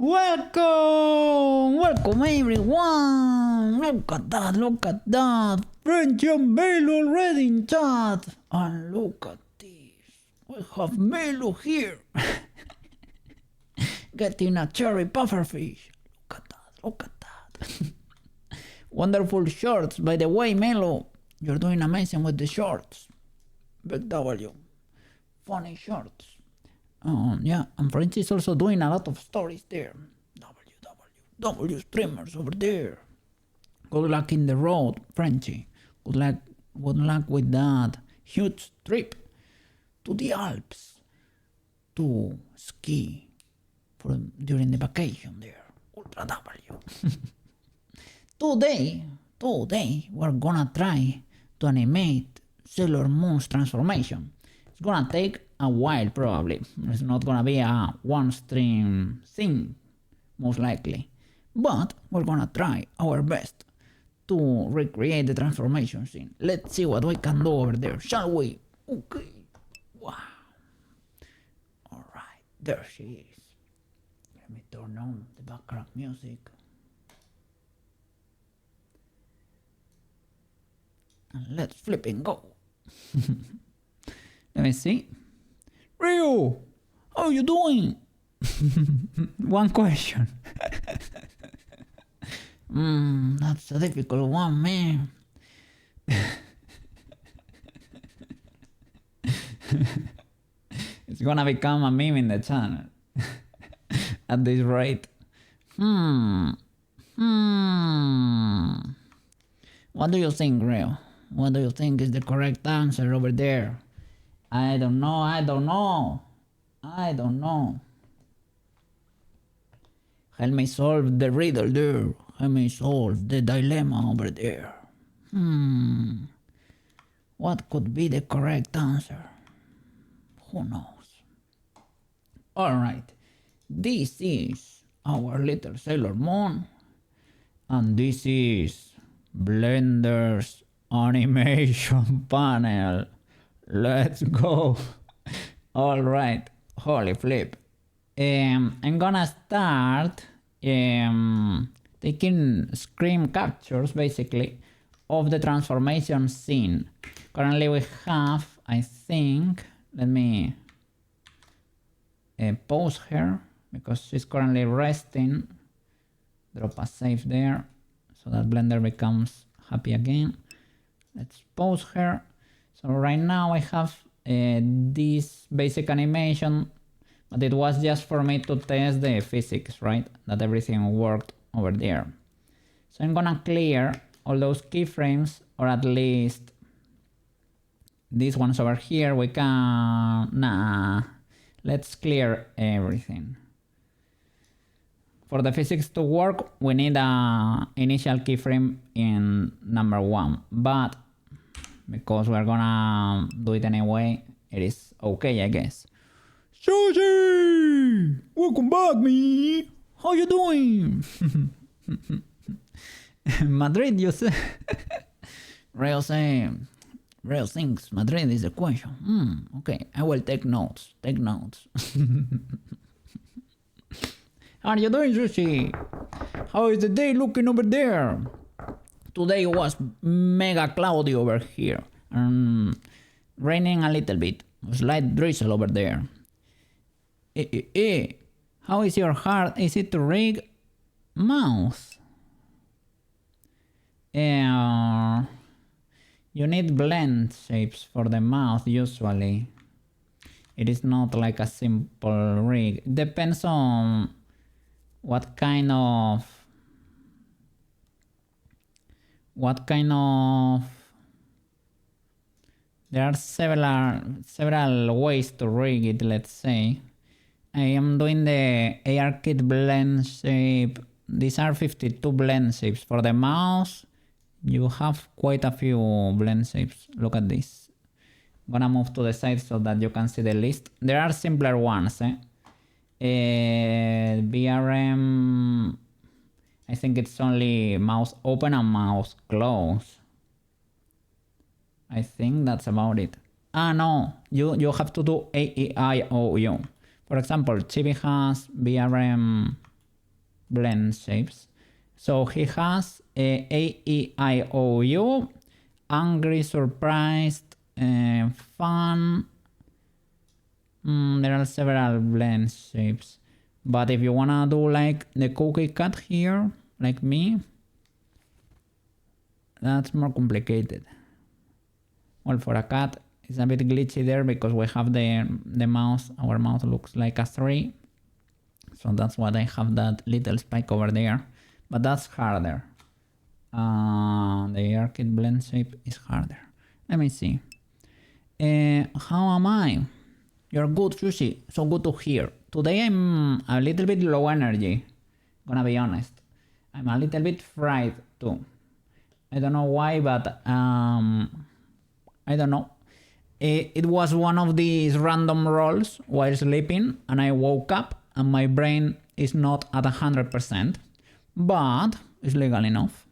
Welcome! Welcome everyone! Look at that, look at that! French and Melo already in chat! And look at this! We have Melo here! Getting a cherry pufferfish! Look at that, look at that! Wonderful shorts, by the way, Melo! You're doing amazing with the shorts! Big W. Funny shorts. Yeah, and French is also doing a lot of stories there. W streamers over there. Good luck in the road, Frenchy. Good luck with that huge trip to the Alps to ski during the vacation there. Ultra W. Today we're gonna try to animate Sailor Moon's transformation. It's gonna take a while probably. It's not gonna be a one stream thing, most likely. But we're gonna try our best to recreate the transformation scene. Let's see what we can do over there, shall we? Okay. Wow. Alright, there she is. Let me turn on the background music. And let's flip and go. Let me see. Ryu, how are you doing? One question. That's a difficult one, man. It's gonna become a meme in the channel. At this rate. What do you think, Ryu? What do you think is the correct answer over there? I don't know. Help me solve the riddle there. Help me solve the dilemma over there. What could be the correct answer? Who knows? Alright. This is our little Sailor Moon. And this is Blender's animation panel. Let's go. Alright, holy flip. I'm gonna start taking screen captures basically of the transformation scene. Currently we have, I think, let me pause her because she's currently resting. Drop a save there so that Blender becomes happy again. Let's pause her. So right now I have this basic animation, but it was just for me to test the physics, right? That everything worked over there. So I'm gonna clear all those keyframes, or at least these ones over here. We can... let's clear everything. For the physics to work, we need an initial keyframe in number 1, but because we're gonna do it anyway, it is okay, I guess. Sushi! Welcome back, me! How you doing? Madrid, you say? Real thinks Madrid is the question. Okay, I will take notes. How are you doing, Sushi? How is the day looking over there? Today was mega cloudy over here. Raining a little bit. A slight drizzle over there. How is your heart? Is it rig? Mouth? You need blend shapes for the mouth usually. It is not like a simple rig. Depends on what kind of there are several ways to rig it, let's say. I am doing the ARKit blend shape. These are 52 blend shapes. For the mouse, you have quite a few blend shapes. Look at this. I'm gonna move to the side so that you can see the list. There are simpler ones. BRM, I think it's only mouse open and mouse close. I think that's about it. No, you have to do A, E, I, O, U. For example, Chibi has BRM blend shapes. So he has A, E, I, O, U, angry, surprised, fun. There are several blend shapes. But if you wanna do like the cookie cat here, like me, that's more complicated. Well, for a cat, it's a bit glitchy there because we have the mouse, our mouse looks like a 3. So that's why I have that little spike over there. But that's harder. The arcade blend shape is harder. Let me see. How am I? You're good, Sushi. So good to hear. Today I'm a little bit low energy. Gonna be honest. I'm a little bit fried too. I don't know why, but I don't know. It was one of these random rolls while sleeping, and I woke up and my brain is not at 100%, but it's legal enough.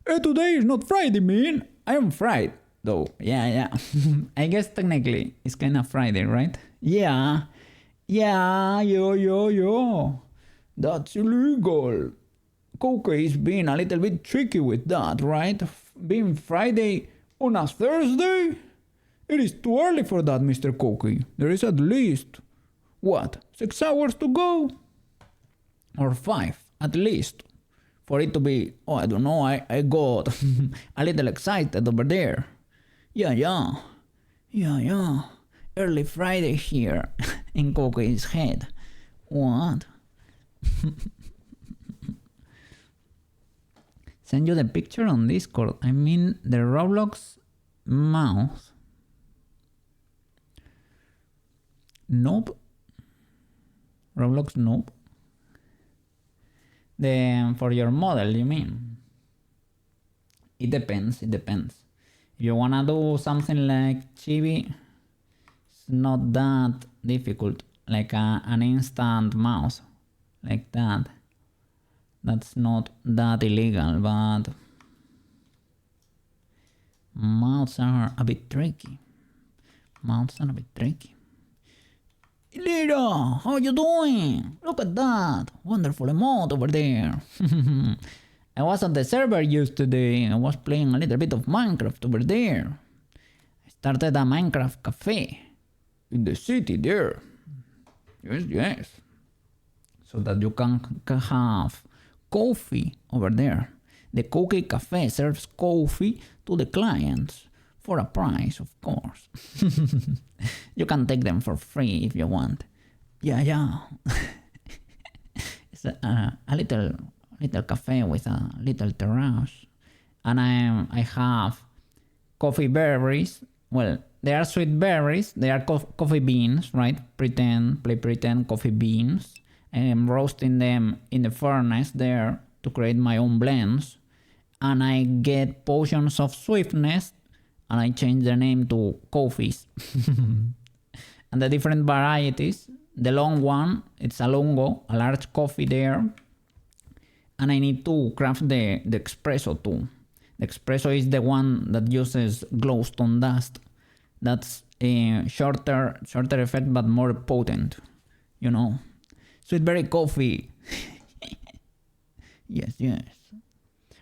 Today is not Friday, man. I am fried, though. Yeah. I guess technically it's kind of Friday, right? Yeah, yo. That's illegal. Coca is being a little bit tricky with that, right? Being Friday on a Thursday? It is too early for that, Mr. Cookie. There is at least, 6 hours to go? Or 5, at least. For it to be, I don't know, I got a little excited over there. Yeah. Early Friday here in Cookie's head. What? Send you the picture on Discord. I mean the Roblox mouse. Nope. Roblox nope. For your model, you mean? It depends. If you wanna do something like Chibi, it's not that difficult. Like an instant mouse, like that. That's not that illegal, but mouths are a bit tricky. Lira, how you doing? Look at that. Wonderful emote over there. I was on the server yesterday. I was playing a little bit of Minecraft over there. I started a Minecraft cafe in the city there. Yes. So that you can have coffee over there. The Cookie Cafe serves coffee to the clients for a price, of course. You can take them for free if you want. Yeah. It's a little cafe with a little terrace, and I have coffee berries. Well, they are sweet berries. They are coffee beans, right? Play pretend coffee beans. I am roasting them in the furnace there to create my own blends, and I get potions of sweetness, and I change the name to coffees. And the different varieties. The long one, it's a longo, a large coffee there. And I need to craft the espresso too. The espresso is the one that uses glowstone dust. That's a shorter effect but more potent, you know. Sweetberry coffee. Yes.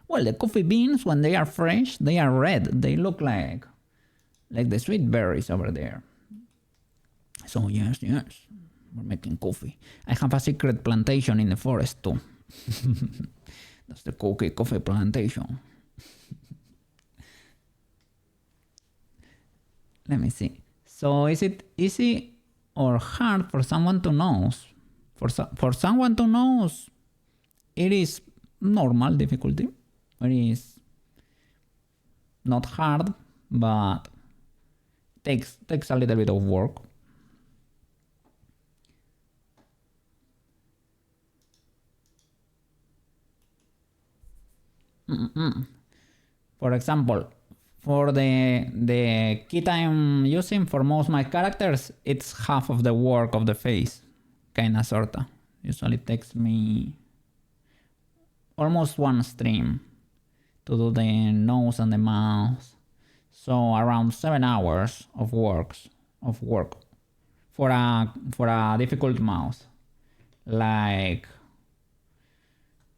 Well, the coffee beans, when they are fresh, they are red. They look like the sweet berries over there. So yes, we're making coffee. I have a secret plantation in the forest too. That's the coffee plantation. Let me see. So is it easy or hard for someone to know? For someone to know, it is normal difficulty. It is not hard, but takes a little bit of work. For example, for the kit I'm using for most of my characters, it's half of the work of the face, kinda sorta. Usually takes me almost one stream to do the nose and the mouth. So around 7 hours of work for a difficult mouse, like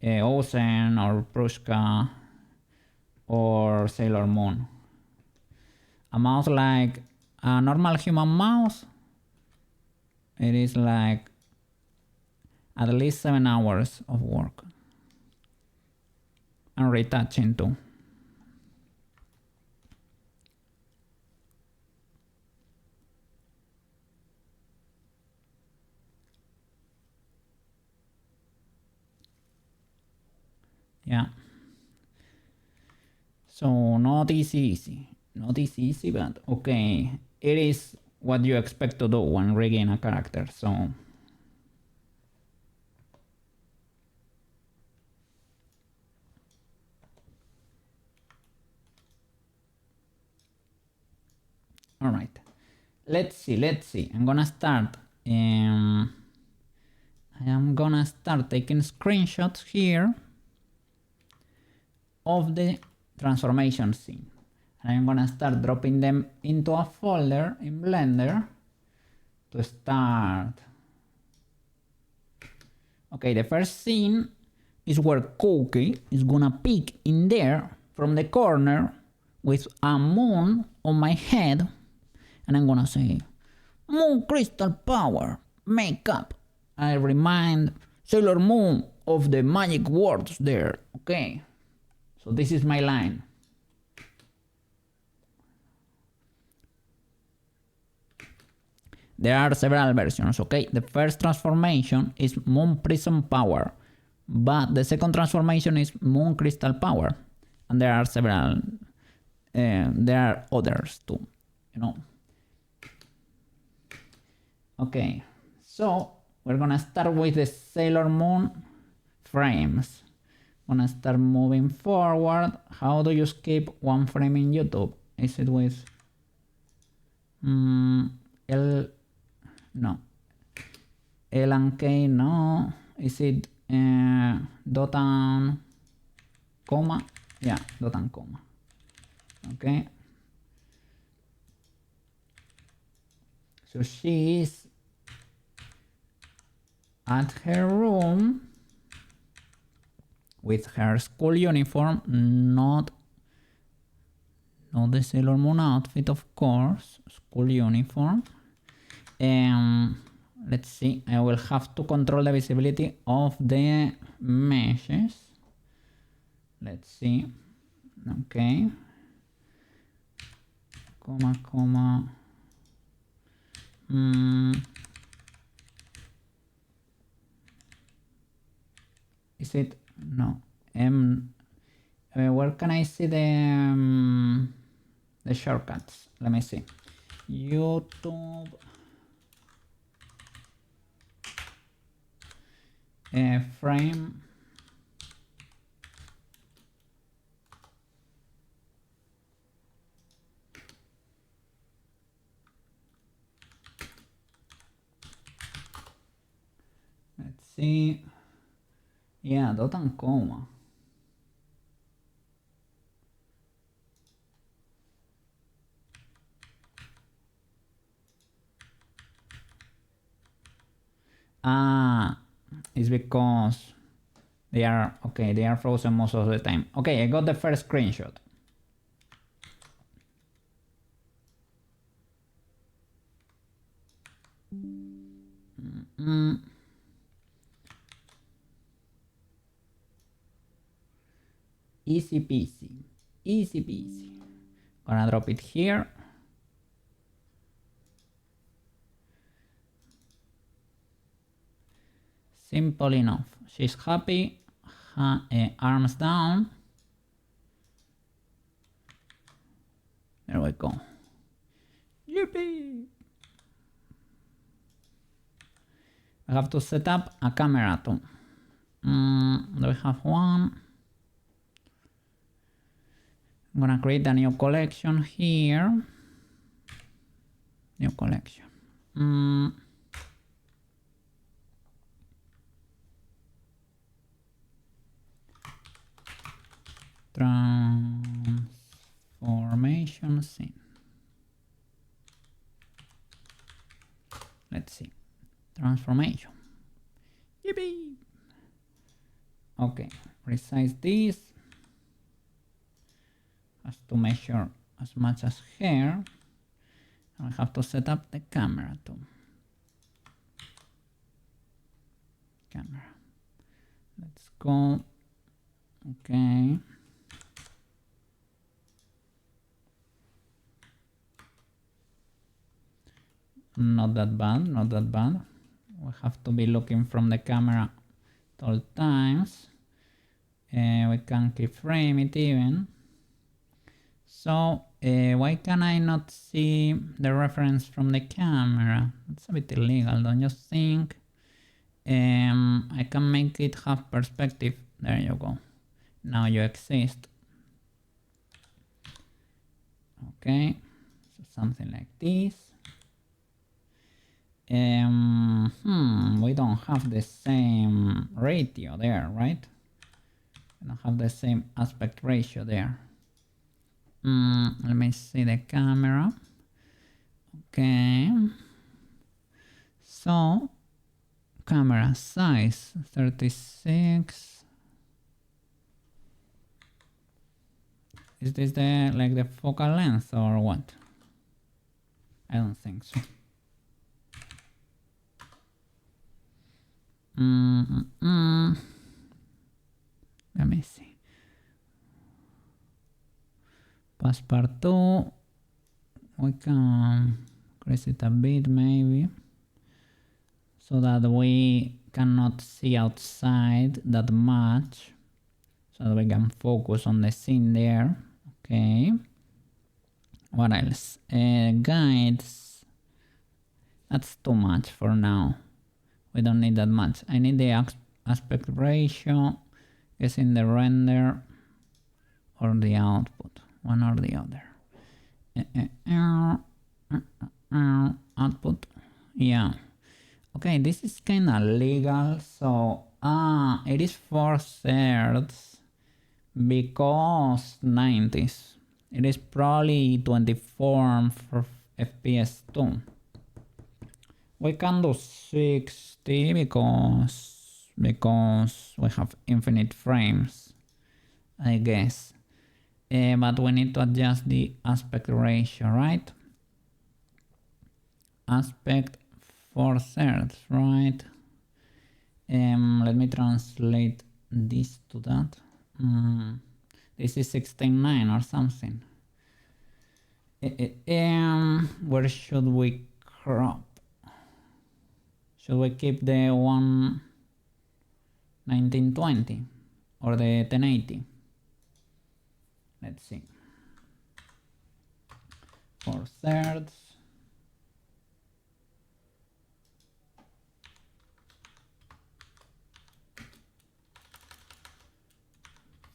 Ocean or Prushka or Sailor Moon. A mouse like a normal human mouse, it is like at least 7 hours of work. And retouching too. Yeah. So not easy. Not easy, but okay. It is what you expect to do when rigging a character, so... Alright. Let's see. I'm gonna start... I am gonna start taking screenshots here of the transformation scene. And I'm gonna start dropping them into a folder in Blender to start. Okay, the first scene is where Cookie is gonna peek in there from the corner with a moon on my head, and I'm gonna say, Moon Crystal Power, Makeup. I remind Sailor Moon of the magic words there, okay? So this is my line. There are several versions, okay? The first transformation is Moon Prism Power, but the second transformation is Moon Crystal Power, and there are several, there are others too, you know. Okay, so we're gonna start with the Sailor Moon frames. Gonna start moving forward. How do you skip one frame in YouTube? Is it with no. L and K, no. Is it dot and comma? Yeah, dot and comma. Okay. So she is at her room with her school uniform, not the Sailor Moon outfit, of course, school uniform. Let's see, I will have to control the visibility of the meshes. Let's see, okay. Comma. Is it? No. Where can I see the shortcuts? Let me see. YouTube. Frame. Let's see. Yeah, dot and comma. It's because they are, okay, they are frozen most of the time. Okay, I got the first screenshot. Easy peasy. Gonna drop it here. Simple enough. She's happy. Arms down. There we go. Yippee! I have to set up a camera too. Do we have one? I'm gonna create a new collection here. New collection. Transformation scene. Let's see. Transformation. Yippee! Okay, resize this. Has to measure as much as here. I have to set up the camera too. Camera. Let's go. Okay. Not that bad, not that bad. We have to be looking from the camera at all times. We can keyframe it even. So why can I not see the reference from the camera? It's a bit illegal, don't you think? I can make it have perspective. There you go. Now you exist. Okay, so something like this. We don't have the same ratio there, right? We don't have the same aspect ratio there. Let me see the camera. Okay. So, camera size 36. Is this the focal length or what? I don't think so. Let me see. Passepartout. We can increase it a bit maybe, so that we cannot see outside that much, so that we can focus on the scene there. Okay. What else? Guides. That's too much for now. We don't need that much. I need the aspect ratio. Is in the render or the output, one or the other. Output. Yeah. Okay, this is kind of legal. So it is 4/3 because 90s. It is probably 24 for FPS too. We can do 60 because we have infinite frames, I guess. But we need to adjust the aspect ratio, right? Aspect 4/3, right? Let me translate this to that. This is 16:9 or something. Where should we crop? Should we keep the 1920 or the 1080? Let's see. 4/3.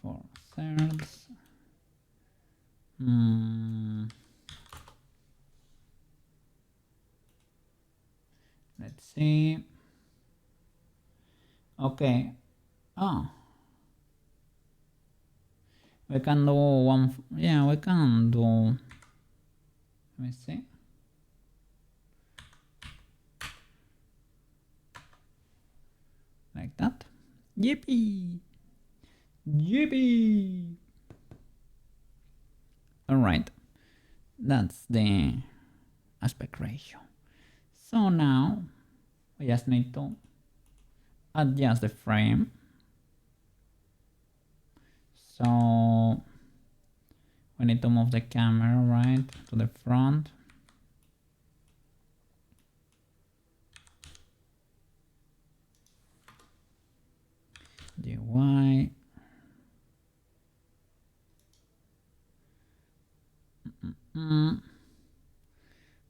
4/3. Let's see. Okay. We can do one. Yeah, we can do. Let me see. Like that. Yippee! Yippee! Alright. That's the aspect ratio. So now we just need to adjust the frame. So we need to move the camera right to the front. DY.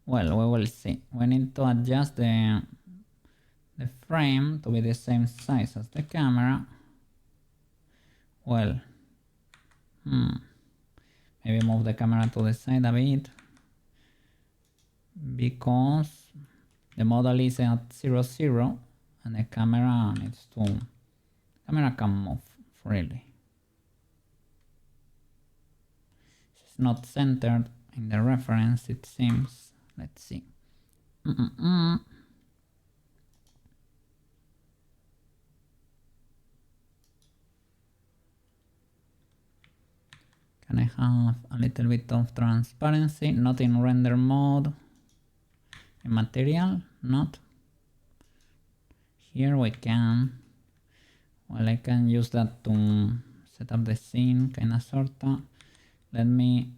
Well, we will see. We need to adjust the frame to be the same size as the camera. Well, maybe move the camera to the side a bit, because the model is at 0, and the camera needs to. Camera can move freely. It's not centered in the reference, it seems. Let's see. Can I have a little bit of transparency? Not in render mode. In material, not. Here we can. Well, I can use that to set up the scene, kinda sorta. Let me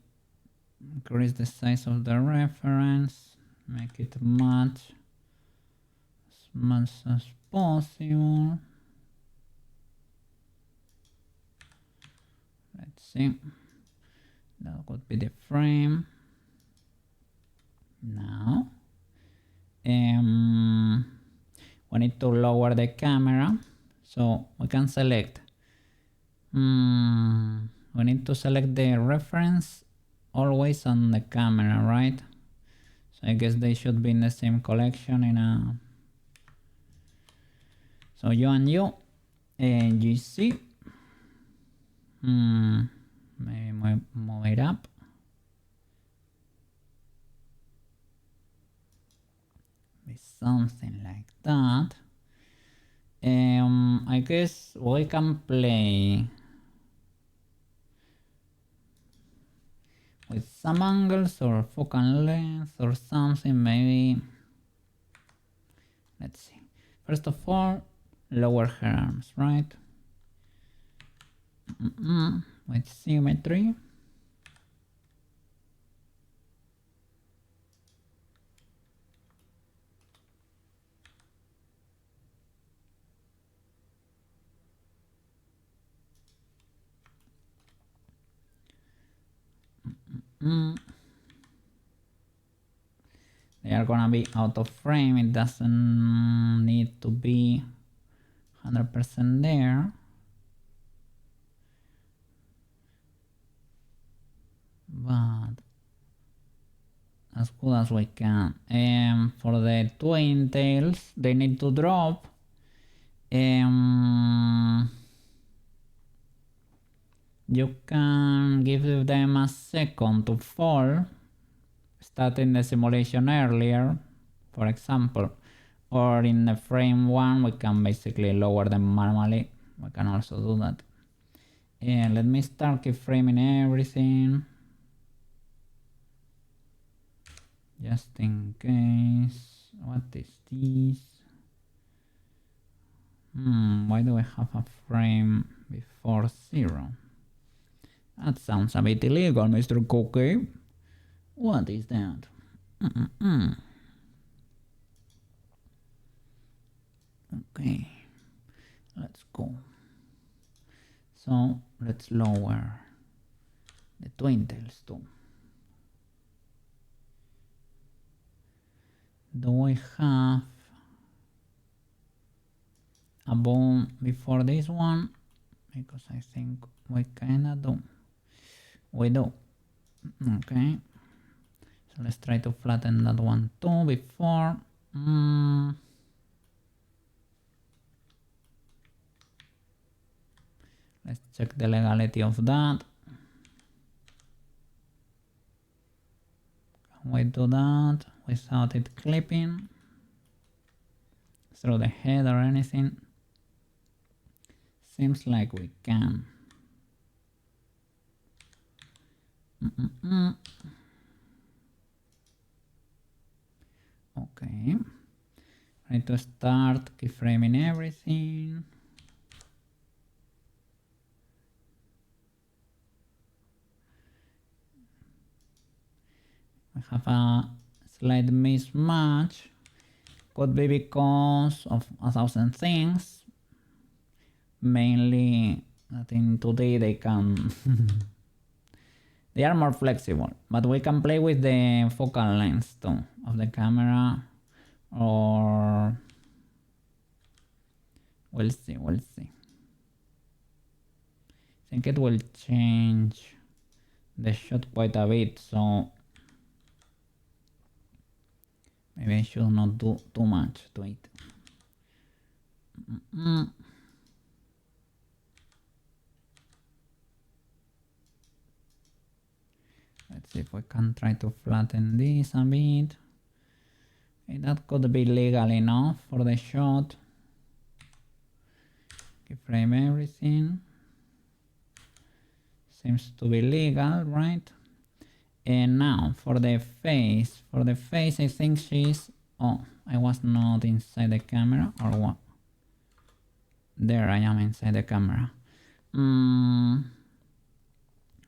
increase the size of the reference, make it much as much as possible. Let's see. That would be the frame. Now, we need to lower the camera, so we can select. We need to select the reference always on the camera, right? So I guess they should be in the same collection in a. So you and you, and you see. Maybe move it up. Be something like that. I guess we can play with some angles or focal length or something, maybe. Let's see. First of all, lower her arms, right? With symmetry. They are gonna be out of frame. It doesn't need to be 100% there. But as good as we can. And for the twin tails, they need to drop. You can give them a second to fall, starting the simulation earlier, for example, or in the frame 1 we can basically lower them manually. We can also do that. And let me start keyframing everything, just in case. What is this? Why do I have a frame before 0? That sounds a bit illegal, Mr. Cookie. What is that? Okay, let's go. So let's lower the twin tails too. Do we have a bone before this one? Because I think we kinda do. We do. Okay. So let's try to flatten that one too before. Let's check the legality of that. Can we do that without it clipping through the head or anything? Seems like we can. Okay. Try to start keyframing everything. I have a slight mismatch. Could be because of 1,000 things. Mainly, I think today they can. They are more flexible, but we can play with the focal length too of the camera, or we'll see. I think it will change the shot quite a bit, so maybe I should not do too much to it. Let's see if we can try to flatten this a bit. Okay, that could be legal enough for the shot. Keyframe everything. seems to be legal, right? And now for the face, I think she's, oh, I was not inside the camera, or what? There I am inside the camera.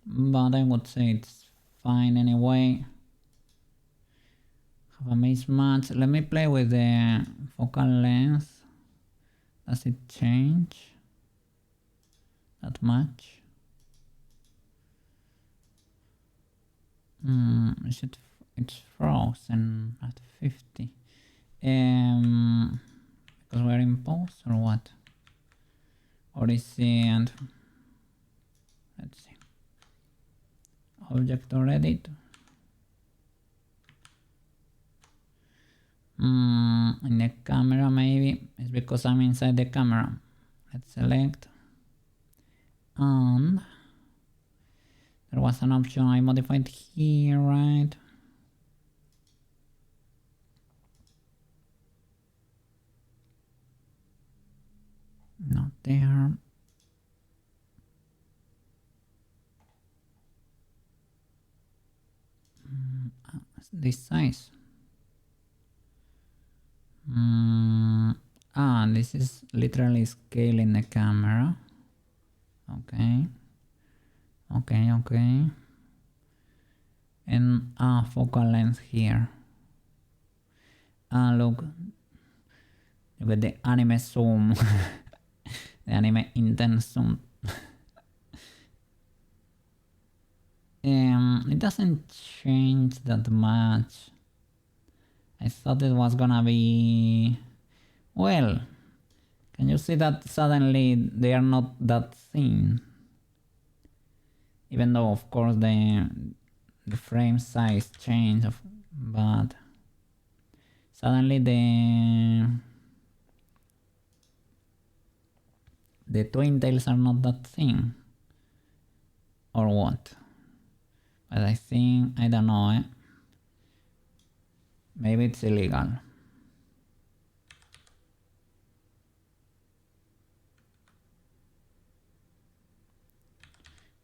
But I would say it's fine anyway. Have a mismatch. Let me play with the focal length. Does it change that much? It's frozen at 50. Because we're in post or what? Or is it, let's see, object or edit? In the camera maybe, it's because I'm inside the camera. Let's select, and there was an option I modified here, right? Not there. This size. This is literally scaling the camera. Okay. And focal length here. Look at the anime zoom. The anime intense zoom. It doesn't change that much. I thought it was gonna be, well, can you see that suddenly they are not that thin? Even though of course the frame size changed, but suddenly the twin tails are not that thin, or what? But I think, I don't know, maybe it's illegal.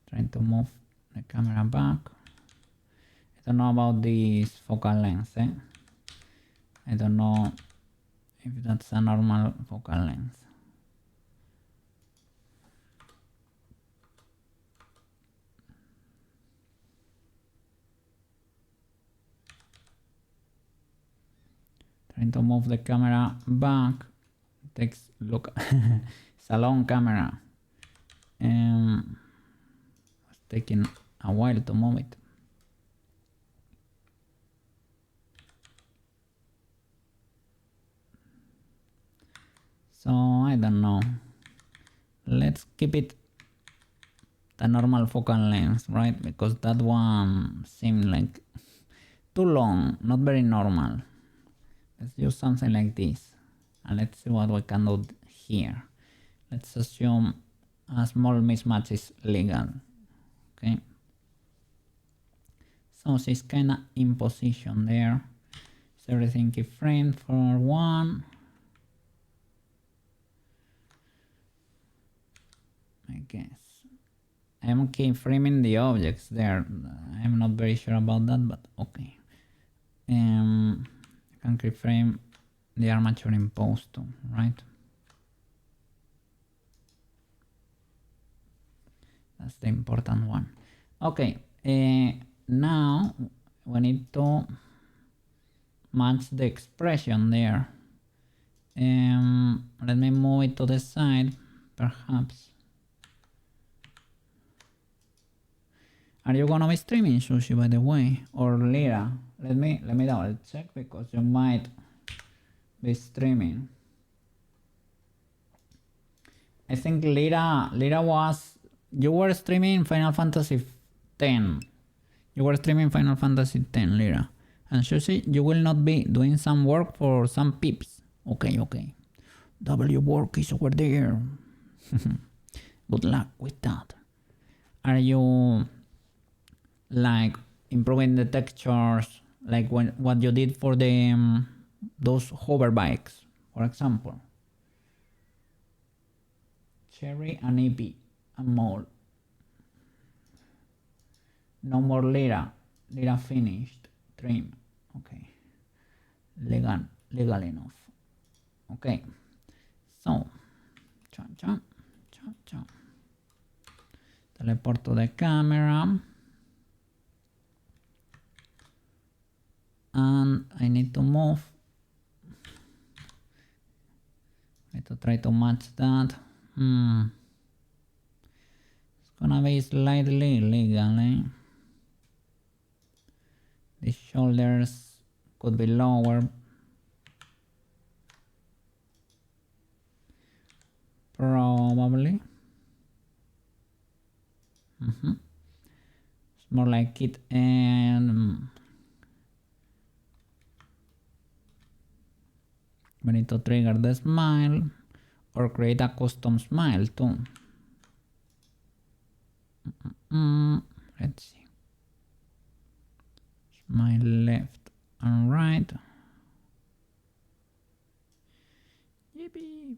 Trying to move the camera back. I don't know about this focal length, I don't know if that's a normal focal length. Trying to move the camera back. Takes, look, it's a long camera. It's taking a while to move it. So I don't know. Let's keep it the normal focal length, right? Because that one seemed like too long, not very normal. Let's use something like this, and let's see what we can do here. Let's assume a small mismatch is legal. Okay. So she's kinda in position there. Is everything keyframed for one? I guess. I'm keyframing the objects there. I'm not very sure about that, but okay. I can keyframe the armature in post too, right? That's the important one. Okay, now we need to match the expression there. Let me move it to the side, perhaps. Are you gonna be streaming, Sushi, by the way, or Lira? Let me double check, because you might be streaming. I think Lira was, you were streaming Final Fantasy X. You were streaming Final Fantasy X, Lira. And Sushi, you will not be doing some work for some peeps. Okay. W work is over there. Good luck with that. Are you like improving the textures, like what you did for the those hover bikes, for example? Cherry and EP and Mole. No more lira. Lira finished. Trim. Okay. Legal enough. Okay. So, cha cha cha cha. Teleport to the camera. And I need to move. I need to try to match that. It's gonna be slightly illegal, eh? The shoulders could be lower. Probably. It's more like it, and we need to trigger the smile or create a custom smile too. Let's see. Smile left and right. Yippee.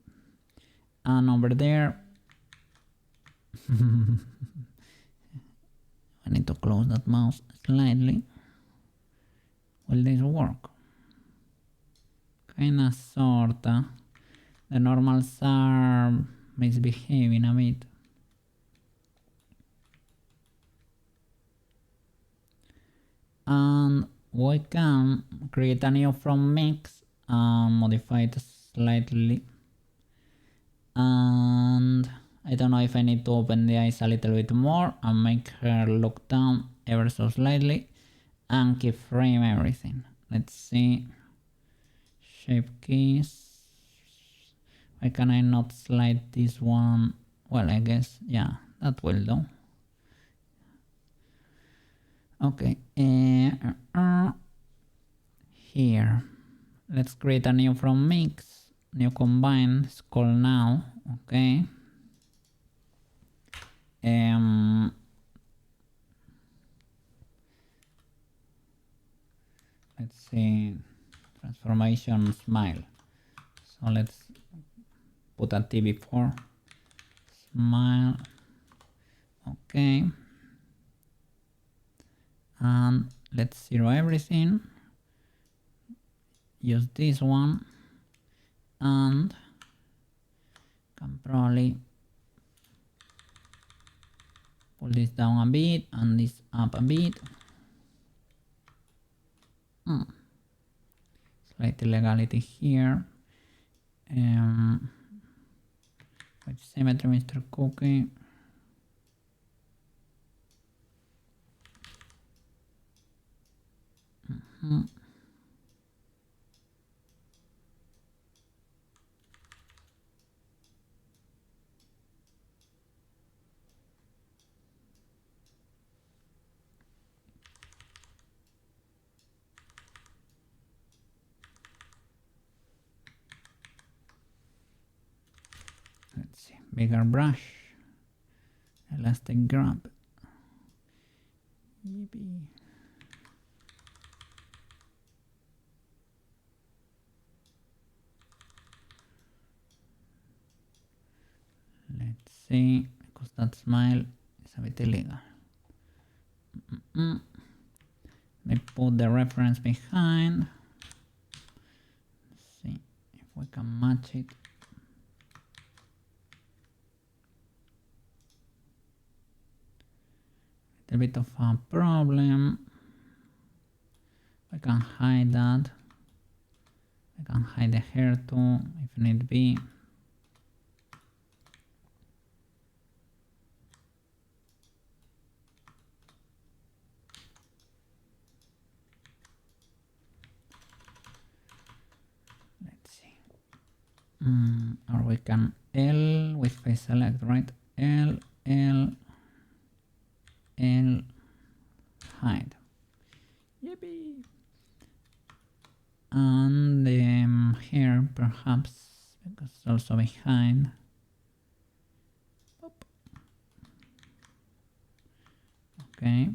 And over there, I need to close that mouse slightly. Will this work? Kinda sorta. The normals are misbehaving a bit. And we can create a new from mix and modify it slightly. And I don't know if I need to open the eyes a little bit more and make her look down ever so slightly and keyframe everything. Let's see. Shape keys. Why can I not slide this one? Well, I guess, yeah, that will do. Okay, here, let's create a new from mix, new combine, it's called now, okay. Let's see, transformation smile. So let's put a T before, smile, okay. And let's zero everything. Use this one and can probably pull this down a bit and this up a bit. Slight illegality here. Which symmetry, Mr. Cookie? Let's see, bigger brush, elastic grab. Yippee. Let's see, because that smile is a bit illegal. Let me put the reference behind. Let's see if we can match it. A bit of a problem. I can hide that. I can hide the hair too if need be. Let's see. Or we can L with face select, right? L, hide. Yippee! And here perhaps, because it's also behind. Pop. Okay.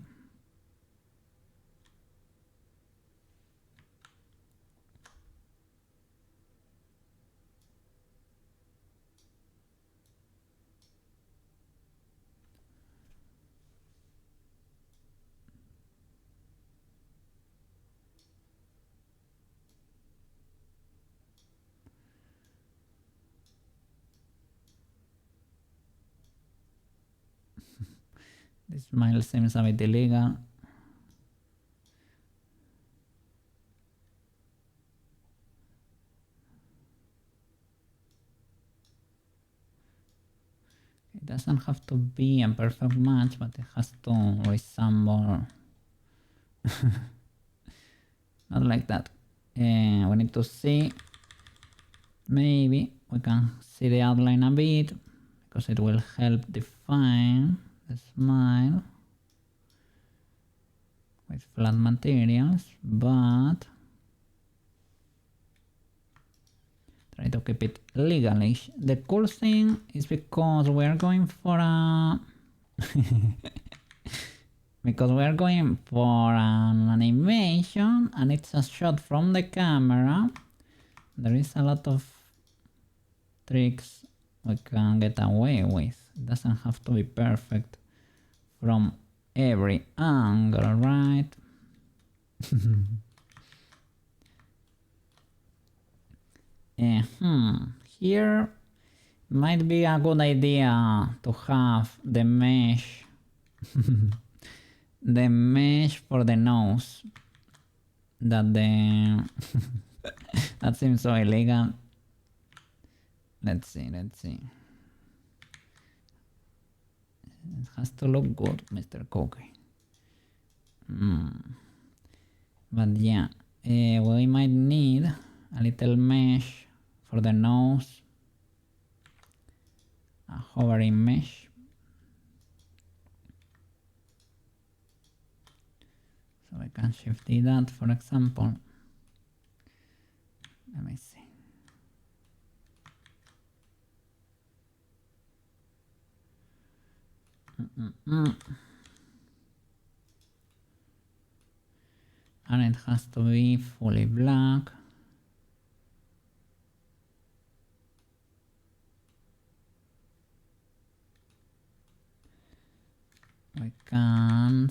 This smile seems a bit illegal. It doesn't have to be a perfect match, but it has to resemble. Not like that. We need to see. Maybe we can see the outline a bit because it will help define the smile with flat materials, but try to keep it legalish. The cool thing is because we are going for a because we are going for an animation and it's a shot from the camera. There is a lot of tricks we can get away with. It doesn't have to be perfect from every angle, right? Here might be a good idea to have the mesh the mesh for the nose that the that seems so illegal. Let's see. It has to look good, Mr. Cookie. But yeah, we might need a little mesh for the nose, a hovering mesh. So I can shift that, for example. Let me see. And it has to be fully black. We can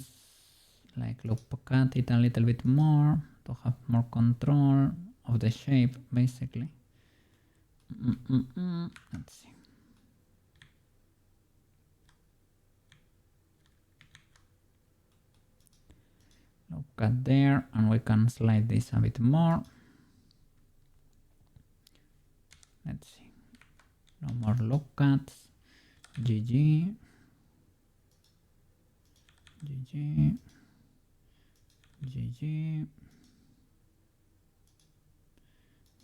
like look at it a little bit more to have more control of the shape, basically. Let's see. Look at there, and we can slide this a bit more. Let's see. No more look cuts. GG.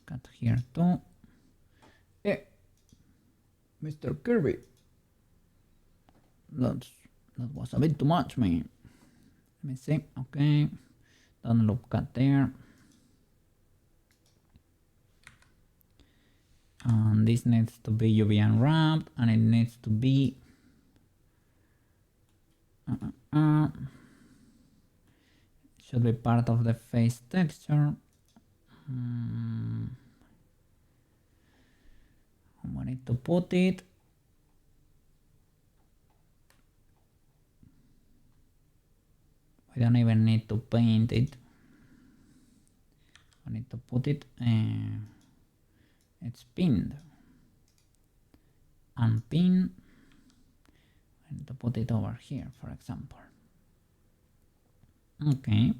Cut here too. Mr. Kirby. That was a bit too much, man. Let me see. Okay. Don't look cut there. And this needs to be UV unwrapped, and it needs to be should be part of the face texture. We need to put it. We don't even need to paint it. We need to put it. It's pinned. Unpin. I need to put it over here, for example. Okay.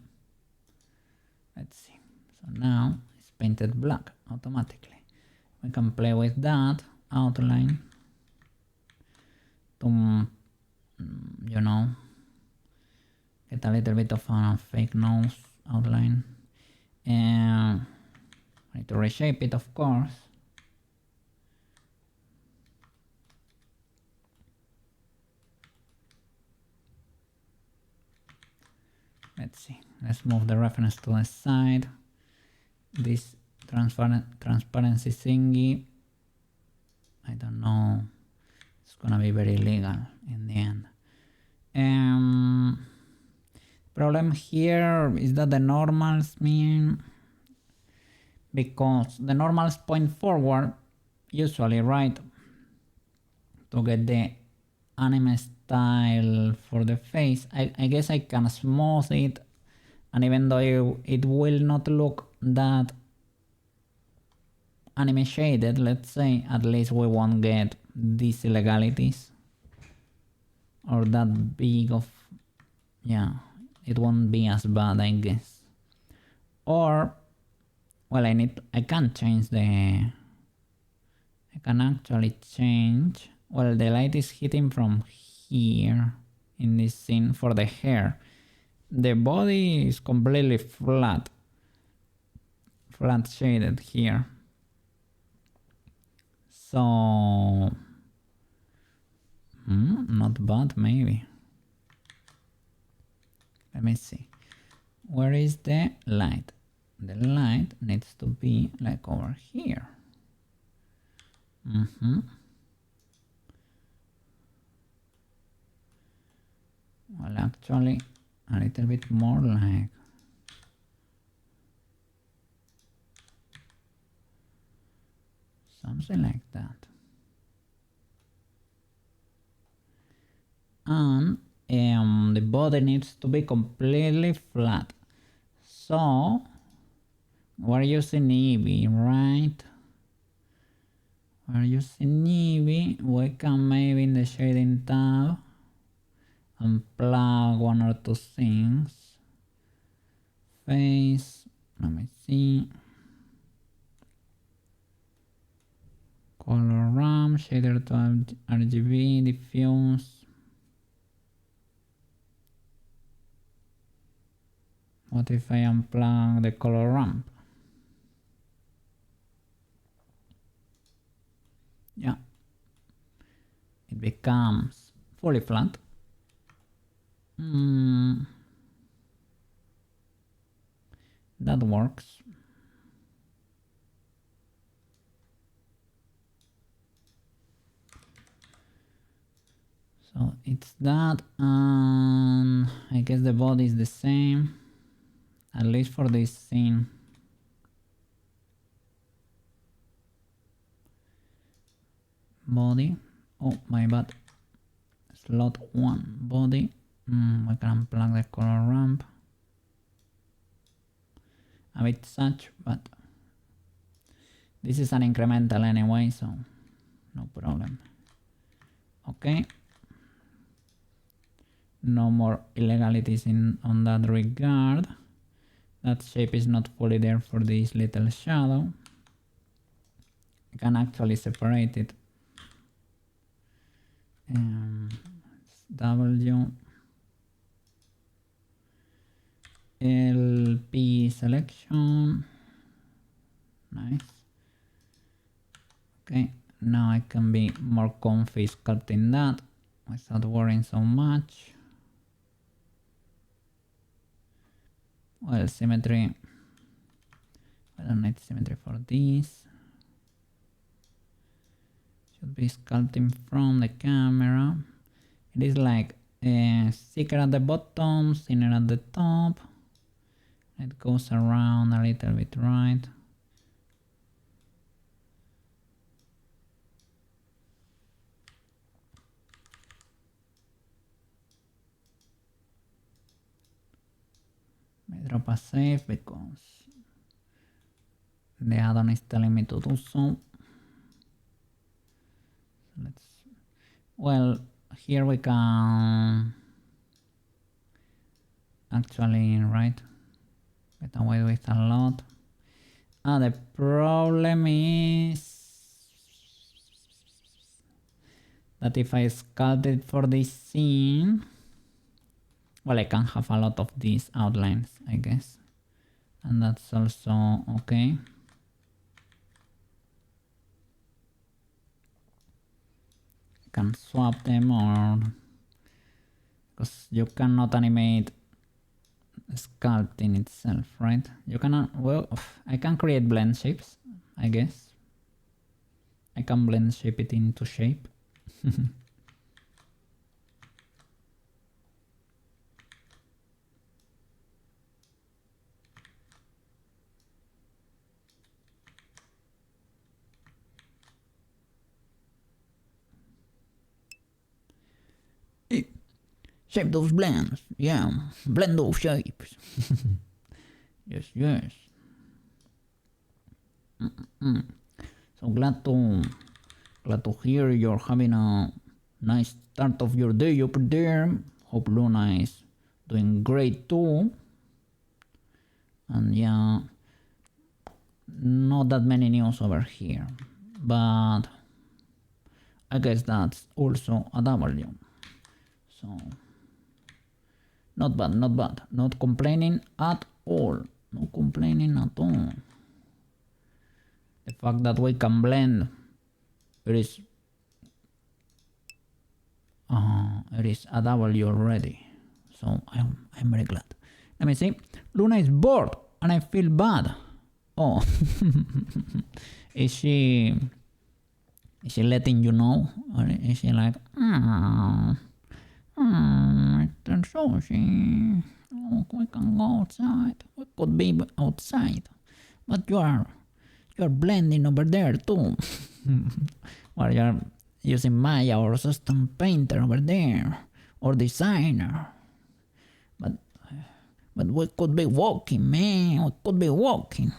Let's see. So now it's painted black automatically. We can play with that outline to, you know, get a little bit of a fake nose outline. And I need to reshape it, of course. Let's see. Let's move the reference to the side. This transparency thingy, I don't know. It's gonna be very legal in the end. Problem here is that the normals mean, because the normals point forward usually, right, to get the anime style for the face. I guess I can smooth it, and even though it will not look that anime shaded, let's say, at least we won't get these illegalities. or that big of, yeah, it won't be as bad, I guess. Or, well, I can change I can actually change, well, the light is hitting from here in this scene for the hair. The body is completely flat shaded here. So, not bad, maybe. Let me see. Where is the light? The light needs to be like over here. Well, actually, a little bit more like something like that. And the body needs to be completely flat. So we're using Eevee, right? We're using Eevee. We can maybe in the shading tab unplug one or two things. Face, let me see. Color RAM, shader to RGB, diffuse. What if I unplug the color ramp? Yeah, it becomes fully flat. That works. So it's that, and I guess the body is the same, at least for this scene. Body, oh my bad, slot 1, body, we can unplug the color ramp. A bit such, but this is an incremental anyway, so no problem. Okay. No more illegalities on that regard. That shape is not fully there for this little shadow. I can actually separate it. W LP selection. Nice. Okay, now I can be more comfy sculpting that without worrying so much. Well, symmetry. I don't need symmetry for this. Should be sculpting from the camera. It is like thicker at the bottom, thinner at the top. It goes around a little bit, right? I drop a save because the add-on is telling me to do so. Well, here we can actually, right, get away with a lot. The problem is that if I sculpt it for this scene, well, I can have a lot of these outlines, I guess, and that's also okay. I can swap them, or because you cannot animate sculpting itself, right? You cannot, well, I can create blend shapes, I guess. I can blend shape it into shape. Shape those blends, yeah, blend those shapes. Yes, yes. So glad to hear you're having a nice start of your day up there. Hope Luna is doing great too. And yeah, not that many news over here, but I guess that's also a W. So not bad, not bad. Not complaining at all. No complaining at all. The fact that we can blend, it is a W already. So I'm very glad. Let me see. Luna is bored and I feel bad. Oh, is she letting you know, or is she like, Mr. Sushi, oh, we can go outside. We could be outside, but you're blending over there too. Or you're using Maya or System Painter over there, or Designer. But we could be walking, man. We could be walking.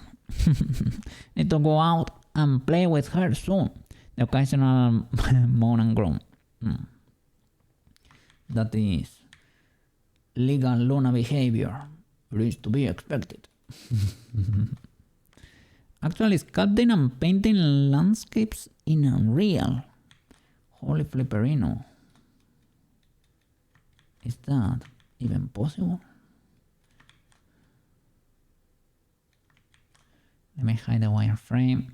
Need to go out and play with her soon. The occasional moan and groan. That is legal Luna behavior. It is to be expected. Actually, sculpting and painting landscapes in Unreal. Holy flipperino. Is that even possible? Let me hide the wireframe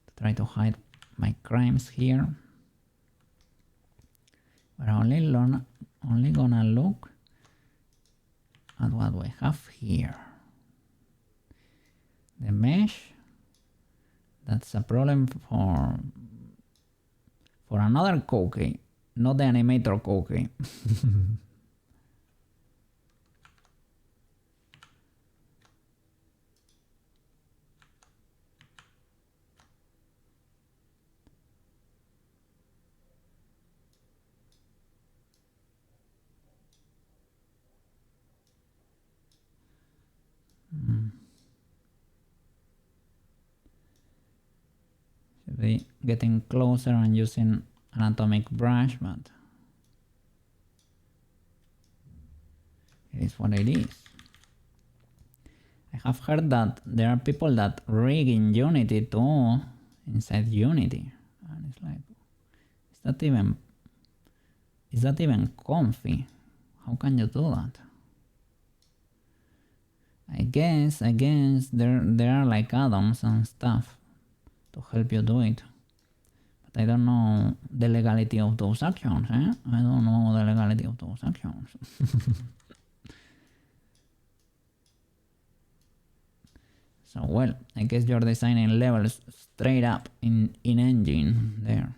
to try to hide my crimes here. We're only gonna look at what we have here. The mesh, that's a problem for another cookie, not the animator cookie. Should be getting closer and using an atomic brush, but it is what it is. I have heard that there are people that rig in Unity too, inside Unity, and it's like, is that even comfy? How can you do that? I guess there are like add-ons and stuff to help you do it. But I don't know the legality of those actions, I don't know the legality of those actions. So, well, I guess you're designing levels straight up in engine there.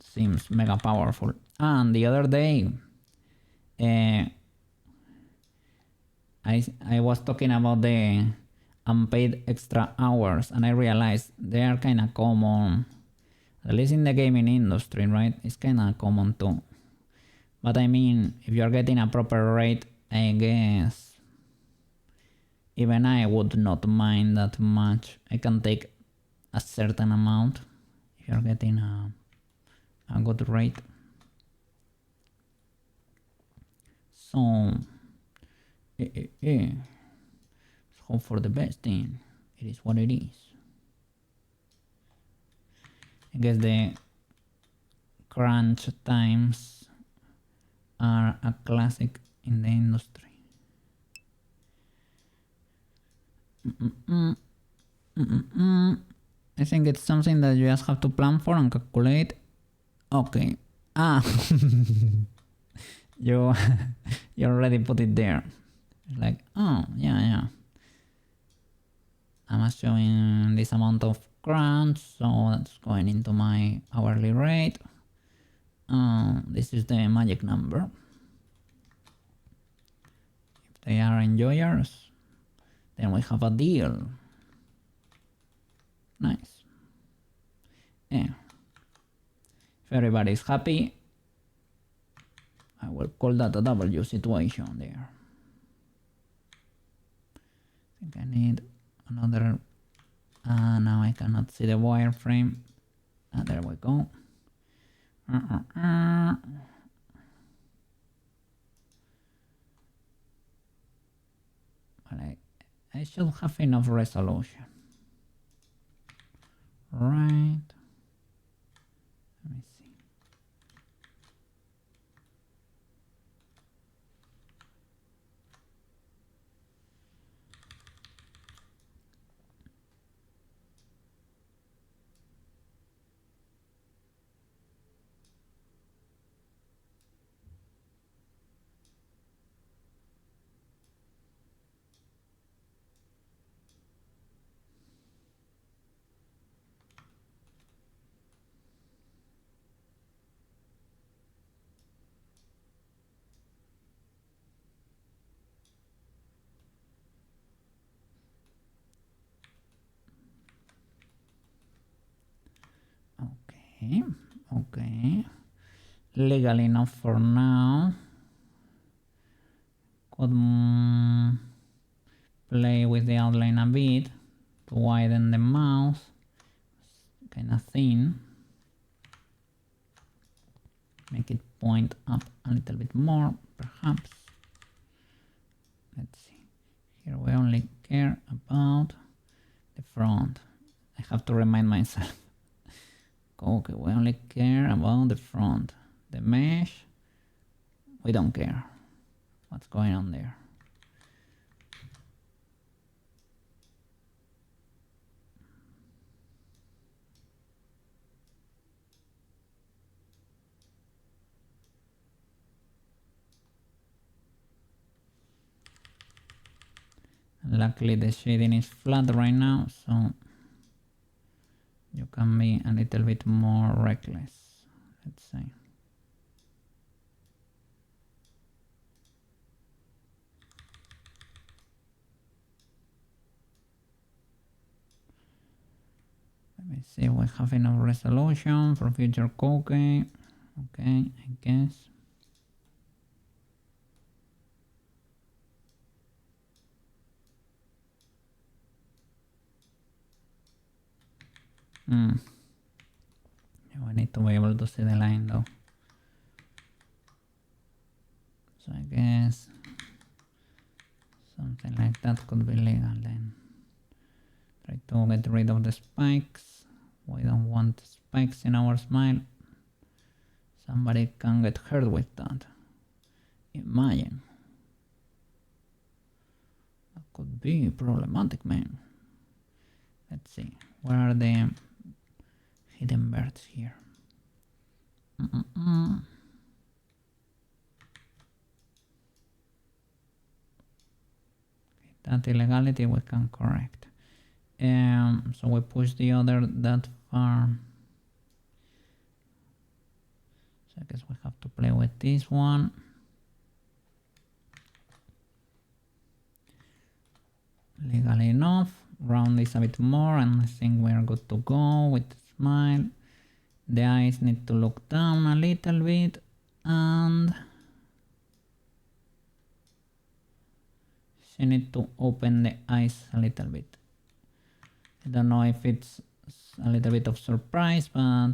Seems mega powerful. And the other day, I was talking about the unpaid extra hours, and I realized they are kind of common, at least in the gaming industry, right? It's kind of common too. But I mean, if you're getting a proper rate, I guess even I would not mind that much. I can take a certain amount if you're getting a good rate. So let's hope for the best thing. It is what it is. I guess the crunch times are a classic in the industry. I think it's something that you just have to plan for and calculate. Okay. you already put it there. It's like, oh, yeah. I'm assuming this amount of crunch, so that's going into my hourly rate. This is the magic number. If they are enjoyers, then we have a deal. Nice. Yeah. If everybody's happy, I will call that a W situation there. I think I need another. Now I cannot see the wireframe. And there we go. But I should have enough resolution. Right. Let me see. Okay, okay. Legal enough for now. Could play with the outline a bit to widen the mouth. Kind of thin. Make it point up a little bit more, perhaps. Let's see. Here we only care about the front. I have to remind myself. Okay, we only care about the front. The mesh, we don't care. What's going on there? Luckily the shading is flat right now, so you can be a little bit more reckless, let's say. Let me see if we have enough resolution for future cookie. Okay, I guess. We need to be able to see the line though. So I guess something like that could be legal then. Try to get rid of the spikes. We don't want spikes in our smile. Somebody can get hurt with that. Imagine. That could be problematic, man. Let's see. Where are the hidden birds here? Okay, that illegality we can correct. So we push the other that far. So I guess we have to play with this one. Legal enough. Round this a bit more and I think we are good to go with the smile. The eyes need to look down a little bit and she need to open the eyes a little bit. I don't know if it's a little bit of surprise, but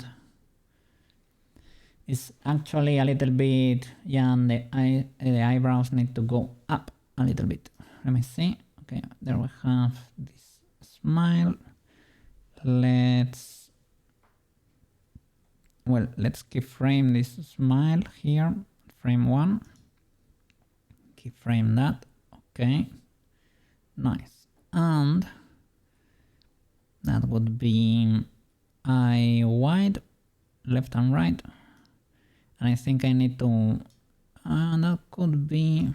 it's actually a little bit, yeah, and the eyebrows need to go up a little bit. Let me see. Okay, there we have this smile. Let's keyframe this smile here. Frame 1. Keyframe that. Okay. Nice. And that would be eye wide, left and right. And I think I need to, that could be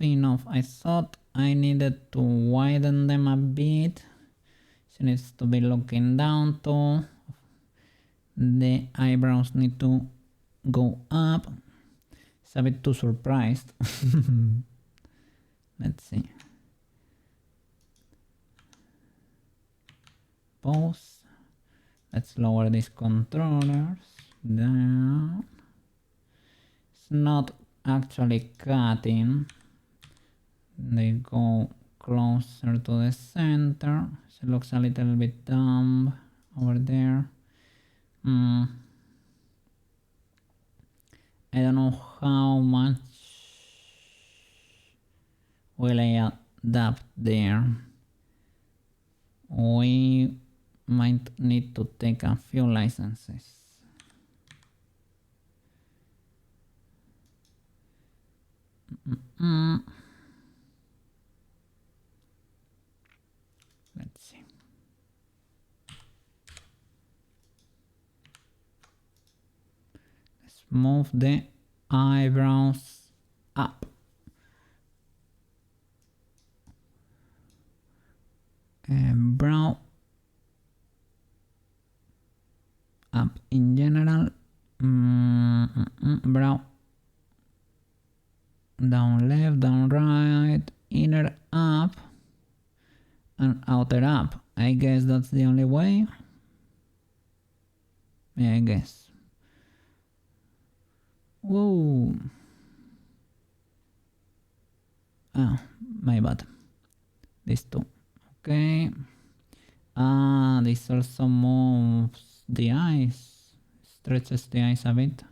enough. I thought I needed to widen them a bit. She needs to be looking down too. The eyebrows need to go up. It's a bit too surprised. Let's see. Pause. Let's lower these controllers down. It's not actually cutting. They go closer to the center. So it looks a little bit dumb over there. I don't know how much will I adapt there. We might need to take a few licenses. Let's see. Let's move the eyebrows up. And brow up in general. Brow down left, down right, inner up and outer up. I guess that's the only way. Yeah, I guess. Whoa. Ah, my bad. These two. Okay. This also moves the eyes. Stretches the eyes a bit.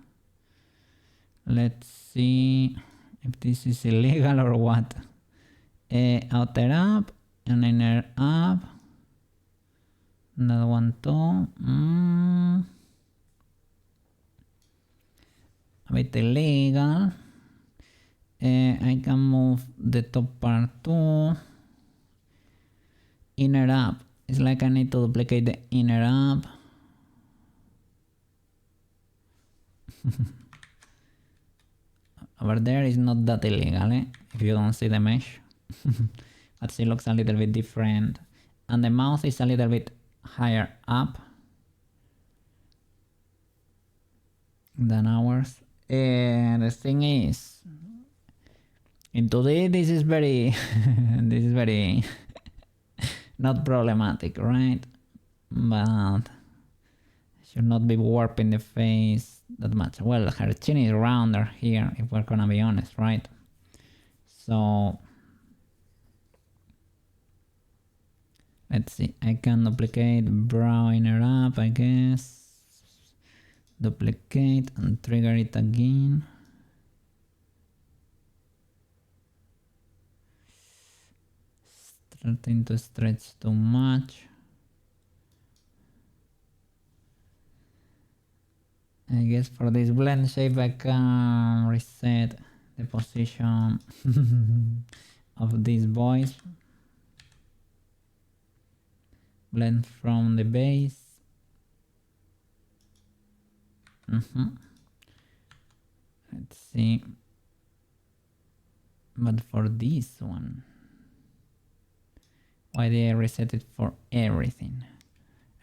Let's see if this is illegal or what. Outer up and inner up. That one too. A bit illegal. I can move the top part too. Inner up. It's like I need to duplicate the inner up. Over there is not that illegal, if you don't see the mesh. But she looks a little bit different. And the mouth is a little bit higher up than ours. The thing is, in 2D this is very this is very not problematic, right? But should not be warping the face that much. Well, her chin is rounder here, if we're gonna be honest, right? So let's see, I can duplicate brow inner up, I guess. Duplicate and trigger it again. Starting to stretch too much. I guess for this blend shape I can reset the position of these boys. Blend from the base. Let's see. But for this one, why did I reset it for everything?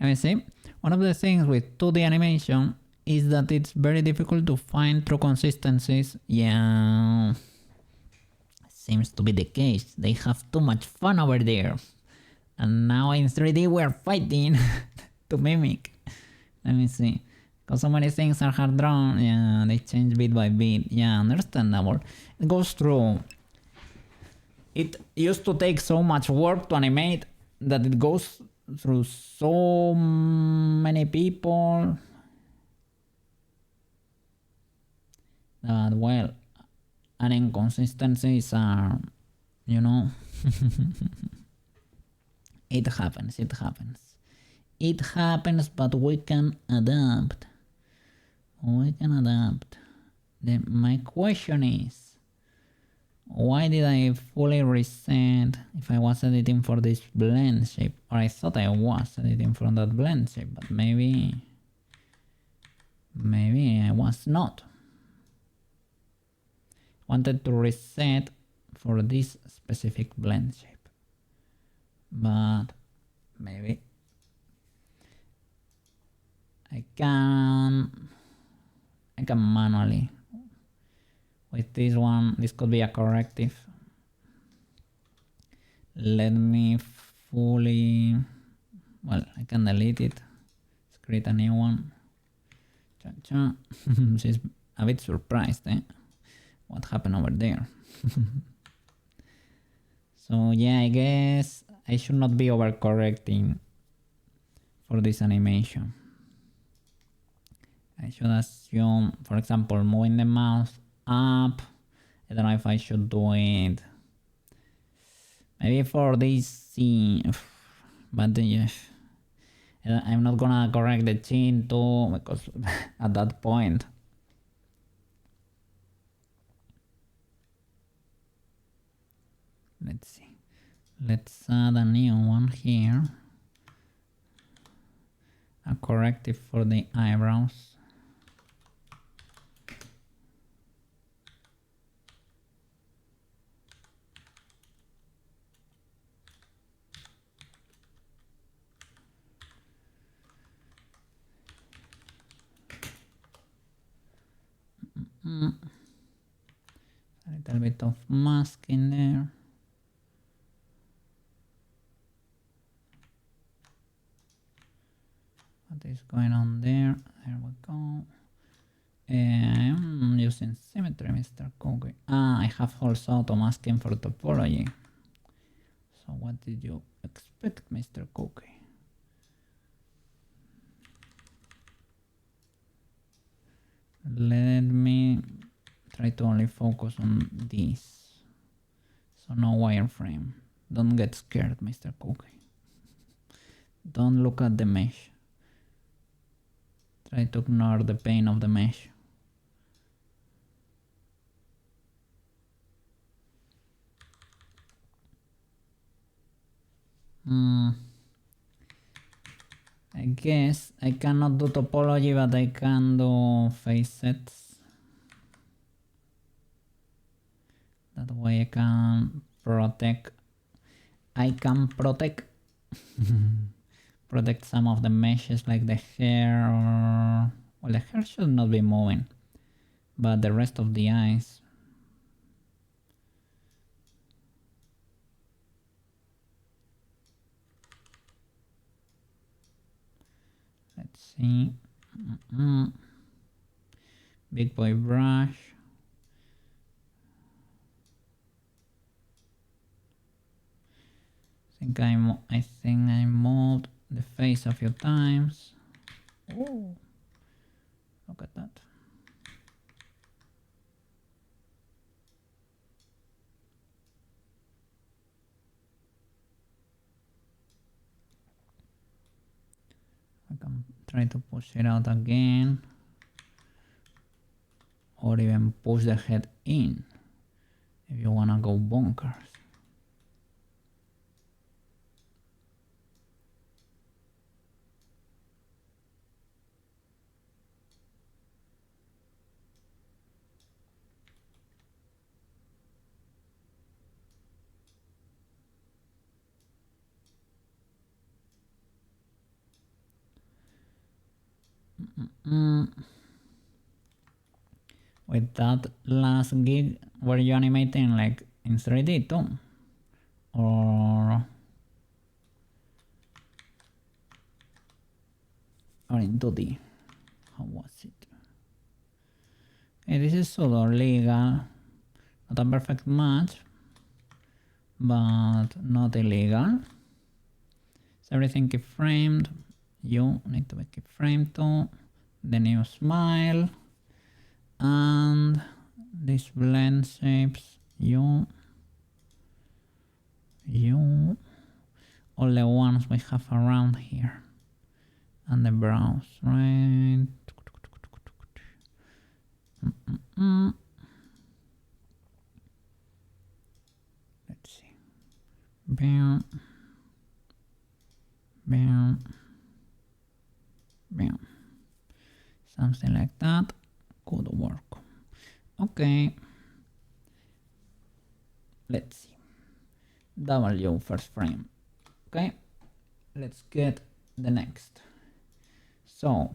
Let me see. One of the things with 2D animation is that it's very difficult to find true consistencies. Yeah, seems to be the case. They have too much fun over there. And now in 3D we're fighting to mimic. Let me see. Because so many things are hard drawn. Yeah, they change bit by bit. Yeah, understandable. It goes through. It used to take so much work to animate that it goes through so many people. That, well, and inconsistencies are, you know, it happens, it happens. It happens, but we can adapt. We can adapt. Then my question is, why did I fully reset if I was editing for this blend shape? Or I thought I was editing for that blend shape, but maybe I was not. Wanted to reset for this specific blend shape, but maybe I can manually with this one. This could be a corrective. Let me fully, well, I can delete it. Let's create a new one. Cha-cha. She's a bit surprised, what happened over there. So So yeah, I guess I should not be overcorrecting for this animation. I should assume, for example, moving the mouse up. I don't know if I should do it maybe for this scene, but yeah, I'm not gonna correct the chin too because at that point. Let's see. Let's add a new one here. A corrective for the eyebrows. A little bit of mask in there. What is going on there? There we go. I'm using symmetry, Mr. Cookie. I have also auto masking for topology. So what did you expect, Mr. Cookie? Let me try to only focus on this. So no wireframe. Don't get scared, Mr. Cookie. Don't look at the mesh. Try to ignore the pain of the mesh. I guess I cannot do topology, but I can do face sets. That way I can protect. Protect some of the meshes like the hair or... Well, the hair should not be moving, but the rest of the eyes. Let's see. Big boy brush. I think I moved the face a few times. Oh, look at that. I can try to push it out again, or even push the head in if you wanna go bonkers. With that last gig, were you animating like in 3D too? Or in 2D? How was it? Okay, this is pseudo legal. Not a perfect match, but not illegal. Is everything keyframed? You need to be keyframed too. The new smile. And these blend shapes, you, all the ones we have around here, and the brows, right? Let's see. Bam, bam, bam. Something like that could work. Okay. Let's see. W first frame. Okay. Let's get the next. So,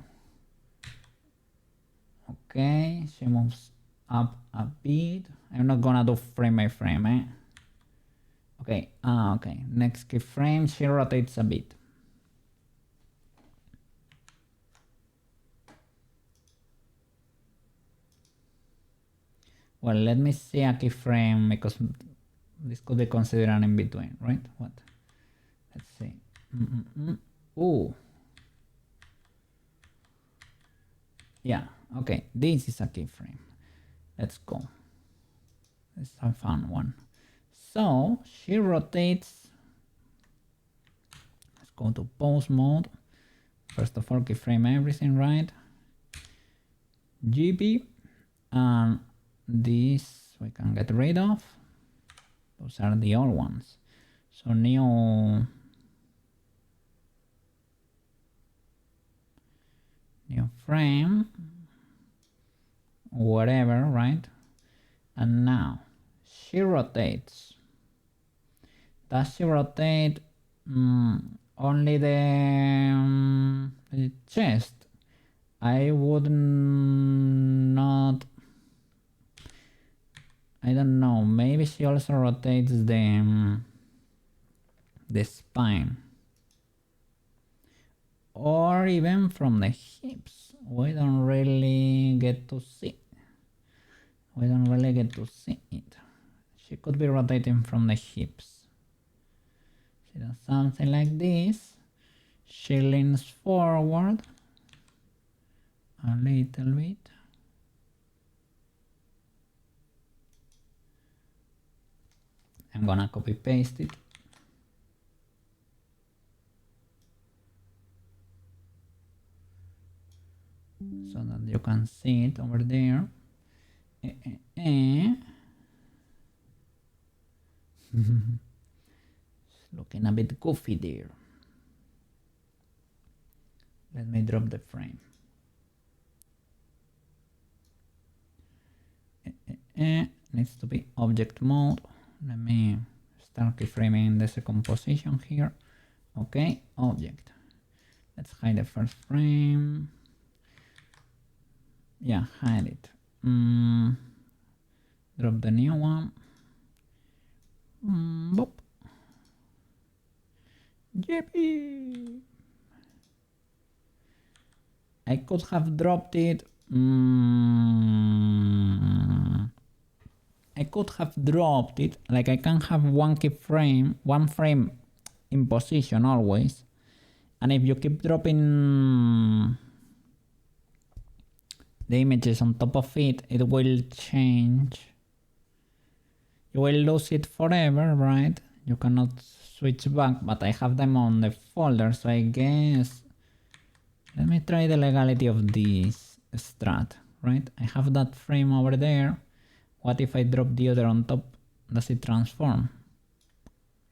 okay, she moves up a bit. I'm not gonna do frame by frame, eh? Okay, okay. Next keyframe, she rotates a bit. Well, let me see a keyframe because This could be considered an in-between, right? What? Let's see. Ooh. Yeah, okay, this is a keyframe. Let's go. This is a fun one. So she rotates. Let's go to pose mode. First of all, keyframe everything, right? GB, and this we can get rid of. Those are the old ones. So new frame, whatever, right? And now she rotates. Does she rotate only the chest? I would not. I don't know. Maybe she also rotates the spine, or even from the hips. We don't really get to see. We don't really get to see it. She could be rotating from the hips. She does something like this. She leans forward a little bit. I'm gonna copy paste it. So that you can see it over there. It's looking a bit goofy there. Let me drop the frame. Needs to be object mode. Let me start keyframing the second position here. Okay, object. Let's hide the first frame. Yeah, hide it. Drop the new one. Boop. Yippee! I could have dropped it. I could have dropped it. Like I can have one frame in position always. And if you keep dropping the images on top of it, it will change. You will lose it forever, right? You cannot switch back, but I have them on the folder, so I guess... Let me try the legality of this strat, right? I have that frame over there. What if I drop the other on top? Does it transform?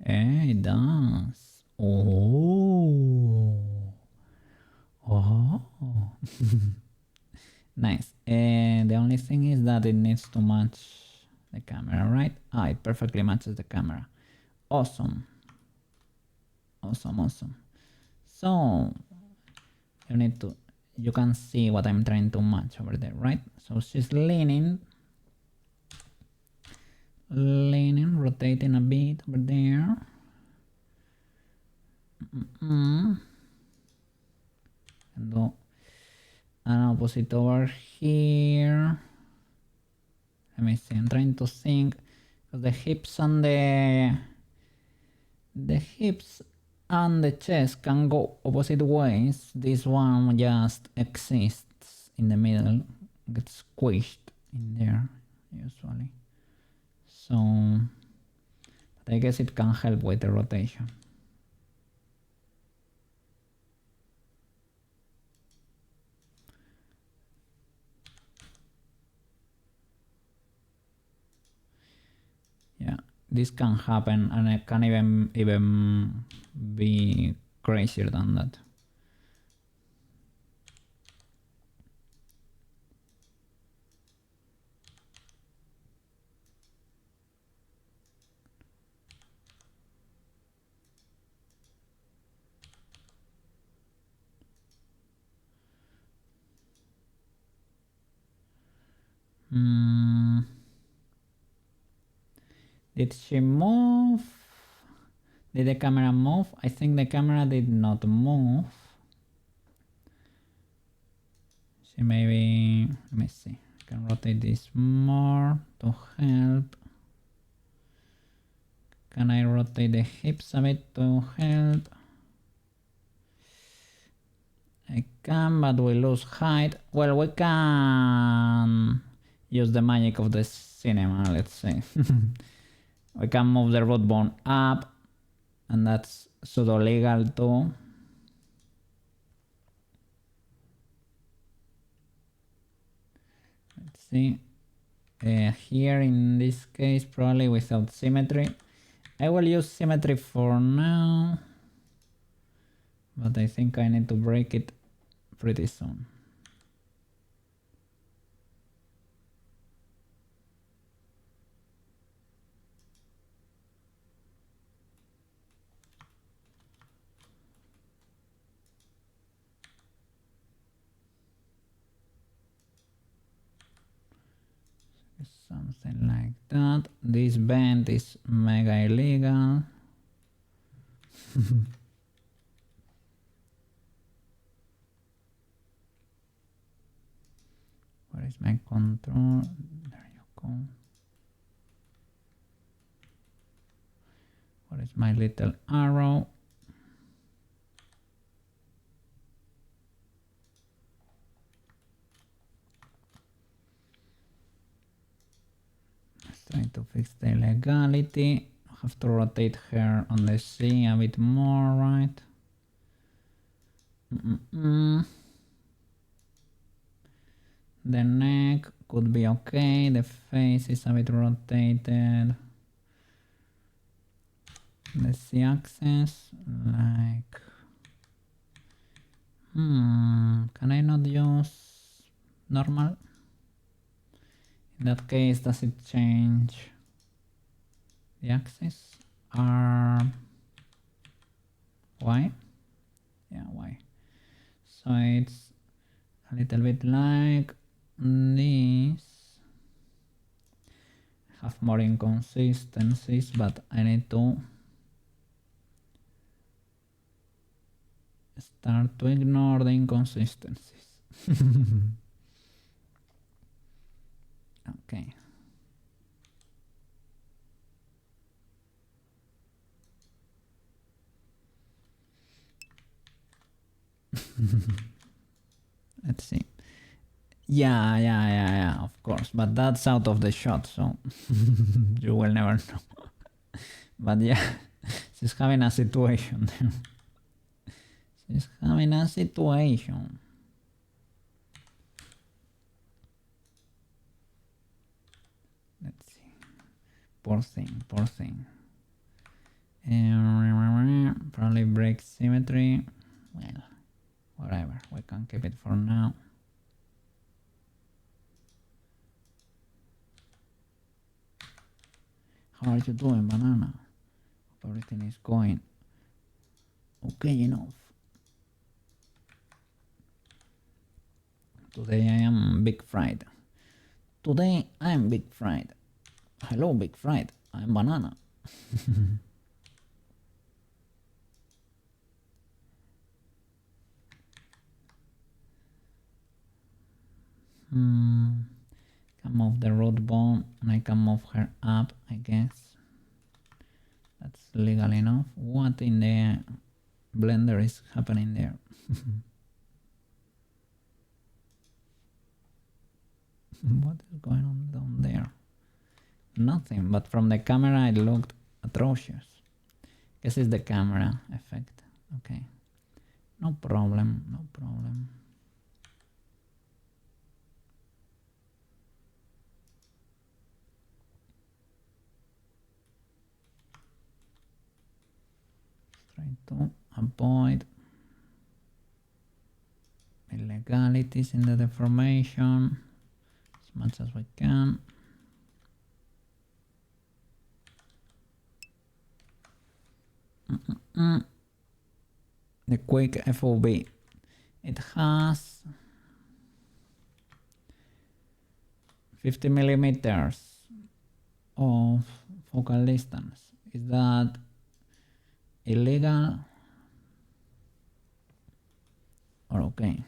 It does. Oh. Oh. Nice. And the only thing is that it needs to match the camera, right? Ah, it perfectly matches the camera. Awesome. Awesome. So you can see what I'm trying to match over there, right? So she's leaning, rotating a bit over there. And do an opposite over here. Let me see, I'm trying to think, because the hips and the chest can go opposite ways. This one just exists in the middle, gets squished in there usually. So, but I guess it can help with the rotation. Yeah, this can happen, and it can even be crazier than that. Did she move? Did the camera move? I think the camera did not move. So maybe, let me see, I can rotate this more to help. Can I rotate the hips a bit to help? I can, but we lose height. Well, we can use the magic of the cinema, let's say. We can move the root bone up, and that's pseudo legal too. Let's see. Here in this case, probably without symmetry. I will use symmetry for now, but I think I need to break it pretty soon. Something like that. This bend is mega illegal. Where is my control? There you go. Where is my little arrow? Let's try to fix the illegality. I have to rotate her on the C a bit more, right? The neck could be okay. The face is a bit rotated. The C-axis, like... can I not use normal? In that case, does it change the axis? R... Y? Yeah, Y. So it's a little bit like this. I have more inconsistencies, but I need to start to ignore the inconsistencies. Okay. Let's see. Yeah, of course. But that's out of the shot, so you will never know. But yeah, she's having a situation. She's having a situation. Let's see. Poor thing, poor thing. Probably break symmetry. Well, whatever. We can keep it for now. How are you doing, Banana? Hope everything is going okay enough. Today I am Big Fried. Today I am Big Fried. Hello, Big Fried. I'm Banana. Can move the root bone and I can move her up, I guess. That's legal enough. What in the blender is happening there? What is going on down there? Nothing, but from the camera it looked atrocious. Guess it's the camera effect. Okay. No problem, no problem. Trying to avoid illegalities in the deformation as much as we can. The quick FOV. It has 50 millimeters of focal distance. Is that illegal or okay?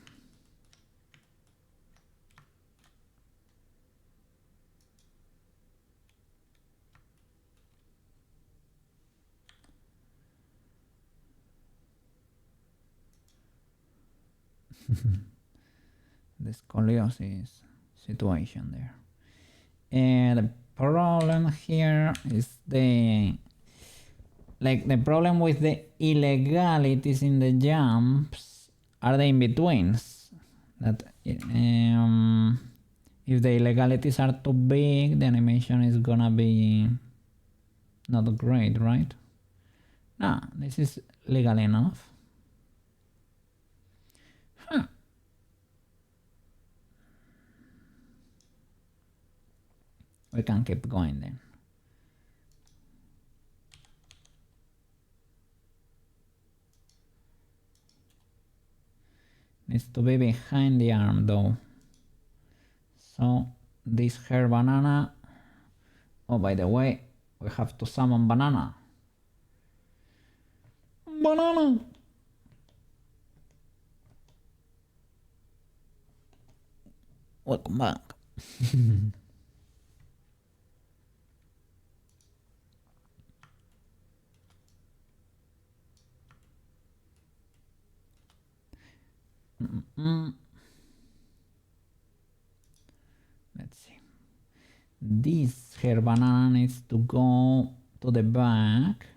the scoliosis situation there. And the problem here is the problem with the illegalities in the jumps are the in-betweens. That if the illegalities are too big, the animation is gonna be not great, right? Nah, this is legal enough. Huh. We can keep going then. Needs to be behind the arm though. So this hair banana. Oh, by the way, we have to summon banana. Banana! Welcome back. Let's see. This hair banana needs to go to the back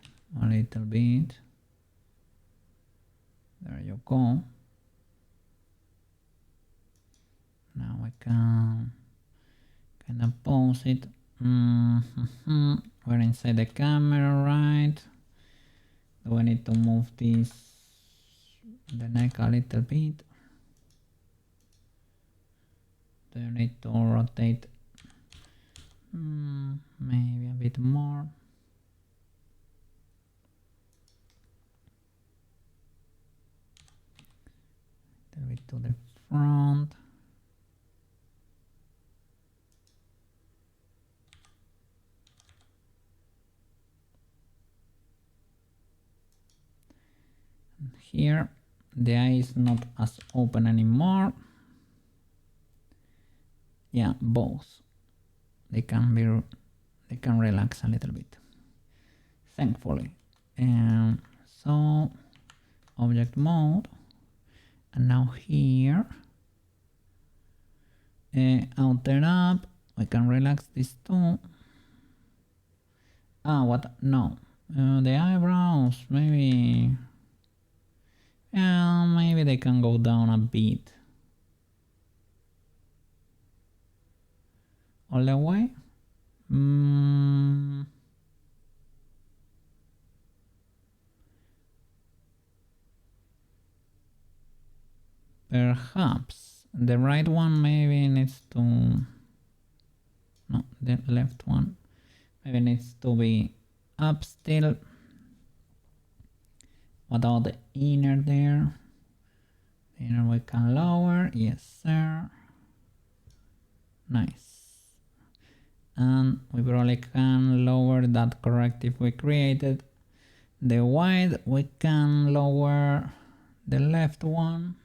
a little bit. There you go. Now I can kind of pose it. We're inside the camera, right? Do I need to move this, the neck a little bit? Do I need to rotate? Maybe a bit more. A little bit to the front. And here the eye is not as open anymore. Yeah, both. They can relax a little bit, thankfully. And so object mode, and now here outer up, we can relax this too. What? No, the eyebrows, maybe. Yeah, maybe they can go down a bit. All the way? Perhaps the right one maybe needs to, no, the left one maybe needs to be up still. What about the inner there? The inner we can lower, yes sir. Nice. And we probably can lower that corrective we created. The wide, we can lower the left one.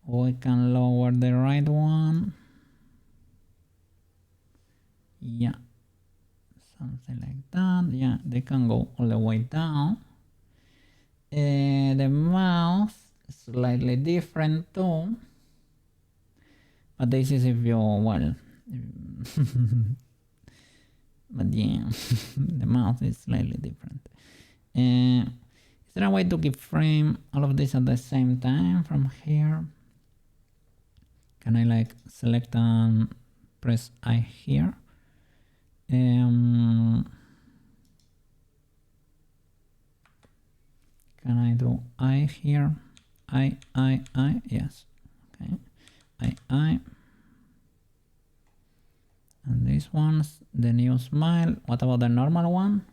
We can lower the right one. Yeah, something like that. Yeah, they can go all the way down. The mouth is slightly different too. But this is if you, well, but yeah, the mouth is slightly different. Is there a way to keyframe all of this at the same time from here? Can I like select and press I here? Can I do I here? I, yes. Okay. I. And this one's the new smile. What about the normal one?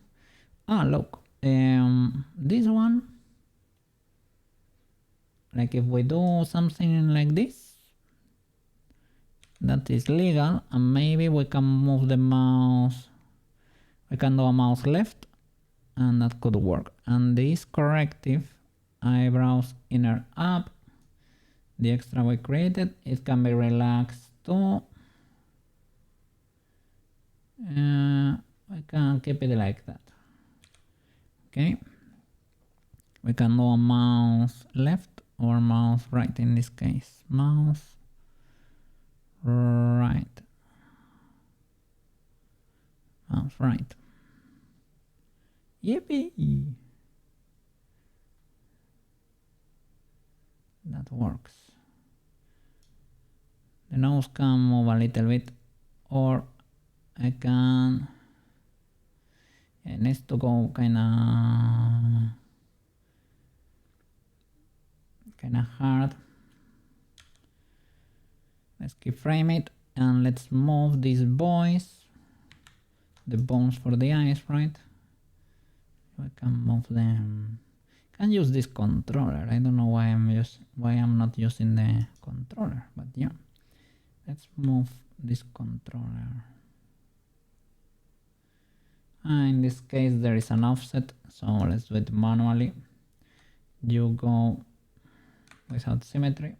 Look. This one. Like if we do something like this, that is legal, and maybe we can move the mouse. We can do a mouse left, and that could work. And this corrective, eyebrows inner up, the extra we created, it can be relaxed too. We can keep it like that. Okay. We can do a mouse left or mouse right in this case. Mouse right. Mouse right. Yippee! That works. The nose can move a little bit, or I can. It needs to go kinda hard. Let's keyframe it and let's move these boys. The bones for the eyes, right? I can move them. Can use this controller. I don't know why I'm not using the controller, but yeah. Let's move this controller. In this case there is an offset, so let's do it manually. You go without symmetry.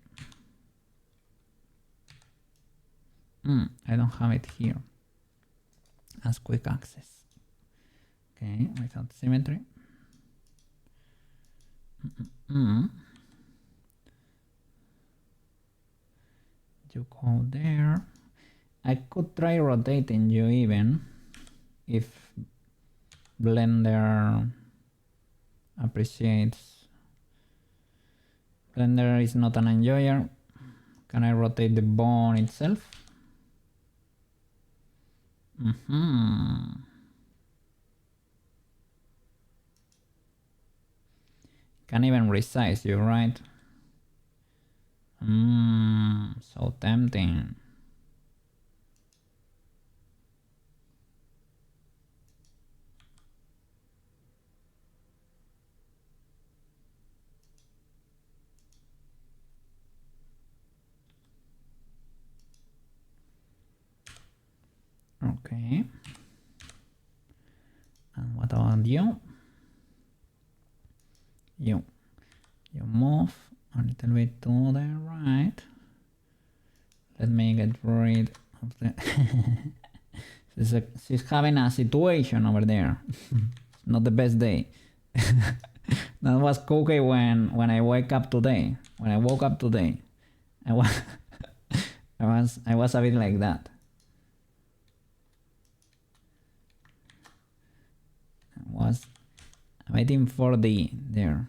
I don't have it here as quick access. Okay, without symmetry. You go there. I could try rotating you even if Blender appreciates. Blender is not an enjoyer. Can I rotate the bone itself? Can even resize you, right? So tempting. Okay. And what about you? You move a little bit to the right. Let me get rid of the... she's having a situation over there. It's not the best day. That was Cookie when I wake up today. When I woke up today, I was I was a bit like that. I was waiting for the there.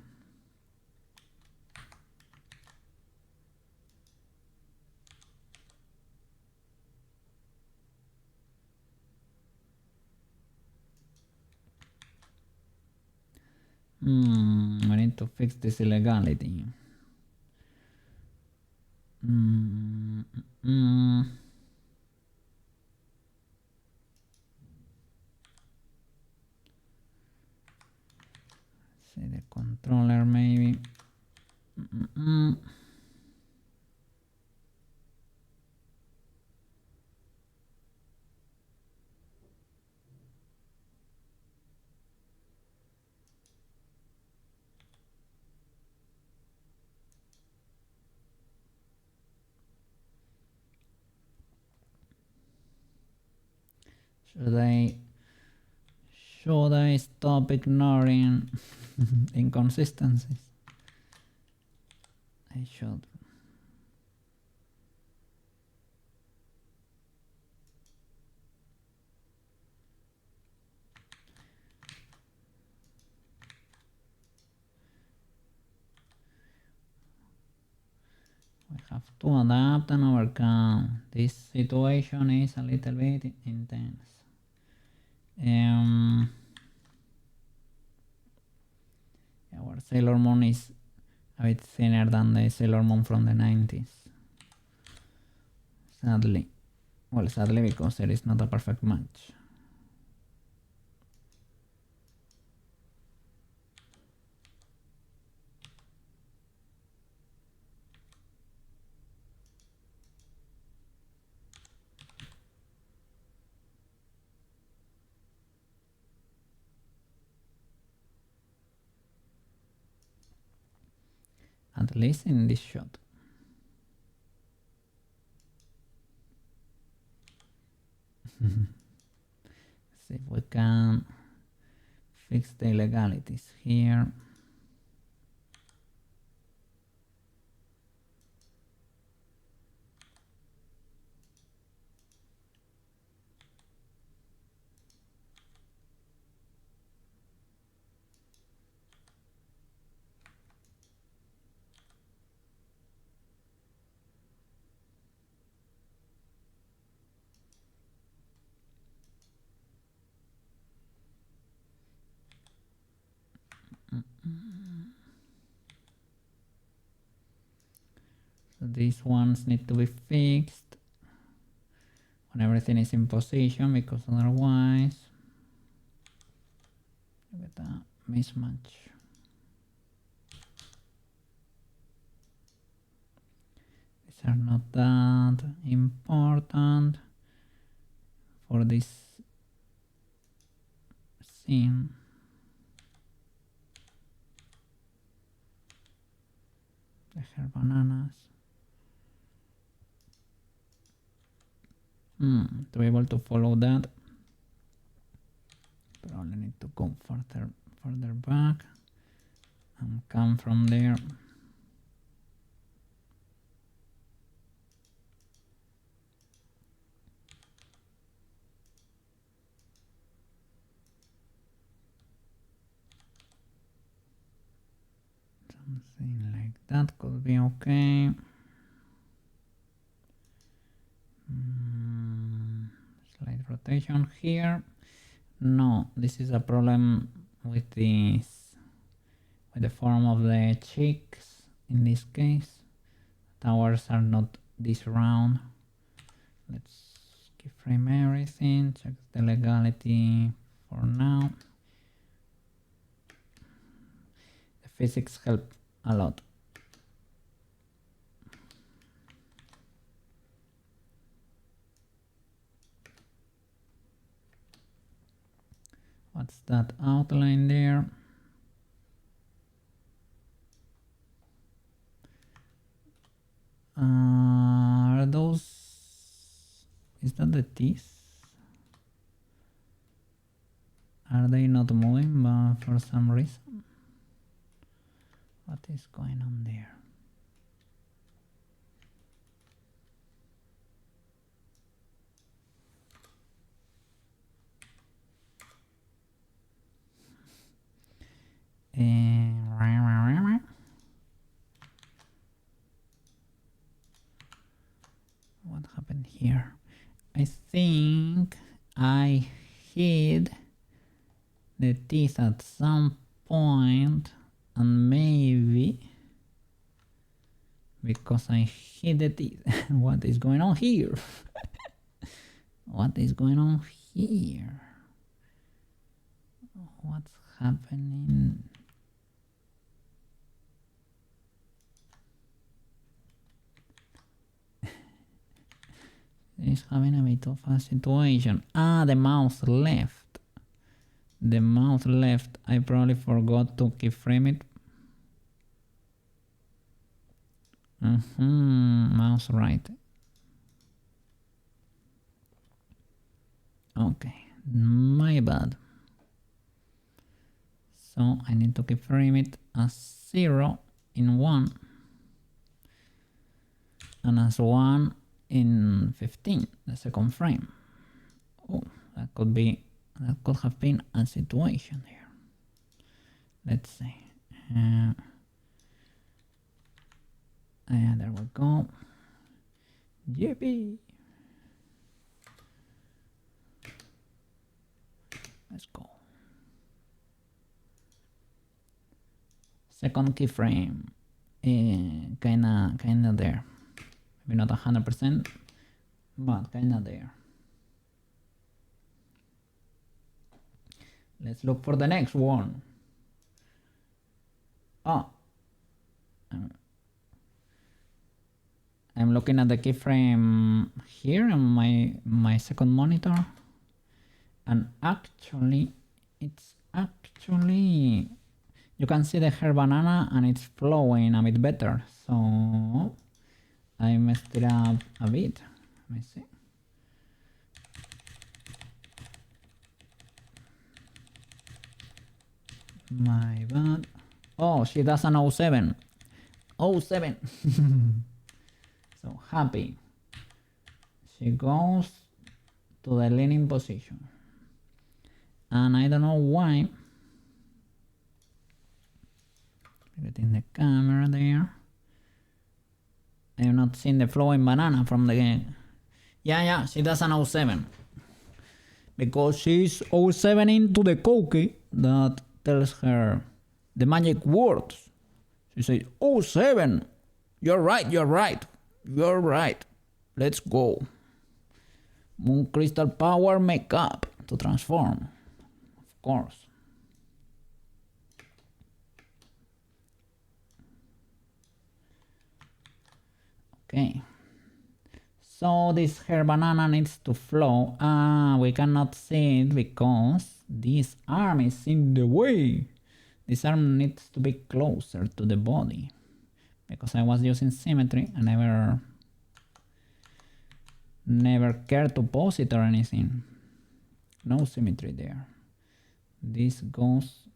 I need to fix this illegality. See the controller maybe. Should I stop ignoring inconsistencies? I should. We have to adapt and overcome. This situation is a little bit intense. Our Sailor Moon is a bit thinner than the Sailor Moon from the 90s. Sadly. Well, sadly because there is not a perfect match. At least in this shot. See if we can fix the illegalities here. So these ones need to be fixed when everything is in position, because otherwise you get a mismatch. These are not that important for this scene. The hair bananas. To be able to follow that, probably need to go further back and come from there. Something like that could be okay. Slight rotation here. No, this is a problem with this, with the form of the cheeks in this case. Towers are not this round. Let's keyframe everything, check the legality for now. The physics help a lot. What's that outline there? Are those, is that the teeth? Are they not moving for some reason? What is going on there? What happened here? I think I hid the teeth at some point, and maybe because I hid the teeth. What is going on here? What is going on here? What's happening? Is having a bit of a situation. The mouse left. The mouse left. I probably forgot to keyframe it. Mouse right. Okay, my bad. So I need to keyframe it as 0 in 1 and as 1 in 15, the second frame. Oh, that could have been a situation here. Let's see. There we go. Yippee! Let's go. Second keyframe, kinda there. Maybe not 100%, but kinda there. Let's look for the next one. Oh, I'm looking at the keyframe here on my second monitor, and actually, it's actually, you can see the hair banana and it's flowing a bit better. So I messed it up a bit. Let me see. My bad. Oh, she does an 07. 07. So happy. She goes to the leaning position. And I don't know why. Getting the camera there. I have not seen the flowing banana from the game. Yeah, she does an 07. Because she's 07 into the cookie that tells her the magic words. She says, oh, 7. You're right, you're right. You're right. Let's go. Moon crystal power makeup to transform. Of course. Okay. So this hair banana needs to flow. We cannot see it because this arm is in the way. This arm needs to be closer to the body. Because I was using symmetry and never cared to pose it or anything. No symmetry there. This goes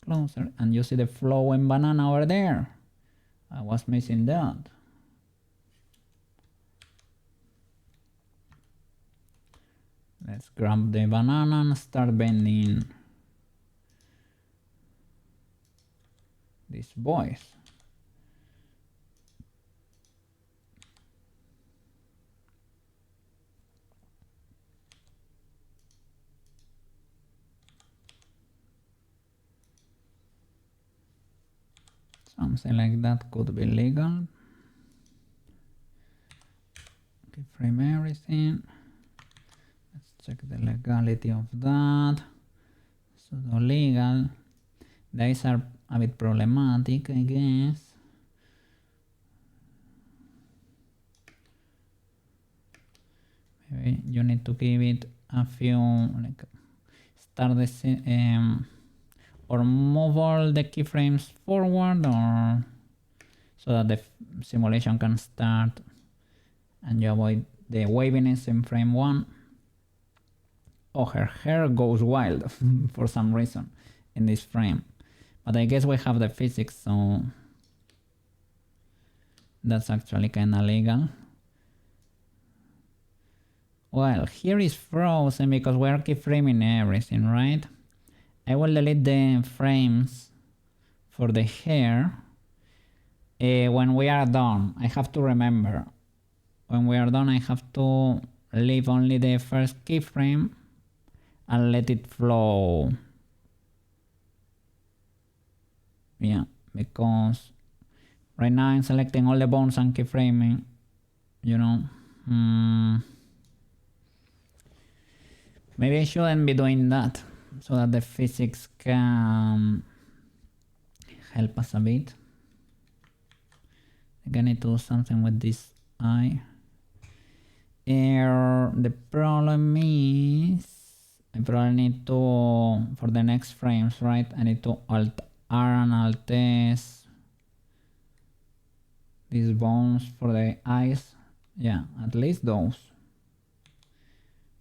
closer and you see the flowing banana over there. I was missing that. Let's grab the banana and start bending these boys. Something like that could be legal. Okay, frame everything. Let's check the legality of that. Pseudo legal. These are a bit problematic, I guess. Maybe you need to give it a few, like, start the or move all the keyframes forward, or so that the simulation can start and you avoid the waviness in frame 1. Oh, her hair goes wild for some reason in this frame. But I guess we have the physics, so that's actually kinda legal. Well, here is frozen because we are keyframing everything, right? I will delete the frames for the hair when we are done. I have to remember. When we are done, I have to leave only the first keyframe and let it flow. Yeah, because right now I'm selecting all the bones and keyframing, you know. Maybe I shouldn't be doing that, so that the physics can help us a bit. I think I need to do something with this eye. The problem is I probably need to, for the next frames, right? I need to Alt R and Alt S these bones for the eyes. Yeah, at least those.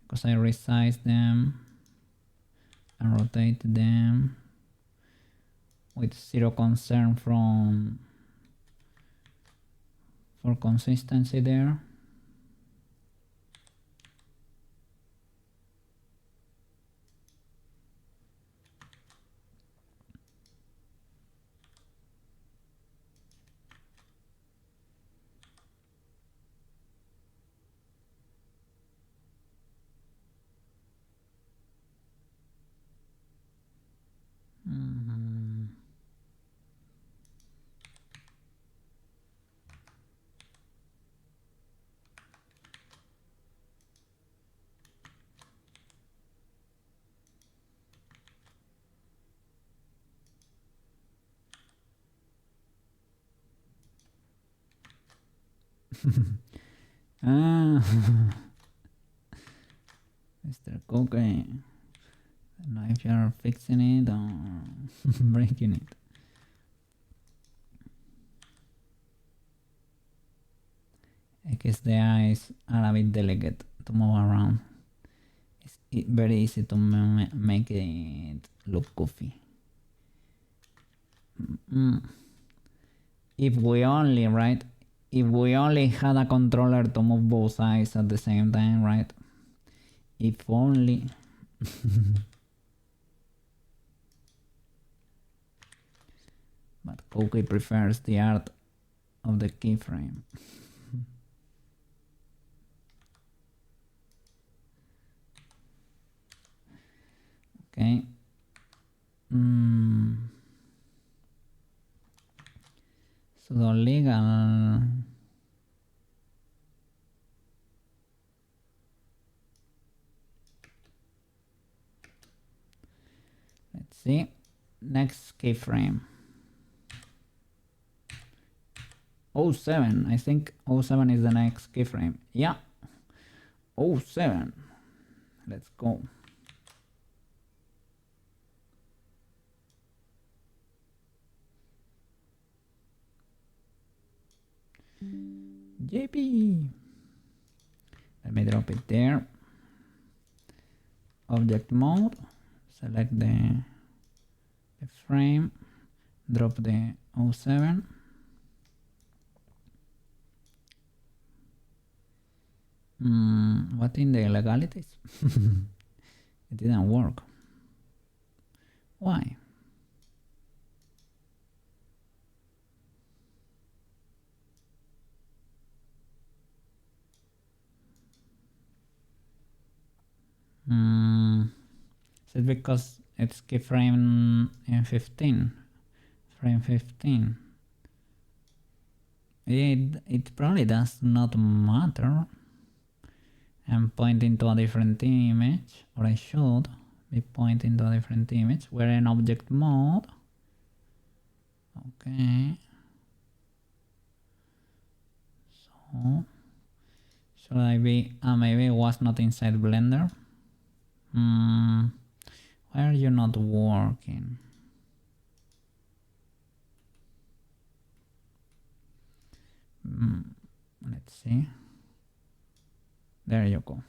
Because I resize them and rotate them with zero concern for consistency there. Mr. Cookie, I don't know if you're fixing it or breaking it. I guess the eyes are a bit delicate to move around. It's very easy to make it look goofy. If we only, right? If we only had a controller to move both eyes at the same time, right? If only. But Cookie prefers the art of the keyframe. Okay. Pseudo legal. Let's see. Next keyframe. 07. I think 07 is the next keyframe. Yeah. 07. Let's go. JP. Let me drop it there. Object mode. Select the frame. Drop the 07. What in the illegalities? It didn't work. Why? Is it because it's keyframe in 15? Frame 15. It probably does not matter. I'm pointing to a different image, or I should be pointing to a different image. We're in object mode. Okay. So, should I be, maybe it was not inside Blender. Why are you not working? Let's see. There you go.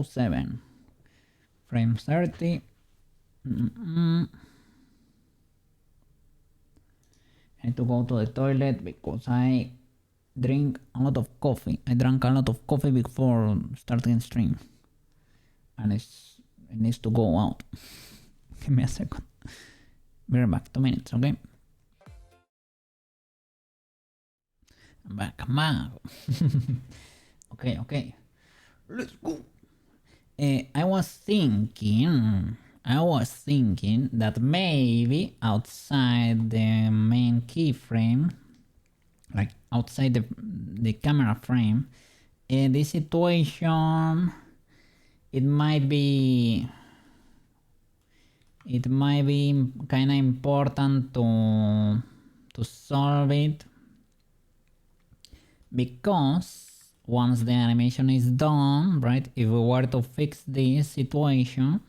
07. Frame 30. I need to go to the toilet because I drink a lot of coffee. I drank a lot of coffee before starting stream. And it needs to go out. Give me a second. Be right back, 2 minutes, okay? I'm back. Okay. Let's go. I was thinking that maybe outside the main keyframe, like outside the camera frame, this situation, it might be kind of important to solve it, because once the animation is done, right, if we were to fix this situation,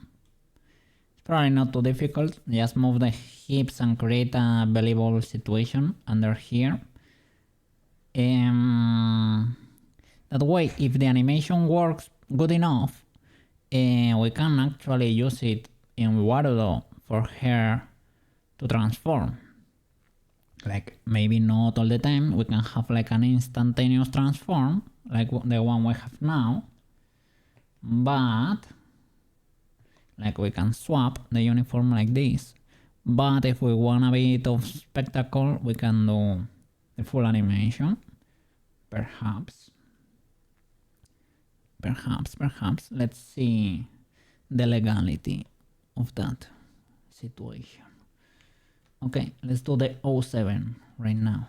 it's probably not too difficult. Just move the hips and create a believable situation under here. That way, if the animation works good enough, we can actually use it in Warudo for hair to transform. Like, maybe not all the time, we can have like an instantaneous transform, like the one we have now, but like we can swap the uniform like this. But if we want a bit of spectacle, we can do the full animation. Perhaps. Let's see the legality of that situation. Okay, let's do the 07 right now.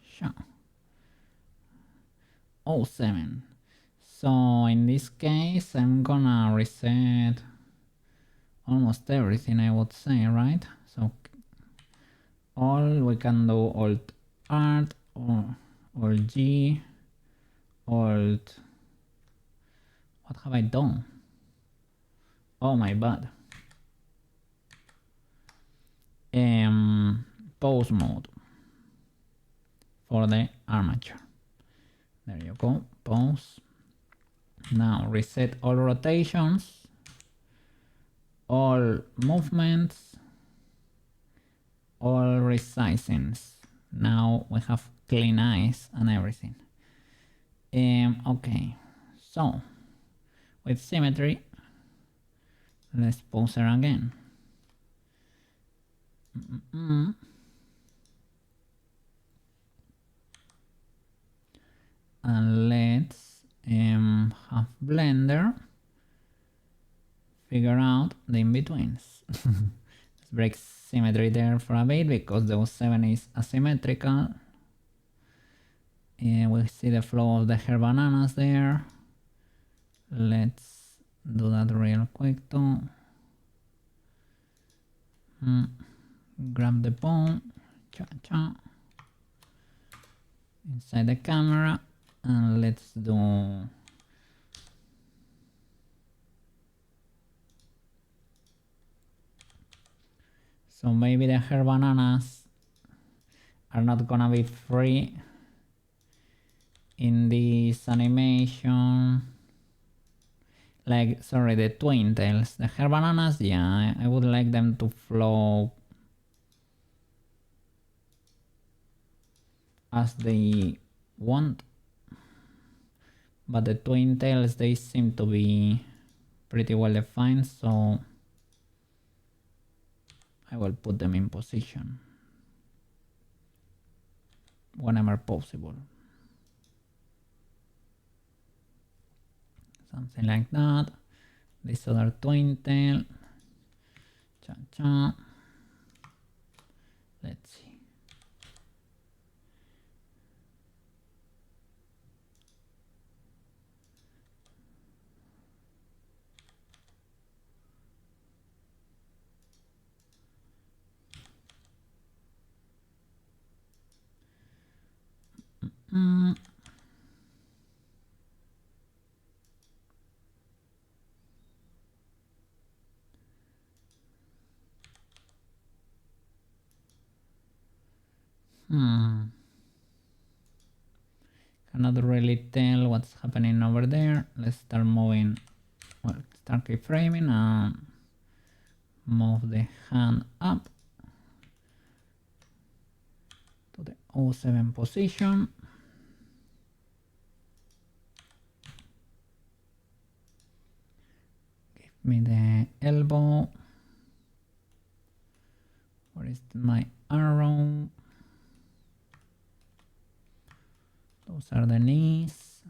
Sure. 07. So in this case, I'm gonna reset almost everything, I would say, right? So we can do Alt Art or G, Alt. What have I done? Oh my bad. Pose mode for the armature. There you go, pose. Now reset all rotations, all movements, all resizings. Now we have clean eyes and everything. Okay, so with symmetry, let's pose her again. And let's have Blender figure out the in-betweens. Let's break symmetry there for a bit because the 07 is asymmetrical. And we see the flow of the hair bananas there. Let's do that real quick too. Grab the pawn, cha-cha, inside the camera, and let's do so maybe the hair bananas are not gonna be free in this animation. Like, sorry, the twin tails. The hair bananas, yeah, I would like them to flow as they want. But the twin tails, they seem to be pretty well defined, so I will put them in position whenever possible. Something like that. This other twin tail. Cha-cha. Let's see. Cannot really tell what's happening over there. Let's start moving. Well, start keyframing and move the hand up to the 07 position. Give me the elbow. Where is my arrow? Those are the knees.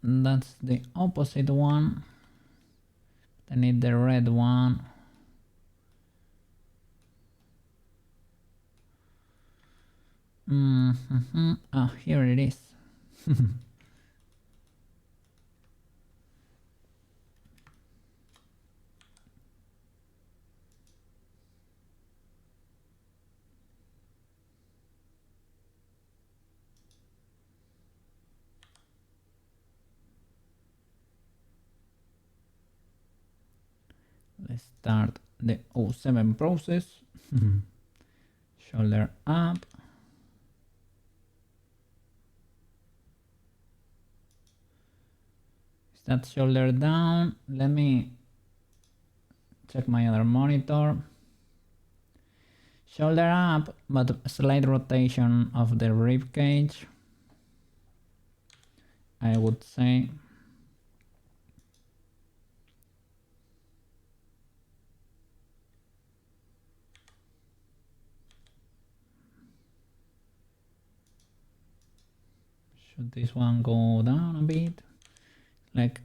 That's the opposite one. I need the red one. Ah, here it is. Let's start the 07 process. Shoulder up. Is that shoulder down? Let me check my other monitor. Shoulder up, but slight rotation of the rib cage, I would say. Should this one go down a bit? Like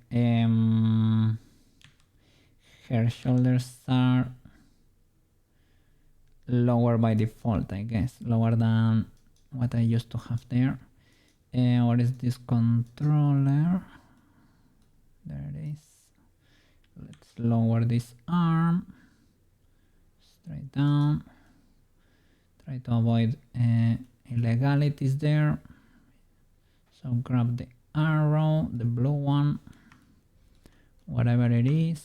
her shoulders are lower by default, I guess, lower than what I used to have there. What is this controller? There it is. Let's lower this arm straight down. Try to avoid illegalities there. So grab the arrow, the blue one, whatever it is.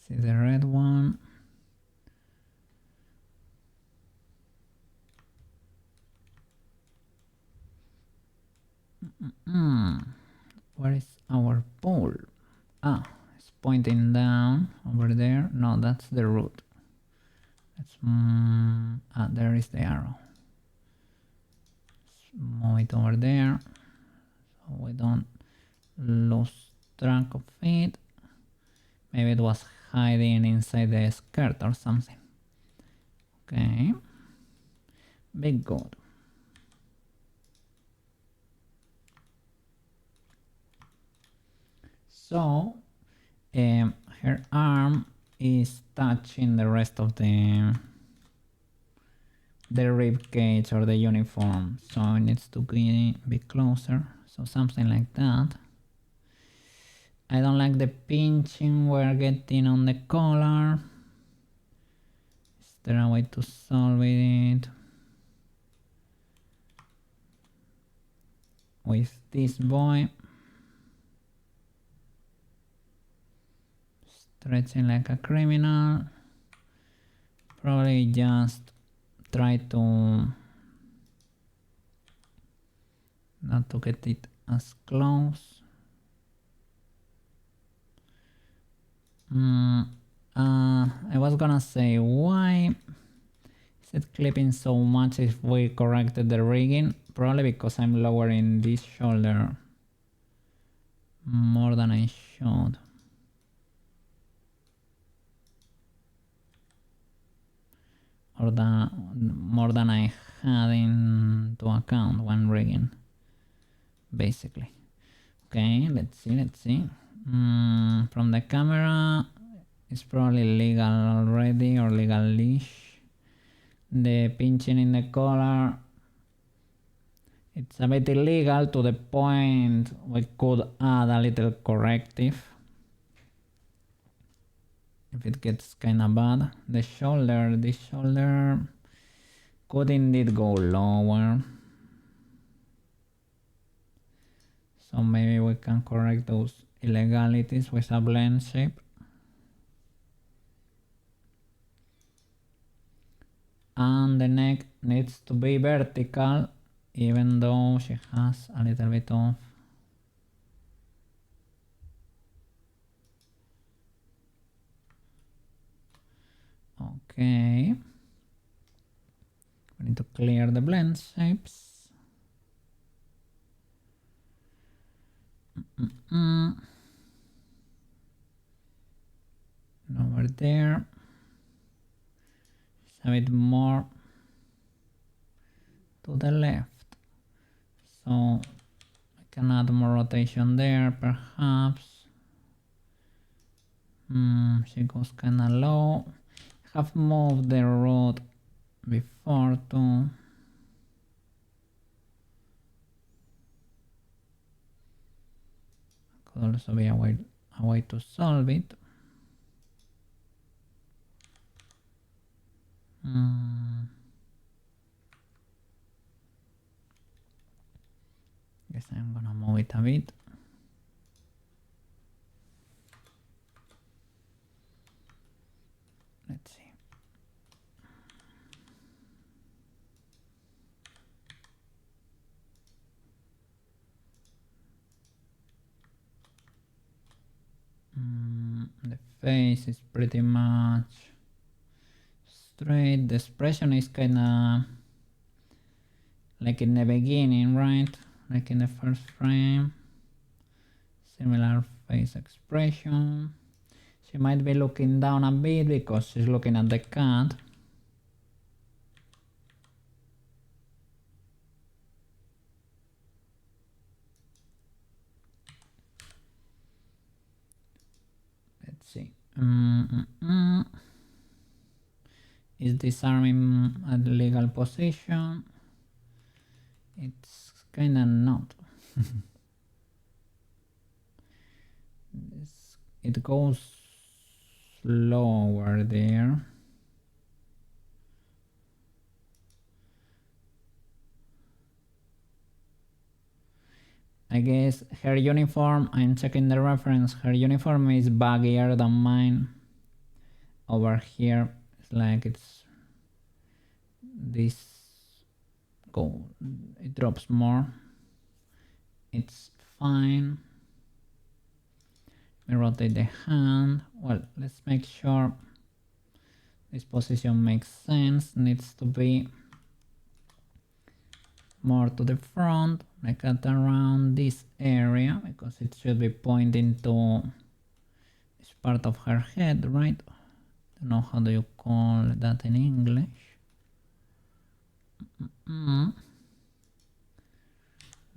See the red one. Where is our pole? Ah, it's pointing down over there. No, that's the root. Let's there is the arrow. Let's move it over there so we don't lose track of it. Maybe it was hiding inside the skirt or something. Okay. Be good. So her arm is touching the rest of the rib cage or the uniform, so it needs to be closer, so something like that. I don't like the pinching we're getting on the collar. Is there a way to solve it? With this boy. Stretching like a criminal. Probably just try to not to get it as close. I was gonna say, why is it clipping so much if we corrected the rigging? Probably because I'm lowering this shoulder more than I should. Or more than I had into account when rigging, basically. Okay, let's see. From the camera, it's probably legal already or legal-ish. The pinching in the collar, it's a bit illegal to the point we could add a little corrective if it gets kinda bad. This shoulder could indeed go lower. So maybe we can correct those illegalities with a blend shape. And the neck needs to be vertical, even though she has a little bit of okay. We need to clear the blend shapes. Over there. A bit more to the left, so I can add more rotation there, perhaps. She goes kinda low. I have moved the rod before too. Could also be a way to solve it. Guess I'm gonna move it a bit. Let's see. The face is pretty much straight. The expression is kinda like in the beginning, right? Like in the first frame. Similar face expression. She might be looking down a bit because she's looking at the cat. Let's see. Is this arm in a legal position? It's kinda not. It goes lower there. I guess her uniform, I'm checking the reference, her uniform is baggier than mine. Over here, it's like it's this gold, it drops more. It's fine. We rotate the hand. Well, let's make sure this position makes sense. Needs to be more to the front, like at around this area, because it should be pointing to this part of her head, right? Don't know how do you call that in English.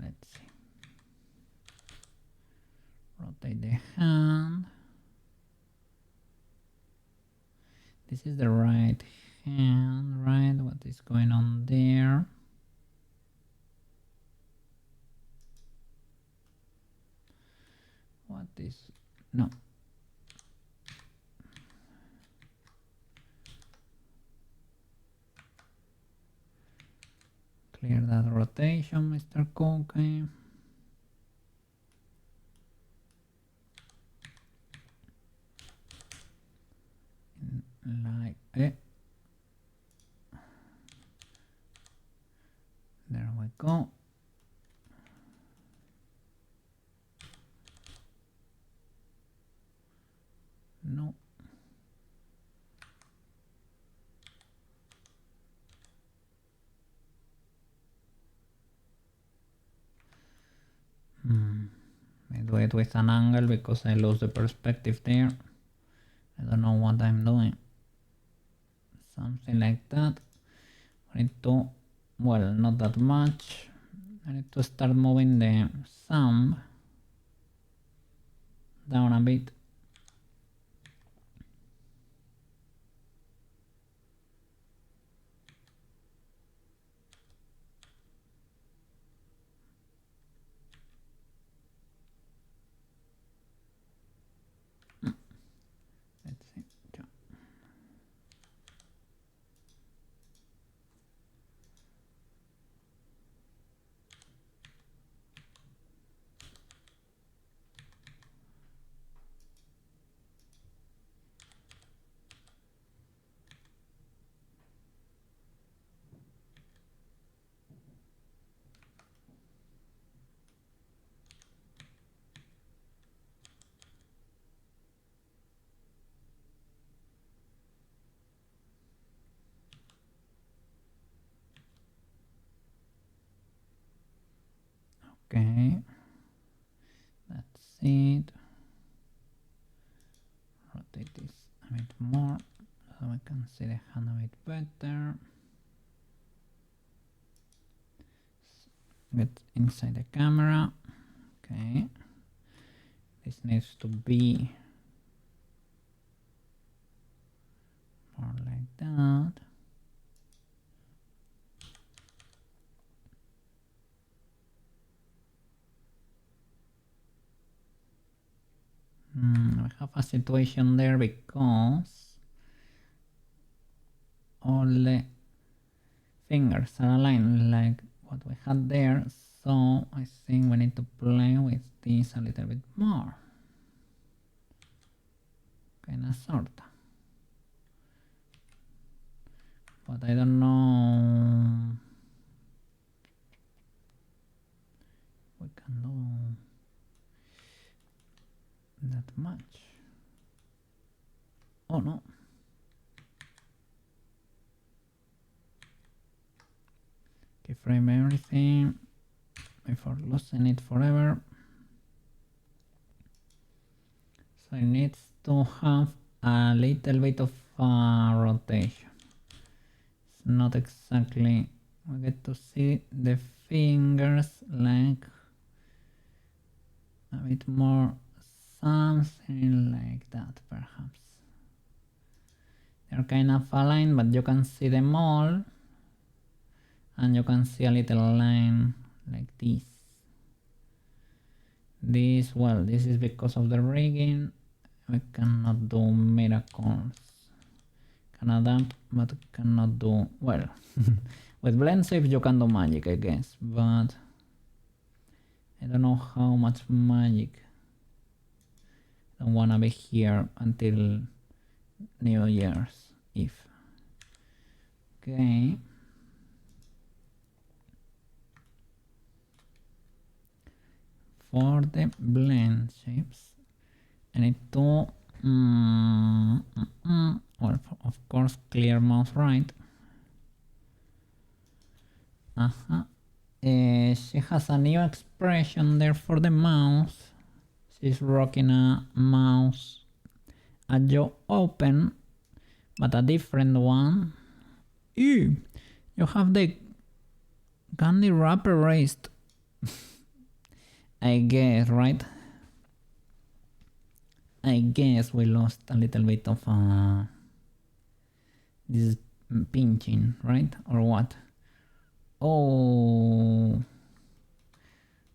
Let's see. Rotate the hand. This is the right hand, right? What is going on there? What is... No. Clear that rotation, Mr. Cookie. Like it. There we go. No. I do it with an angle because I lose the perspective there. I don't know what I'm doing. Something like that. I need to, well, not that much. I need to start moving the thumb down a bit. Let's see. Okay, that's it. Rotate this a bit more so I can see the hand a bit better. Get inside the camera. Okay, this needs to be more like that. I have a situation there because all the fingers are aligned like what we had there, so I think we need to play with this a little bit more. Kinda sorta. But I don't know. We can do that much. Oh no. Keyframe everything before losing it forever. So it needs to have a little bit of rotation. It's not exactly, we get to see the fingers like a bit more, something like that perhaps. They're kind of aligned, but you can see them all, and you can see a little line like this. This, well, this is because of the rigging. We cannot do miracles. Can adapt, but cannot do, well, with blend shape you can do magic, I guess, but I don't know how much magic. I don't wanna be here until New Year's Eve. Okay. For the blend shapes, I need to, well, of course, clear mouse right. She has a new expression there for the mouse. She's rocking a mouse, a jaw open, but a different one. Ew, you have the Candy wrap erased. I guess, right? I guess we lost a little bit of this pinching, right? Or what? Oh,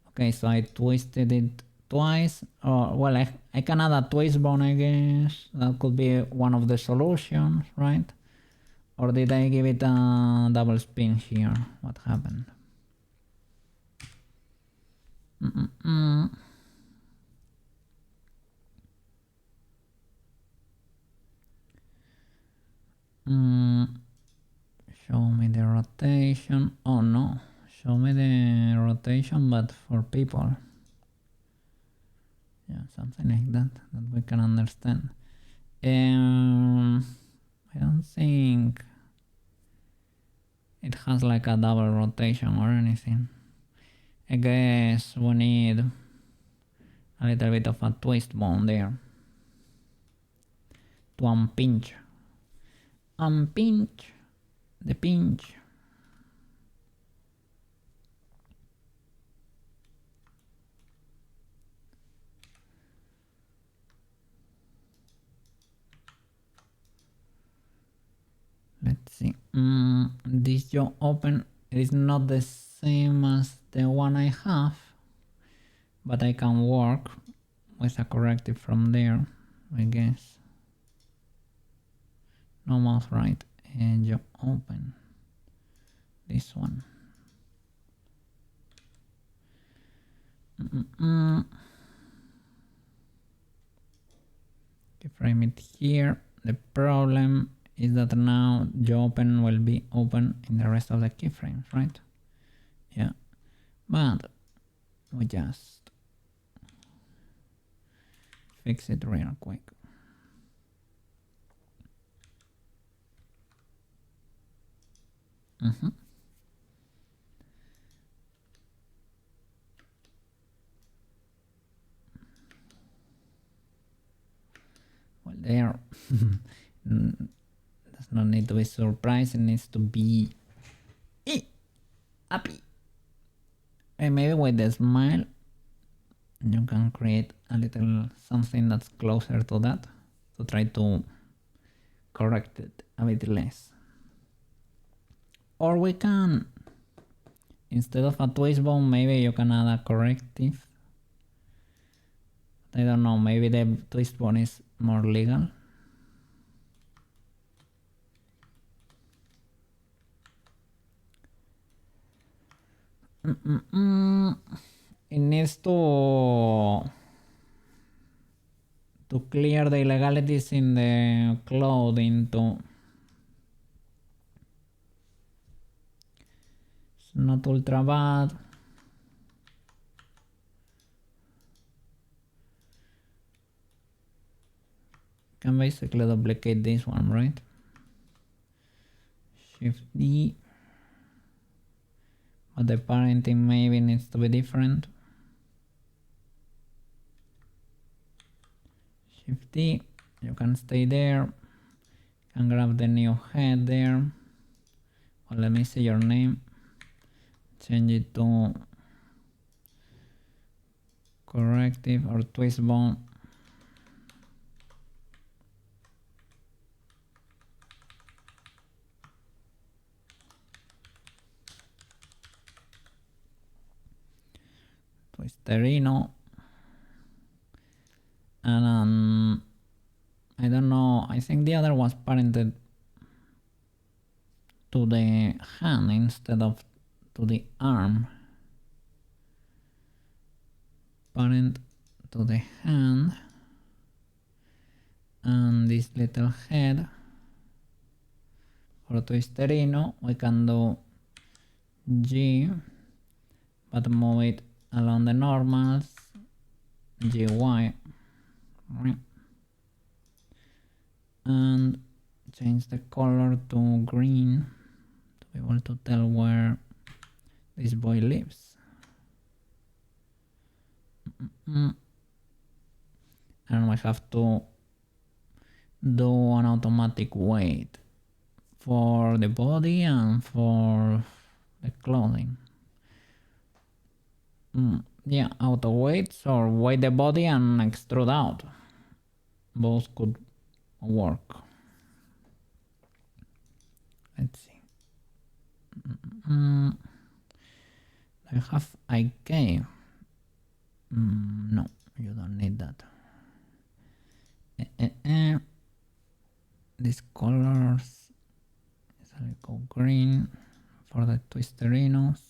okay, so I twisted it twice. Or, well, I can add a twist bone, I guess. That could be one of the solutions, right? Or did I give it a double spin here? What happened? Show me the rotation. Oh no, show me the rotation, but for people. Yeah, something like that we can understand. I don't think it has like a double rotation or anything. I guess we need a little bit of a twist bone there to unpinch. Unpinch the pinch. Let's see. This jaw open is not the same as the one I have, but I can work with a corrective from there, I guess. No mouth right, and jaw open. This one. Frame it here. The problem is that now jaw open will be open in the rest of the keyframes, right? Yeah, but we just fix it real quick. Well, there does not need to be surprised. It needs to be happy. And maybe with the smile, you can create a little something that's closer to that to try to correct it a bit less. Or we can, instead of a twist bone, maybe you can add a corrective. I don't know, maybe the twist bone is more legal. It needs to clear the illegalities in the clothing too. It's not ultra bad. Can basically duplicate this one, right? Shift D. But the parenting maybe needs to be different. Shift D. You can stay there. You can grab the new head there. Well, let me see your name. Change it to corrective or twist bone. Twisterino. And I don't know, I think the other was parented to the hand instead of to the arm. Parent to the hand. And this little head. For Twisterino, we can do G, but move it along the normals, GY, and change the color to green to be able to tell where this boy lives. And I have to do an automatic weight for the body and for the clothing. Yeah, auto weights or weight the body and extrude out. Both could work. Let's see. I have IK. No, you don't need that. These colors. So I go green for the twisterinos.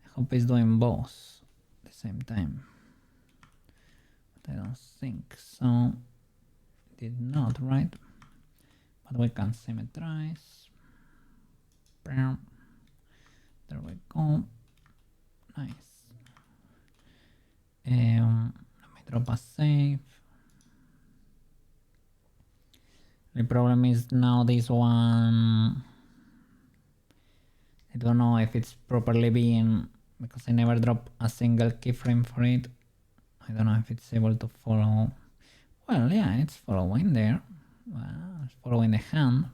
I hope it's doing both at the same time. But I don't think so. It did not, right? But we can symmetrize. There we go. Nice. Let me drop a save. The problem is now this one. I don't know if it's properly being, because I never drop a single keyframe for it. I don't know if it's able to follow. Well, yeah, it's following there. Well, it's following the hand.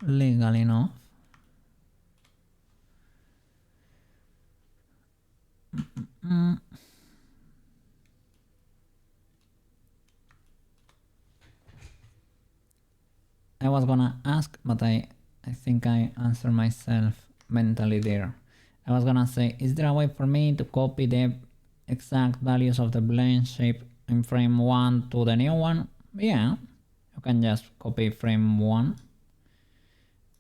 Legal enough. I was gonna ask, but I think I answered myself mentally there. I was gonna say, is there a way for me to copy the exact values of the blend shape in frame 1 to the new one? Yeah, you can just copy frame 1.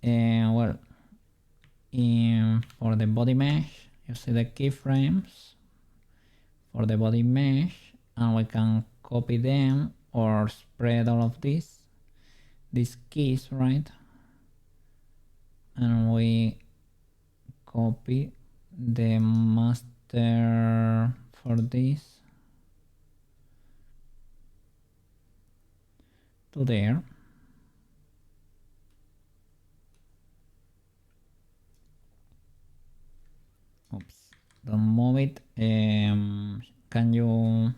Well, for the body mesh, you see the keyframes for the body mesh, and we can copy them or spread all of these keys, right? And we copy the master for this to there. Oops, don't move it. Can you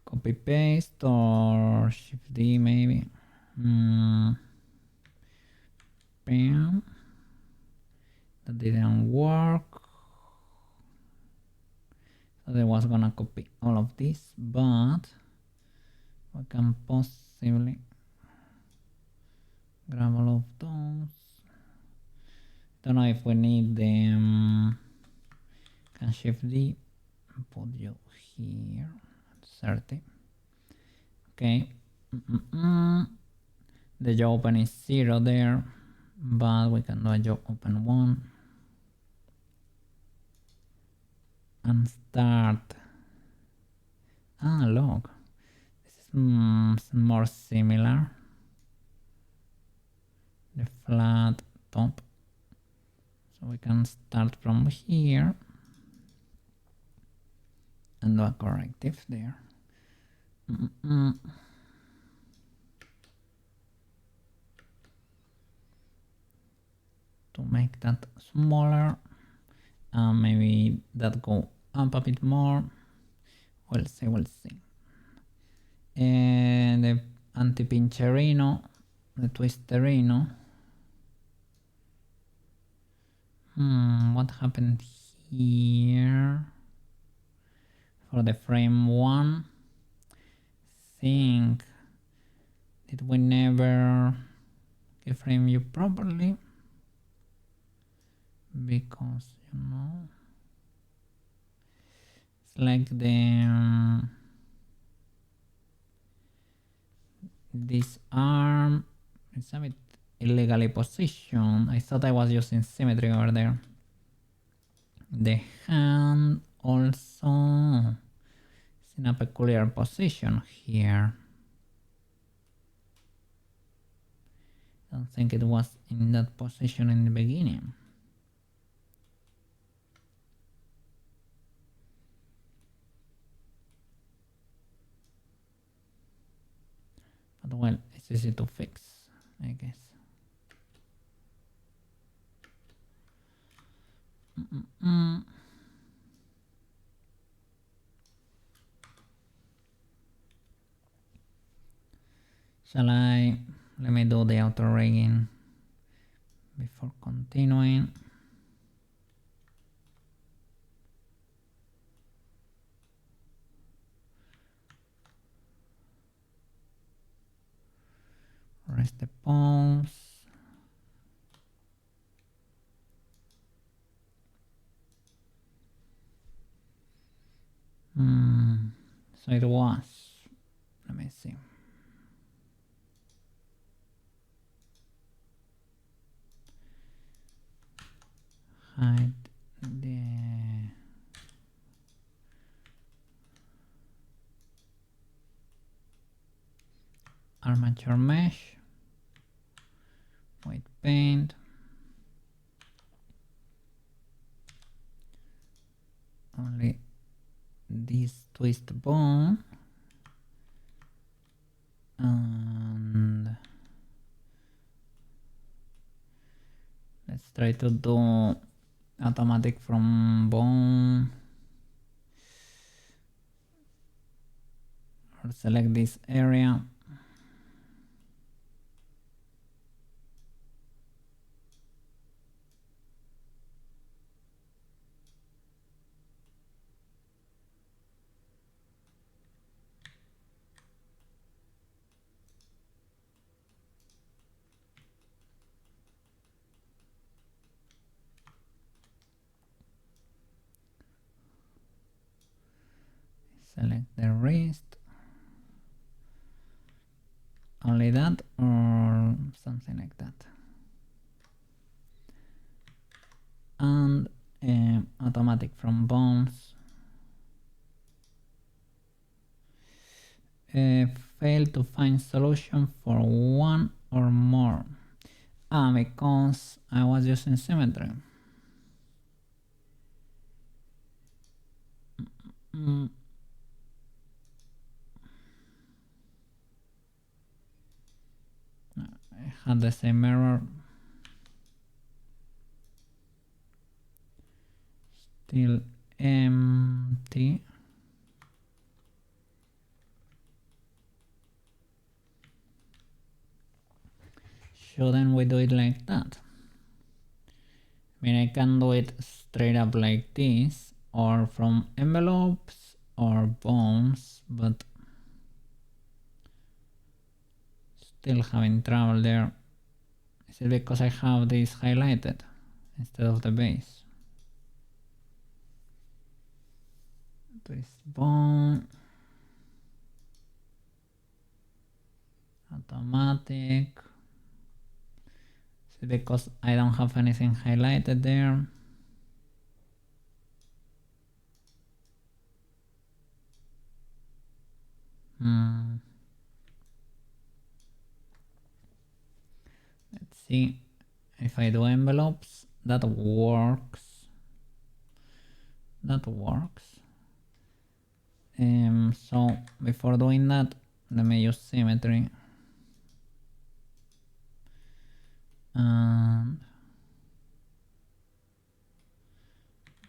copy paste or shift D maybe? Bam. That didn't work. So I was gonna copy all of this, but we can possibly grab all of those. Don't know if we need them. Can shift D and put you here at 30. Okay. The jaw open is 0 there, but we can do a jaw open 1 and start. Ah, look, this is more similar. The flat top. So we can start from here and do a corrective there. To make that smaller, maybe that go up a bit more. We'll see. And the anti-pincherino, the twisterino. What happened here? For the frame 1, think, did we never keyframe you properly? Because, you know, it's like the this arm is a bit illegally positioned. I thought I was using symmetry over there. The hand also is in a peculiar position here. I don't think it was in that position in the beginning. But well, it's easy to fix, I guess. Let me do the auto rigging before continuing. Rest the pawns. So it was, let me see. Hide the armature mesh, white paint, only this twist bone, and let's try to do automatic from bone, or select this area. Select the wrist, only that or something like that, and automatic from bones. Fail to find solution for one or more. Because I was using symmetry. I had the same error. Still empty. Shouldn't we do it like that? I mean, I can do it straight up like this, or from envelopes or bones, but still having trouble there. Is it because I have this highlighted instead of the base? Twist bone, automatic. Is it because I don't have anything highlighted there? Let's see if I do envelopes. That works. That works. So before doing that, let me use symmetry. And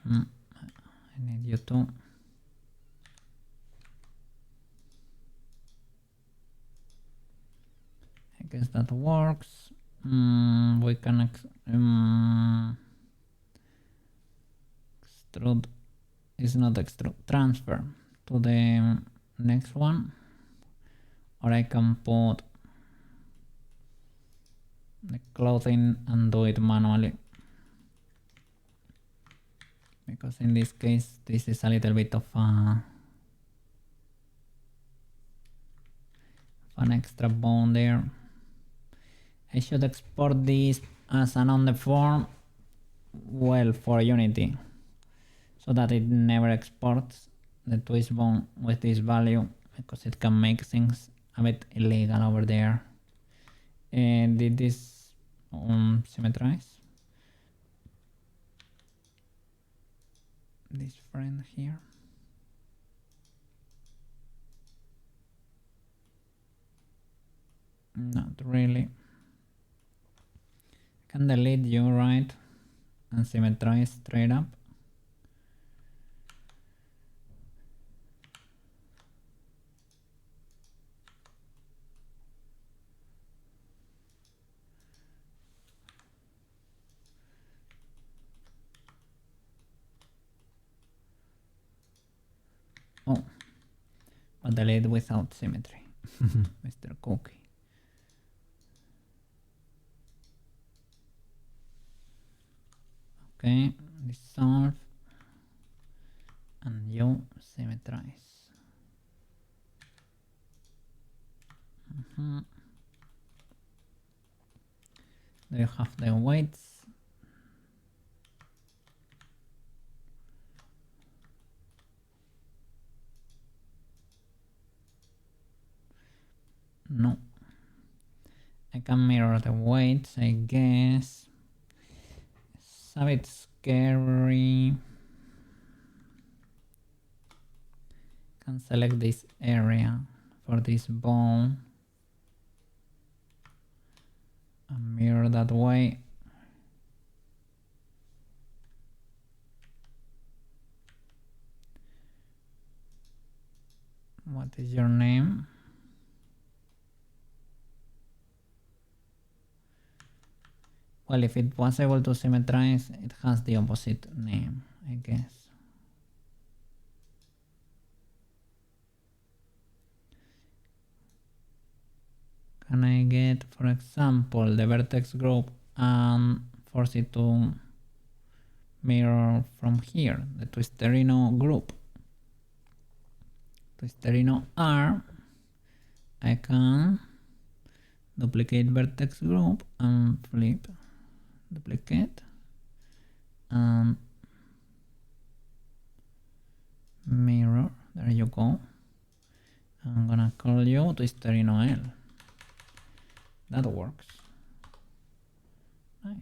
I need you to I guess that works. We can extrude, is not extrude, transfer to the next one, or I can put the clothing and do it manually, because in this case this is a little bit of an extra bone there. I should export this as an on the form, well, for Unity, so that it never exports the twist bone with this value, because it can make things a bit illegal over there. And did this symmetrize this friend here? Not really. I can delete you, right, and symmetrize straight up. Oh, but delete without symmetry. Mr. Cookie. Okay, dissolve and you symmetrize. Do you have the weights? No. I can mirror the weights, I guess. It's a bit scary. Can select this area for this bone and mirror that way. What is your name? Well, if it was able to symmetrize, it has the opposite name, I guess. Can I get, for example, the vertex group and force it to mirror from here, the Twisterino group? Twisterino R, I can duplicate vertex group and flip, duplicate, and mirror, there you go. I'm gonna call you Twisterino L. That works. Nice.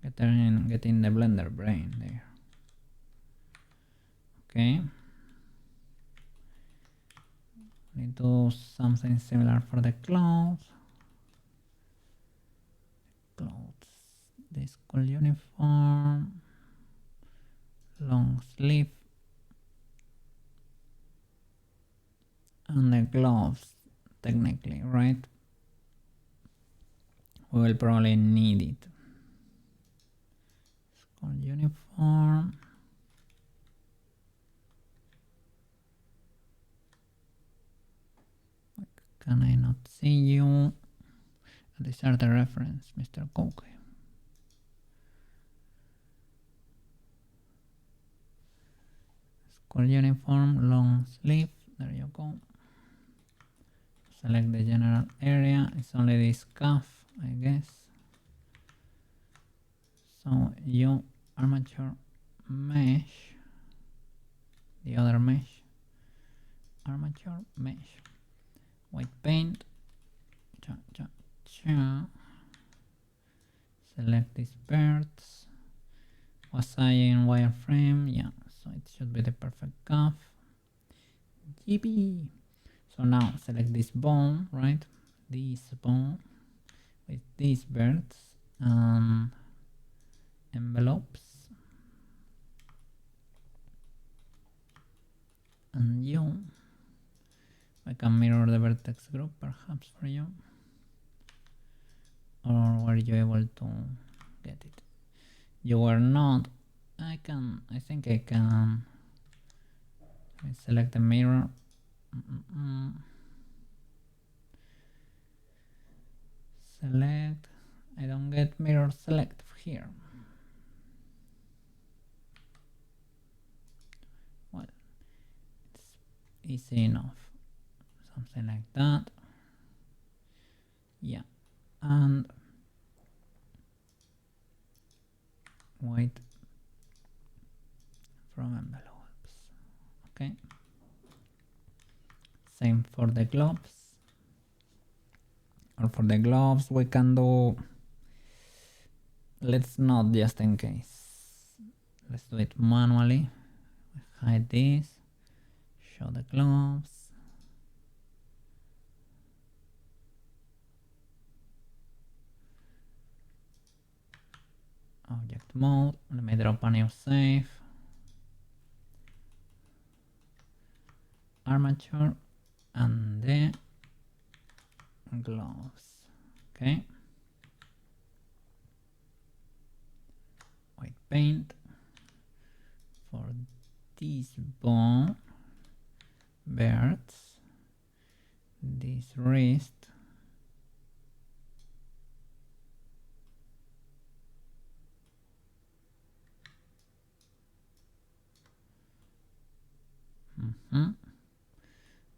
Getting the Blender brain there. Okay. Need to do something similar for the clothes. Clothes. The school uniform. Long sleeve. And the gloves, technically, right? We will probably need it. School uniform. Can I not see you? These are the reference, Mr. Cookie. School uniform, long sleeve. There you go. Select the general area. It's only this cuff, I guess. So you armature mesh. The other mesh. Armature mesh. White paint. Cha, cha, cha. Select these birds. Was I in wireframe? Yeah, so it should be the perfect cuff. GB. So now select this bone, right? This bone with these birds and envelopes. And you. I can mirror the vertex group perhaps for you. Or were you able to get it? You were not. I think I can. Let me select the mirror. Select. I don't get mirror select here. Well, it's easy enough. Something like that. Yeah. And white from envelopes. Okay. Same for the gloves. Or for the gloves we can do, let's not, just in case, let's do it manually. Hide this, show the gloves. Object mode, let me drop a new save. Armature and the gloves. Okay. White paint for this bone. birds, this wrist,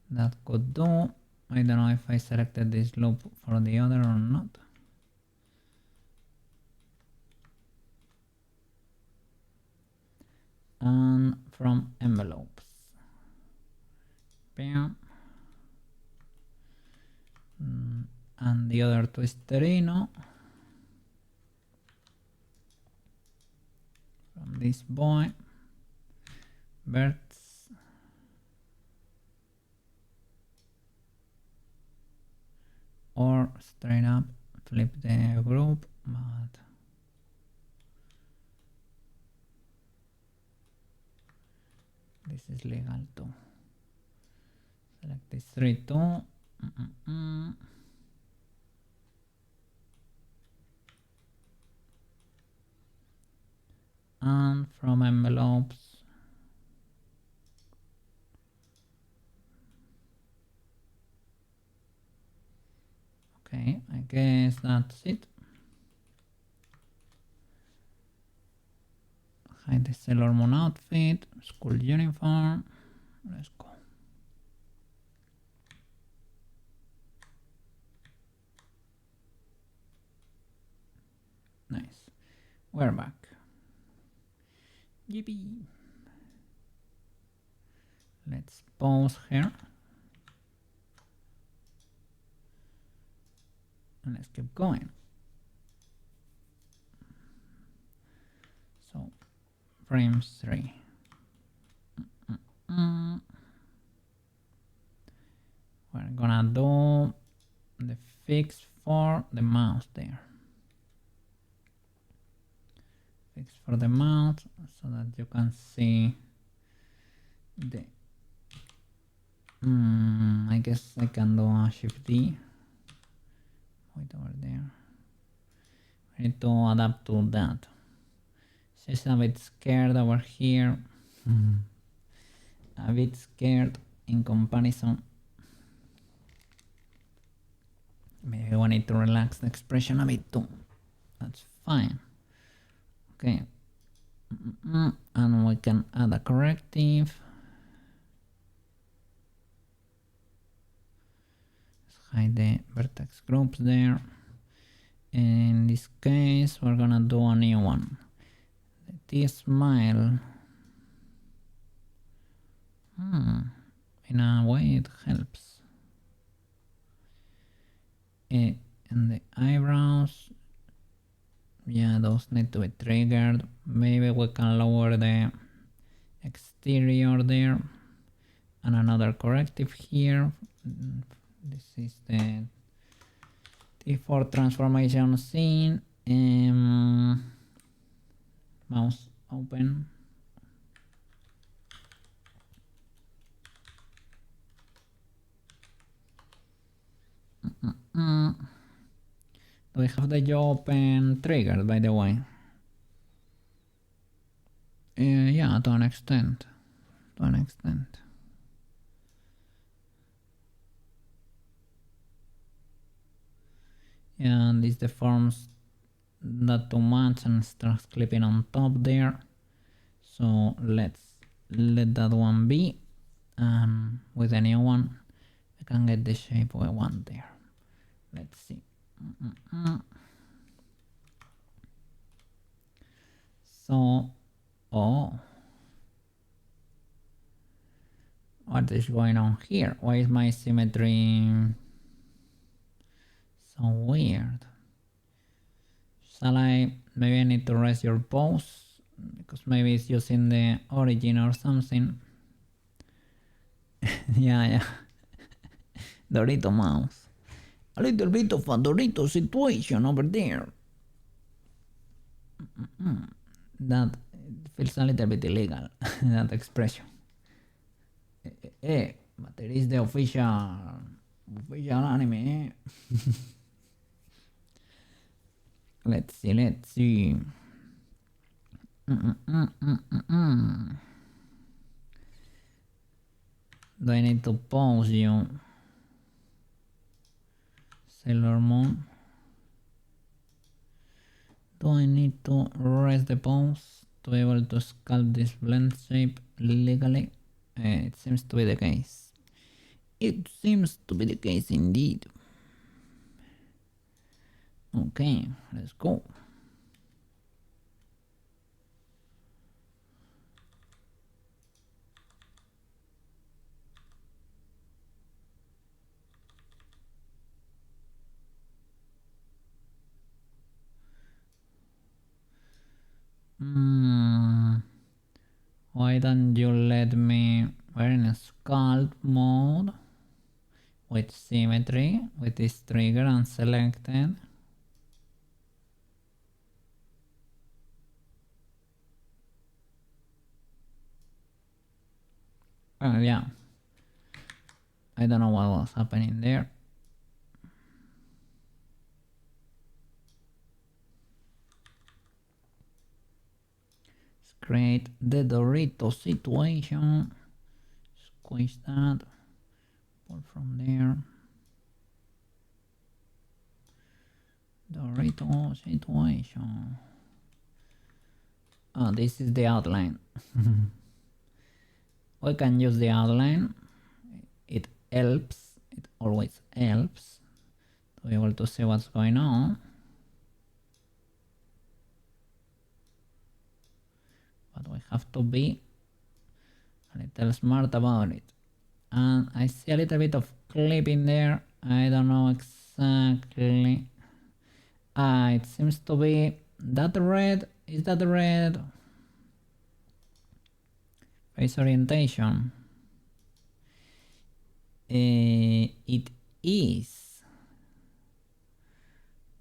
that could do. I don't know if I selected this loop for the other or not. And from envelopes, bam. And the other twisterino from this boy, birds, or straight up flip the group, but this is legal too. Select this 3 too. And from envelopes, okay, I guess that's it. Hide the Sailor Moon outfit, school uniform. Let's go. Nice. We're back. Yippee. Let's pause here. And let's keep going. So, frame 3. We're gonna do the fix for the mouse there. Fix for the mouse so that you can see the I guess I can do a shift D. Wait over there. I need to adapt to that. She's a bit scared over here. A bit scared in comparison. Maybe we need to relax the expression a bit too. That's fine. Okay. And we can add a corrective. Let's hide the vertex groups there. In this case, we're gonna do a new one. The T-smile. In a way it helps. And the eyebrows, yeah, those need to be triggered. Maybe we can lower the exterior there. And another corrective here. This is the T4 transformation scene. Mouse open. Do we have the jaw open triggered, by the way? Yeah, to an extent. To an extent. Yeah, and this deforms that too much and starts clipping on top there. So let's let that one be. With a new one, I can get the shape we want there. Let's see. So, oh, what is going on here? Why is my symmetry so weird? Shall I, maybe I need to rest your pose, because maybe it's using the origin or something. yeah. Dorito mouse. A little bit of a Dorito situation over there. That feels a little bit illegal, that expression. But it is the official anime. Let's see. Do I need to pause you? Sailor Moon. Do I need to rest the pose to be able to sculpt this blend shape legally? It seems to be the case. It seems to be the case indeed. Okay, let's go. Why don't you let me, we're in a sculpt mode with symmetry, with this trigger unselected. Well, yeah, I don't know what was happening there. Let's create the Dorito situation. Squeeze that, pull from there. Dorito situation. Oh, this is the outline. We can use the outline. It helps, it always helps to be able to see what's going on. But we have to be a little smart about it. And I see a little bit of clip in there. I don't know exactly. It seems to be that red. Is that red? Face orientation. It is.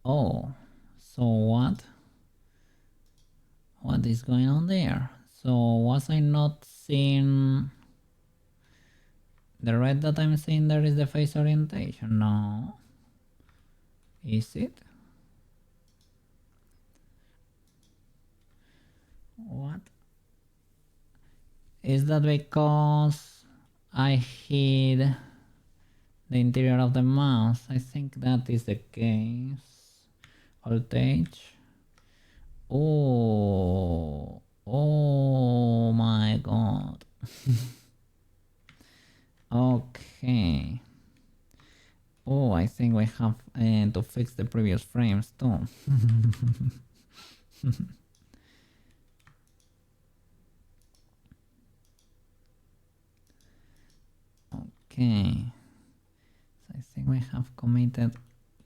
Oh, so what? What is going on there? So was I not seeing the red that I'm seeing there is the face orientation? No. Is it? What? Is that because I hid the interior of the mouse? I think that is the case. Voltage. Oh my god. Okay. Oh, I think we have to fix the previous frames too. Okay. So I think we have committed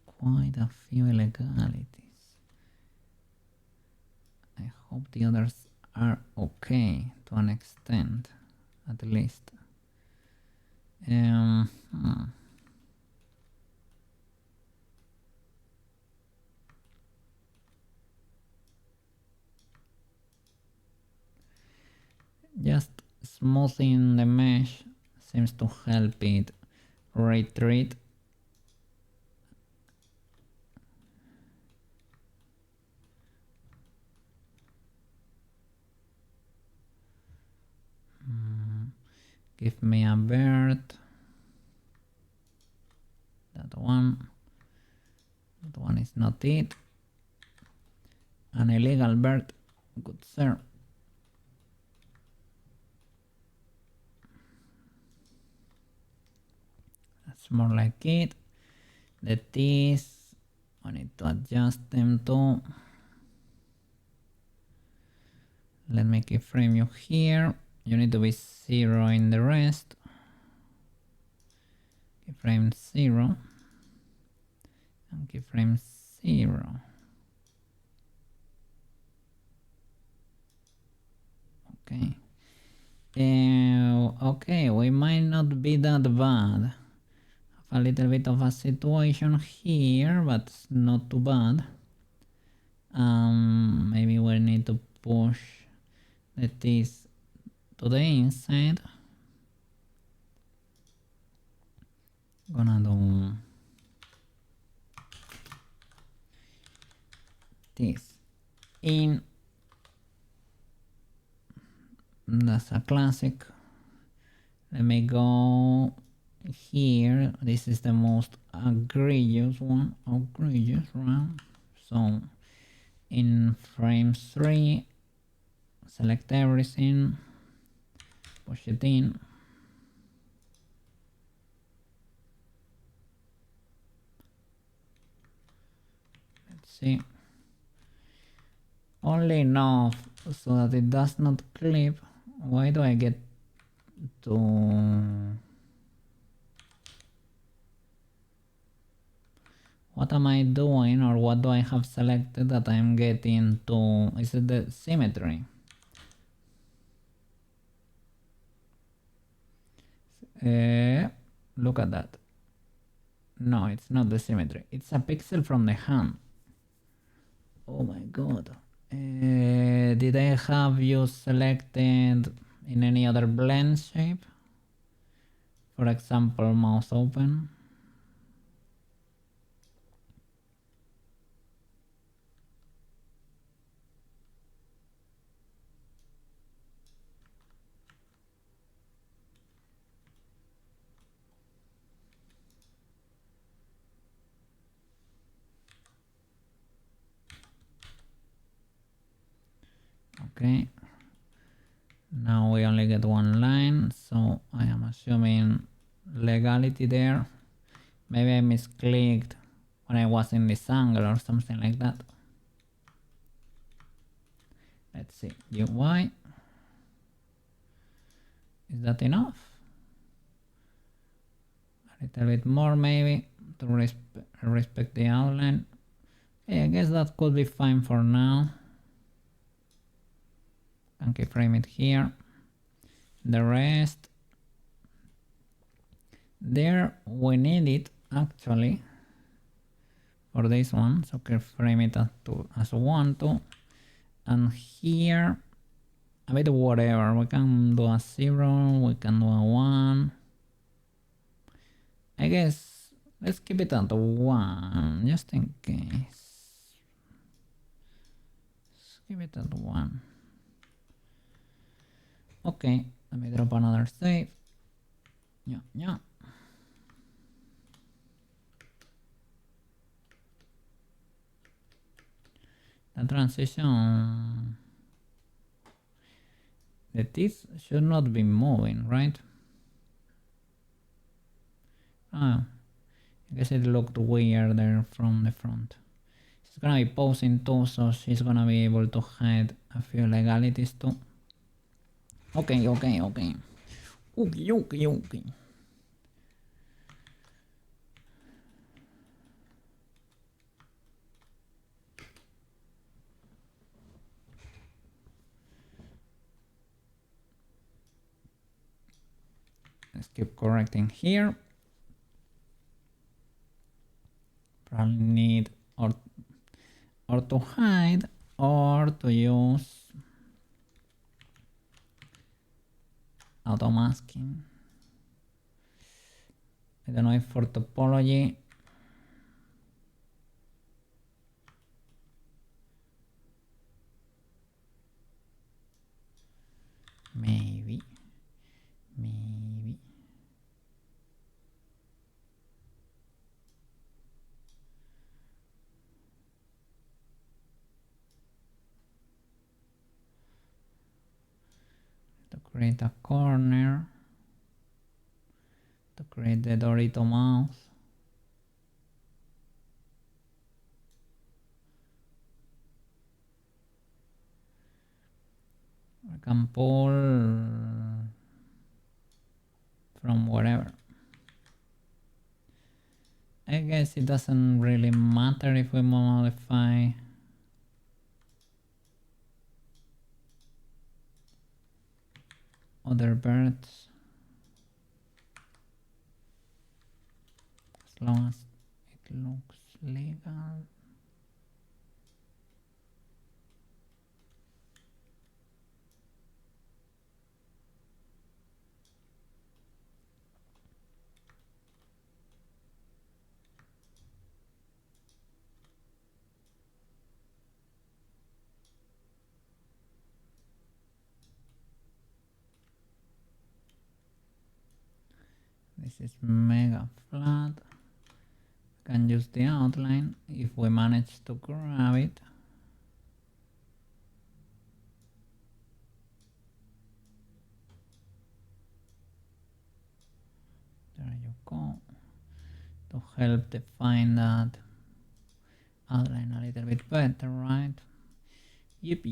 quite a few illegalities. I hope the others are okay to an extent, at least. Just smoothing the mesh seems to help it retreat. Give me a bird. That one. That one is not it. An illegal bird. Good sir. That's more like it. The T's, I need to adjust them too. Let me keyframe you here. You need to be 0 in the rest. Keyframe 0. And keyframe 0. Okay. Okay, we might not be that bad. Have a little bit of a situation here, but it's not too bad. Maybe we need to push the T's to the inside. Gonna do this in. That's a classic. Let me go here. This is the most egregious one. Egregious, right? So in frame 3, select everything, push it in. Let's see. Only enough so that it does not clip. Why do I get to... What am I doing, or what do I have selected that I'm getting to... Is it the symmetry? Look at that. No, it's not the symmetry. It's a pixel from the hand. Oh my god. Did I have you selected in any other blend shape? For example, mouse open. Okay. Now we only get one line, so I am assuming legality there. Maybe I misclicked when I was in this angle or something like that. Let's see, UI. Is that enough? A little bit more maybe to respect the outline. Okay, I guess that could be fine for now. Can keyframe it here. The rest, there we need it actually for this one, so keyframe it as 1, 2, and here a bit whatever. We can do a 0, we can do a 1. I guess let's keep it at 1 just in case. Let's keep it at 1. Okay, let me drop another save. Yeah. The transition, the teeth should not be moving, right? Oh, I guess it looked weirder from the front. She's gonna be posing too, so she's gonna be able to hide a few legalities too. Okay. Okay. Let's keep correcting here. Probably need or to hide or to use auto masking. I don't know if for topology maybe to create a corner, to create the Dorito mouse. I can pull from wherever. I guess it doesn't really matter if we modify other birds, as long as it looks legal. This is mega flat. We can use the outline if we manage to grab it. There you go. To help define that outline a little bit better, right? Yep.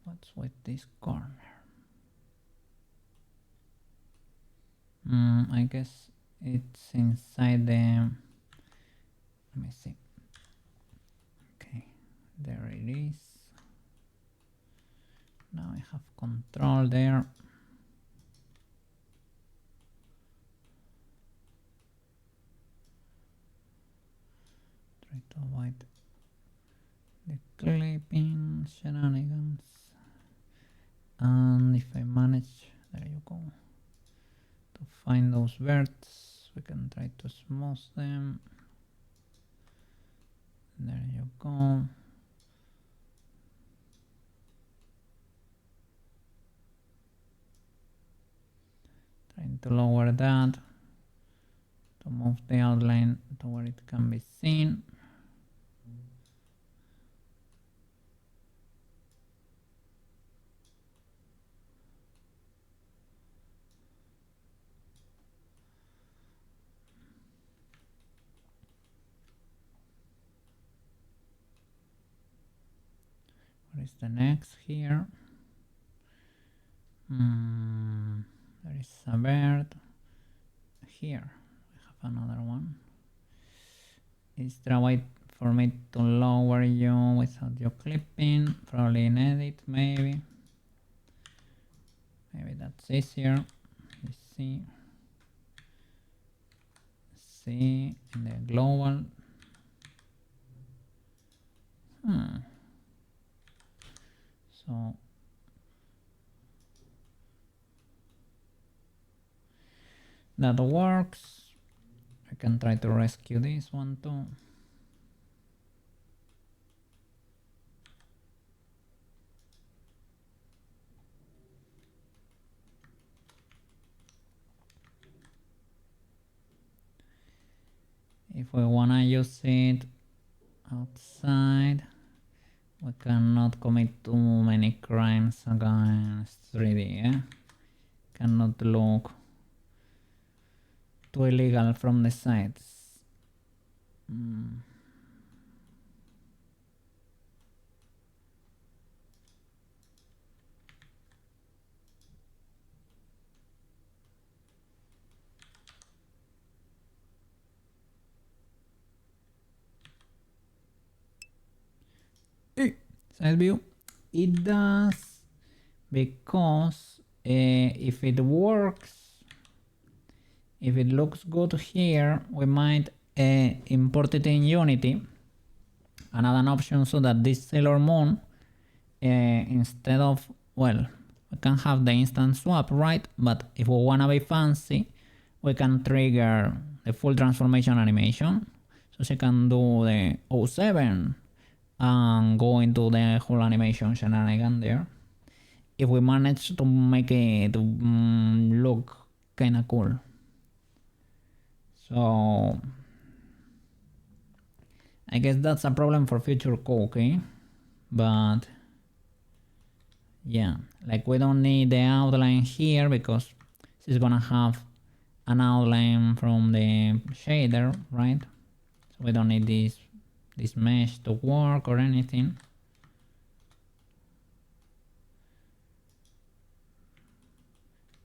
What's with this corner? I guess it's inside the... Let me see. Okay, there it is. Now I have control there. Try to avoid the clipping shenanigans. And if I manage, there you go, to find those verts, we can try to smooth them. There you go. Trying to lower that to move the outline to where it can be seen. What is the next here? There is a bird. Here we have another one. Is there a way for me to lower you without you clipping? Probably in edit, maybe. Maybe that's easier. You see in the global. So that works. I can try to rescue this one too. If we wanna use it outside, we cannot commit too many crimes against 3D, eh? Cannot look too illegal from the sides. Side view, it does, because if it works, if it looks good here, we might import it in Unity and add an option so that this Sailor Moon, instead of, well, we can have the instant swap, right? But if we wanna be fancy, we can trigger the full transformation animation. So she can do the 07 and go into the whole animation shenanigan there. If we manage to make it look kinda cool. So I guess that's a problem for future code, okay? But yeah, like we don't need the outline here because she's gonna have an outline from the shader, right? So we don't need this mesh to work or anything.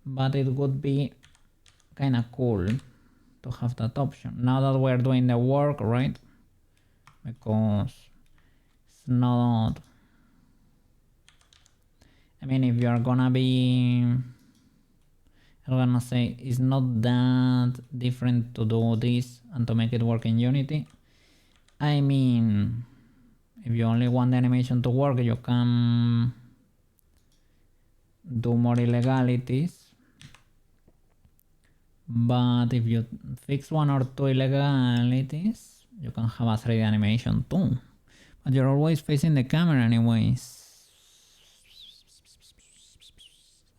But it would be kind of cool to have that option now that we're doing the work, right? Because it's not, I mean, if you're gonna be, I'm gonna say it's not that different to do this and to make it work in Unity. I mean, If you only want the animation to work, you can do more illegalities. But if you fix one or two illegalities, you can have a 3D animation too. But you're always facing the camera anyways.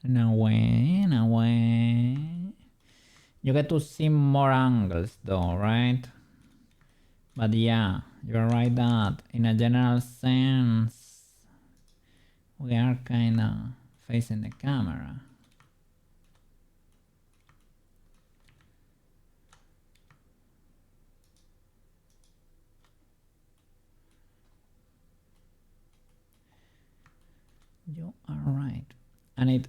In a way. You get to see more angles though, right? But yeah, you're right that in a general sense, we are kinda facing the camera. You are right. And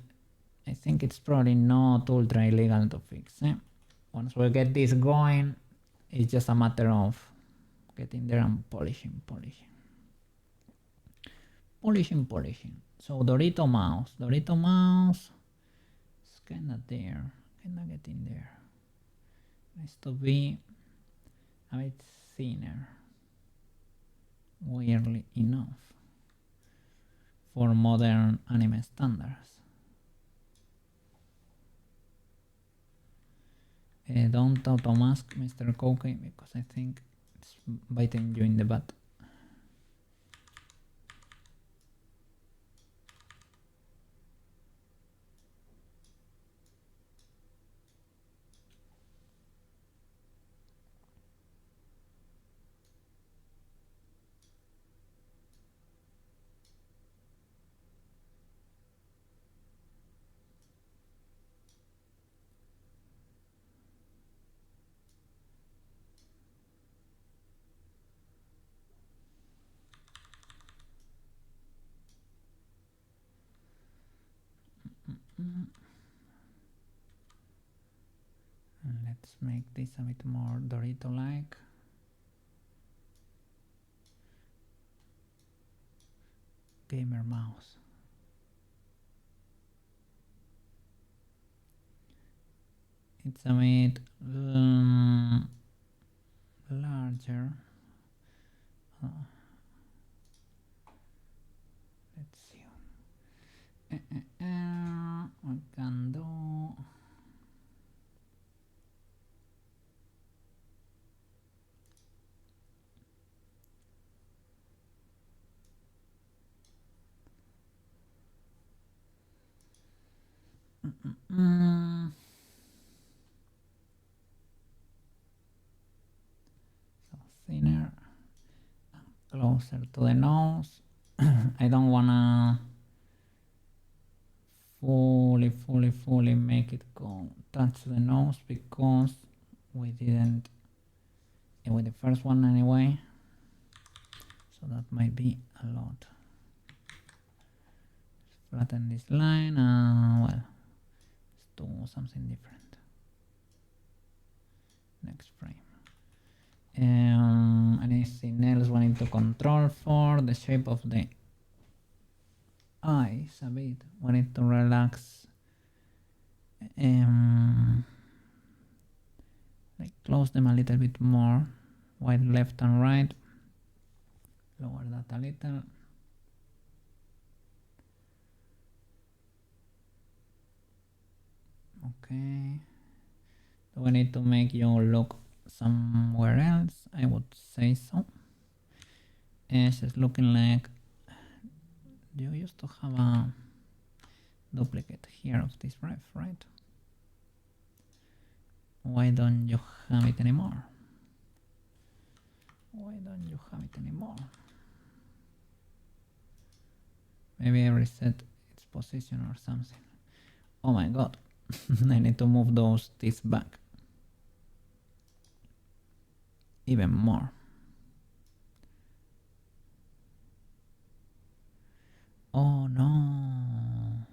I think it's probably not ultra illegal to fix. Once we get this going, it's just a matter of getting there and polishing. So Dorito mouse is kinda there, kinda getting there. Needs to be a bit thinner, weirdly enough, for modern anime standards. Don't auto-mask Mr. Koki because I think it's biting you in the butt. Let's make this a bit more Dorito-like. Gamer mouse. It's a bit larger. Let's see. What can do? So thinner, closer to the nose. I don't wanna fully make it go touch the nose because we didn't with the first one anyway, so that might be a lot. Flatten this line. Well, let's do something different. Next frame. Anything else we need to control for? The shape of the eyes a bit. We need to relax. Like close them a little bit more. Wide left and right. Lower that a little. Okay. Do we need to make you look somewhere else? I would say so. It's just looking like you used to have a duplicate here of this ref, right? Why don't you have it anymore? Maybe I reset its position or something. Oh my god. I need to move those teeth back. Even more. Oh no.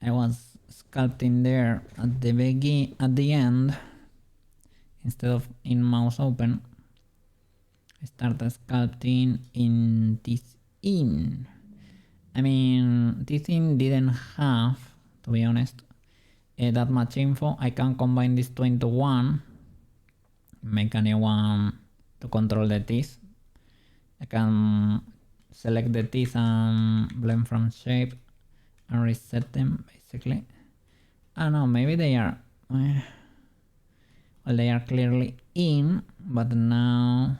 I was sculpting there at the end instead of in mouse open. I started sculpting in this in. I mean, this in didn't have, to be honest, that much info. I can combine these two into one make a new one to control the teeth. I can select the teeth and blend from shape and reset them basically. I don't know, maybe they are well, they are clearly in, but now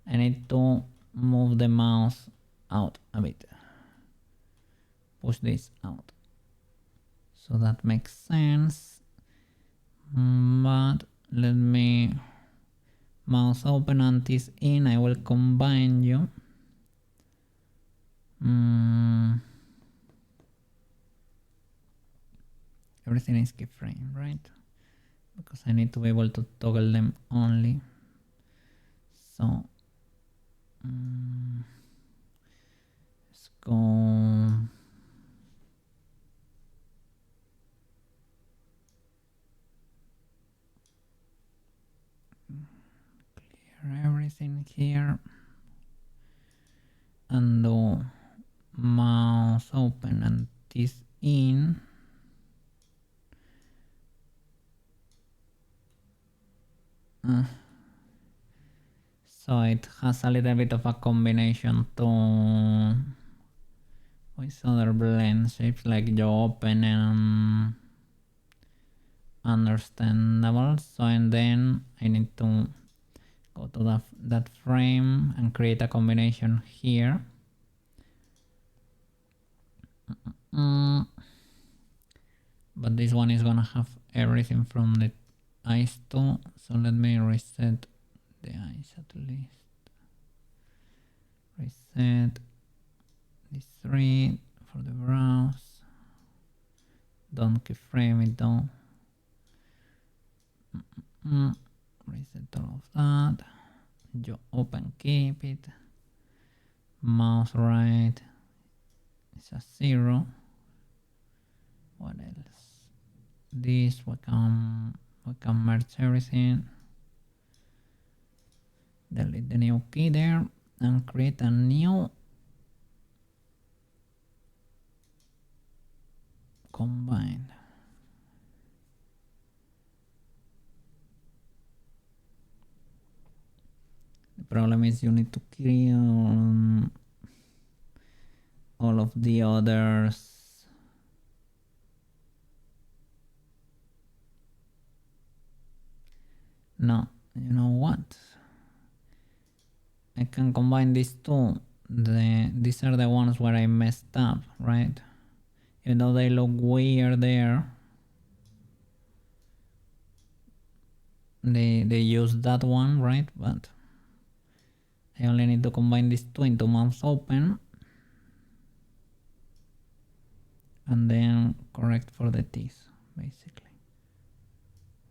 I need to move the mouse out a bit. Push this out. So that makes sense. But let me mouse open and this in. I will combine you. Everything is keyframe, right? Because I need to be able to toggle them only. So let's go. Clear everything here. Undo mouse open and this in. So it has a little bit of a combination to with other blend shapes like jaw open and understandable. So and then I need to go to that frame and create a combination here. But this one is gonna have everything from the eyes too. So let me reset the eyes at least. Reset these three for the brows. Don't keyframe it though. Reset all of that. Jaw open, keep it. Mouse right. It's a 0. What else? This we can merge everything. Delete the new key there and create a new combine. The problem is you need to kill all of the others. No, you know what? I can combine these two. These are the ones where I messed up, right? Even though they look weird there, they use that one, right? But I only need to combine these two into mouse open and then correct for the teeth, basically.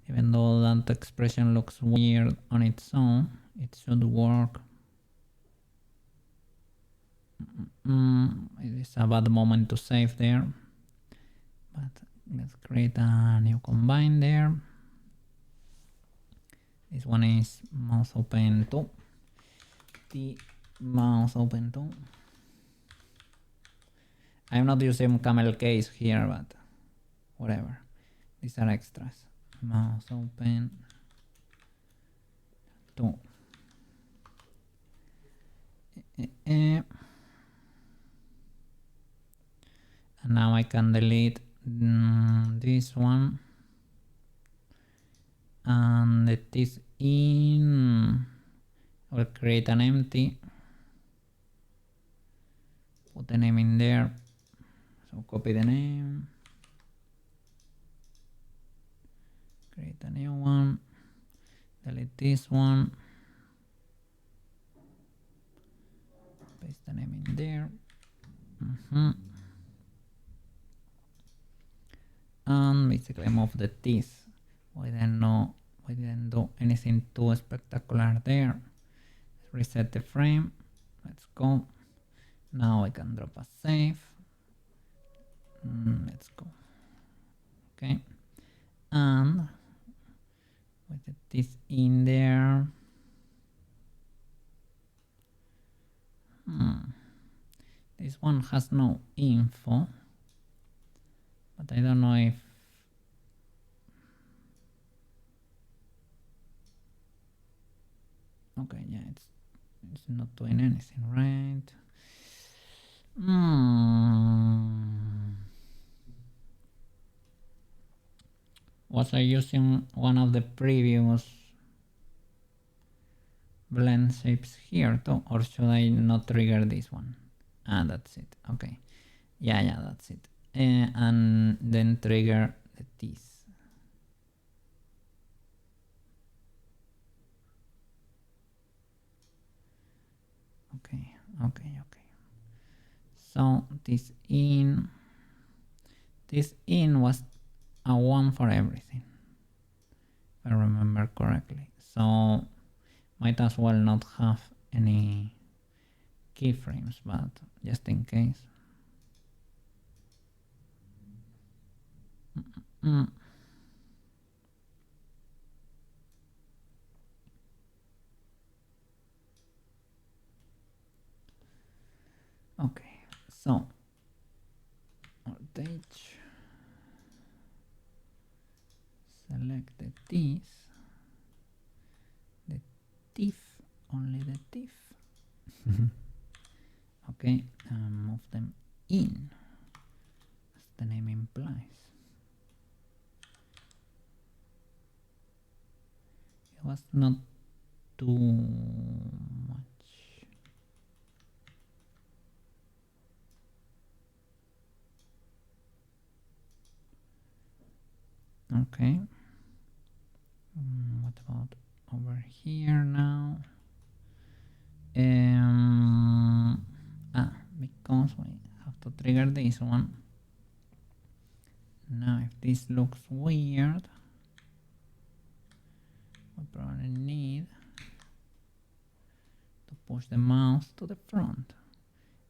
Even though that expression looks weird on its own, it should work. It is a bad moment to save there, but let's create a new combine there. This one is mouse open 2. The mouse open 2. I'm not using camel case here, but whatever. These are extras. Mouse open 2. And now I can delete this one and it is in. I will create an empty, put the name in there, so copy the name, create a new one, delete this one, paste the name in there. And basically move the teeth. We didn't do anything too spectacular there. Reset the frame. Let's go. Now I can drop a save. Let's go. Okay. And with the teeth in there. This one has no info. But I don't know if Okay, yeah, it's not doing anything, right? Was I using one of the previous blend shapes here too, or should I not trigger this one? Ah, that's it. Okay. Yeah, that's it. And then trigger this. Okay. So this in was a one for everything, if I remember correctly. So might as well not have any keyframes, but just in case. Okay, so rotate, select the teeth, the teeth, only the teeth. Okay, and move them in, as the name implies. It was not too much. Okay. What about over here now? Because we have to trigger this one. Now if this looks weird, we probably need to push the mouse to the front,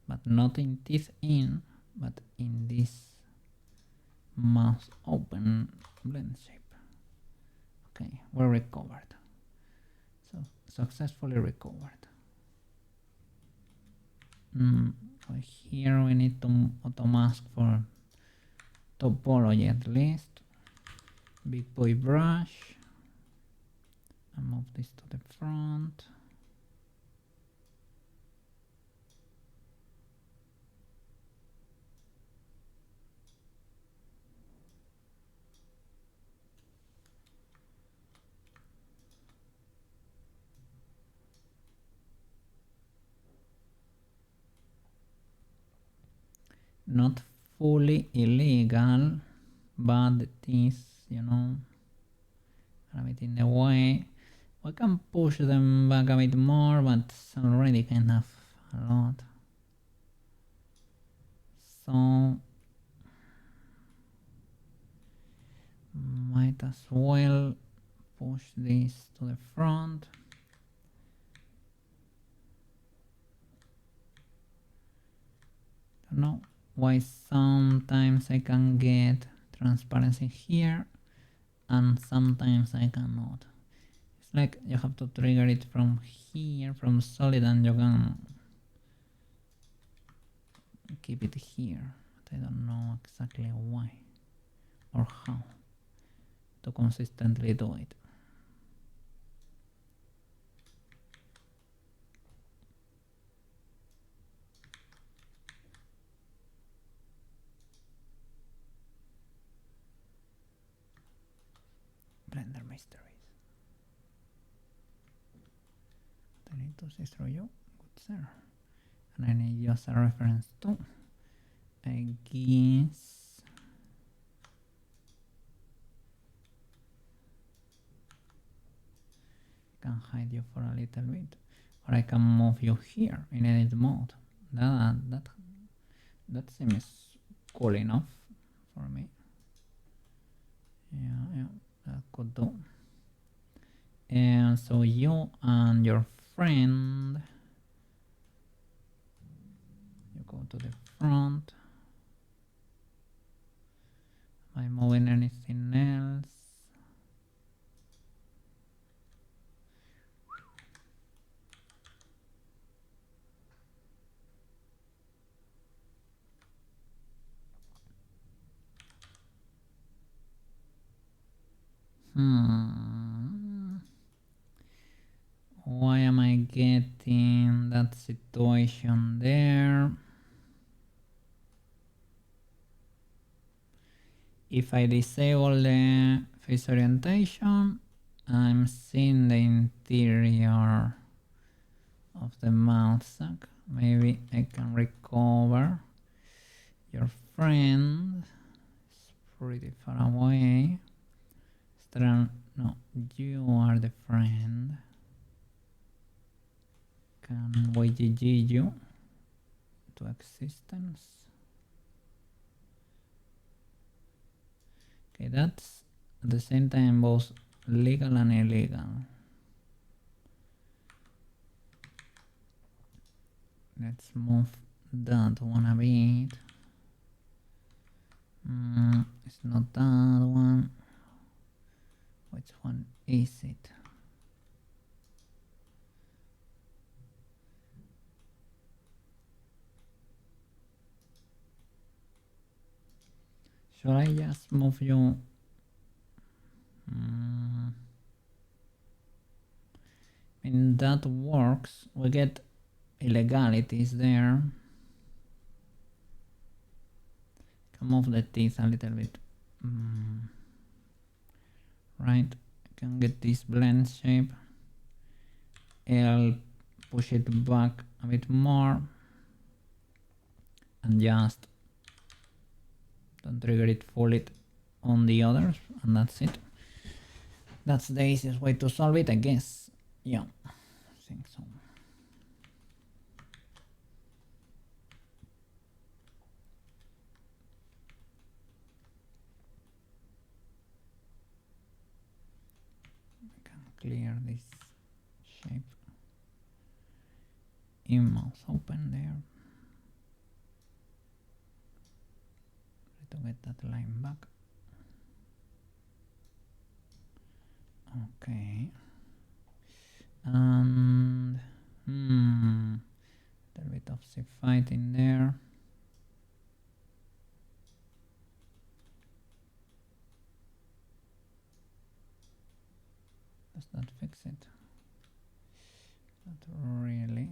but not in this in, but in this mouse open blend shape. Okay, we're recovered. So successfully recovered. So here we need to auto mask for topology at least. Big boy brush and move this to the front. Not fully illegal, but it is, a bit in the way. We can push them back a bit more, but it's already kind of a lot. So might as well push this to the front. Don't know why sometimes I can get transparency here and sometimes I cannot. It's like you have to trigger it from here, from solid, and you can keep it here, but I don't know exactly why or how to consistently do it. Blender mysteries. I need to see through you. Good sir. And I need just a reference too. I guess I can hide you for a little bit, or I can move you here in edit mode. That seems cool enough for me. Yeah, that could do. And so you and your friend, you go to the front. Am I moving anything else? Why am I situation there. If I disable the face orientation, I'm seeing the interior of the mouth sac. Maybe I can recover your friend. It's pretty far away. No, you are the friend. Can we GG you to existence? Okay, that's at the same time both legal and illegal. Let's move that one a bit. It's not that one. Which one is it? Should I just move you? I mean, that works. We get illegalities there. Can move the teeth a little bit. Right, I can get this blend shape. I'll push it back a bit more and just don't trigger it, fold it on the others, and that's it. That's the easiest way to solve it, I guess. Yeah, I think so. I can clear this shape. Mouth open there. Try to get that line back. Okay. And a little bit of the fight in there. Does that fix it? Not really.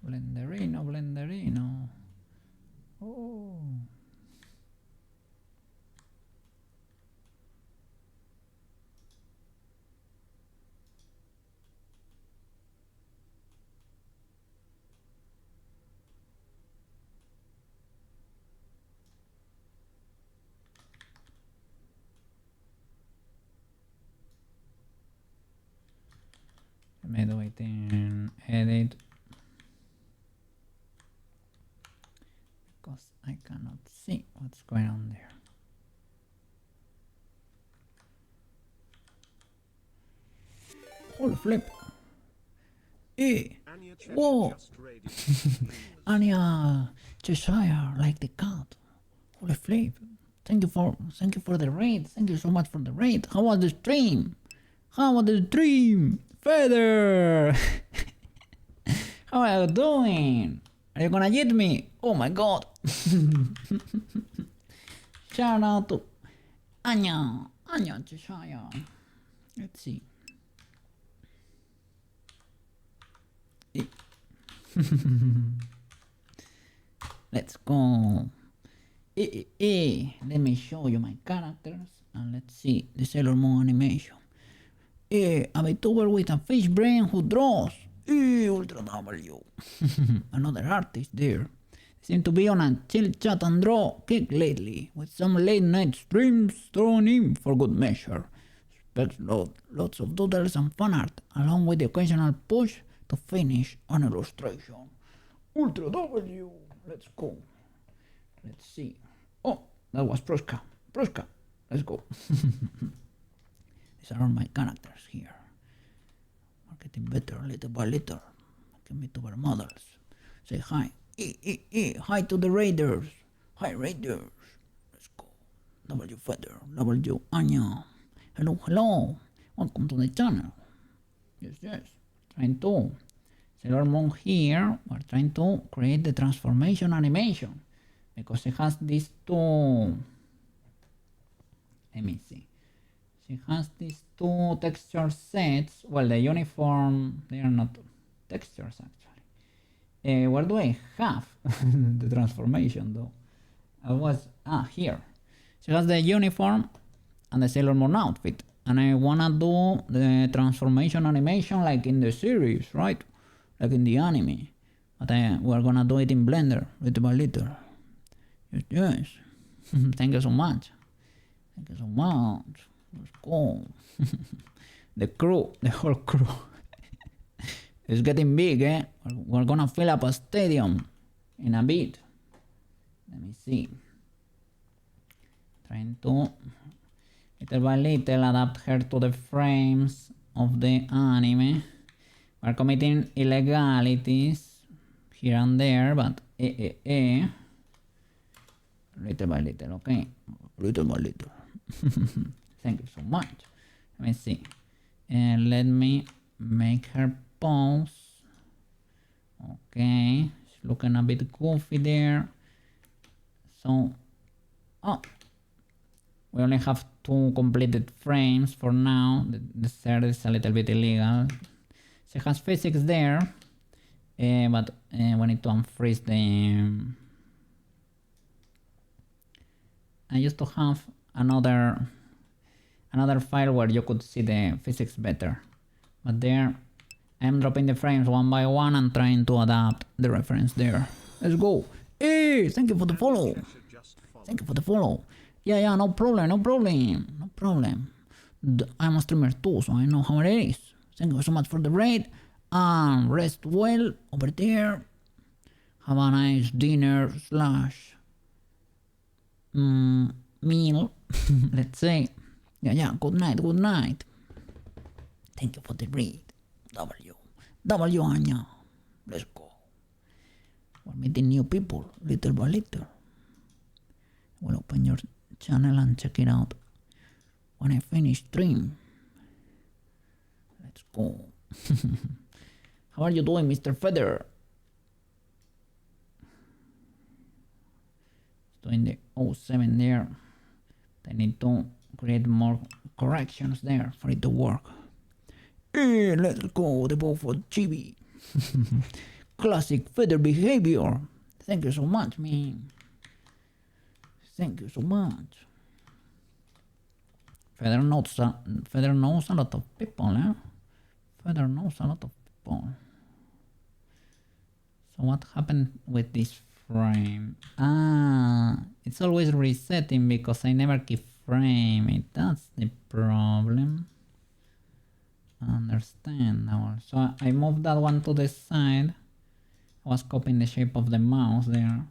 Blenderino, blenderino. Oh. Let me do it in edit. Because I cannot see what's going on there. Holy flip! Whoa! Anya Cheshire, like the cat. Holy flip! Thank you for the raid. Thank you so much for the raid. How was the stream? How was the stream? Feather! How are you doing? Are you gonna get me? Oh my god! Shout out to Anya Cheshire. Let's see. Let's go. Let me show you my characters and let's see the Sailor Moon animation. A VTuber with a fish brain who draws. Ultra W. Another artist there. Seem to be on a chill chat and draw kick lately, with some late night streams thrown in for good measure. Expect lots of doodles and fan art, along with the occasional push to finish an illustration. Ultra W. Let's go. Let's see. Oh, that was Proska. Let's go. These are all my characters here. Getting better little by little. Making VTuber models. Say hi. Hi to the raiders. Hi raiders. Let's go. W Feather. W Anya. Hello. Welcome to the channel. Yes. Trying to. Sailor Moon here. We're trying to create the transformation animation. Because it has these two. Let me see. She has these two texture sets. Well, the uniform, they are not textures actually. Where do I have the transformation though? I was here. She has the uniform and the Sailor Moon outfit, and I wanna do the transformation animation like in the series, right? Like in the anime. But we're gonna do it in Blender, little by little. Yes. Thank you so much. Thank you so much. Let's go. The whole crew. It's getting big, eh? We're gonna fill up a stadium in a bit. Let me see. Trying to little by little adapt her to the frames of the anime. We're committing illegalities here and there, but little by little, okay? Little by little. Thank you so much. Let me see. And let me make her pose. Okay, she's looking a bit goofy there. So, we only have 2 completed frames for now. The third is a little bit illegal. She has physics there, but we need to unfreeze the... I used to have another file where you could see the physics better, but there I'm dropping the frames one by one and trying to adapt the reference there. Let's go. Hey, thank you for the follow. Thank you for the follow. Yeah, no problem. I'm a streamer too, so I know how it is. Thank you so much for the raid. Rest well over there. Have a nice dinner slash meal, let's say. Yeah, good night. Thank you for the raid. W, Anya. Let's go. We're meeting new people, little by little. We'll open your channel and check it out when I finish stream. Let's go. How are you doing, Mr. Feather? Doing the 07 there. I need to create more corrections there for it to work. Hey, let's go, the ball for Chibi. Classic Feather behavior. Thank you so much, man. Thank you so much. Feather knows a lot of people, eh? Feather knows a lot of people. So what happened with this frame? It's always resetting because I never keyframe it. That's the problem. Understand now. So I moved that one to the side. I was copying the shape of the mouse there.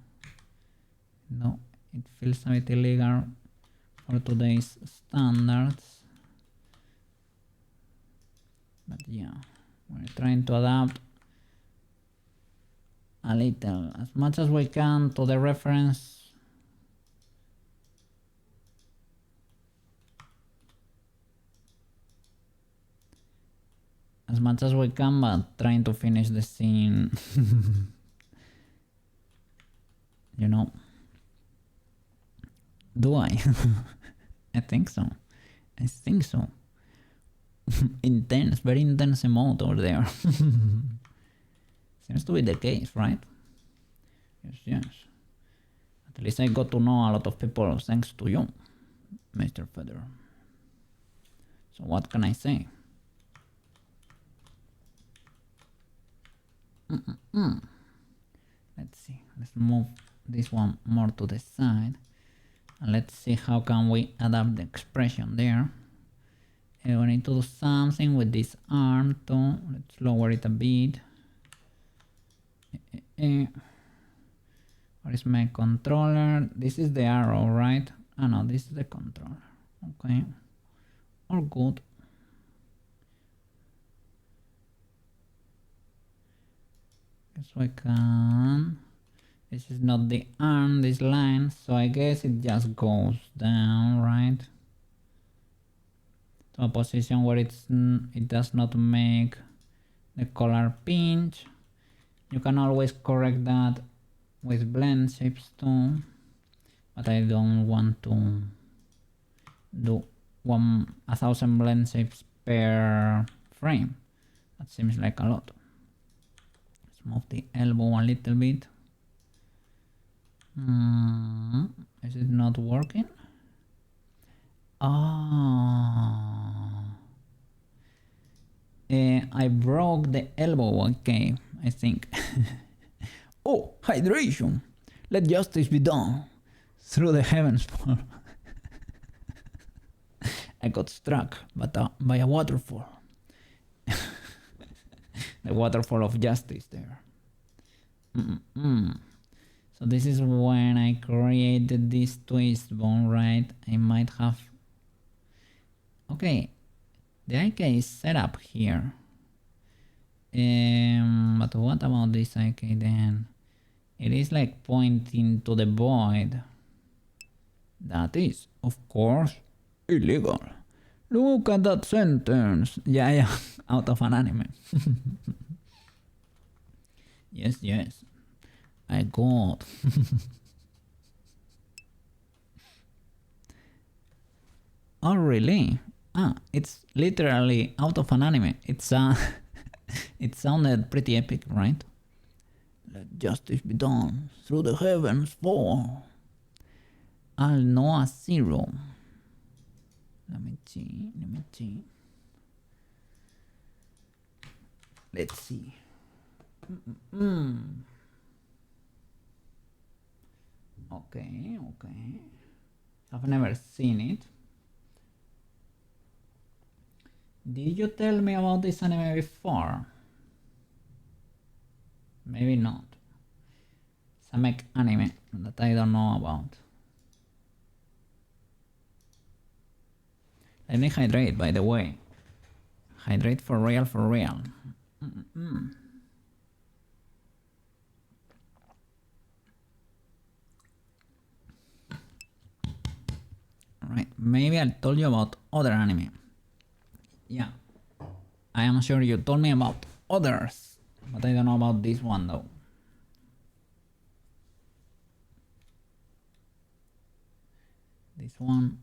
No, it feels a bit illegal for today's standards. But yeah, we're trying to adapt a little, as much as we can, to the reference. As much as we can, but trying to finish the scene. You know. Do I? I think so. Intense, very intense emote over there. Seems to be the case, right? Yes. At least I got to know a lot of people thanks to you, Mr. Feather. So what can I say? Let's see. Let's move this one more to the side. And let's see how can we adapt the expression there. We need to do something with this arm too. Let's lower it a bit. Where is my controller? This is the arrow, right? No, this is the controller. Okay. All good. Guess we can. This is not the arm, this line, so I guess it just goes down, right? To a position where it does not make the color pinch. You can always correct that with blend shapes too, but I don't want to do 1,000 blend shapes per frame. That seems like a lot. Let's move the elbow a little bit. Is it not working? I broke the elbow. Okay, I think. Oh, hydration! Let justice be done through the heavens. I got struck by a waterfall. The waterfall of justice there. So this is when I created this twist bone, right? I might have... Okay, the IK is set up here. But what about this IK then? It is like pointing to the void. That is, of course, illegal. Look at that sentence. Yeah, out of an anime. Yes. I got. Oh, really? It's literally out of an anime. It's it sounded pretty epic, right? Let justice be done through the heavens fall. I'll know a zero. Let me see. Let's see. Okay. I've never seen it. Did you tell me about this anime before? Maybe not. It's a mech anime that I don't know about. Let me hydrate, by the way. Hydrate for real. Alright, maybe I told you about other anime. Yeah, I am sure you told me about others, but I don't know about this one though. This one,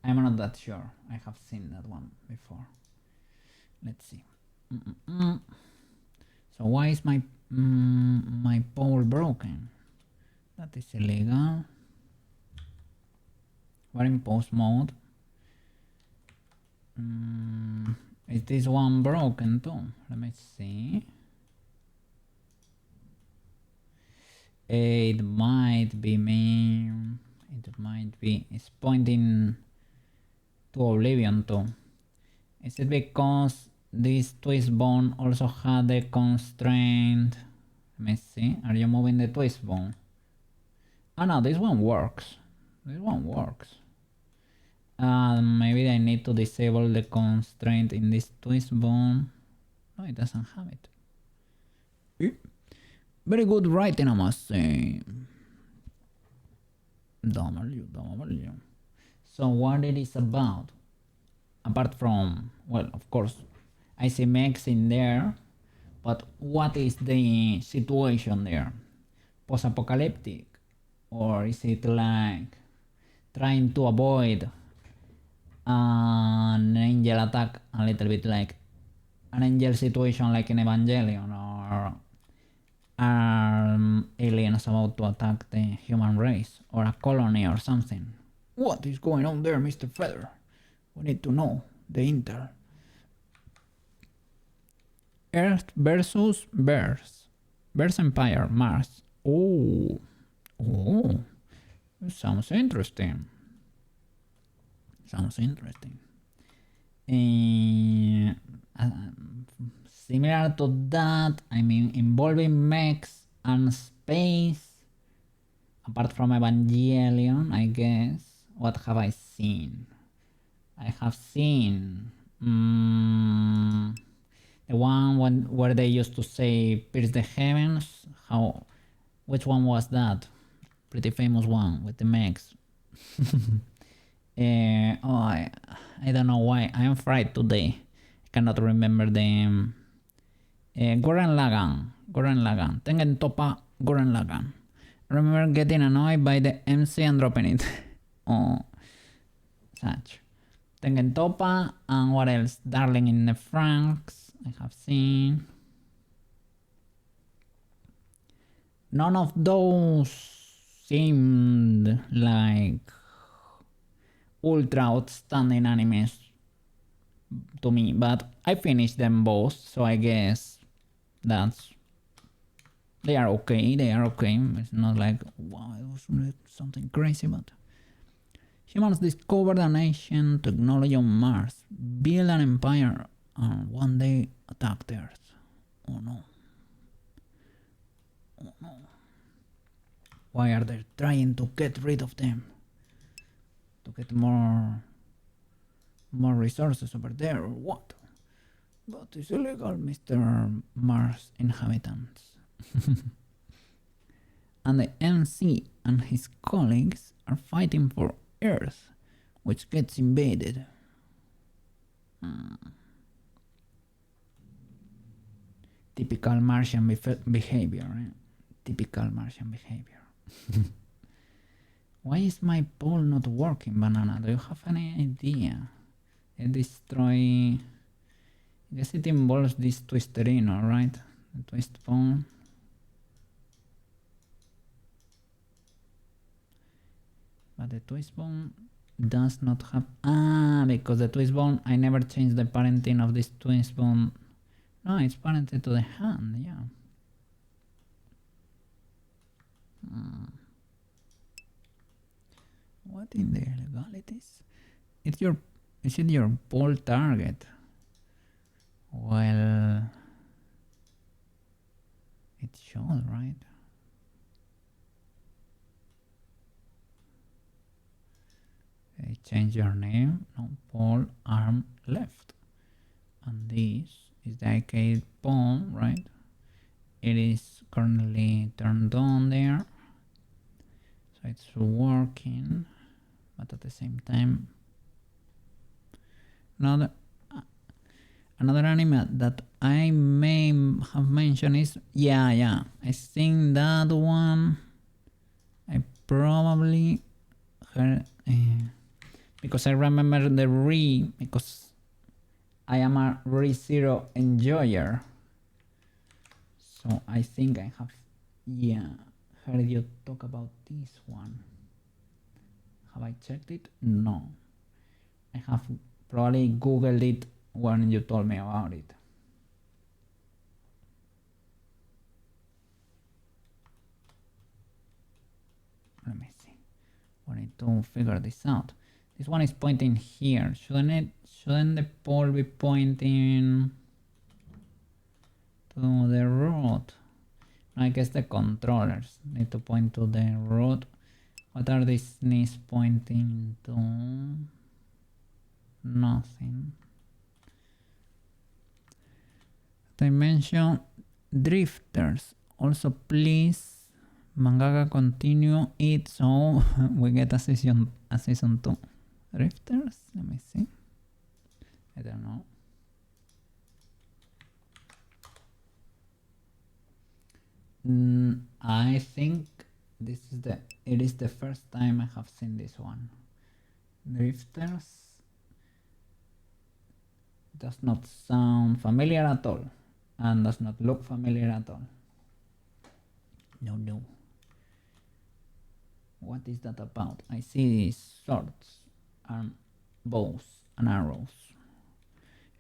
I'm not that sure. I have seen that one before. Let's see. So why is my my pole broken? That is illegal. We're in post mode. Is this one broken too? Let me see. It might be me. It might be. It's pointing to oblivion too. Is it because this twist bone also had the constraint? Let me see. Are you moving the twist bone? Oh no, this one works. Maybe I need to disable the constraint in this twist bone. No, it doesn't have it. Very good writing, I must say. W. So what it is about? Apart from, well, of course, I see mechs in there, but what is the situation there? Post-apocalyptic? Or is it like trying to avoid an angel attack, a little bit like an angel situation like in Evangelion, or aliens about to attack the human race, or a colony or something? What is going on there, Mr. Feather? We need to know the intel. Earth versus Bears. Bears Empire, Mars. Oh, sounds interesting. Similar to that, I mean, involving mechs and space. Apart from Evangelion, I guess. What have I seen? I have seen the one where they used to say "Pierce the Heavens." Which one was that? Pretty famous one with the mechs. I don't know why. I am fried today. I cannot remember the Gurren Lagann. Tengen Toppa Gurren Lagann. I remember getting annoyed by the MC and dropping it. Oh, such. Tengen Toppa, and what else? Darling in the Franxx. I have seen. None of those seemed like ultra outstanding animes to me, but I finished them both, so I guess they are okay. They are okay. It's not like wow, it was something crazy, but humans discovered an ancient technology on Mars, built an empire, and one day attacked Earth. Oh no. Oh no. Why are they trying to get rid of them? To get more resources over there or what? But it's illegal, Mr. Mars inhabitants. And the MC and his colleagues are fighting for Earth, which gets invaded. Typical Martian behavior. Typical Martian behavior. Why is my pole not working, Banana? Do you have any idea? I destroy... I guess it involves this twisterino, right? The twist bone. But the twist bone does not have... Ah, because the twist bone, I never changed the parenting of this twist bone. No, it's parented to the hand, yeah. What in the legalities? Is it your pole target? Well, it should, right? Okay, change your name. No, pole arm left. And this is the arcade pawn, right? It is currently turned on there, so it's working, but at the same time, another anime that I may have mentioned is yeah, I think that one I probably heard because I remember the because I am a ReZero enjoyer. So I think I have, heard you talk about this one. Have I checked it? No. I have probably Googled it when you told me about it. Let me see. We need to figure this out. This one is pointing here. Shouldn't the pole be pointing to the road? I guess the controllers need to point to the road. What are these knees pointing to? Nothing. Dimension drifters. Also, please, mangaka, continue it so we get a season 2. Drifters. Let me see. I don't know. I think it is the first time I have seen this one. Drifters does not sound familiar at all and does not look familiar at all. No. What is that about? I see swords and bows and arrows.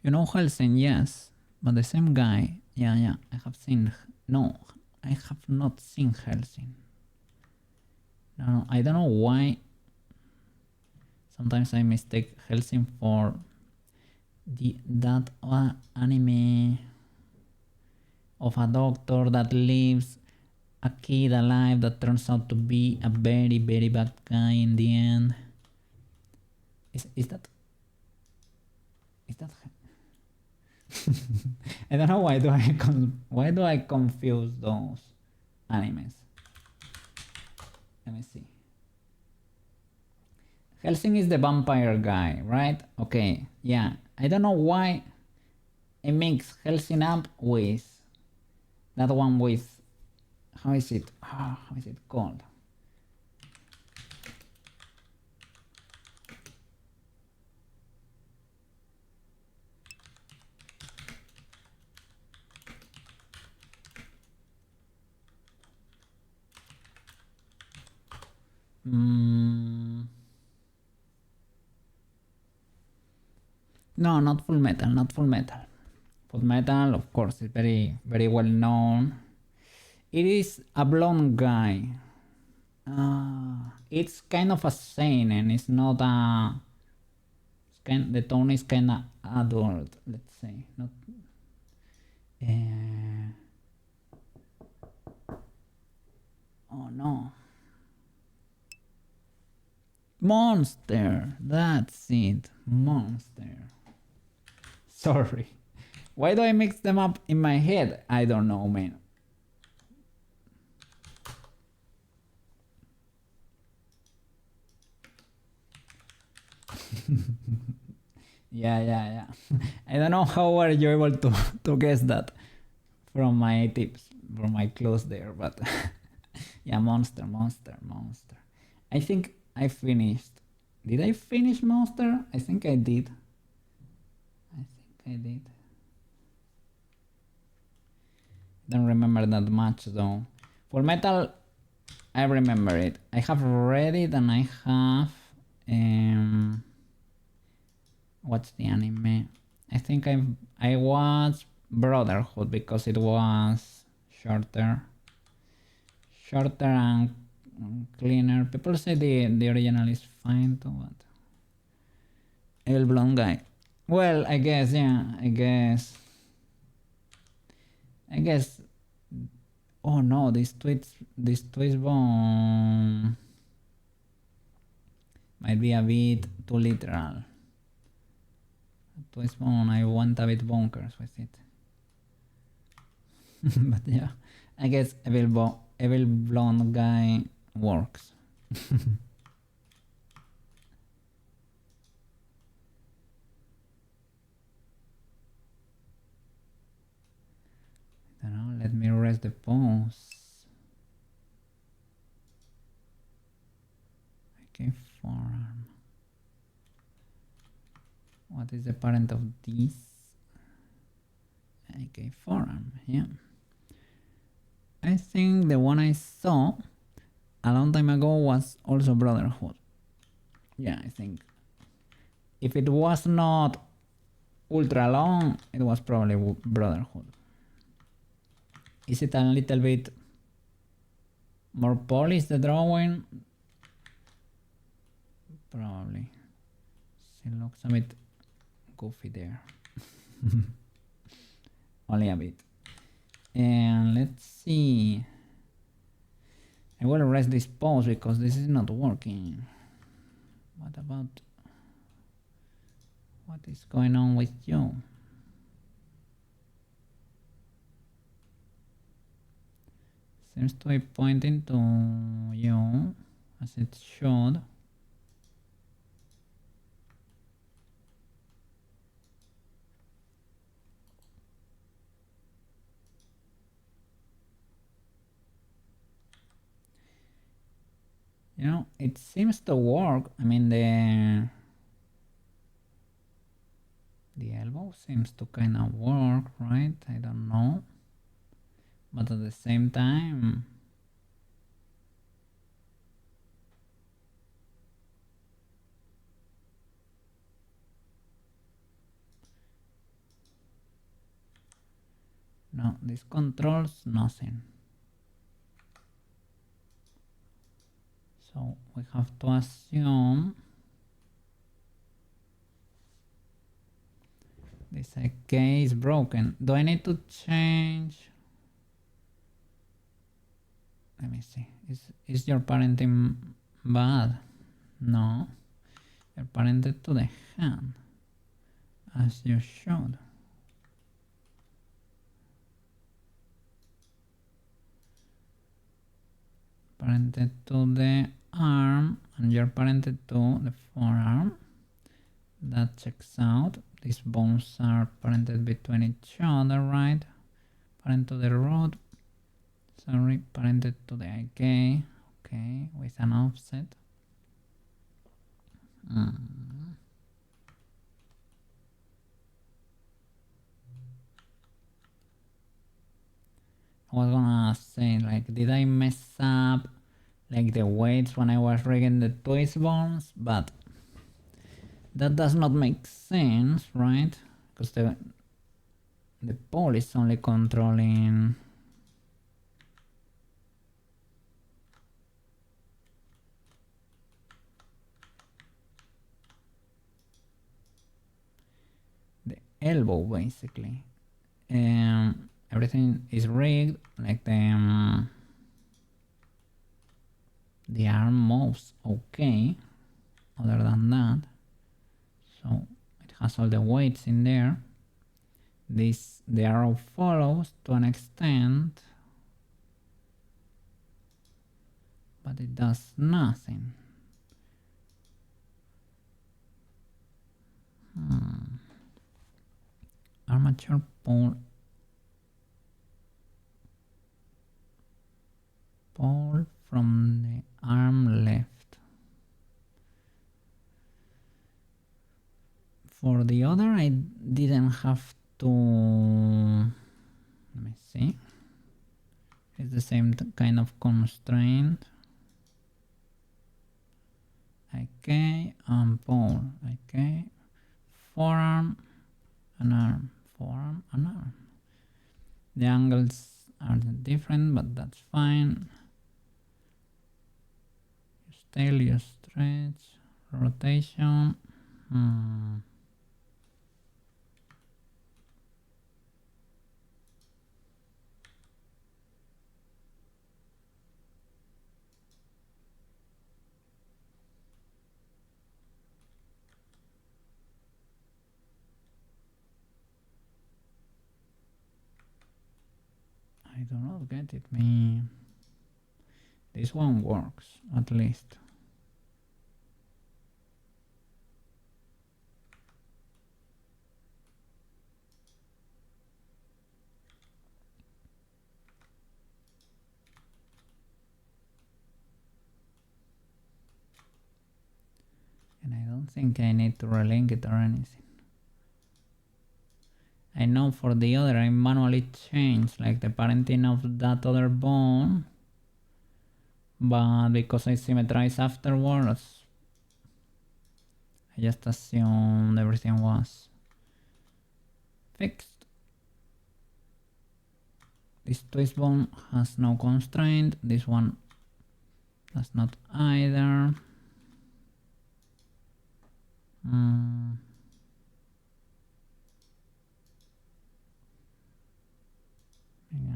You know Helsing, yes, but the same guy. Yeah, I have seen. No, I have not seen Helsing. No, I don't know why. Sometimes I mistake Helsing for that anime of a doctor that leaves a kid alive that turns out to be a very, very bad guy in the end. Is that I don't know why do I confuse those animes. Let me see. Helsing is the vampire guy, right? Okay, yeah. I don't know why I mix Helsing up with that one with how is it called? Mm, no, not Full Metal, not Full Metal. Full Metal, of course, is very, very well known. It is a blonde guy. It's kind of a seinen. It's not a. The tone is kind of adult, let's say. Not. Uh, oh no. Monster. That's it. Monster. Sorry. Why do I mix them up in my head? I don't know, man. Yeah. I don't know how were you able to guess that from my tips, from my clues there, but yeah, monster. I think I finished. Did I finish monster? I think I did. Don't remember that much though. For metal, I remember it. I have read it and I have what's the anime? I think I watched Brotherhood because it was shorter and cleaner. People say the original is fine too, but El Blonde Guy. Well, I guess, yeah, I guess. Oh no, this twist bomb might be a bit too literal. Twist bomb, I went a bit bonkers with it. But yeah, I guess Evil Blonde Guy works. I don't know, let me rest the pose. Okay, forearm. What is the parent of this? Okay, forearm, yeah. I think the one I saw a long time ago was also Brotherhood. Yeah, I think. If it was not ultra long, it was probably Brotherhood. Is it a little bit more polished, the drawing? Probably. It looks a bit goofy there. Only a bit. And let's see. I will rest this pose because this is not working. What about... What is going on with you? Seems to be pointing to you as it should. You know, it seems to work. I mean, the elbow seems to kind of work, right? I don't know. But at the same time, no, this controls nothing. So we have to assume this AK is broken. Do I need to change? Let me see. Is your parenting bad? No. You're parented to the hand, as you should. Parented to the arm, and you're parented to the forearm. That checks out. These bones are parented between each other, right? Parent to the root. Sorry, parented to the IK. Okay, with an offset. I was gonna say, like, did I mess up like the weights when I was rigging the twist bones, but that does not make sense, right? Because the pole is only controlling the elbow basically. Everything is rigged, like the arm moves okay, other than that. So it has all the weights in there. The arrow follows to an extent, but it does nothing. Armature pull from the arm left. For the other, I didn't have to. Let me see. It's the same kind of constraint. Okay, pull. Okay, forearm, an arm, forearm, an arm. The angles are different, but that's fine. Use tail, use stretch, rotation. I do not get it, me. This one works, at least. And I don't think I need to relink it or anything. I know for the other I manually changed like the parenting of that other bone, but because I symmetrize afterwards, I just assumed everything was fixed. This twist bone has no constraint, this one does not either.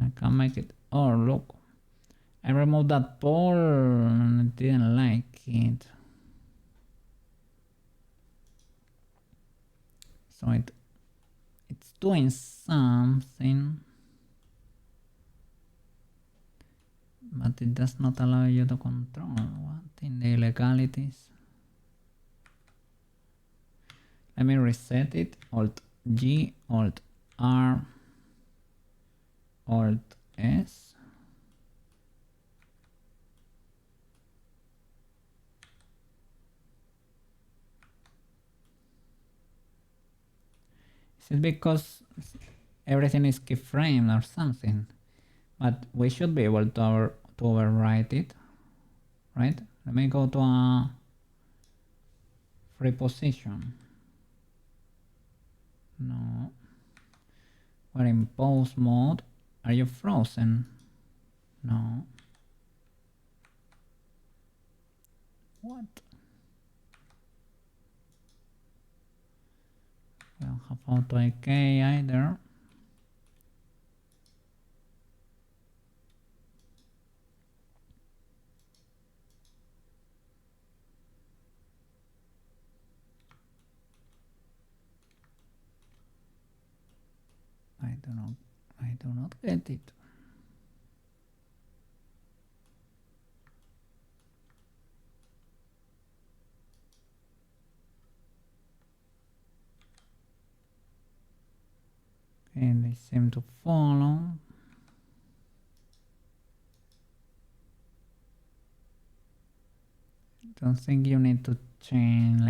I can make it. Oh, look. I removed that pole and I didn't like it. So it's doing something, but it does not allow you to control. What in the illegalities? Let me reset it. Alt G, Alt R, Alt S. Is it because everything is keyframed or something? But we should be able to overwrite it, right? Let me go to a free position. No. We're in pause mode. Are you frozen? No. What? We don't have auto AK either. I do not get it. Okay, they seem to follow. Don't think you need to change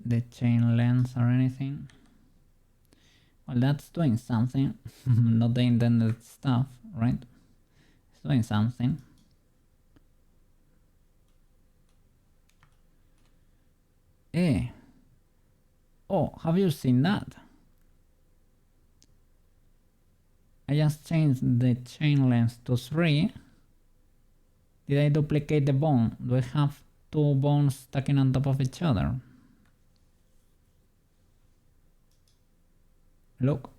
the chain length or anything. Well, that's doing something. Not the intended stuff, right? It's doing something. Eh. Oh, have you seen that? I just changed the chain length to 3. Did I duplicate the bone? Do I have two bones stacking on top of each other? Look.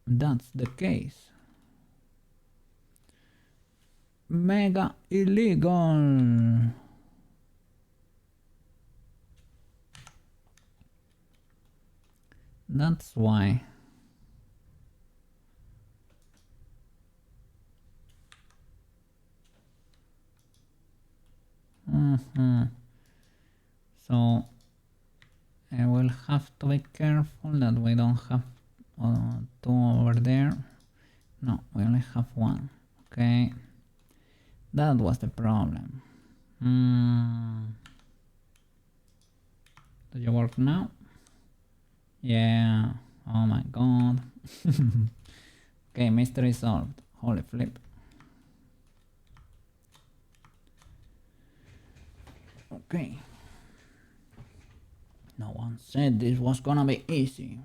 That's the case. Mega illegal. That's why. So I will have to be careful that we don't have two over there. No, we only have one. Okay, that was the problem. Does it work now? Yeah. Oh my god. Okay, mystery solved. Holy flip. Okay. No one said this was gonna be easy.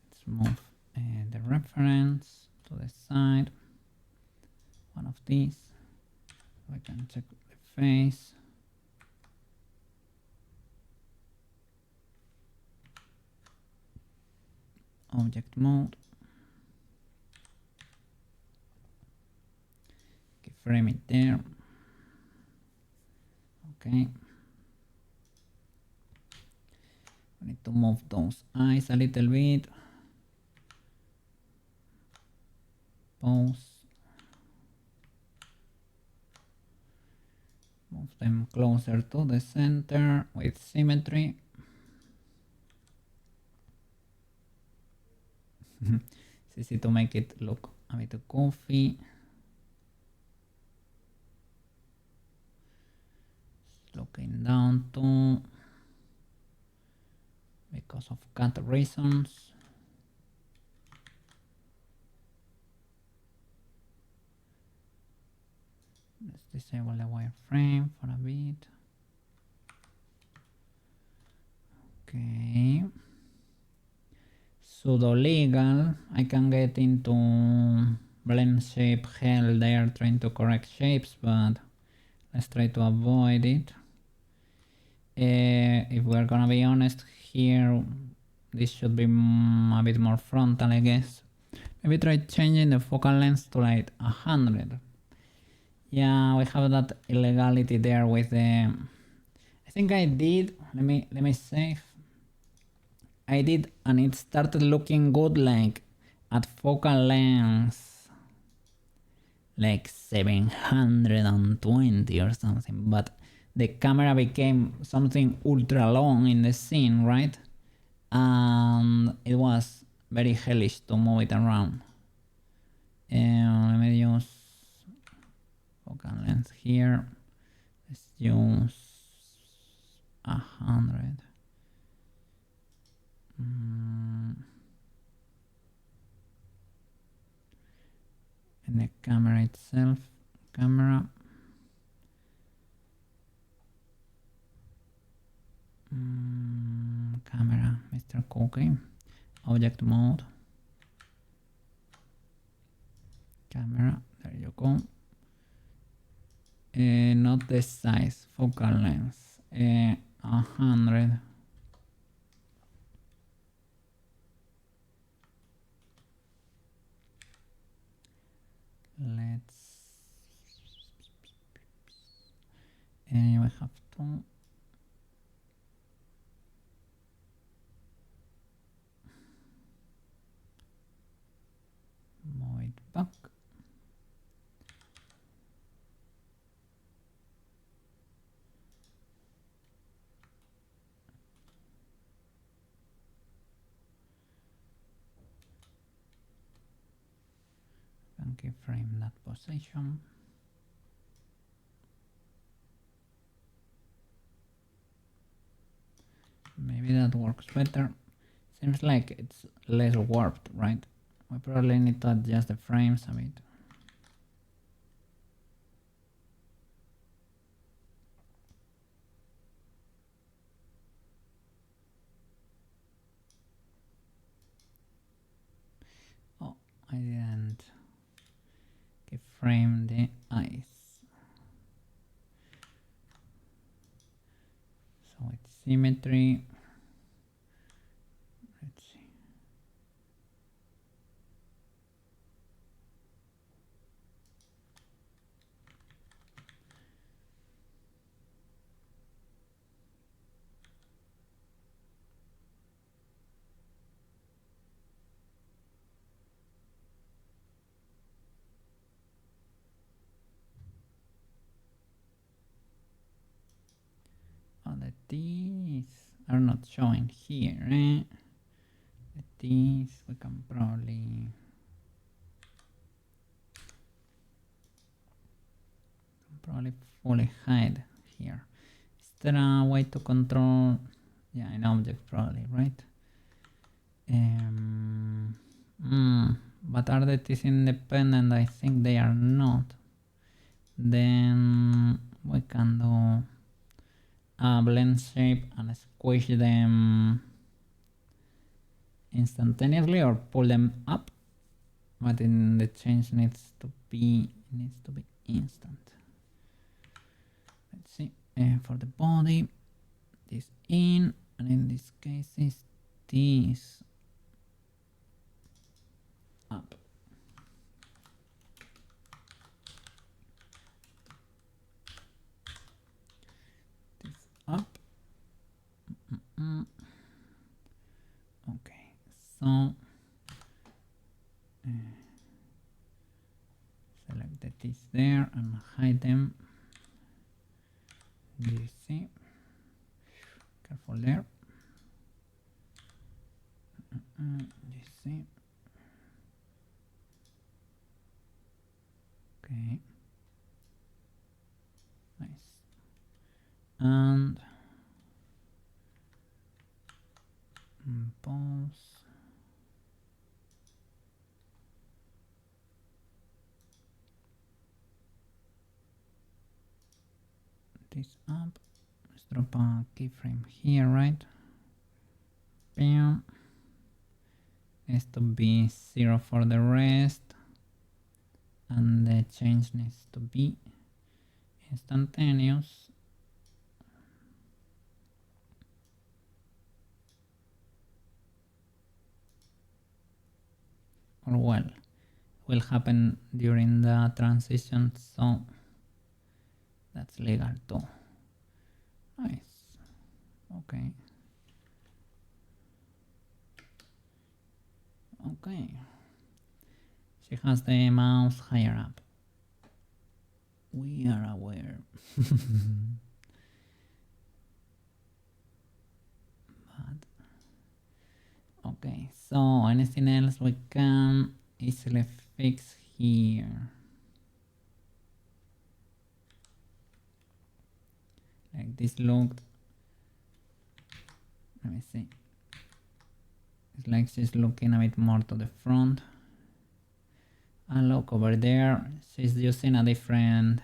Let's move the reference to the side. One of these. We can check the face. Object mode. Frame it there. Okay. We need to move those eyes a little bit. Pose. Move them closer to the center with symmetry. It's easy to make it look a bit goofy. Looking down too, because of cut reasons. Let's disable the wireframe for a bit. Okay. Pseudo legal. I can get into blend shape hell there trying to correct shapes, but let's try to avoid it. If we're gonna be honest here, this should be a bit more frontal, I guess. Maybe try changing the focal length to like 100. Yeah, we have that illegality there with the. I think I did. Let me save. I did, and it started looking good, like at focal length, like 720 or something. But the camera became something ultra long in the scene, right? And it was very hellish to move it around. Let me use focal length here. Let's use 100. And the camera itself, camera. Camera, Mr. Cookie. Object mode. Camera, there you go. Not the size, focal length. 100. Let's. We have to. Move it back. And keyframe that position. Maybe that works better. Seems like it's less warped, right? We probably need to adjust the frames a bit. Oh, I didn't keyframe the eyes. So it's symmetry. Let's see. Oh, the teeth are not showing here, eh? The teeth we can probably fully hide here. Is there a way to control? Yeah, an object probably, right? But are the teeth independent? I think they are not. Then we can do a blend shape and squish them instantaneously or pull them up, but in the change needs to be instant. Let's see, for the body, this in, and in this case is this up. This up. Okay, so select the teeth there and hide them. You see, careful there. You see, okay, nice, and pause. This up. Let's drop a keyframe here, right? Bam. Needs to be 0 for the rest, and the change needs to be instantaneous. Or well, will happen during the transition, so that's legal too. Nice. Okay. Okay. She has the mouse higher up. We are aware. But okay, so anything else we can easily fix here? Like this looked. Let me see. It's like she's looking a bit more to the front. And look over there, she's using a different.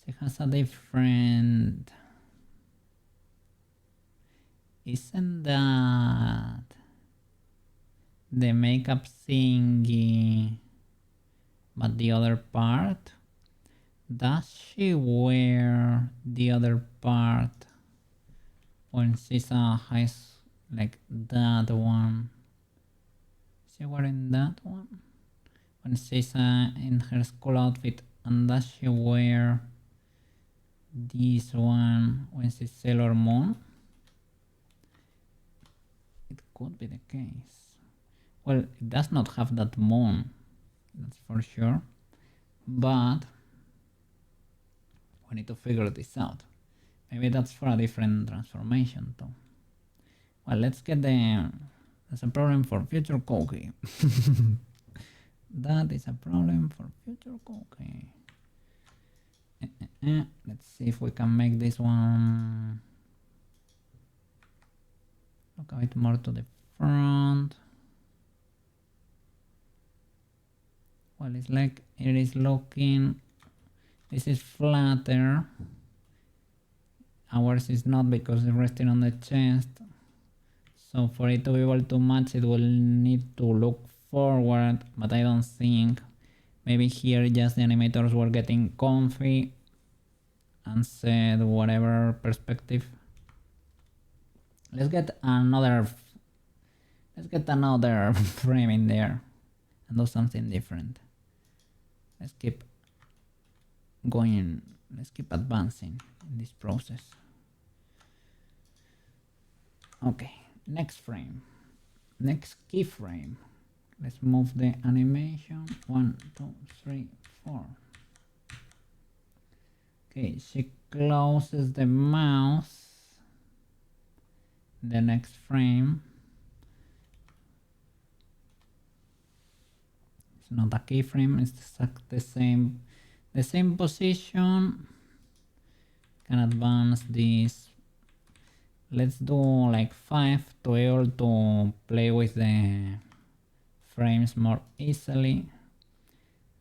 She has a different. Isn't that the makeup thingy? But the other part? Does she wear the other part when she's a high, like that one? Is she wearing that one? When she's in her school outfit, and does she wear this one when she's Sailor Moon? It could be the case. Well, it does not have that moon, that's for sure, but we need to figure this out. Maybe that's for a different transformation too. Well, let's get the. That's a problem for future Cookie. That is a problem for future Cookie. Let's see if we can make this one look a bit more to the front. Well, it's like it is looking, this is flatter. Ours is not because it's resting on the chest. So for it to be able to match, it will need to look forward, but I don't think. Maybe here just the animators were getting comfy and said whatever perspective. Let's get another frame in there and do something different. Let's keep going, let's keep advancing in this process. Okay, next frame, next keyframe. Let's move the animation. 1, 2, 3, 4. Okay, she closes the mouse. The next frame. It's not a keyframe, it's the same position. Can advance this. Let's do like 5 to be able to play with the frames more easily.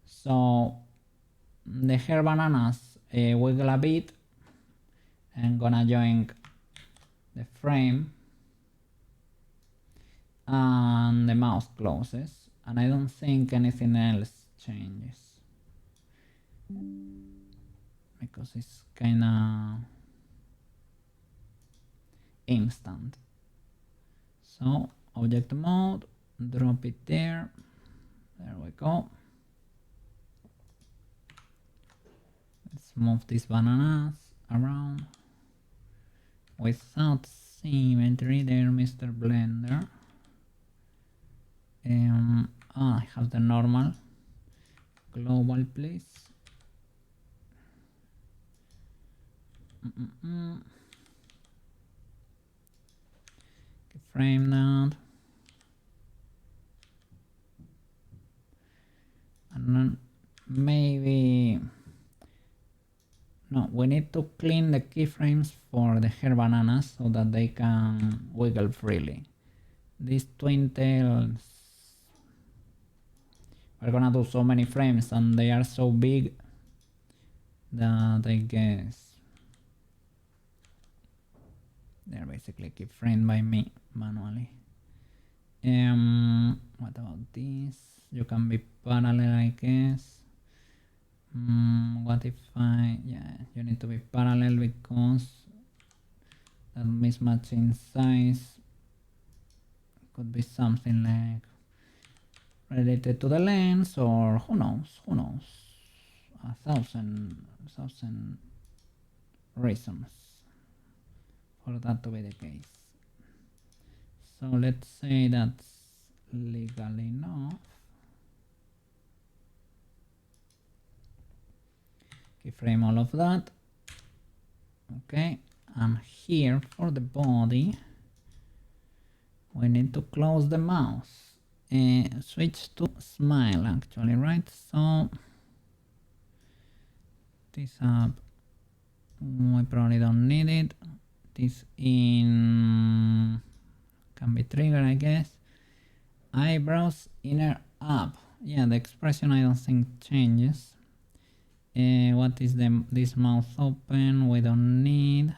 So the hair bananas wiggle a bit. I'm gonna join the frame and the mouse closes, and I don't think anything else changes because it's kinda instant. So object mode, drop it there we go. Let's move these bananas around without symmetry there, Mr. Blender. I have the normal global, please. Frame that. And then maybe no, we need to clean the keyframes for the hair bananas so that they can wiggle freely. These twin tails are gonna do so many frames and they are so big that I guess they're basically keyframed by me manually. What about this? You can be parallel, I guess. What if you need to be parallel because that mismatch in size could be something like related to the lens, or who knows, a thousand reasons for that to be the case. So let's say that's legal enough. Keyframe all of that. Okay, and here for the body we need to close the mouse. Switch to smile actually, right? So this up, we probably don't need it. This in can be triggered, I guess. Eyebrows inner up. Yeah, the expression I don't think changes. What is this mouth open? We don't need.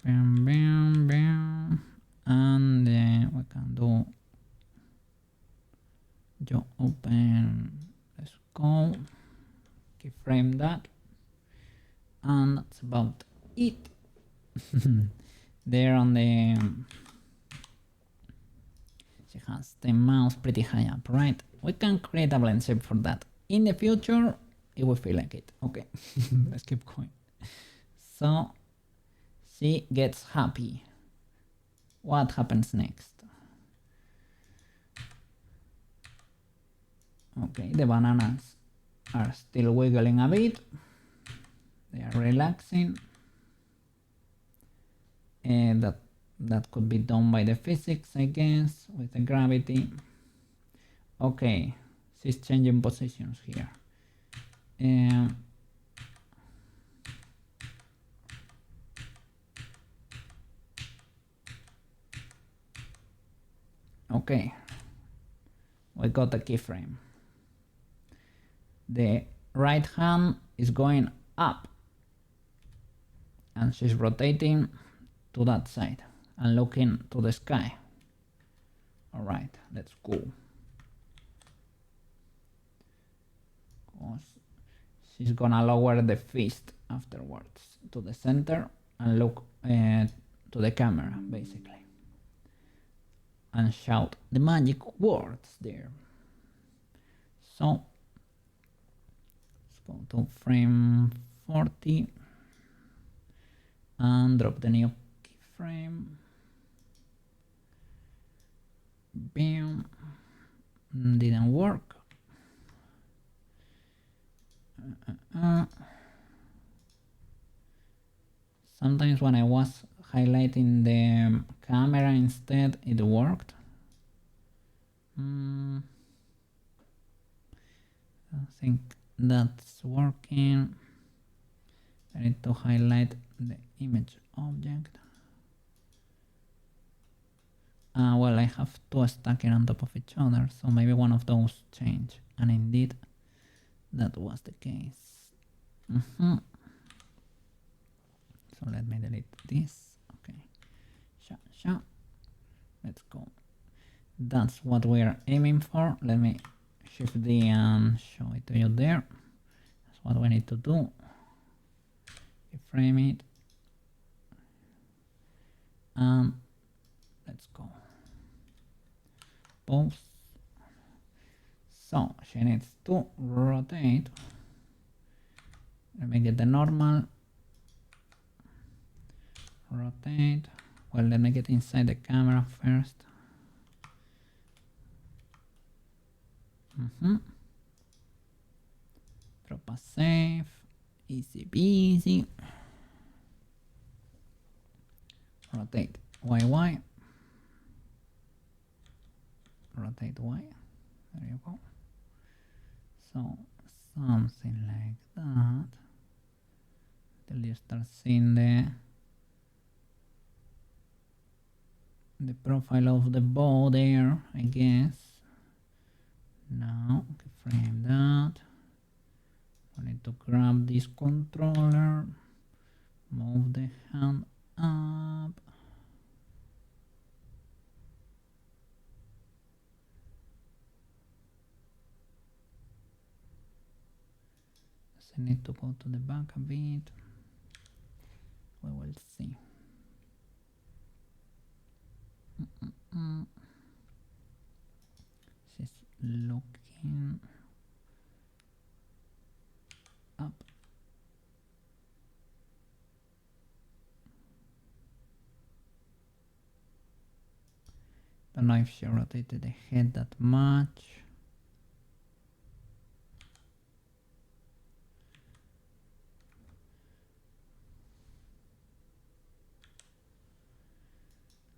Bam, bam, bam. And we can do jaw open. Let's go. Keyframe that. And that's about it. There on the she has the mouse pretty high up, right? We can create a blend shape for that in the future if we feel like it. Okay. Let's keep going. So she gets happy. What happens next? Okay, the bananas are still wiggling a bit. They are relaxing. And that could be done by the physics, I guess, with the gravity. Okay, she's changing positions here. Okay, we got a keyframe. The right hand is going up and she's rotating to that side and looking to the sky. All right, that's cool. She's gonna lower the fist afterwards to the center and look to the camera, basically, and shout the magic words there. So let's go to frame 40 and drop the new keyframe. Bam. Didn't work. Sometimes when I was highlighting the camera instead, it worked. I think that's working. I need to highlight the image object. Well, I have two stacking on top of each other, so maybe one of those changed. And indeed, that was the case. So let me delete this. Okay. Let's go. That's what we're aiming for. Let me shift D and show it to you there. That's what we need to do. Frame it. Let's go. Pose. So she needs to rotate. Let me get the normal. Rotate. Well, let me get inside the camera first. Drop a save. Easy peasy. Rotate YY. Rotate Y. There you go. So something like that. Till you start seeing the profile of the bow there, I guess. Now frame that. I need to grab this controller, move the hand up. Does it need to go to the back a bit? We will see. She's looking up. Don't know if she rotated the head that much.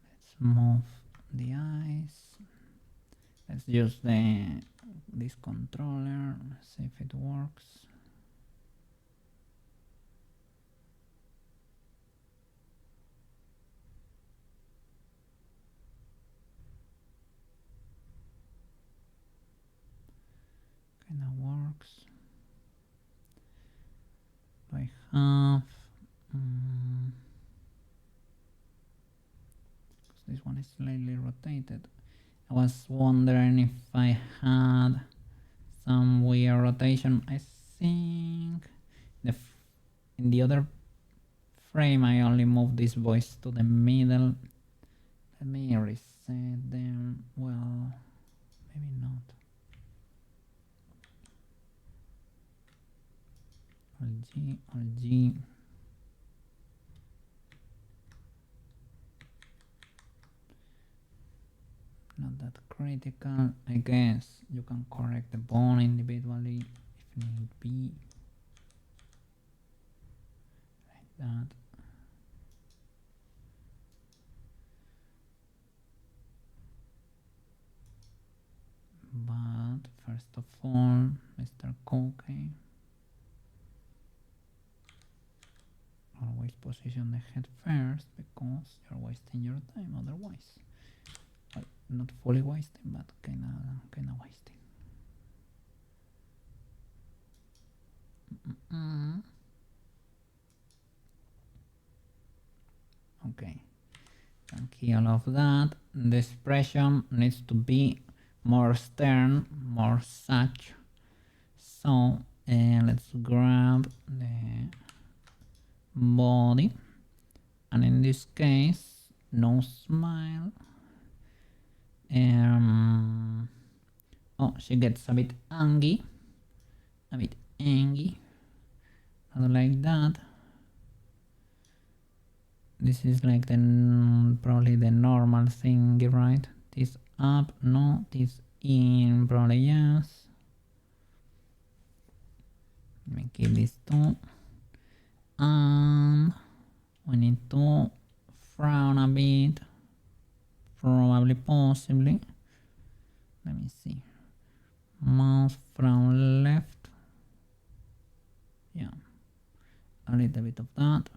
Let's move the eyes. Let's use this controller, see if it works. Kinda works. I have this one is slightly rotated. I was wondering if I had some weird rotation. I think in the other frame I only moved this voice to the middle. Let me reset them. Well, maybe not. Alt G. Not that critical. I guess you can correct the bone individually if need be. Like that. But first of all, Mr. Cookie, always position the head first because you're wasting your time otherwise. Well, not fully wasting, but kinda wasting. Okay, can kill all of that. The expression needs to be more stern, more such. So let's grab the body, and in this case, no smile. Oh, she gets a bit angry. I don't like that. This is like probably the normal thing, right? This up, no. This in, probably yes. Let me keep this two. And we need to frown a bit. Probably, possibly. Let me see. Mouse from left. Yeah. A little bit of that.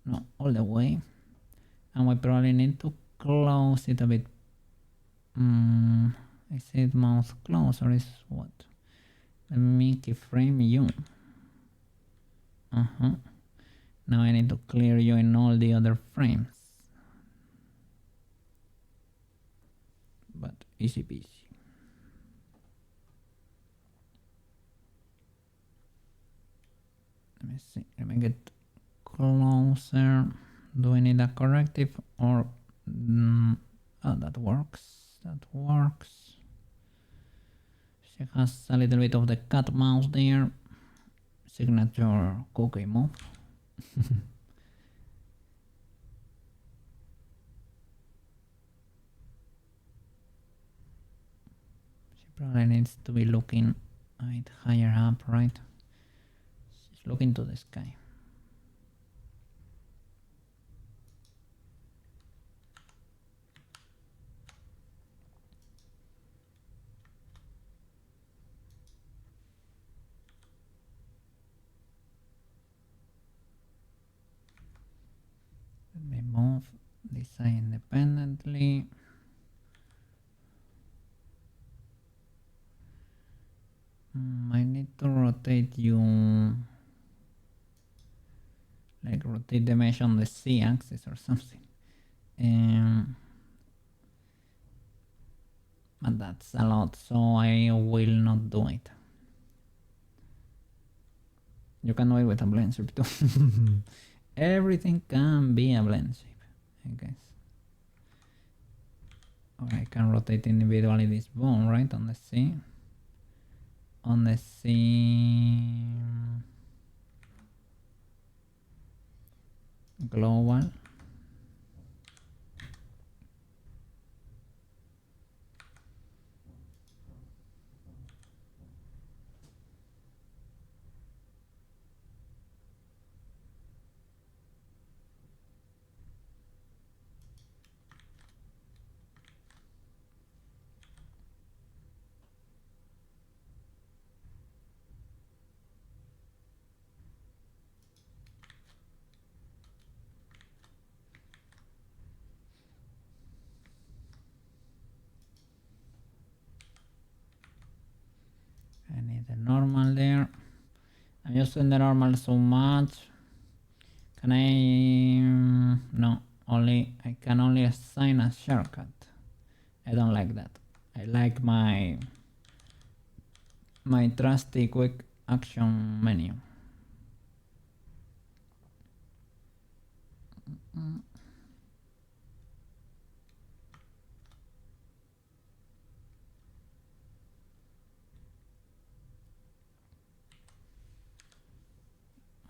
No, all the way. And we probably need to close it a bit. Is it mouse close or is what? Let me keyframe you. Now I need to clear you in all the other frames. But easy peasy. Let me see. Let me get closer. Do I need a corrective or oh, that works. That works. She has a little bit of the cat mouse there. Signature cookie move. She probably needs to be looking a bit higher up, right? She's looking to the sky. Let me move this eye independently. I need to rotate you, like rotate the mesh on the z-axis or something. But that's a lot, so I will not do it. You can do it with a blend shape too. Everything can be a blend shape, I guess. Or I can rotate individually this bone, right, on the C. On the C global. I need the normal there. I'm using the normal so much. Can I? No, only I can only assign a shortcut. I don't like that. I like my trusty quick action menu.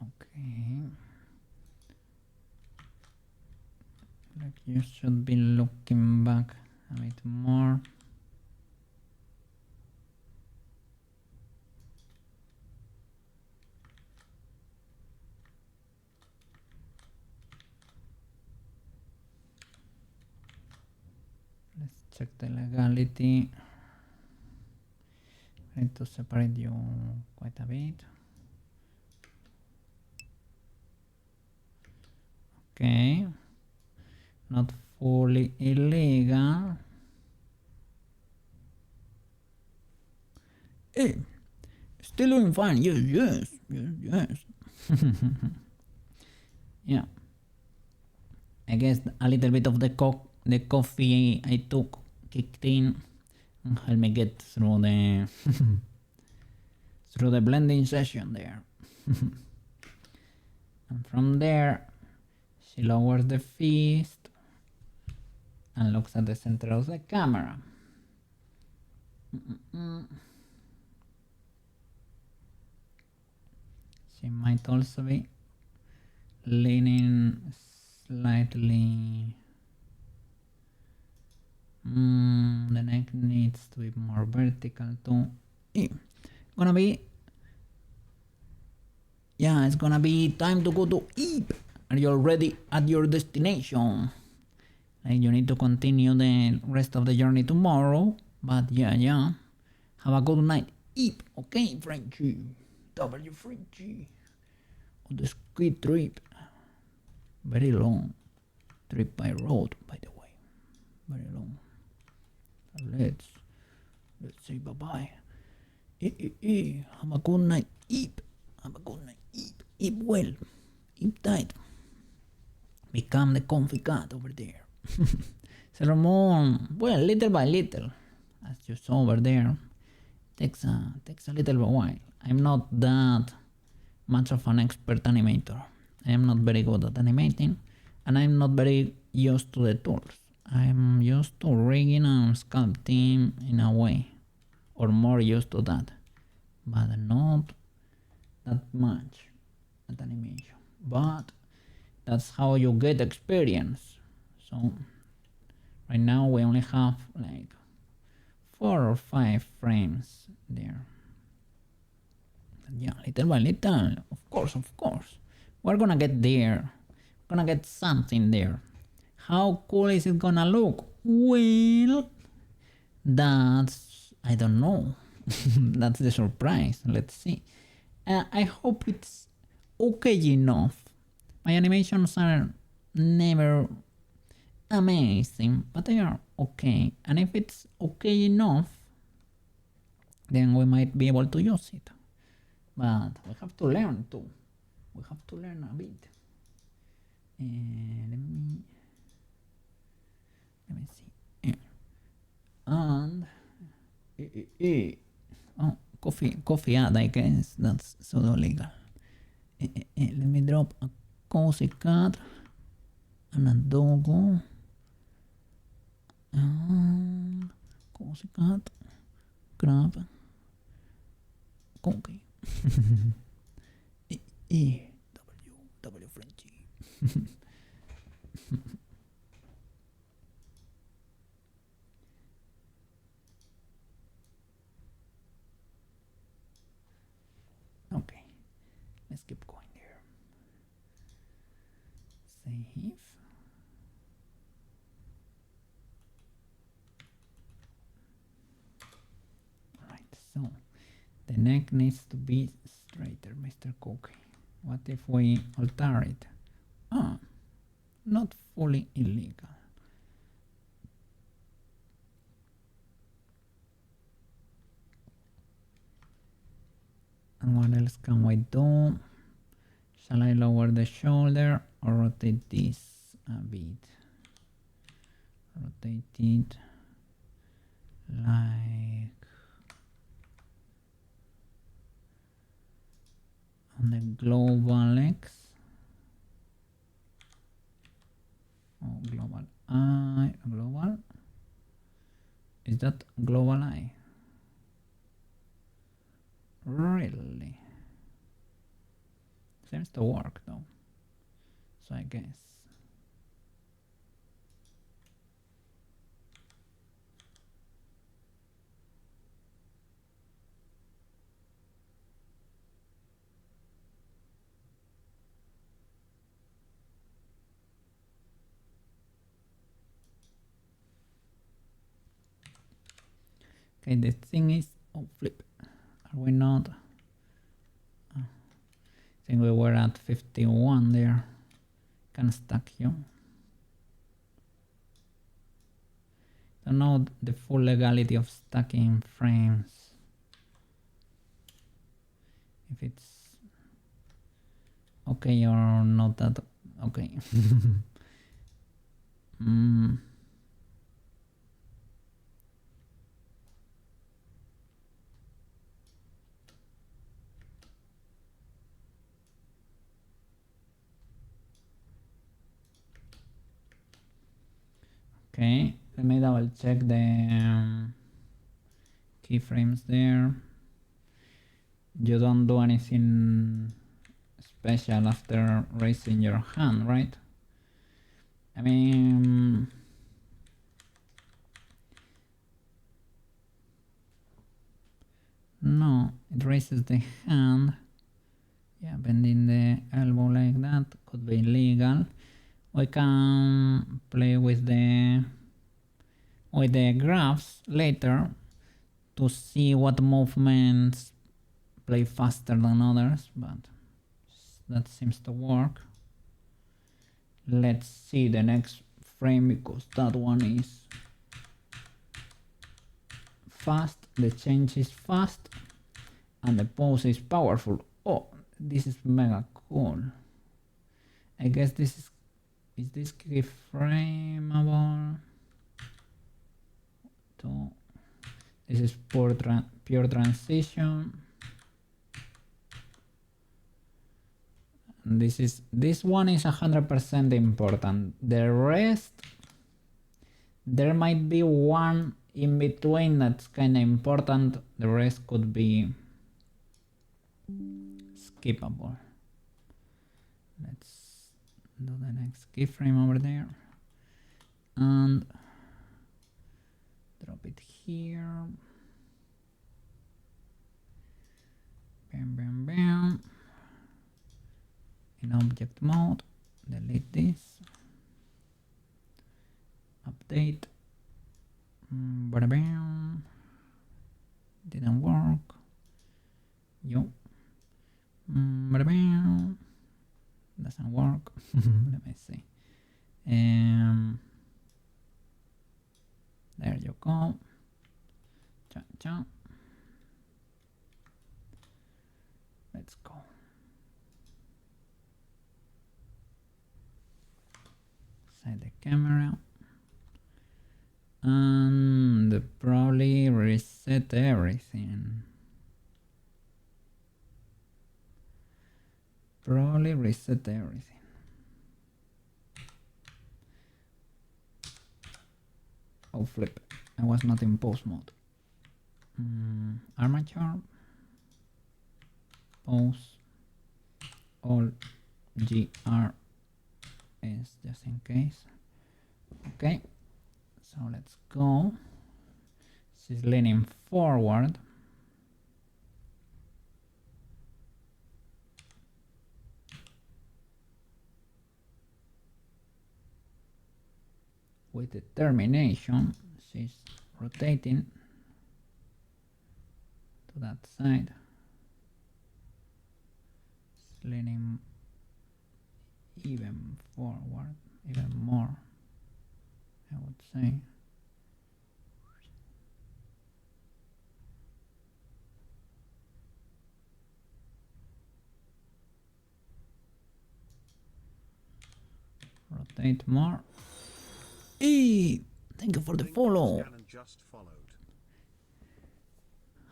Okay. Like you should be looking back a bit more. Let's check the legality. I need to separate you quite a bit. Okay. Not fully illegal. Hey, still doing fine. Yes. Yeah. I guess a little bit of the coffee I took kicked in and helped me get through the through the blending session there. And from there, she lowers the fist and looks at the center of the camera. She might also be leaning slightly. The neck needs to be more vertical too. It's gonna be it's gonna be time to go to eat. Are you already at your destination? Like you need to continue the rest of the journey tomorrow. But yeah. Have a good night. Eat, okay, Frenchie. W Frenchie. On the ski trip. Very long trip by road, by the way. Very long. Let's say bye bye. Have a good night. Eat. Have a good night. Eat well. Eat tight. Become the comfy cat over there. Solomon, well, little by little, as you saw over there, takes a little while. I'm not that much of an expert animator. I am not very good at animating, and I'm not very used to the tools. I'm used to rigging and sculpting in a way, or more used to that, but not that much at animation. But that's how you get experience. So right now we only have like 4 or 5 frames there. But yeah, little by little, of course. We're gonna get there. We're gonna get something there. How cool is it gonna look? Well, that's, I don't know. That's the surprise. Let's see. I hope it's okay enough. My animations are never amazing, but they are okay. And if it's okay enough, then we might be able to use it. But we have to learn too. We have to learn a bit. Let me see. And oh, coffee ad, I guess that's pseudo legal. Let me drop a cozy cat and a doggo. And cozy cat, crab, cookie. W Frenchie. Okay, let's keep going here. Save. Alright, so the neck needs to be straighter, Mr. Cookie. What if we alter it? Not fully illegal. And what else can we do? Shall I lower the shoulder or rotate this a bit? Rotate it like on the global X. Oh, global I, global. Is that global I? Really? Seems to work though. So I guess. Okay, the thing is, oh flip. Are we not? I think we were at 51 there. Can stack you. Don't know the full legality of stacking frames. If it's okay or not that okay. Mm. Okay, let me double check the keyframes there. You don't do anything special after raising your hand, right? I mean, no, it raises the hand. Yeah, bending the elbow like that could be illegal. We can play with the graphs later to see what movements play faster than others, but that seems to work. Let's see the next frame because that one is fast, the change is fast, and the pose is powerful. Oh, this is mega cool. I guess this is this keyframeable? This is pure transition. And this one is 100% important. The rest, there might be one in between that's kind of important. The rest could be skippable. Let's do the next keyframe over there and drop it here. Bam, bam, bam. In object mode, delete this. Update. Bada bam. Didn't work. Yo. Bada bam. Doesn't work. Let me see. There you go. Cha cha. Let's go. Set the camera. And probably reset everything. Probably reset everything. Oh flip, I was not in pose mode. Armature, pose, all GR is just in case. Okay, so let's go. She's leaning forward. With determination, she's rotating to that side. She's leaning even forward, even more, I would say. Rotate more. Hey, thank you for the follow.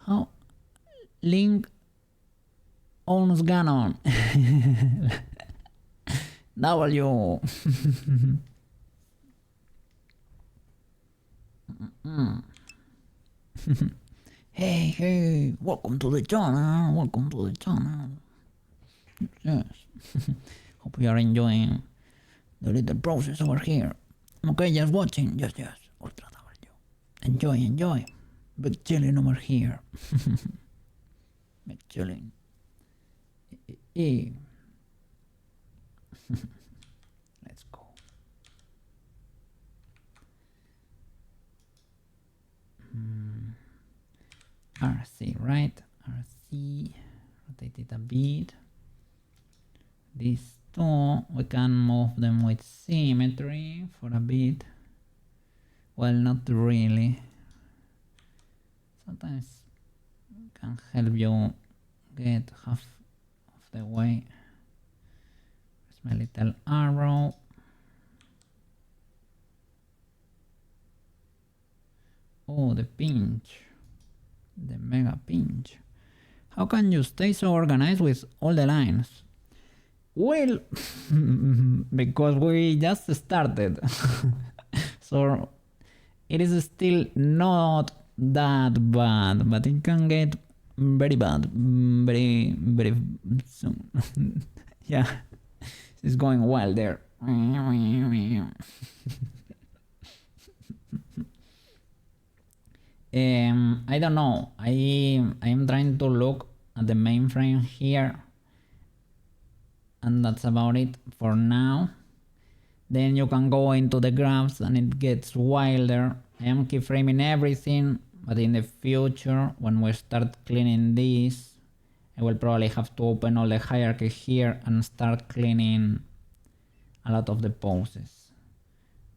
How? Link owns Ganon. W. Hey, welcome to the channel. Welcome to the channel. Yes. Hope you are enjoying the little process over here. Okay, just watching. Yes. Ultra W. Enjoy. Big chilling over here. Big chilling. Let's go. RC, right? RC. Rotate it a bit. These two, we can move them with symmetry for a bit. Well, not really. Sometimes can help you get half of the way. There's my little arrow. Oh, the pinch. The mega pinch. How can you stay so organized with all the lines? Well, because we just started. So it is still not that bad, but it can get very bad very soon. Yeah, it's going wild there. I don't know. I'm trying to look at the mainframe here, and that's about it for now. Then you can go into the graphs and it gets wilder. I am keyframing everything, but in the future, when we start cleaning this, I will probably have to open all the hierarchy here and start cleaning a lot of the poses.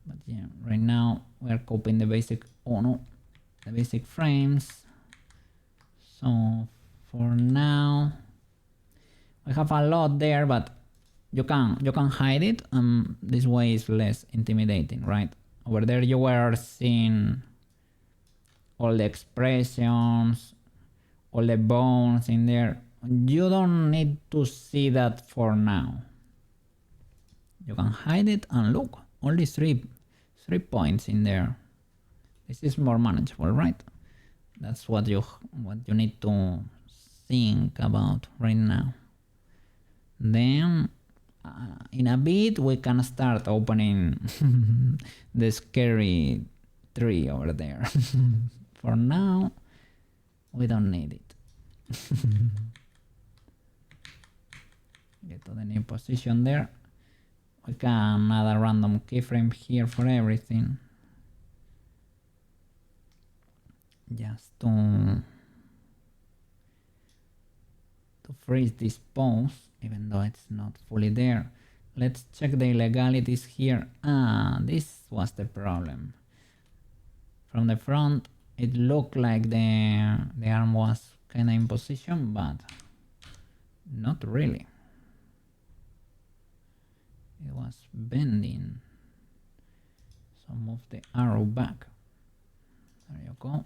But yeah, right now we are copying the basic, the basic frames. So for now, I have a lot there, but you can hide it. This way is less intimidating, right? Over there you were seeing all the expressions, all the bones in there. You don't need to see that for now. You can hide it and look, only three points in there. This is more manageable, right? That's what you need to think about right now. Then in a bit we can start opening the scary tree over there. For now we don't need it. Get to the new position there. We can add a random keyframe here for everything, just to freeze this pose, even though it's not fully there. Let's check the illegalities here. This was the problem. From the front it looked like the arm was kinda in position, but not really. It was bending. So move the arrow back. There you go.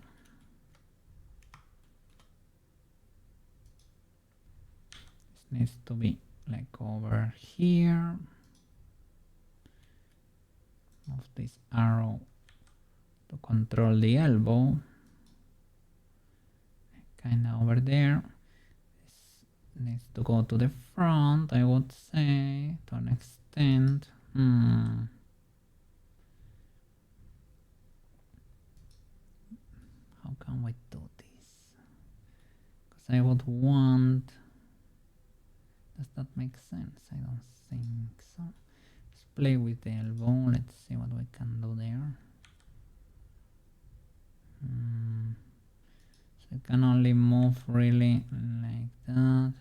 This needs to be like over here. Move this arrow to control the elbow. Kinda over there. This needs to go to the front, I would say, to an extent. How can we do this? Because I would want... Does that make sense? I don't think so. Let's play with the elbow. Let's see what we can do there. So it can only move really like that.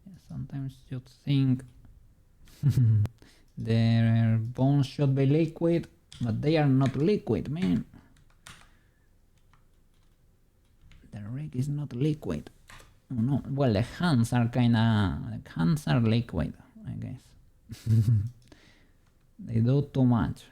Yeah, sometimes you think their bones should be liquid, but they are not liquid, man. The rig is not liquid. Oh no, well, the hands are liquid, I guess. They do too much.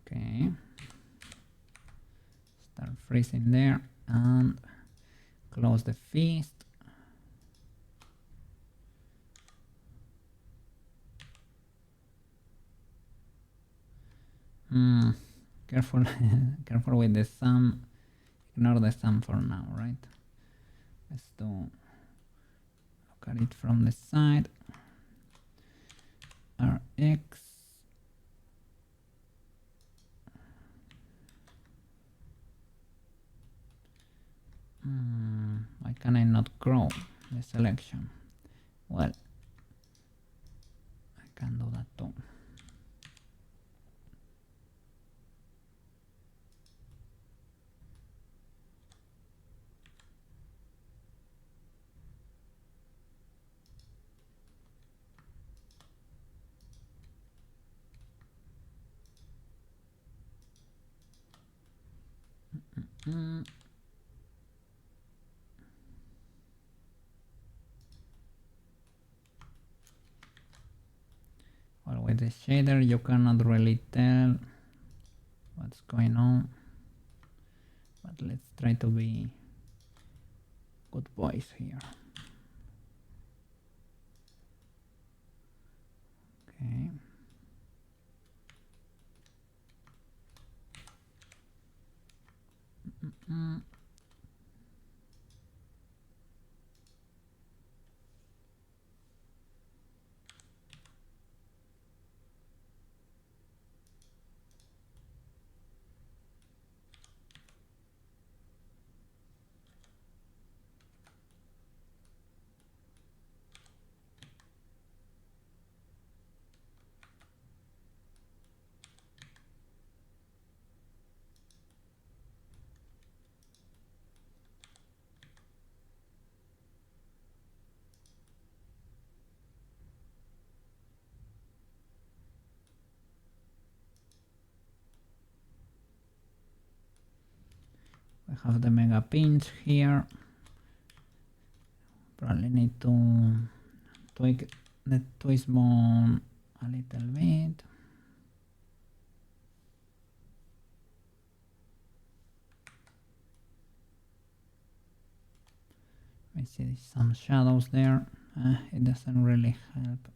Okay. Start freezing there and close the fist. Careful, careful with the thumb. Ignore the thumb for now, right? Let's look at it from the side. RX. Why can I not grow the selection? Well, I can do that too. Well, with the shader you cannot really tell what's going on, but let's try to be good boys here. Okay. We have the mega pinch here. Probably need to tweak the twist bone a little bit. I see some shadows there. It doesn't really help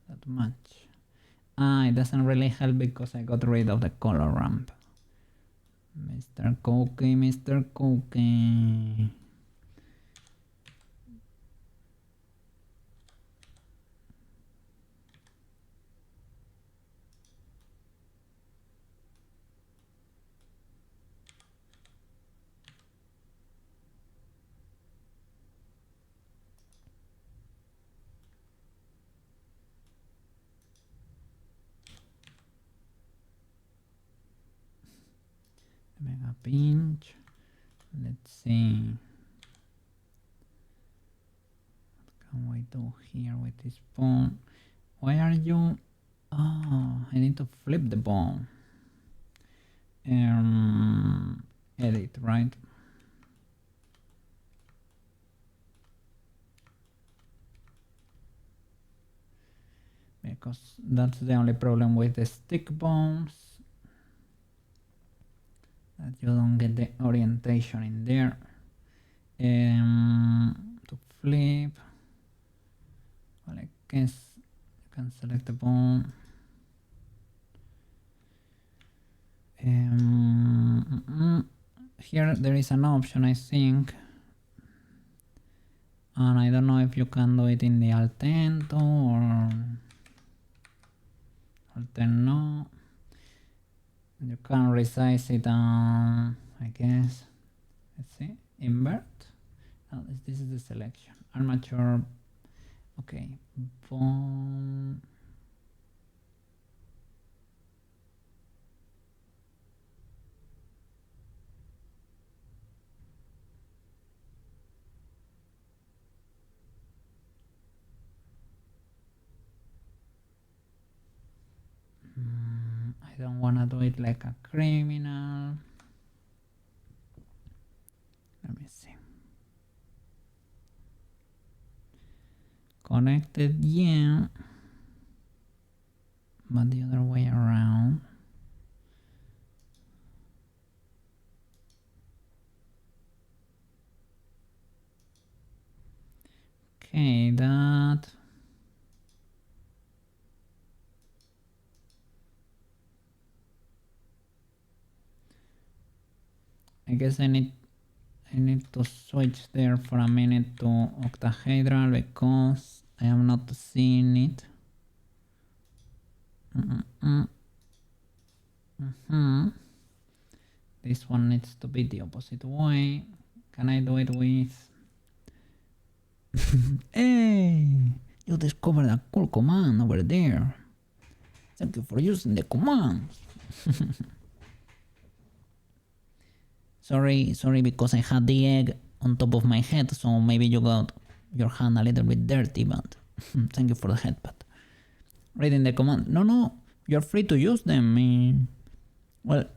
that much. It doesn't really help because I got rid of the color ramp. Mr. Cookie, Mr. Cookie. Mega pinch. Let's see. What can we do here with this bone? Why are you? Oh, I need to flip the bone. Edit, right? Because that's the only problem with the stick bones. That you don't get the orientation in there. To flip, well, I guess you can select the bone. Here there is an option, I think, and I don't know if you can do it in the Alt N or Alt N no. You can resize it, I guess. Let's see, invert. Oh, this is the selection. Armature. Okay, bone. I don't want to do it like a criminal. Let me see. Connected, yeah. But the other way around. Okay, that. I guess I need to switch there for a minute to octahedral because I am not seeing it. This one needs to be the opposite way. Can I do it with... Hey! You discovered a cool command over there. Thank you for using the command. Sorry because I had the egg on top of my head, so maybe you got your hand a little bit dirty, but thank you for the headbutt. Reading the command. No, you're free to use them. Well,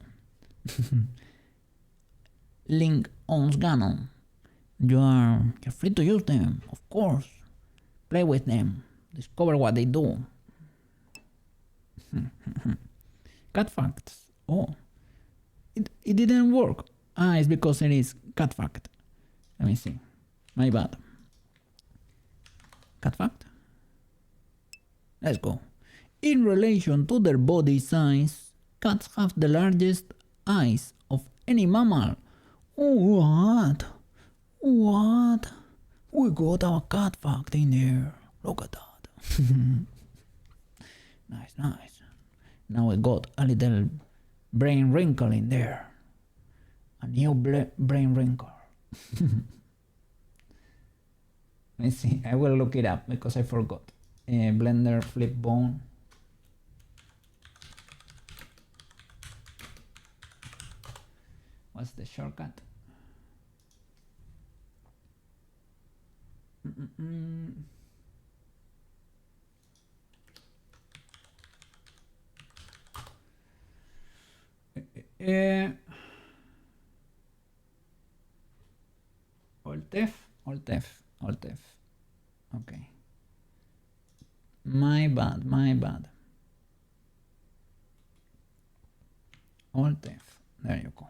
link owns Ganon. You're free to use them, of course. Play with them. Discover what they do. Cat facts. Oh. It didn't work. It's because it is cat fact. Let me see. My bad. Cat fact? Let's go. In relation to their body size, cats have the largest eyes of any mammal. What? What? We got our cat fact in there. Look at that. Nice, nice. Now we got a little brain wrinkle in there. A new brain wrinkle. Let's see. I will look it up because I forgot. Blender flip bone. What's the shortcut? Alt F. Okay. My bad. Alt F. There you go.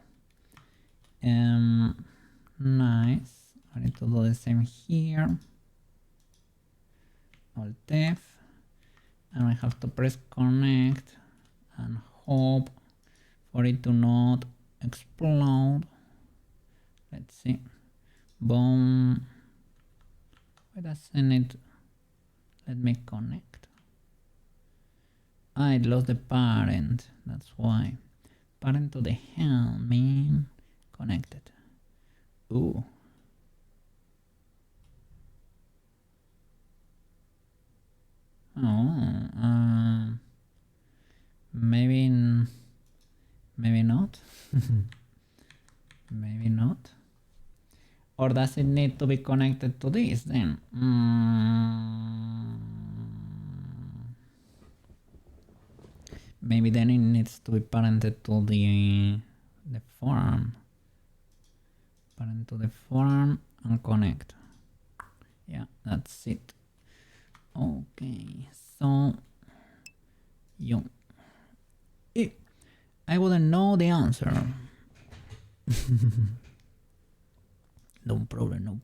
Nice. I need to do the same here. Alt F. And I have to press connect and hope for it to not explode. Let's see. Boom. Why doesn't it let me connect? I lost the parent. That's why. Parent to the hand, man. Connected. Ooh. Oh. Maybe not. Maybe not. Or does it need to be connected to this then? Maybe then it needs to be parented to the forearm. Parent to the forearm and connect. Yeah, that's it. Okay, so I wouldn't know the answer. No problem.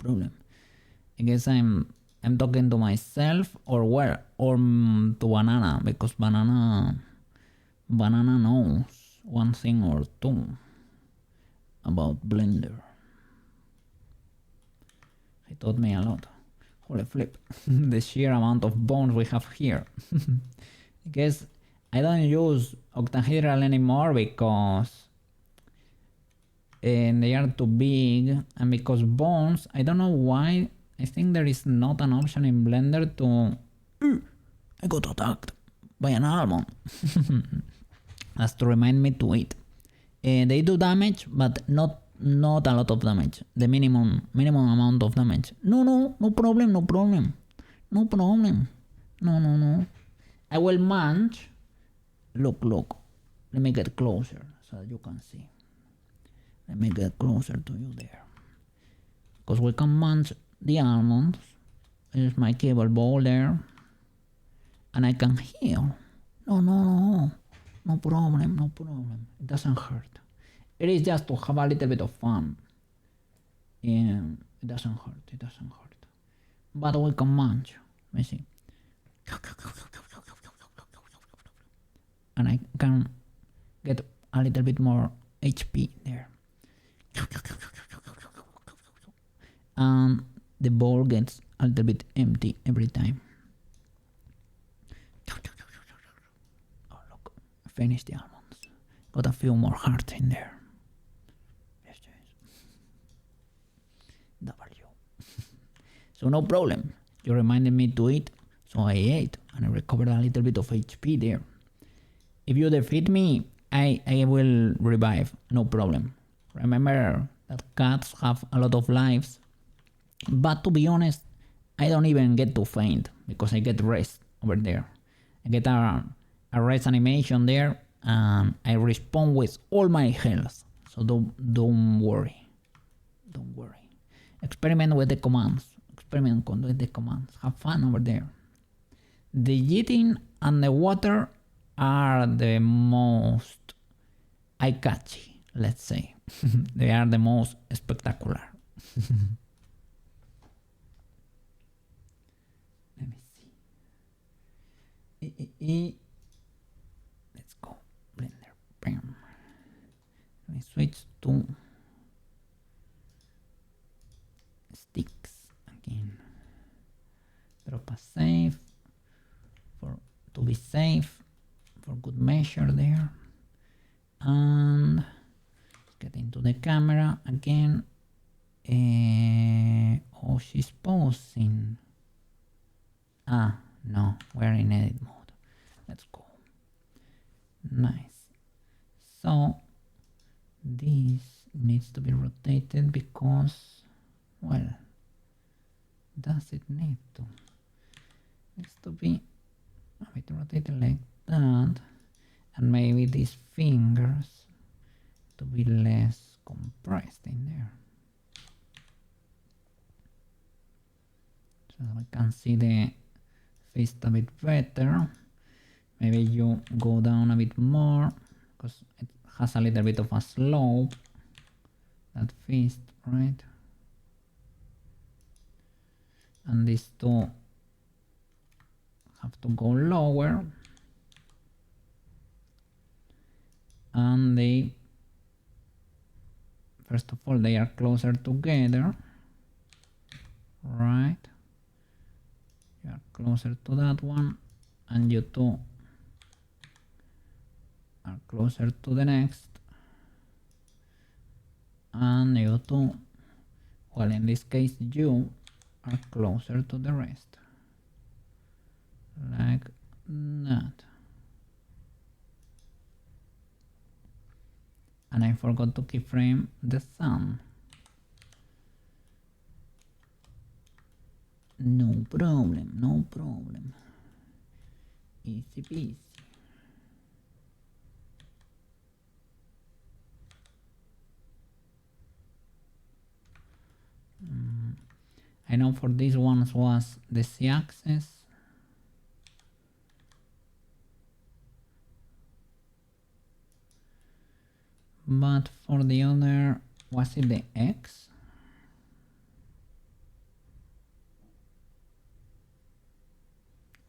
I guess I'm talking to myself or to Banana, because Banana knows one thing or two about Blender. He taught me a lot. Holy flip. The sheer amount of bones we have here. I guess I don't use octahedral anymore because they are too big, and because bones, I don't know why, I think there is not an option in Blender to... I got attacked by an almond. As to remind me to eat. They do damage, but not a lot of damage. The minimum amount of damage. No problem. No. I will munch. Look. Let me get closer so that you can see. Let me get closer to you there. Because we can munch the almonds. Here's my cable ball there. And I can heal. No problem. It doesn't hurt. It is just to have a little bit of fun. And it doesn't hurt. But we can munch. Let me see. And I can get a little bit more HP there. And the bowl gets a little bit empty every time. Oh look, I finished the almonds. Got a few more hearts in there. Yes. W. So no problem. You reminded me to eat, so I ate and I recovered a little bit of HP there. If you defeat me, I will revive, no problem. Remember that cats have a lot of lives, but to be honest, I don't even get to faint because I get rest over there. I get a rest animation there and I respawn with all my health, so don't worry. Don't worry. Experiment with the commands. Experiment with the commands. Have fun over there. The jetting and the water are the most eye-catchy, let's say. They are the most spectacular. Let me see. Let's go. Blender. Bam. Let me switch to sticks again. Drop a save to be safe, for good measure there. And let's get into the camera again. Oh, she's posing. Ah, no, we're in edit mode. Let's go. Nice. So this needs to be rotated because, well, does it need to? Needs to be a bit rotated like that, and maybe these fingers to be less compressed in there, so we can see the fist a bit better. Maybe you go down a bit more because it has a little bit of a slope, that fist, right? And these two have to go lower, and they, first of all, they are closer together, right? You are closer to that one, and you two are closer to the next, and you two, well, in this case you are closer to the rest, like that. And I forgot to keyframe the thumb. No problem, no problem. Easy peasy. I know for these ones was the Z-axis. But for the other, was it the X?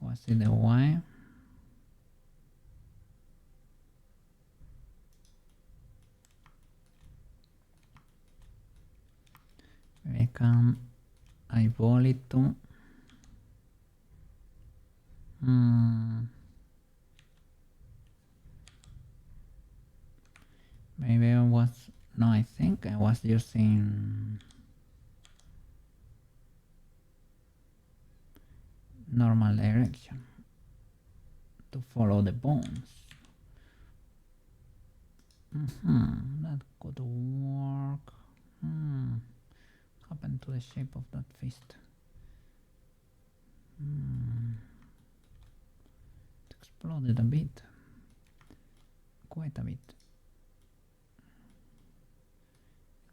Was it the Y? We can eyeball it too. Maybe I was, no, I think I was using normal direction to follow the bones. That could work. Happened to the shape of that fist. It exploded a bit, quite a bit.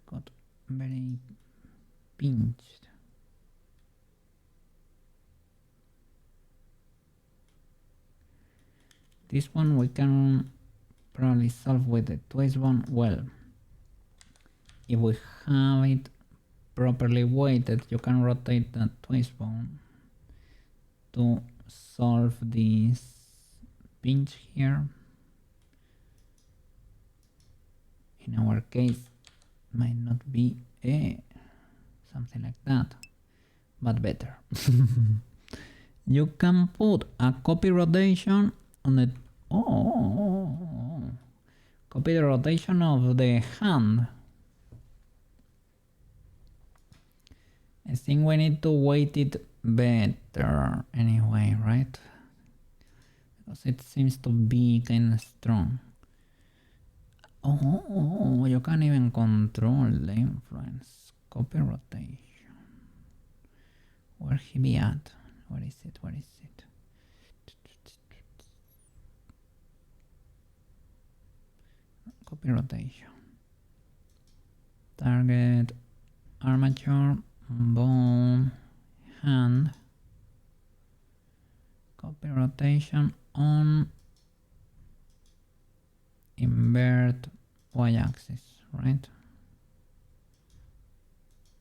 Got very pinched. This one we can probably solve with the twist bone. Well, if we have it properly weighted, you can rotate the twist bone to solve this pinch here. In our case, might not be something like that, but better. You can put a copy rotation on the copy the rotation of the hand. I think we need to weight it better anyway, right? Because it seems to be kind of strong. Oh, you can even control the influence. Copy rotation. Where he be at? Where is it? Where is it? Copy rotation. Target. armature, bone, hand, copy rotation on, invert y-axis, right?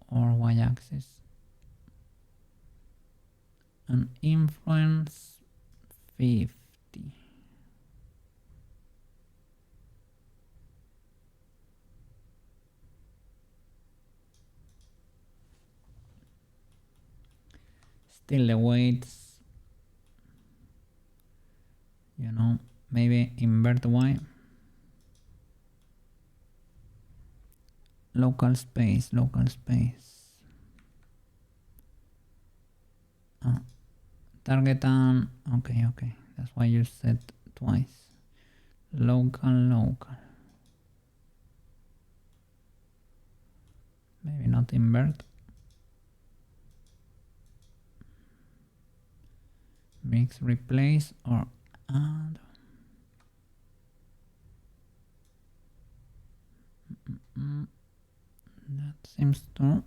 Or y-axis. And influence 50. Still the weights, you know, maybe invert y. Local space, local space. Target on, okay, that's why you said twice. Local, local. Maybe not invert. Mix, replace, or add. That seems to.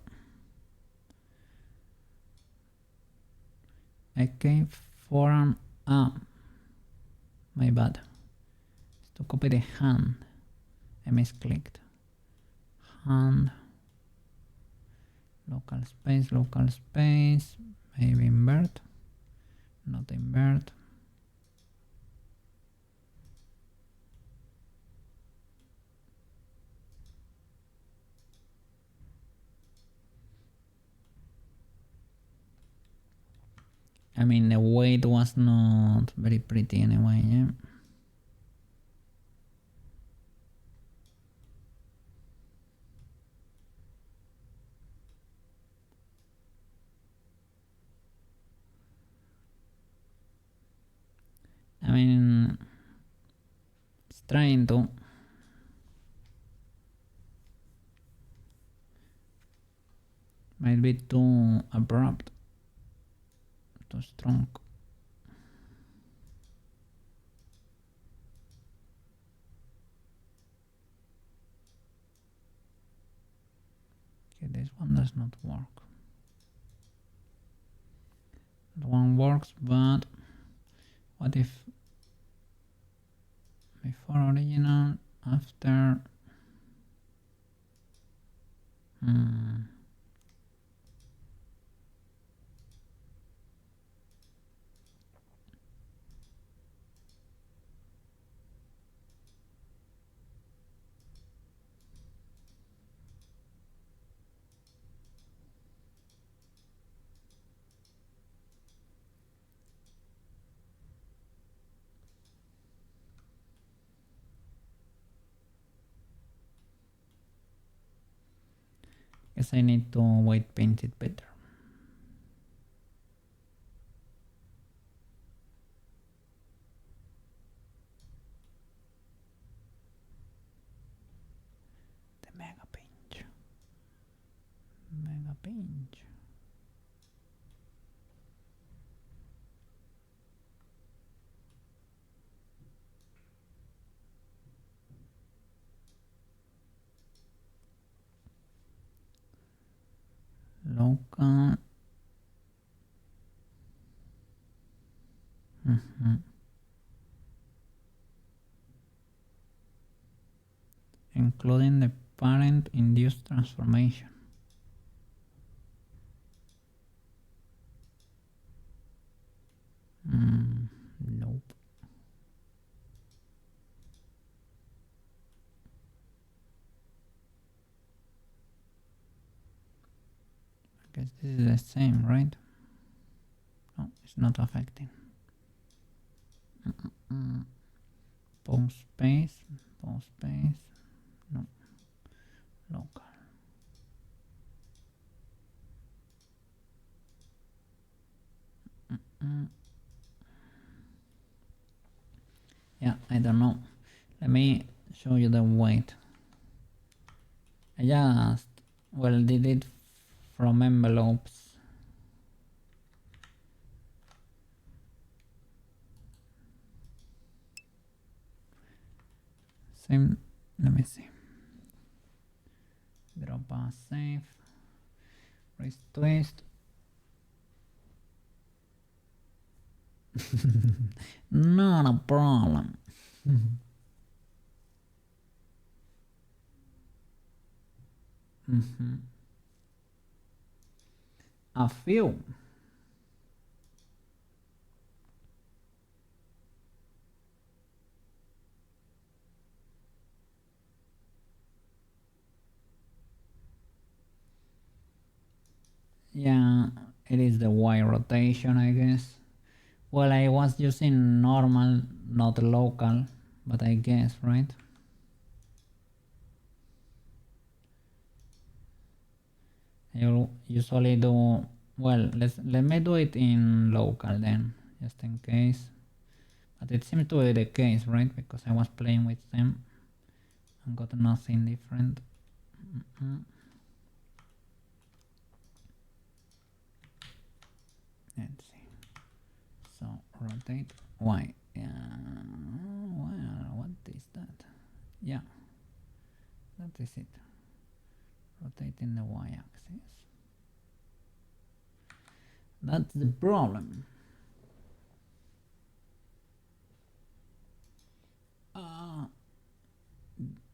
Okay, forearm. My bad. To copy the hand. I misclicked. Hand. Local space. Maybe invert. Not invert. I mean, the weight was not very pretty anyway, yeah. I mean, it's trying to. Might be too abrupt, too strong. Okay, this one does not work. That one works, but what if before original, after? Guess I need to white paint it better. The mega pinch. Mega pinch. Local. Including the parent induced transformation. Nope. I guess this is the same, right? No, it's not affecting. Pause space, no, local. Yeah, I don't know. Let me show you the weight. I just, well, did it from envelopes. Same, let me see. Drop a save. Freeze twist. Not a problem. A few. Yeah, it is the Y rotation, I guess. Well, I was using normal, not local, but I guess, right? I usually do, well, let me do it in local then, just in case. But it seems to be the case, right? Because I was playing with them and got nothing different. Let's see. So rotate Y. Well, what is that? Yeah, that is it. Rotating the Y axis. That's the problem.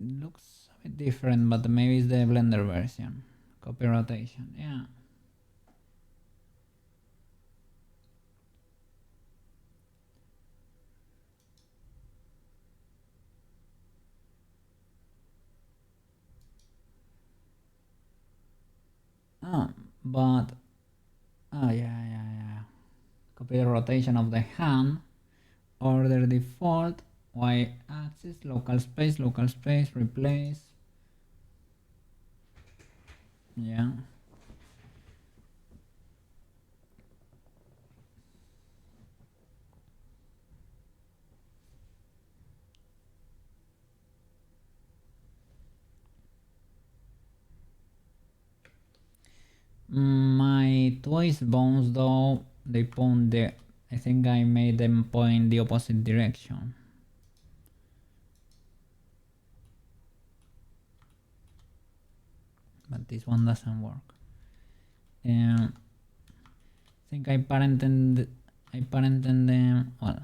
Looks a bit different, but maybe it's the Blender version. Copy rotation, yeah. But yeah. Copy the rotation of the hand. Order default. Y axis. Local space. Replace. Yeah. My twist bones though, they point the, I think I made them point the opposite direction. But this one doesn't work. I think I parented them, well,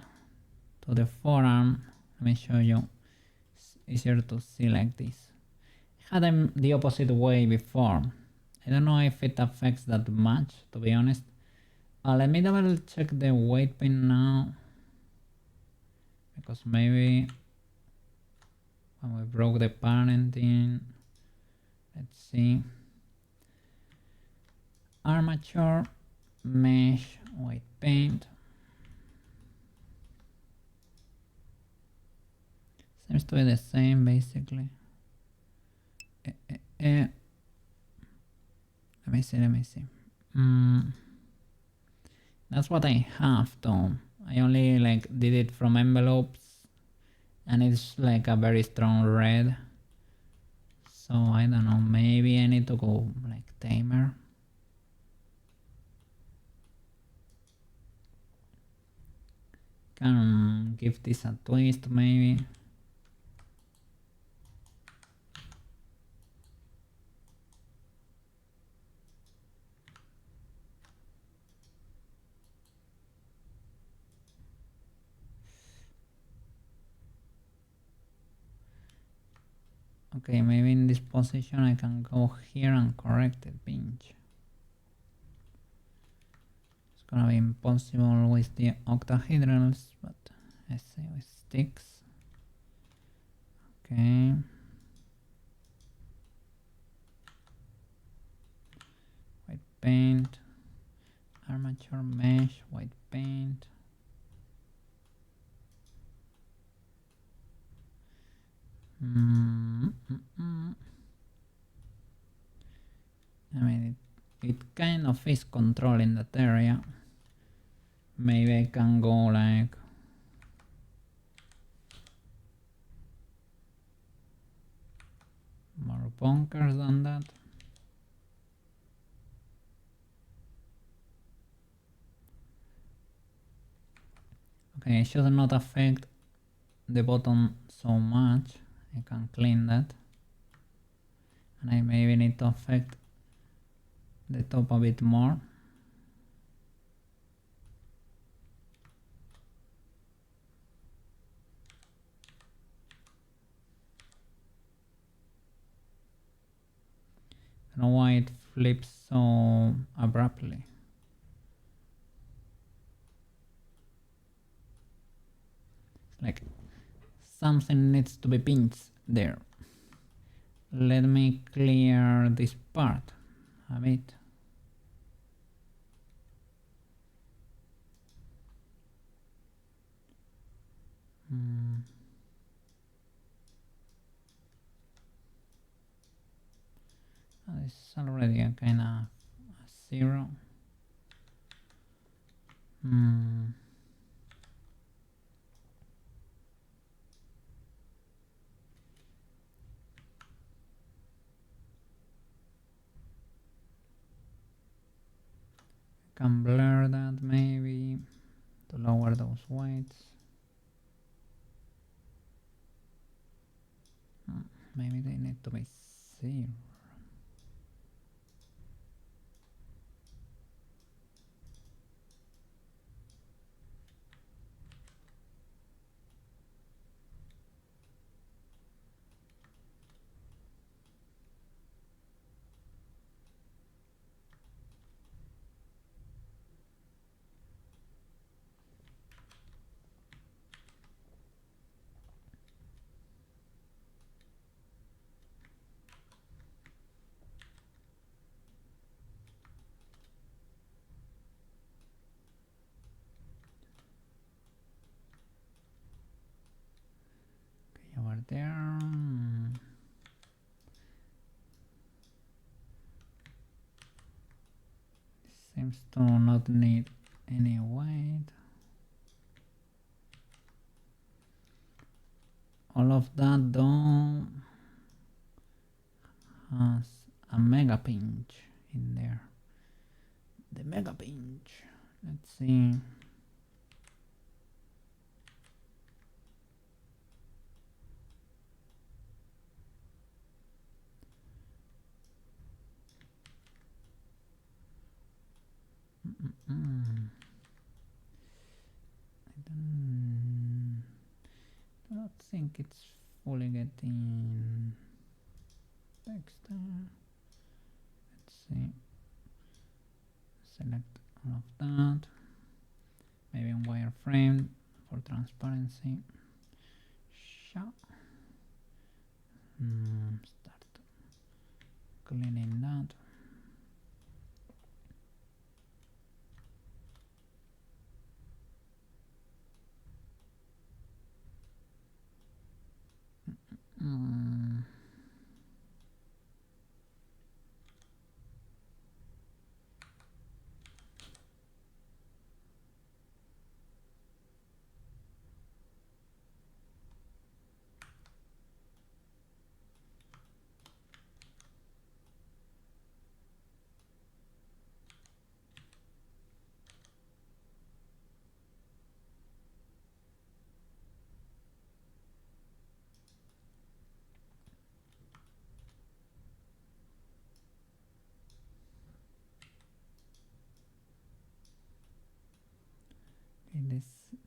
to the forearm. Let me show you. It's easier to see like this. I had them the opposite way before. I don't know if it affects that much, to be honest. Let me double check the weight pin now. Because maybe when we broke the parenting, let's see. Armature, mesh, white paint. Seems to be the same basically. Let me see. That's what I have though. I only like did it from envelopes and it's like a very strong red. So I don't know, maybe I need to go like tamer. Can give this a twist maybe. Okay, maybe in this position I can go here and correct the pinch. It's gonna be impossible with the octahedrals, but let's see with sticks. Okay. White paint. Armature mesh, white paint. I mean, it kind of is controlling that area. Maybe I can go like more bonkers than that. Okay, it should not affect the bottom so much. I can clean that. And I maybe need to affect the top a bit more. I don't know why it flips so abruptly. It's like something needs to be pinched there. Let me clear this part a bit. This is already a kind of a 0. Can blur that maybe to lower those weights. Maybe they need to be 0. Okay, over there. Seems to not need any weight. All of that though has a mega pinch in there. The mega pinch. Let's see. I don't think it's fully getting texture. Let's see. Select all of that. Maybe on wireframe for transparency. Start cleaning that.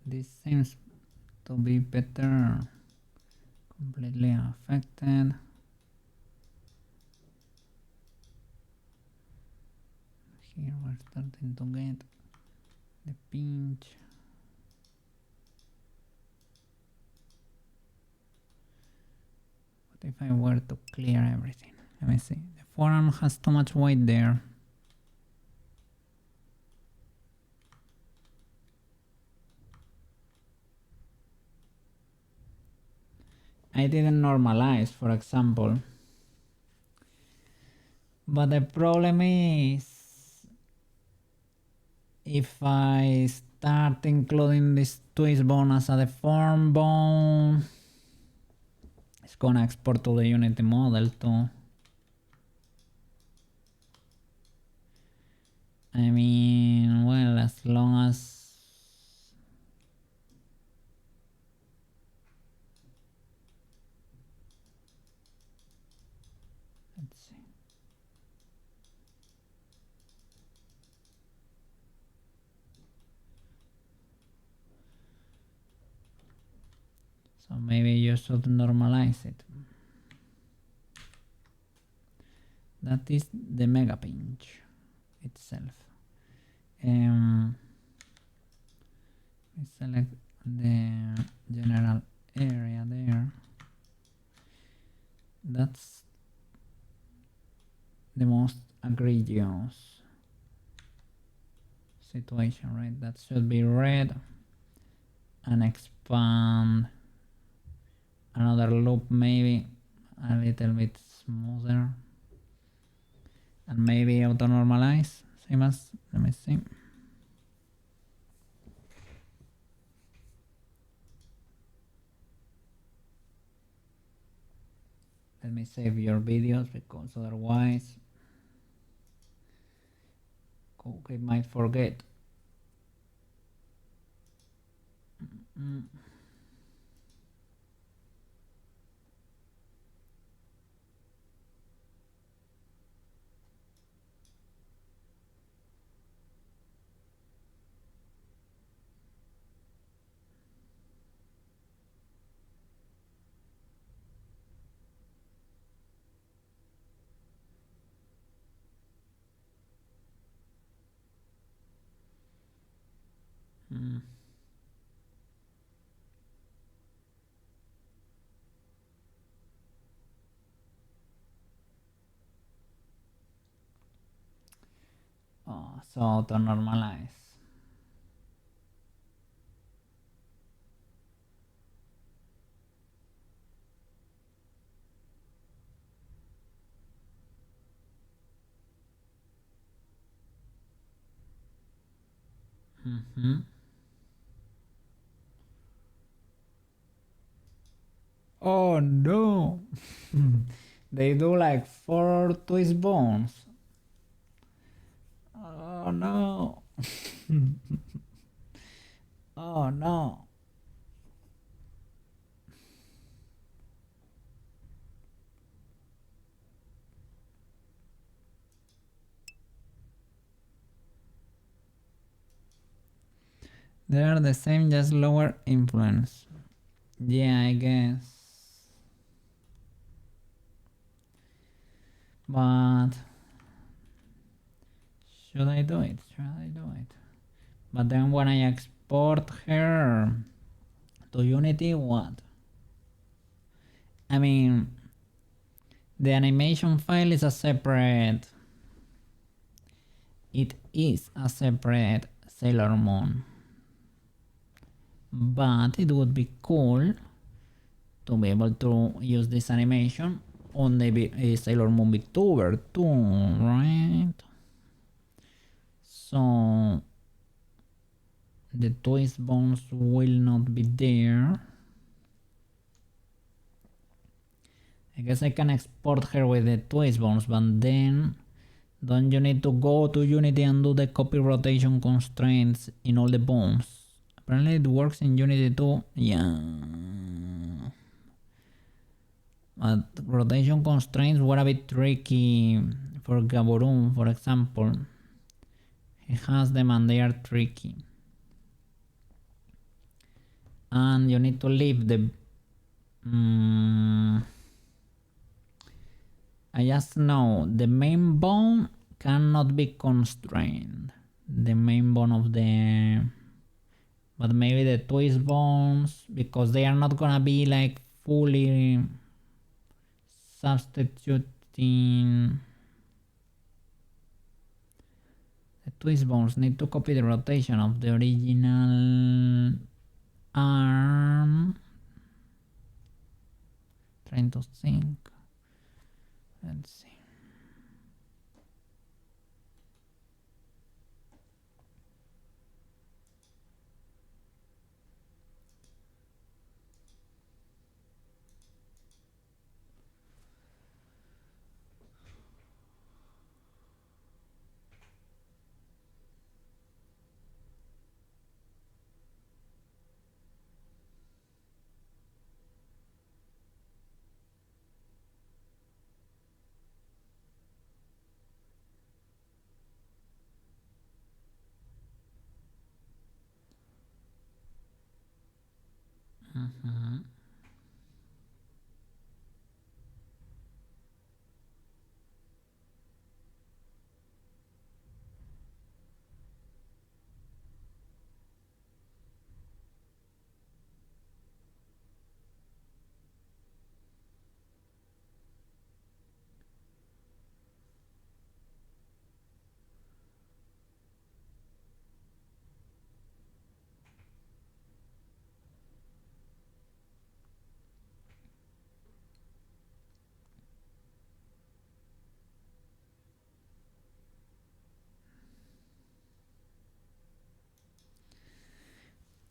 This seems to be better. Completely affected. Here we're starting to get the pinch. What if I were to clear everything? Let me see. The forearm has too much weight there. I didn't normalize, for example. But the problem is, if I start including this twist bone as a deform bone, it's gonna export to the Unity model too. I mean, well, as long as let's see. So maybe you should normalize it. That is the mega pinch itself. We select the general area there. That's the most egregious situation, right? That should be red, and expand another loop, maybe a little bit smoother, and maybe auto normalize, same as, let me see. Let me save your videos, because otherwise Cookie might forget. Oh, so auto normalize. Oh no! They do like 4 twist bones. Oh no! Oh no! They are the same, just lower influence. Yeah, I guess. But should I do it? Should I do it? But then when I export her to Unity, what? I mean, the animation file is a separate. It is a separate Sailor Moon. But it would be cool to be able to use this animation on the Sailor Moon VTuber too, right? So the twist bones will not be there. I guess I can export her with the twist bones, but then don't you need to go to Unity and do the copy rotation constraints in all the bones? Apparently it works in Unity too. Yeah. But rotation constraints were a bit tricky for Gaborum, for example. He has them and they are tricky. And you need to leave the... I just know the main bone cannot be constrained. The main bone of the... But maybe the twist bones, because they are not gonna be like fully substituting. The twist bones need to copy the rotation of the original arm. Trying to think. Let's see.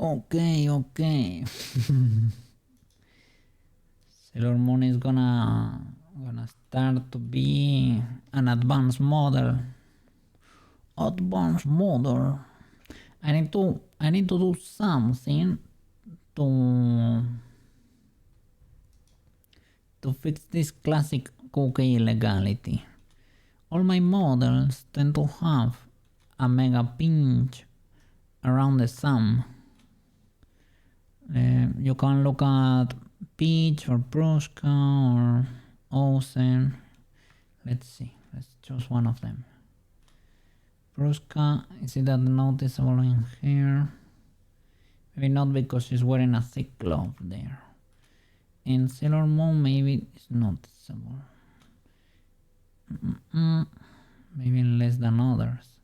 Okay. Sailor Moon is gonna start to be an advanced model. Advanced model. I need to do something to fix this classic cookie illegality. All my models tend to have a mega pinch around the thumb. You can look at Peach or Prushka or Ozen. Let's see, let's choose one of them. Prushka, is it that noticeable in here? Maybe not because she's wearing a thick glove there. In Sailor Moon, maybe it's noticeable. Maybe less than others.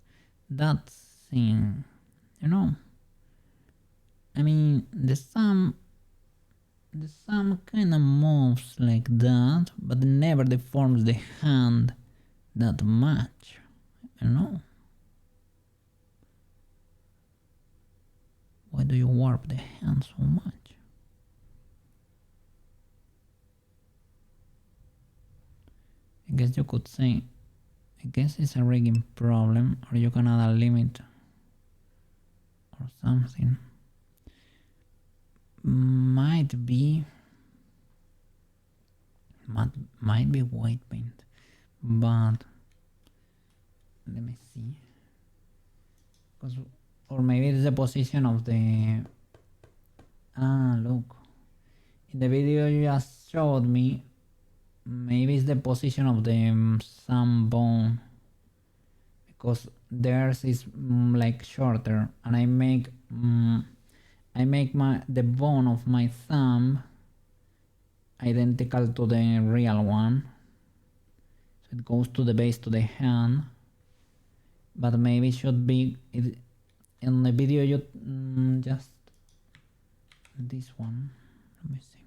That thing, you know. I mean, the thumb kinda moves like that, but never deforms the hand that much, you know. Why do you warp the hand so much? I guess you could say, I guess it's a rigging problem, or you can add a limit or something. Might be white paint, but let me see. Or maybe it's the position of the. Look, in the video you just showed me, maybe it's the position of the thumb bone, because theirs is like shorter, and I make the bone of my thumb identical to the real one, so it goes to the base to the hand, but maybe it should be in the video you just this one. Let me see.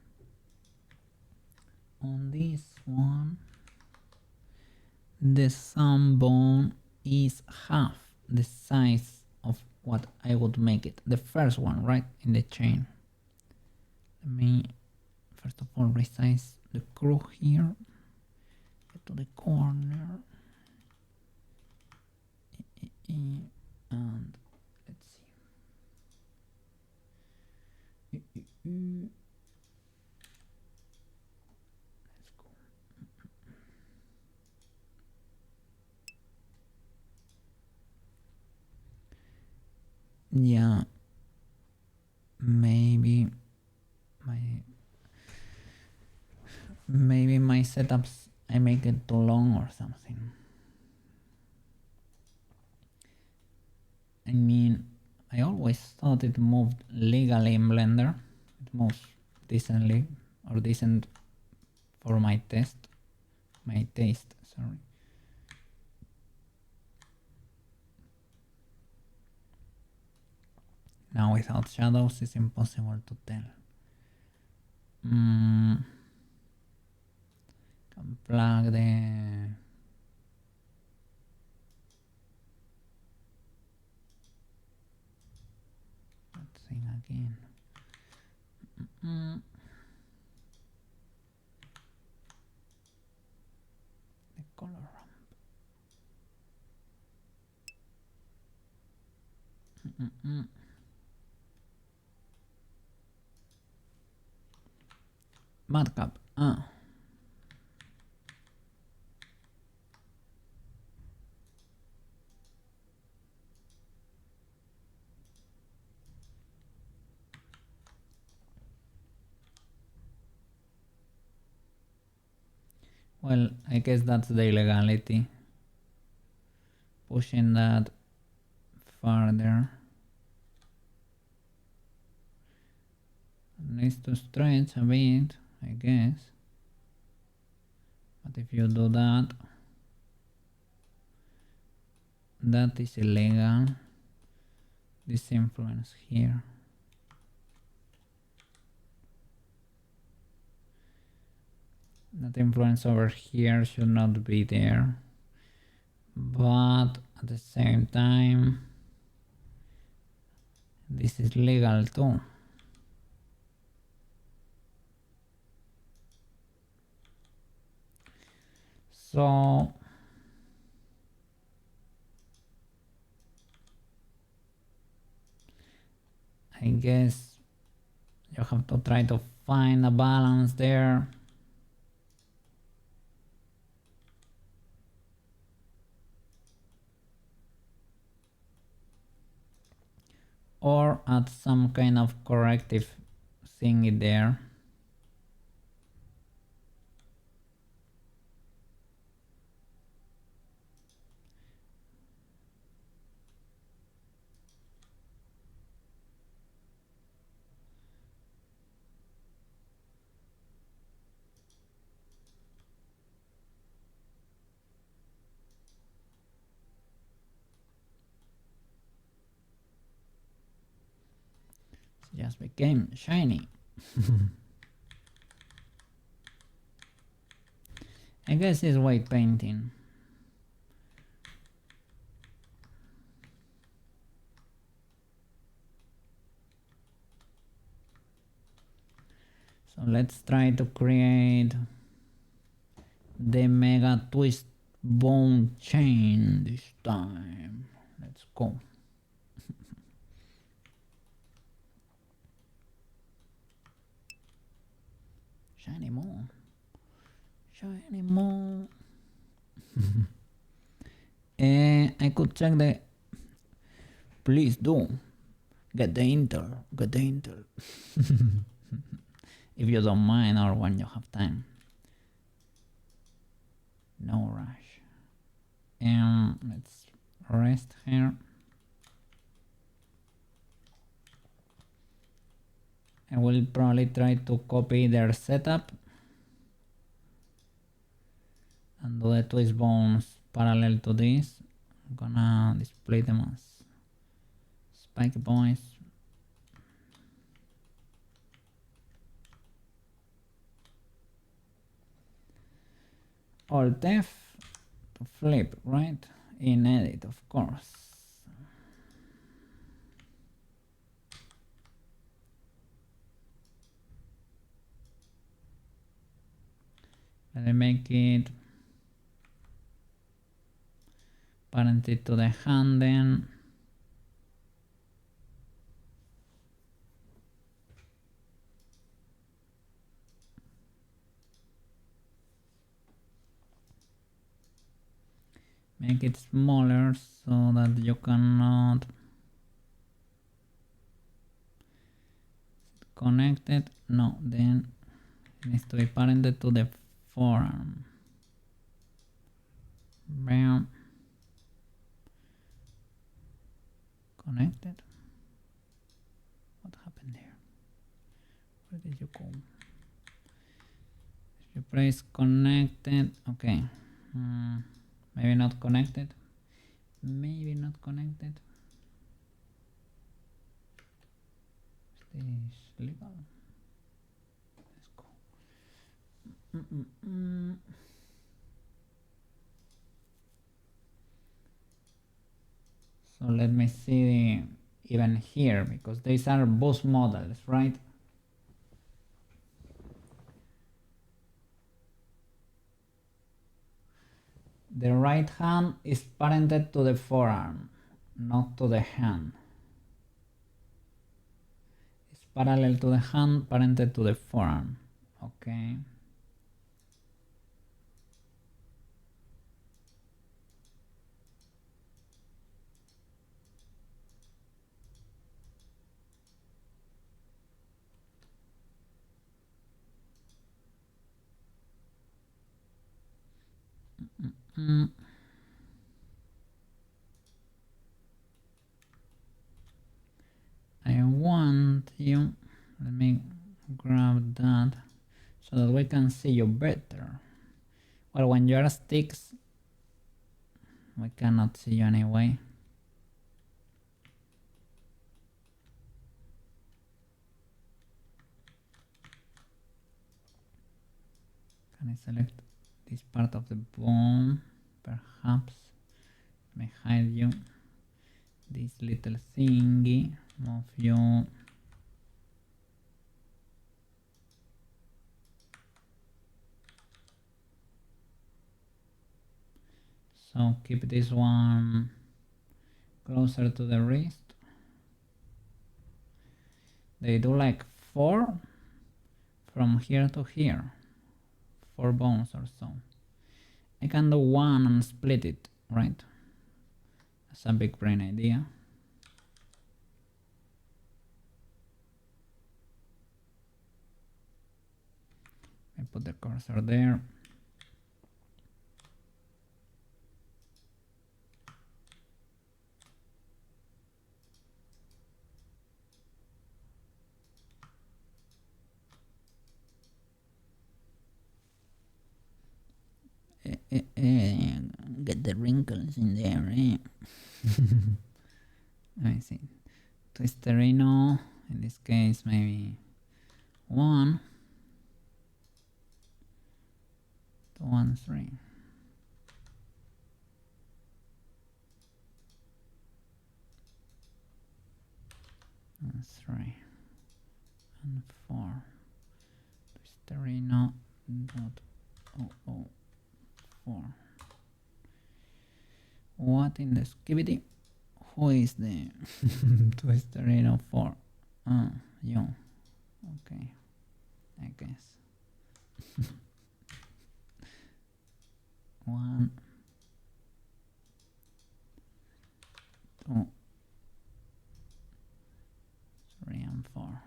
On this one, the thumb bone is half the size of what I would make it. The first one, right in the chain. Let me first of all resize the crew here. Get to the corner. And let's see. Let's go. Yeah, maybe my setups, I make it too long or something. I mean, I always thought it moved legally in Blender. It moves decently, or decent for my taste, sorry. Now without shadows it's impossible to tell. Can plug the that thing again. The color ramp. Madcap. Well, I guess that's the illegality. Pushing that farther. Needs to stretch a bit, I guess. But if you do that, that is illegal. This influence here. That influence over here should not be there. But at the same time, This is legal too. So I guess you have to try to find a balance there. Or add some kind of corrective thingy there. It just became shiny. I guess it's white painting. So let's try to create the mega twist bone chain this time. Let's go. Shiny more. Shiny more. I could check the. Please do. Get the intel. Get the intel. If you don't mind or when you have time. No rush. Let's rest here. I will probably try to copy their setup and do the twist bones parallel to this. I'm gonna display them as spike points. Alt F to flip, right? In edit, of course. Let me make it parented to the hand then. Make it smaller so that you cannot connect it. No, then it needs to be parented to the forearm. Bam. Connected. What happened there? Where did you go? If you press connected, okay. Maybe not connected. Maybe not connected. Is this legal? Let's go. So let me see even here, because these are both models, right? The right hand is parented to the forearm, not to the hand. It's parallel to the hand, parented to the forearm. Okay. I want you, let me grab that so that we can see you better. Well, when you are sticks, we cannot see you anyway. Can I select this part of the bone? Perhaps may hide you this little thingy. move you. So keep this one closer to the wrist. They do like 4 from here to here, 4 bones or so. I can do 1 and split it, right? That's a big brain idea. I put the cursor there. Get the wrinkles in there, eh? Let me see. Twisterino, in this case, maybe 1, 2, 1, 3. And 3 and 4. Twisterino dot 004. What in the skibidi? Who is the Twisterino 4? Oh, you. Okay, I guess. 1, 2, 3 and 4.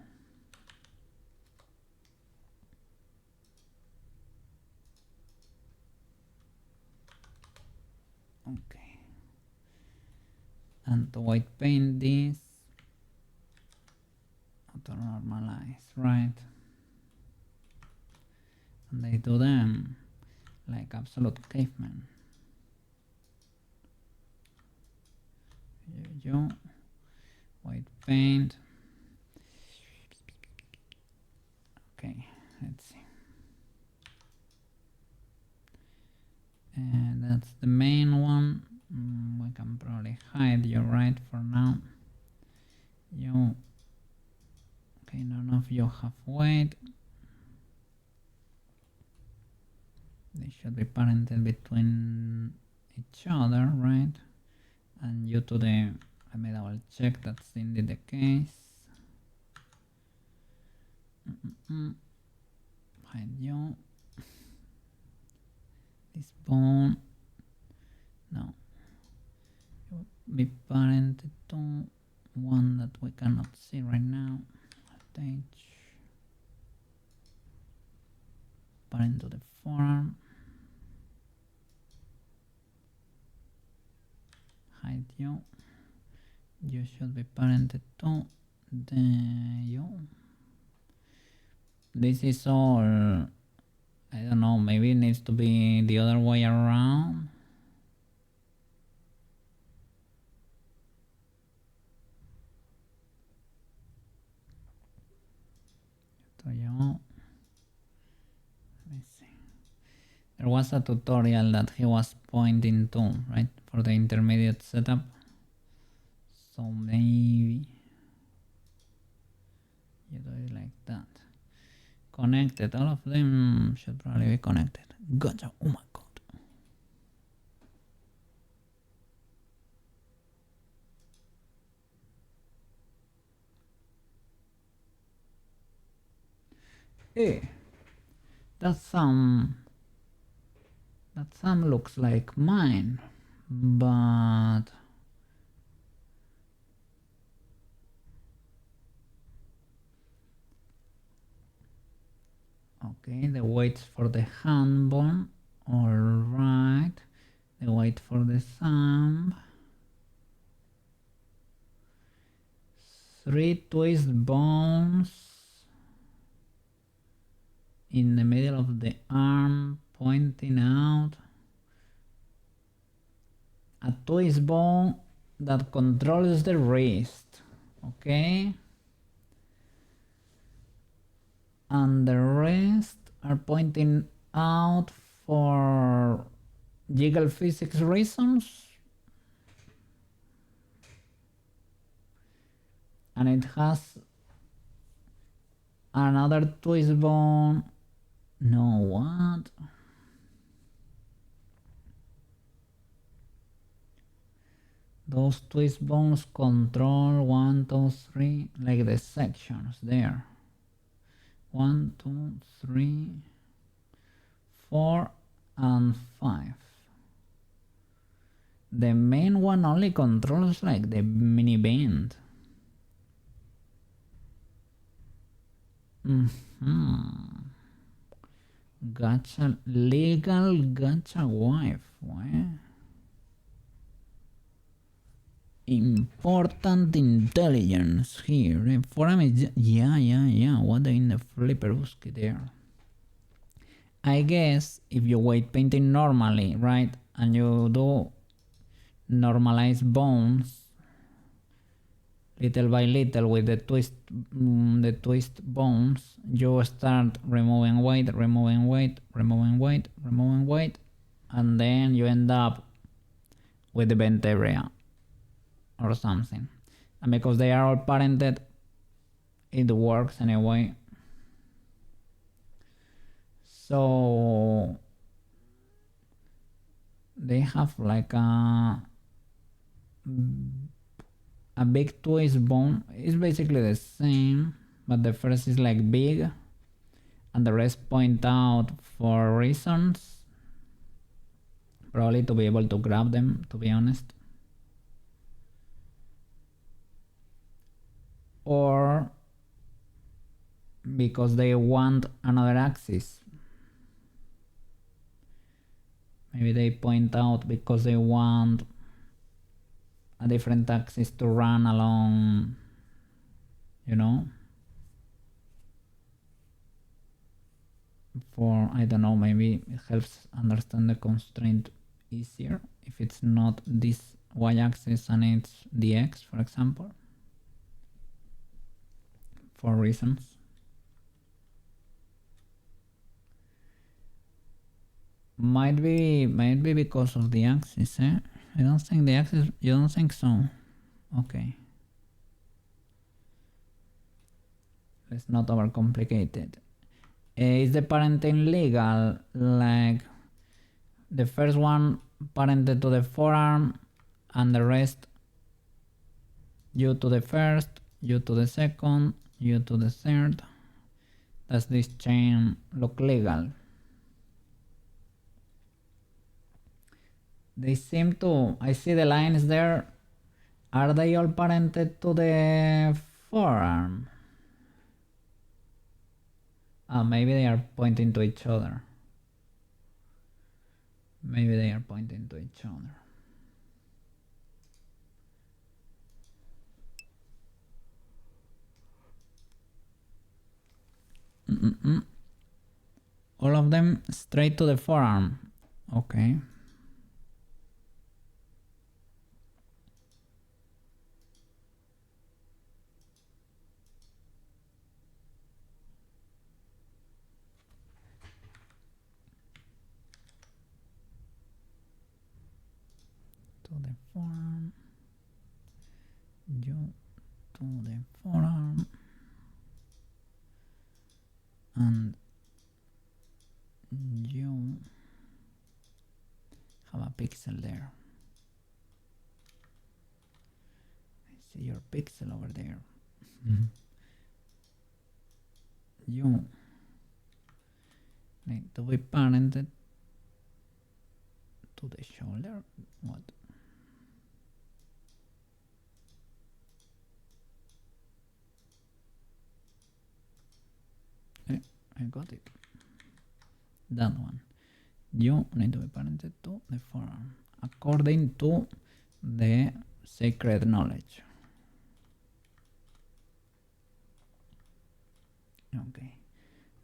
Okay. And to white paint this, auto normalize, right? And they do them like absolute cavemen. You white paint. Okay, let's see. And that's the main one. We can probably hide you, right, for now. You. Okay, none of you have weight. They should be parented between each other, right? And you to the, let me double check that's indeed the case. Hide you. This bone, no. You be parented to one that we cannot see right now. Stage. Parent to the forearm. Hide you. You should be parented to the you. This is all, I don't know, maybe it needs to be the other way around. So you, let me see. There was a tutorial that he was pointing to, right, for the intermediate setup. So maybe you do it like that. Connected, all of them should probably be connected. Gotcha, oh my god. Hey, that sum looks like mine, but okay, the weights for the hand bone, alright, the weight for the thumb, 3 twist bones in the middle of the arm pointing out, a twist bone that controls the wrist, okay, and the rest are pointing out for jiggle physics reasons. and it has another twist bone. No, what? Those twist bones control 1, 2, 3, like the sections there. 1, 2, 3, 4, and 5. The main one only controls like the mini band. Gacha, legal gacha wife. What? Important intelligence here. Forum is, yeah. What in the flipperuski there? I guess if you weight painting normally, right, and you do normalize bones little by little with the twist bones, you start removing weight, and then you end up with the bent area or something. And because they are all parented, it works anyway. So they have like a big twist bone. It's basically the same, but the first is like big and the rest point out for reasons, probably to be able to grab them, to be honest, or because they want another axis. Maybe they point out because they want a different axis to run along, you know, for, I don't know, maybe it helps understand the constraint easier if it's not this y-axis and it's the x, for example, for reasons. Might be because of the axis, eh? I don't think the axis, you don't think so? Okay. Let's not overcomplicate it. Is the parenting legal? Like the first one parented to the forearm and the rest you to the first, you to the second, you to the third. Does this chain look legal? They seem to, I see the lines there. Are they all parented to the forearm? Maybe they are pointing to each other. Maybe they are pointing to each other. All of them straight to the forearm. Okay. To the forearm. You to the forearm. And you have a pixel there. I see your pixel over there. You need to be parented to the shoulder. What? I got it. That one. You need to be parented to the forearm according to the sacred knowledge. Okay,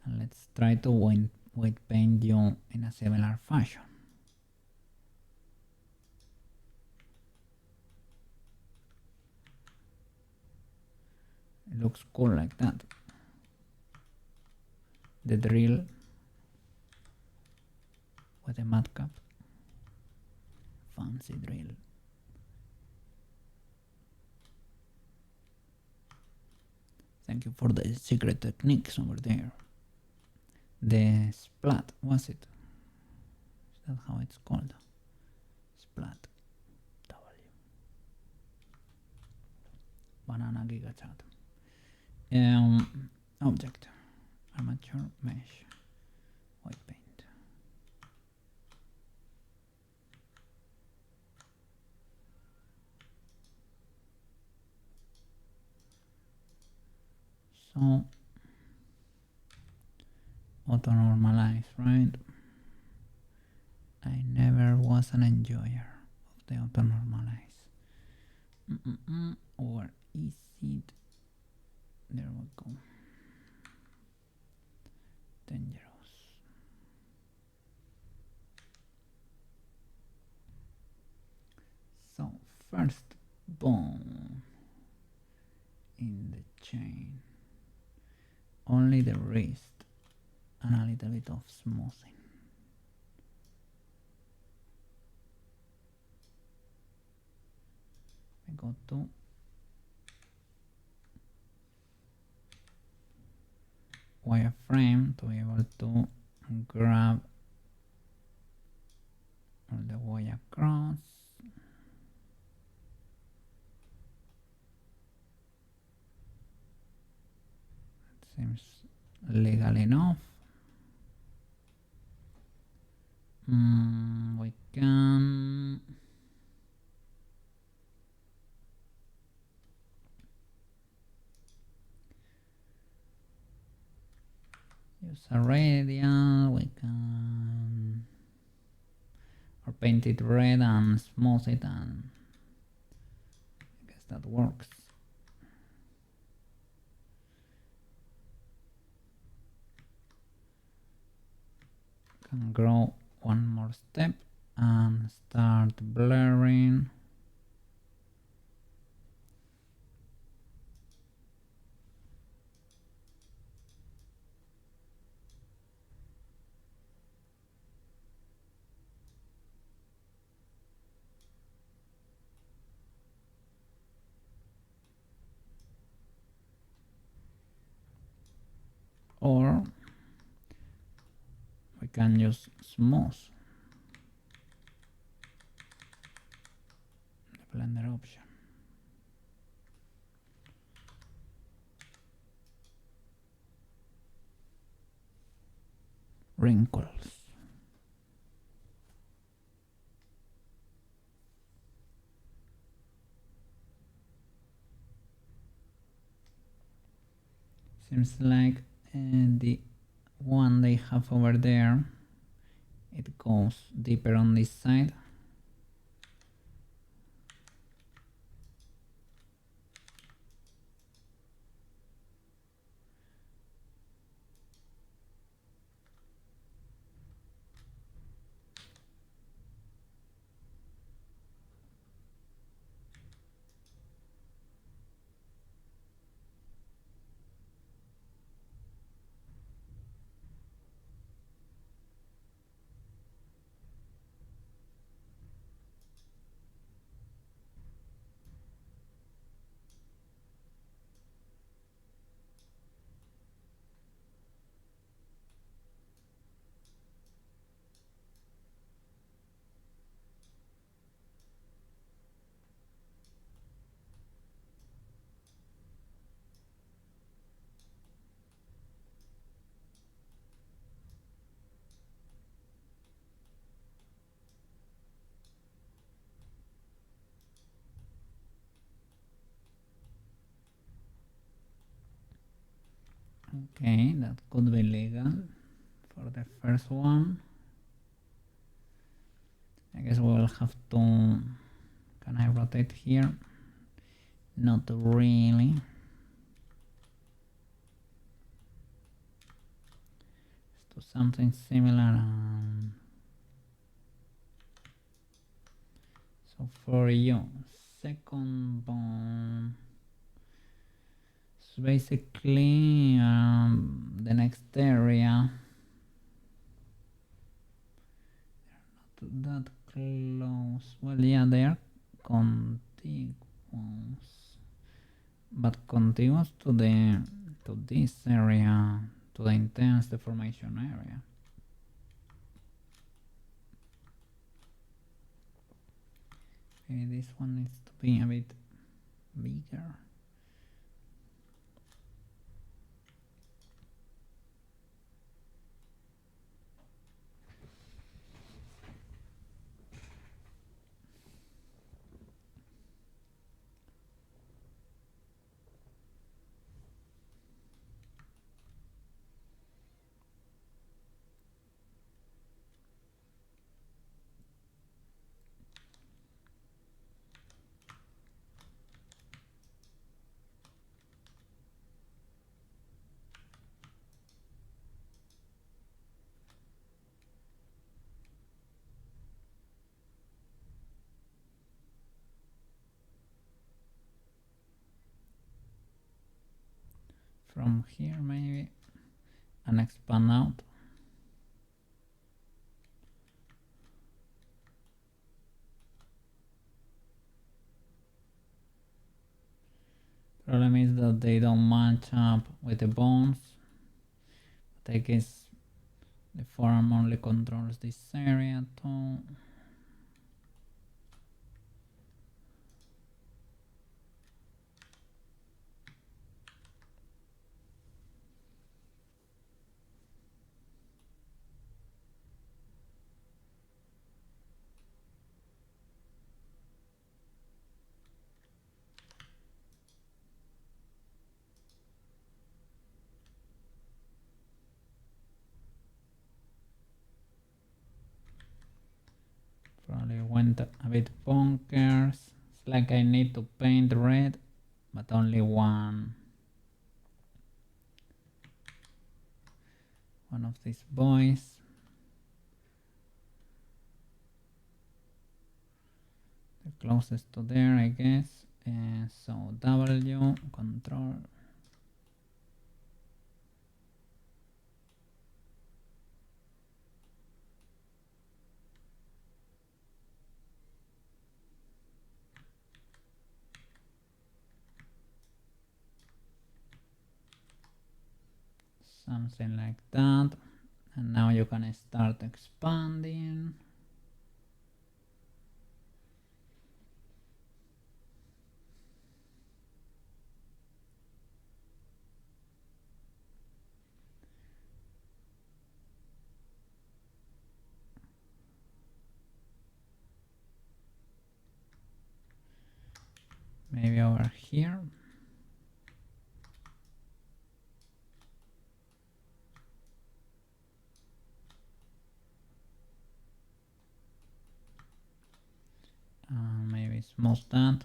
and let's try to weight paint you in a similar fashion. It looks cool like that. The drill with a madcap. Fancy drill. Thank you for the secret techniques over there. The splat, was it? Is that how it's called? Splat. W. Banana Giga Chat. Object. Armature mesh. White paint. So auto normalize, right? I never was an enjoyer of the auto normalize. Or is it? There we go. Dangerous. So first bone in the chain, only the wrist and a little bit of smoothing. I go to wireframe to be able to grab all the way across. It seems legal enough. We can use a radial, we can or paint it red and smooth it, and I guess that works. Can grow one more step and start blurring. Or we can use smooth, the blender option. Wrinkles. Seems like the one they have over there, it goes deeper on this side. Okay, that could be legal for the first one. I guess we will have to. Can I rotate here? Not really. Let's do something similar. So for you, second bone. So basically the next area. They're not that close. Well, yeah, they are contiguous. but continues to this area, to the intense deformation area. Maybe this one needs to be a bit bigger. From here maybe, and expand out. Problem is that they don't match up with the bones, but I guess the forearm only controls this area too. Probably went a bit bonkers. It's like I need to paint red, but only one of these boys. The closest to there, I guess. So W, control. Something like that. And now you can start expanding. Maybe over here. Maybe smooth that.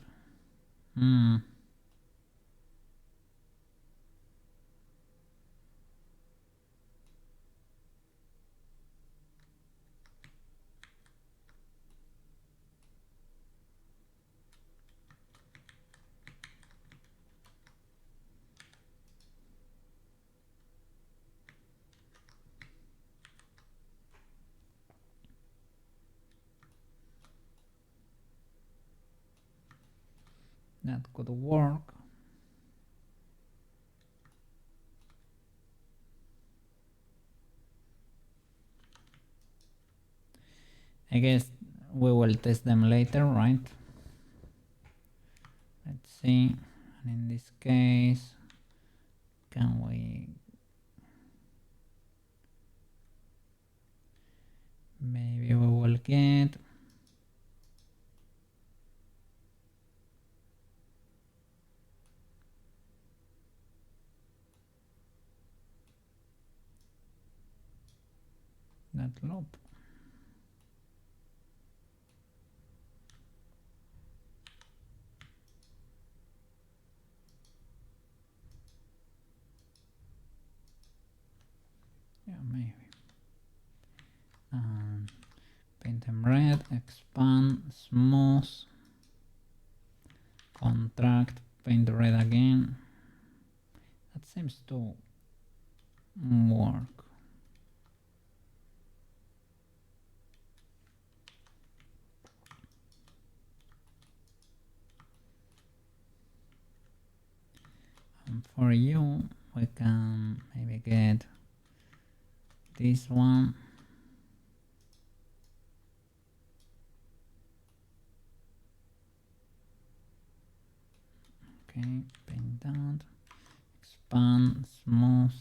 That could work. I guess we will test them later, right? Let's see. And in this case, can we maybe we will get that loop. Yeah, maybe. Paint them red, expand, smooth, contract, paint red again. That seems to work. for you, we can maybe get this one. Okay, paint that, expand, smooth,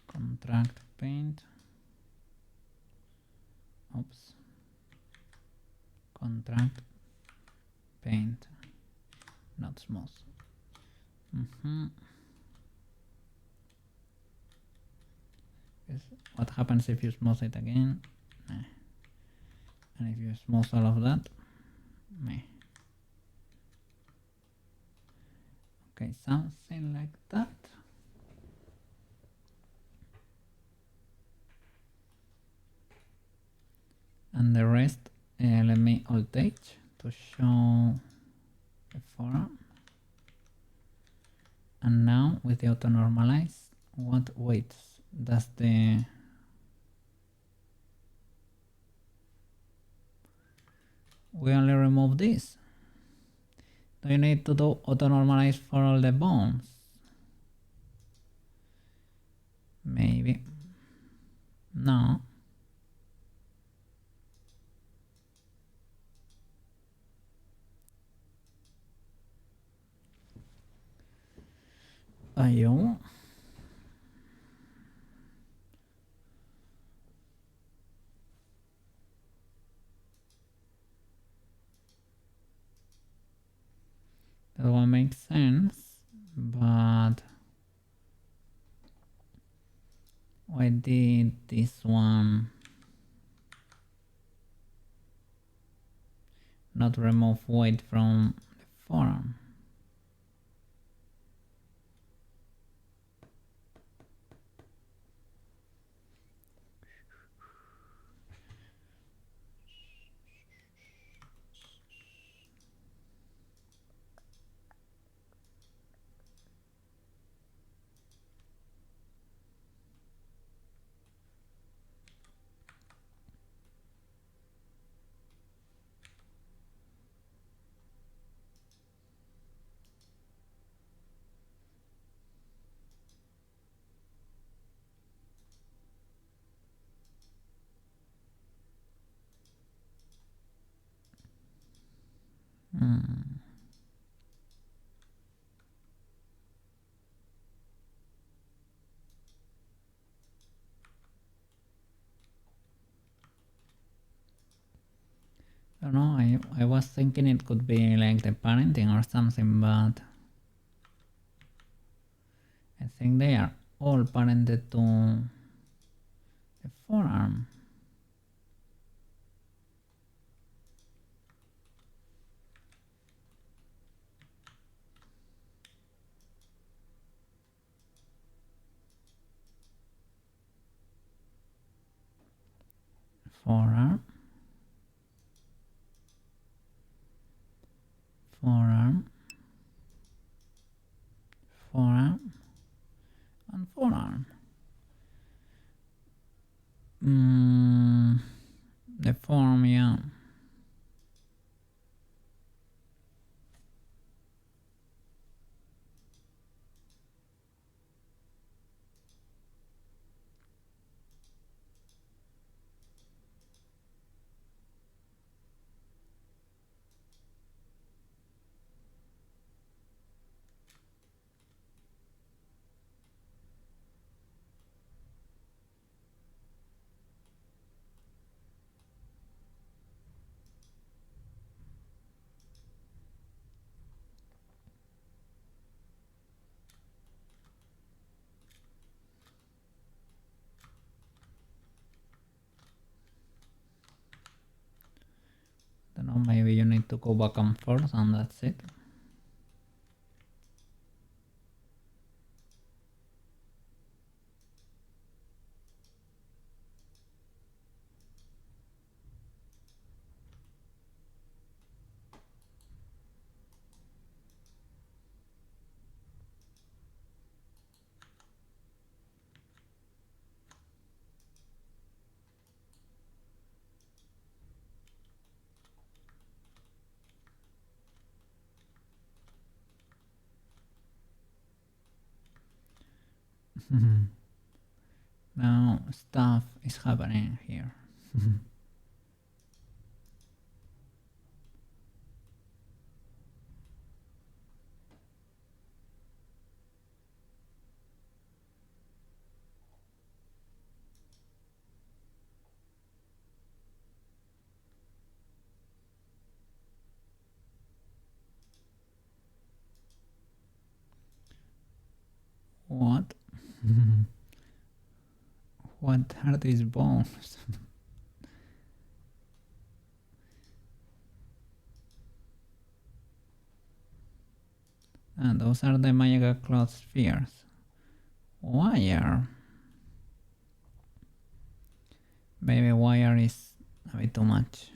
contract, paint. Oops. Contract, paint, not smooth. What happens if you smooth it again? Meh. And if you smooth all of that? Meh. Okay, something like that. And the rest, let me alt H to show the forearm. And now with the auto normalize, what weights does the we only remove this? Do you need to do auto normalize for all the bones? Maybe. No. Ayo. That one makes sense, but why did this one not remove weight from the forearm? I don't know, I was thinking it could be like the parenting or something, but I think they are all parented to the forearm. Forearm, forearm, forearm, and forearm. The form, yeah. Don't know, maybe you need to go back and forth and that's it. Now stuff is happening here. What? What are these bones? And those are the magical cloth spheres. Wire. Maybe wire is a bit too much.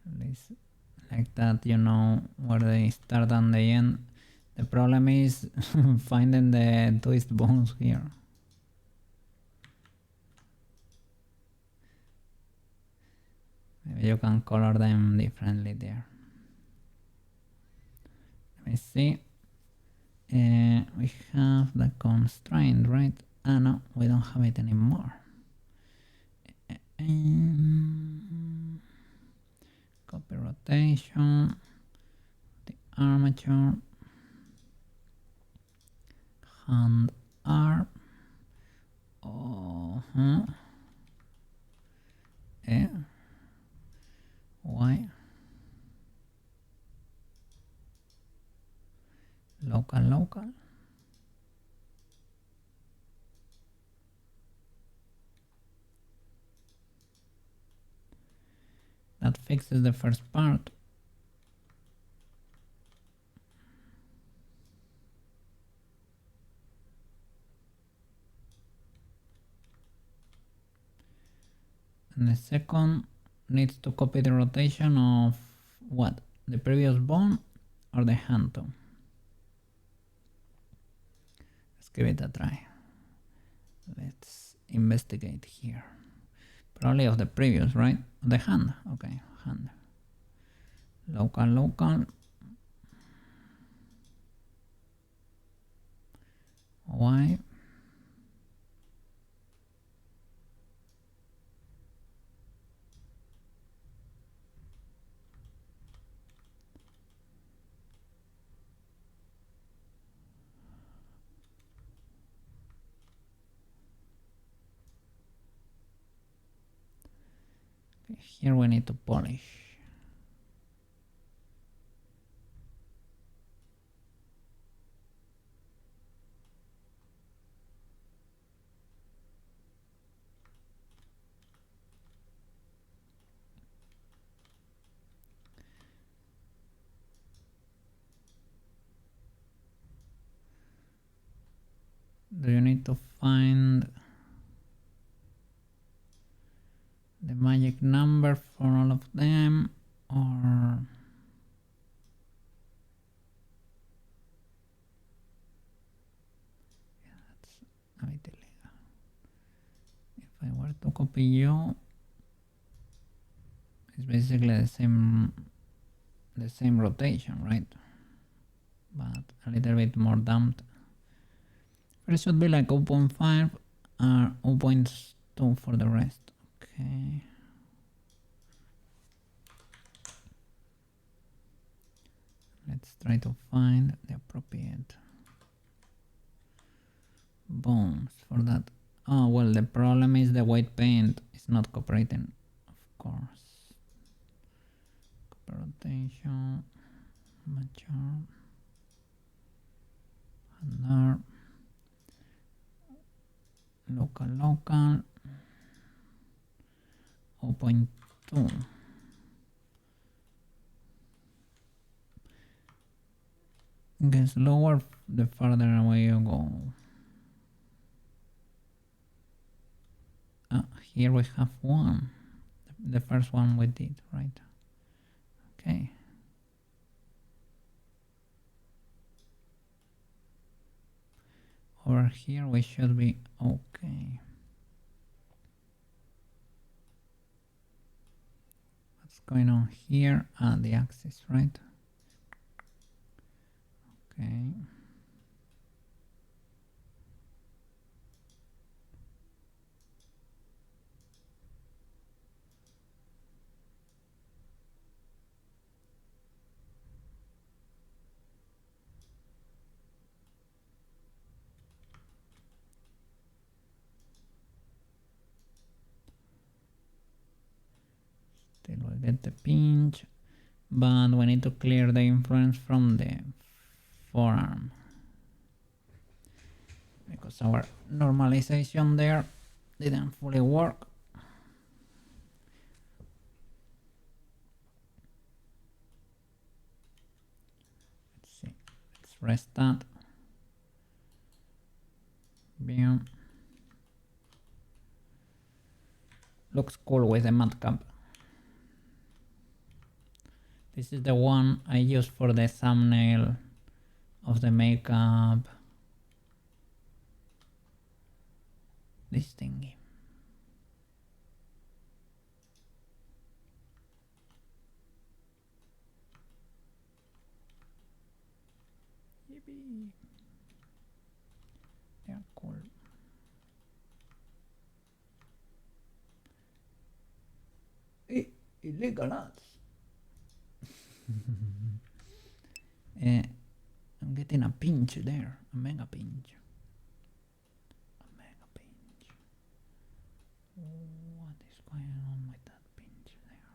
At least like that, you know where they start and they end. The problem is finding the twist bones here. Maybe you can color them differently there. Let me see. We have the constraint, right? Ah, no, we don't have it anymore. Copy rotation, the armature, hand arm. Y. Local. That fixes the first part. And the second needs to copy the rotation of what? The previous bone or the hand toe? Let's give it a try. Let's investigate here. Probably of the previous, right? The hand. Okay, hand. Local. Y. Okay, here we need to polish. Do you need to find the magic number for all of them, or yeah, that's a bit illegal. If I were to copy you, it's basically the same rotation, right? But a little bit more damped. It should be like 0.5 or 0.2 for the rest. Okay. Let's try to find the appropriate bones for that. Oh, well, the problem is the white paint is not cooperating, of course. Copy rotation, mature, under, local, 0.2. Gets lower the farther away you go. Here we have one. The first one we did, right? Okay. Over here we should be okay. What's going on here? The axis, right? Okay. Still we get the pinch, but we need to clear the influence from the forearm because our normalization there didn't fully work. Let's see, let's rest that. Boom. Looks cool with the madcap. This is the one I use for the thumbnail of the makeup. This thingy. Yippee. They're cool. Illegal ads. I'm getting a pinch there, a mega pinch. A mega pinch. What is going on with that pinch there?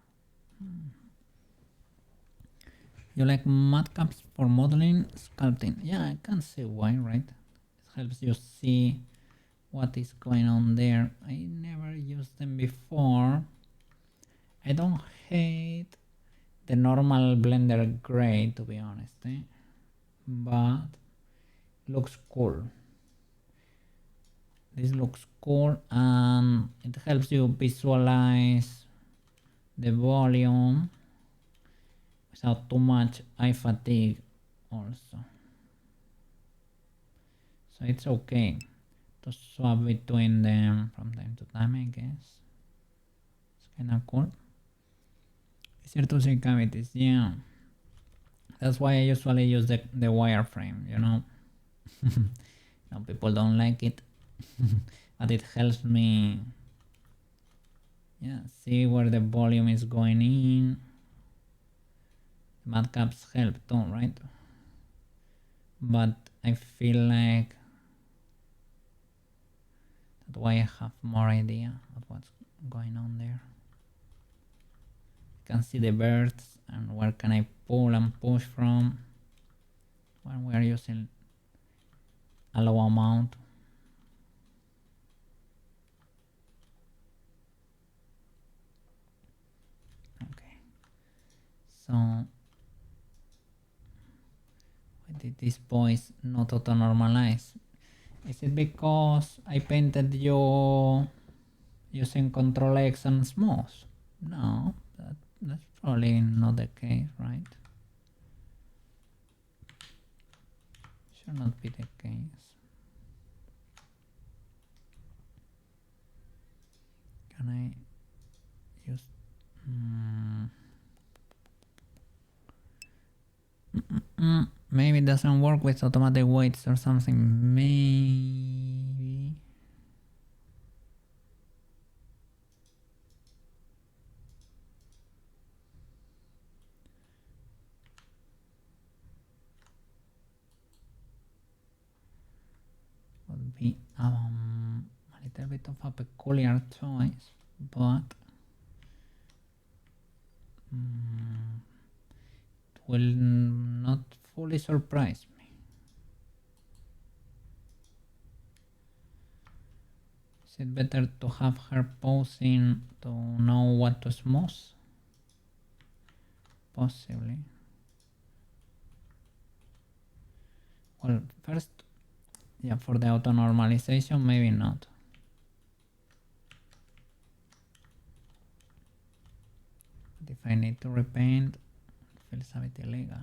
You like madcaps for modeling, sculpting? Yeah, I can see why, right? It helps you see what is going on there. I never used them before. I don't hate the normal Blender gray, to be honest, but looks cool. This looks cool and it helps you visualize the volume without too much eye fatigue also. So it's okay to swap between them from time to time, I guess. It's kinda cool. Easier to see cavities, yeah. That's why I usually use the wireframe, you know. Some people don't like it, but it helps me, yeah, see where the volume is going in. Madcaps help too, right? But I feel like that's why I have more idea of what's going on there. You can see the birds and where can I pull and push from when we are using a low amount. Okay, so why did this voice not auto normalize? Is it because I painted you using Control X and smooth? No, that's probably not the case, right? Should not be the case. Can I use maybe it doesn't work with automatic weights or something. Maybe. Would be a little bit of a peculiar choice, but it will not fully surprise me. Is it better to have her posing to know what to smooth? Possibly. Well, first, yeah, for the auto normalization, maybe not. But if I need to repaint, it feels a bit illegal.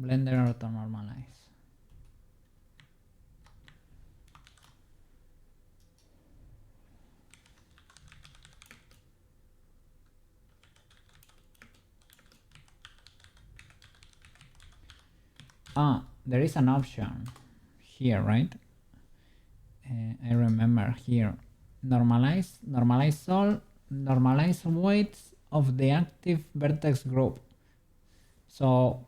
Blender auto normalize. There is an option here, right? I remember here. Normalize all, normalize weights of the active vertex group. So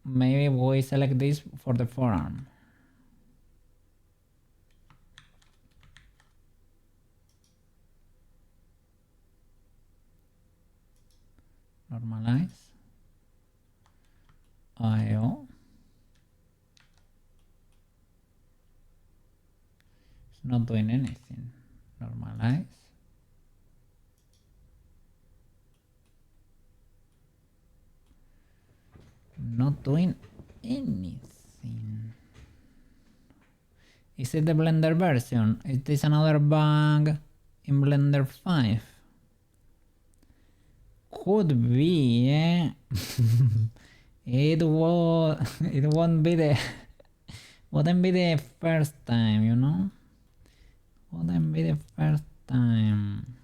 maybe we select this for the forearm. Normalize. IO. It's not doing anything. Normalize. Not doing anything. Is it the Blender version? Is this another bug in Blender 5? Could be, eh? It won't be the wouldn't be the first time, you know? Wouldn't be the first time.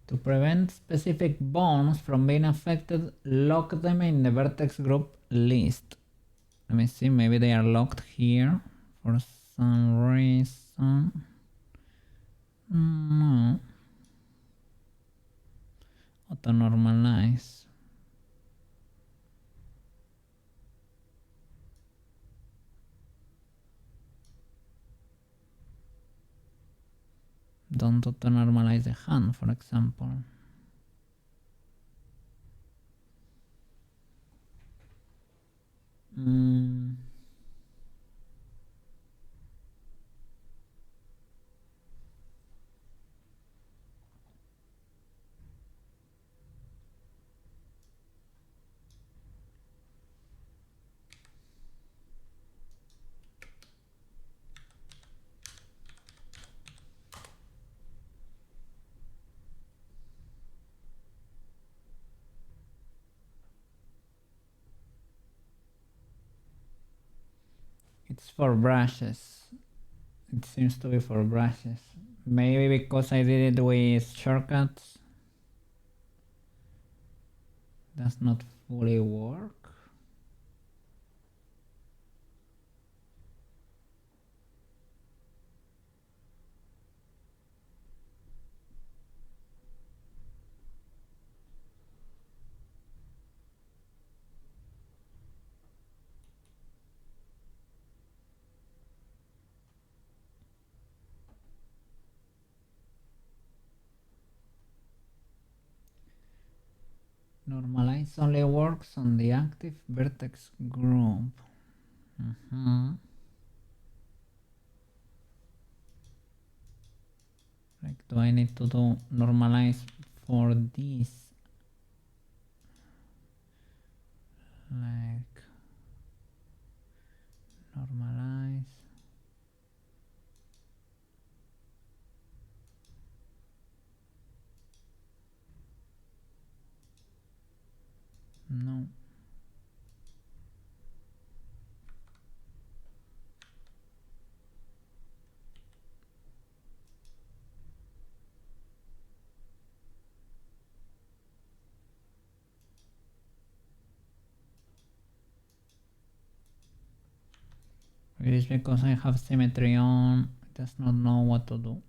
To prevent specific bones from being affected, lock them in the vertex group list. Let me see, maybe they are locked here for some reason. No. Auto normalize. Don't auto normalize the hand, for example. It's for brushes. It seems to be for brushes. Maybe because I did it with shortcuts. Does not fully work. Normalize only works on the active vertex group. Like, do I need to do normalize for this? Like, normalize. No. It is because I have symmetry on. It does not know what to do.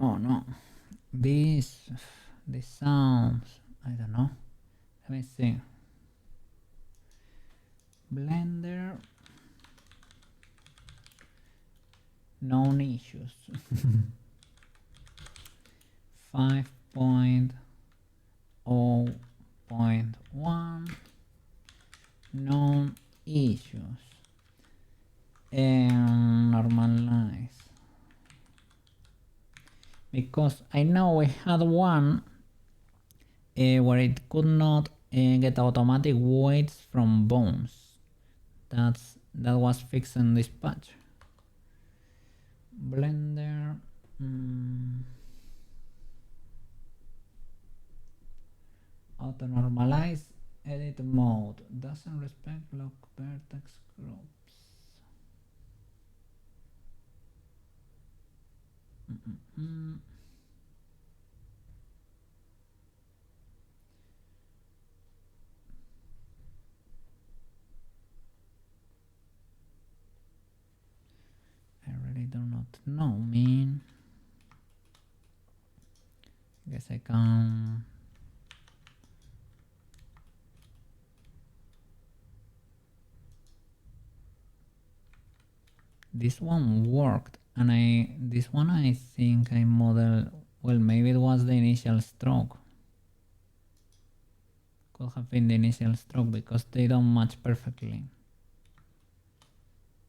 Oh no, this The sounds, I don't know. Let me see. Blender, known issues. 5.0.1 known issues and normalize, because I know we had one where it could not get automatic weights from bones. That was fixed in this patch. Blender, auto normalize, edit mode, doesn't respect lock vertex groups. I really do not know, man. I guess I can. This one worked, and this one I think I modeled, well, maybe it was the initial stroke. Could have been the initial stroke because they don't match perfectly.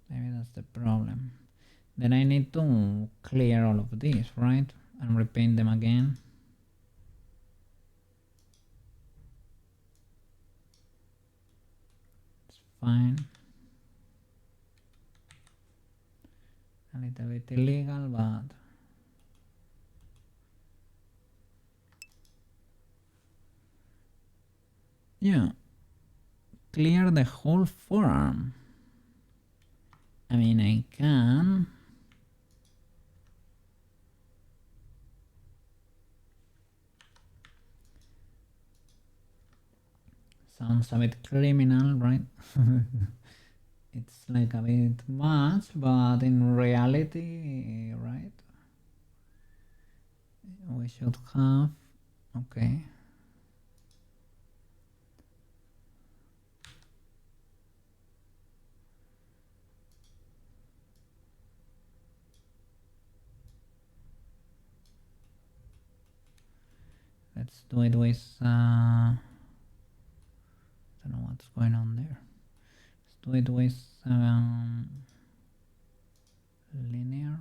Maybe that's the problem. Then I need to clear all of these, right? And repaint them again. It's fine. A little bit illegal, but yeah. Clear the whole forearm. I mean, I can. Sounds a bit criminal, right? It's like a bit much, but in reality, right? We should have, okay. Let's do it with, I don't know what's going on there. Let's do it with linear.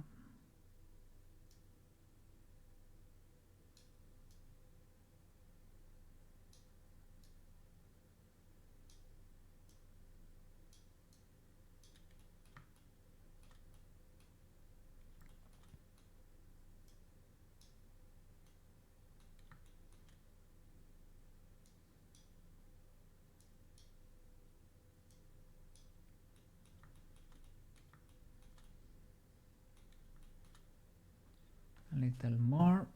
A little more.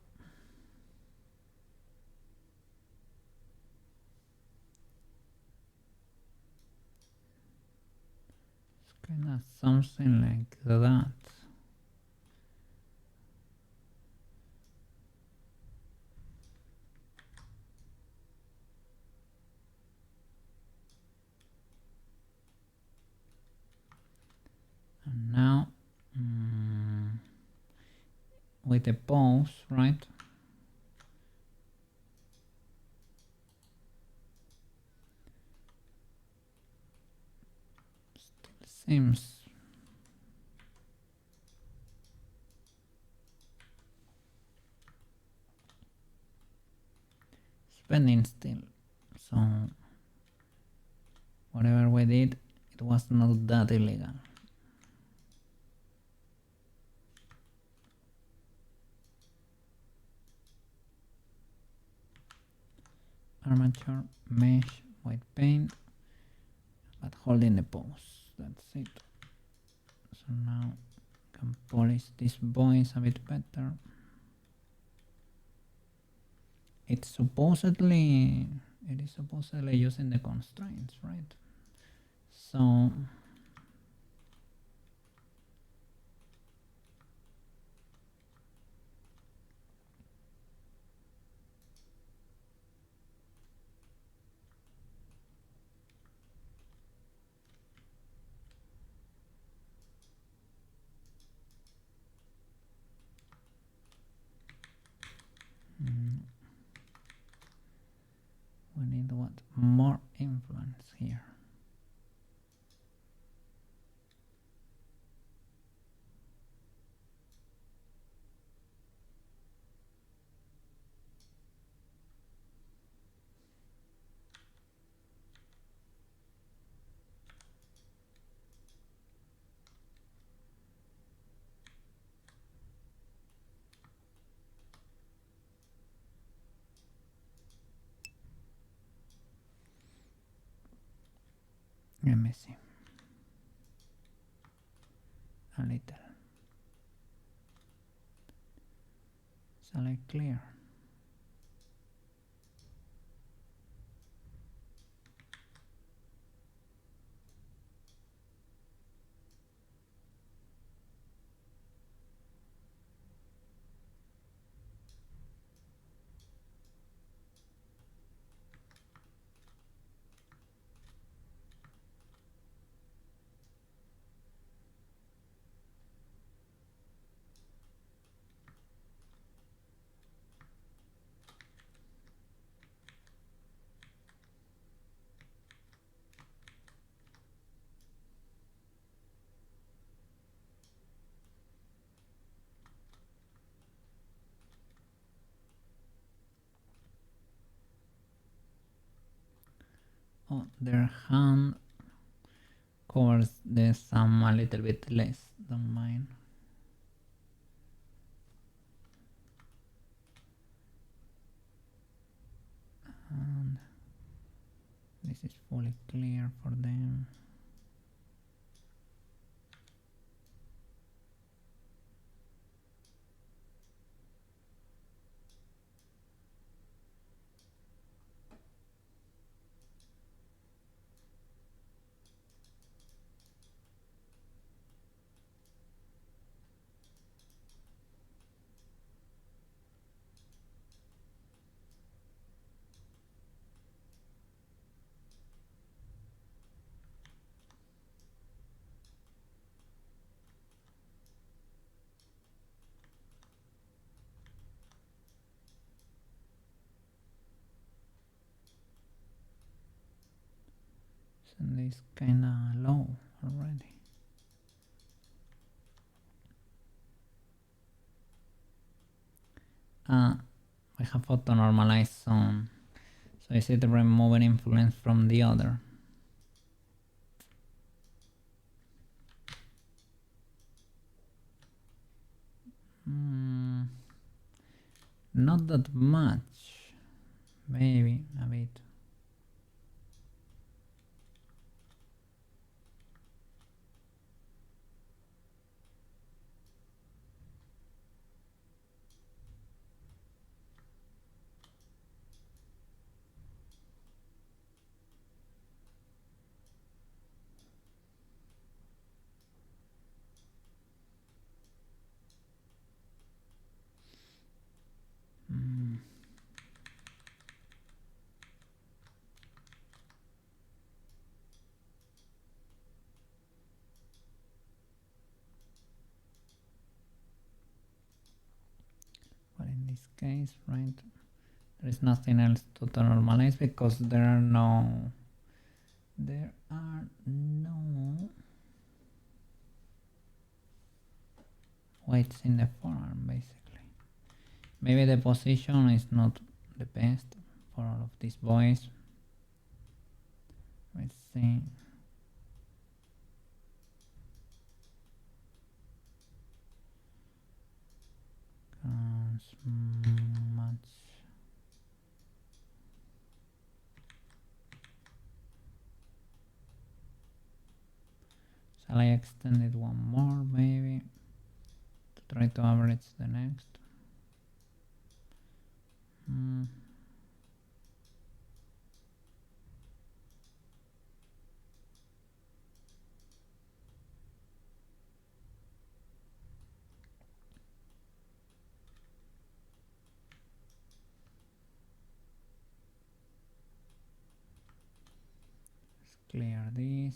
It's kind of something like that. And now, with the pose, right? Still seems spending still. So whatever we did, it was not that illegal. Armature, mesh, white paint, but holding the pose. That's it. So now I can polish these boys a bit better. It is supposedly using the constraints, right? So messy. A little. Shall I clear? Oh, their hand covers the thumb a little bit less than mine. And this is fully clear for them. And it's kinda low already. I have auto normalized some, so is it removing influence from the other? Not that much, maybe a bit. But in this case, right, there is nothing else to normalize because there are no weights in the forearm, basically. Maybe the position is not the best for all of these boys. Let's see. Much. Shall I extend it one more, maybe, to try to average the next? Let's clear this.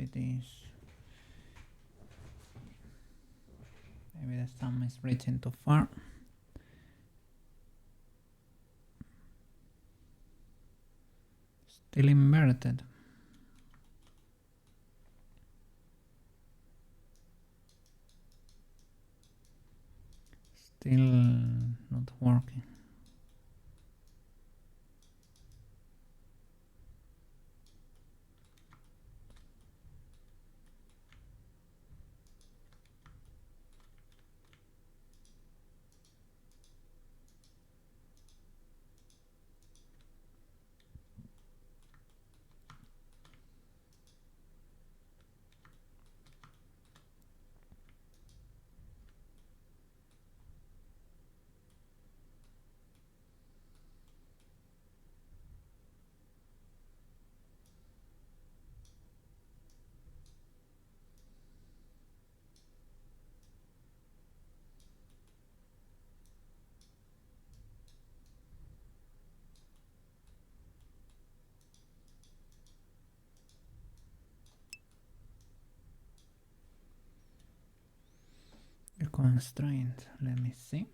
copy this. Maybe the thumb is reaching too far. Still inverted. Still not working. The constraint, let me see.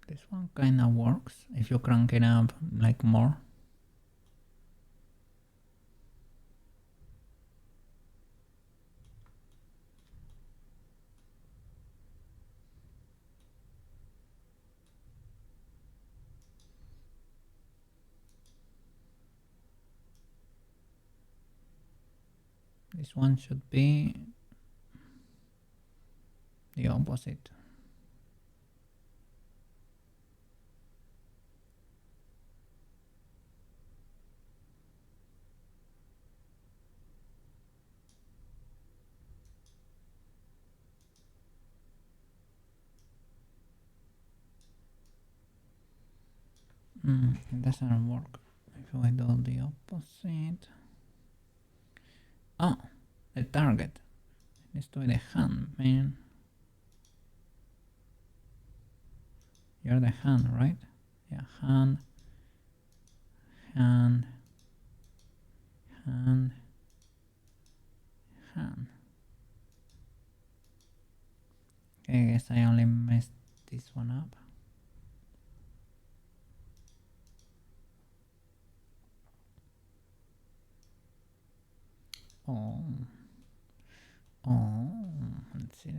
This one kinda works if you crank it up like more. This one should be the opposite. It doesn't work if I do the opposite. Oh, the target. Let's do the hand, man. You're the hand, right? Yeah, hand, hand, hand, hand. Okay, I guess I only messed this one up. Oh, let's see.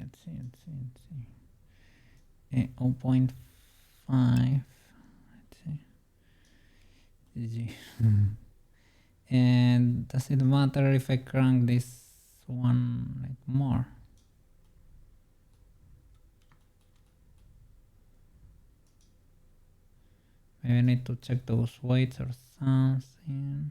0.5, let's see. G. And does it matter if I crank this one like more? Maybe I need to check those weights or something.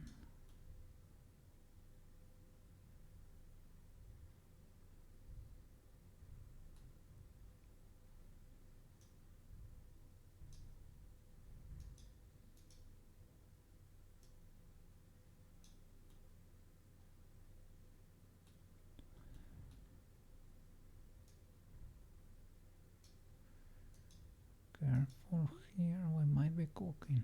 Careful here, we might be cooking.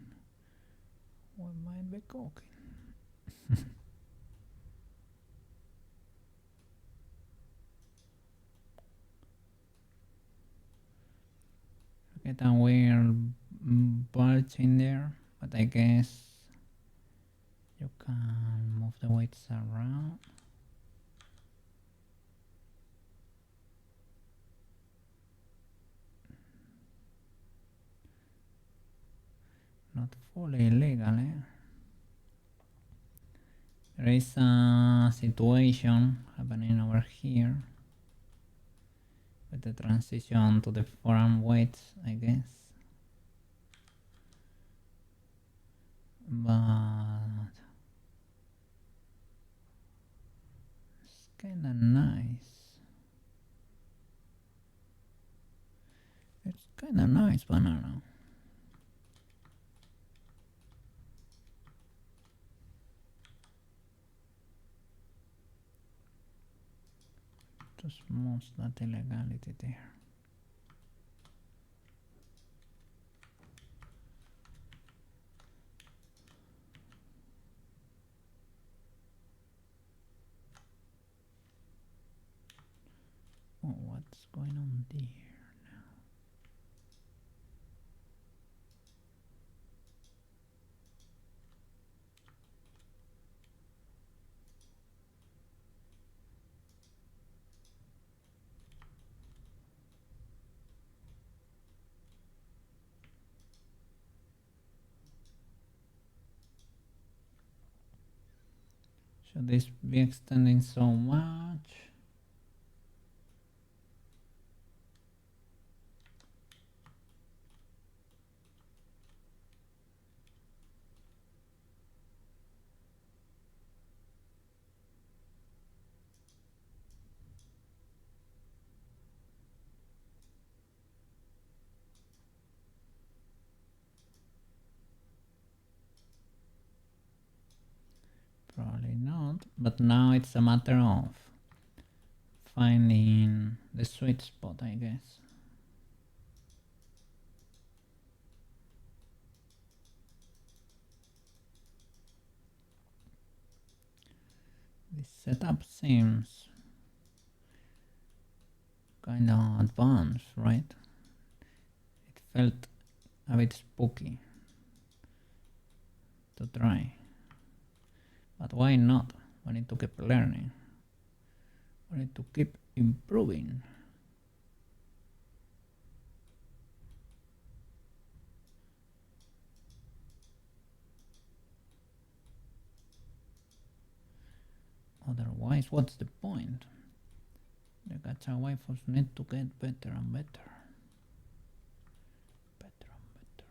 Get a weird bulge in there, but I guess you can move the weights around. Not fully illegal, eh? There is a situation happening over here. with the transition to the forearm weights, I guess. But it's kinda nice. It's kinda nice, but I don't know. Just most that illegality there. Oh, what's going on there now? Should this be extending so much? Probably not, but now it's a matter of finding the sweet spot, I guess. This setup seems kind of advanced, right? It felt a bit spooky to try. But why not? We need to keep learning. We need to keep improving. Otherwise, what's the point? The gacha waifus need to get better and better. Better and better.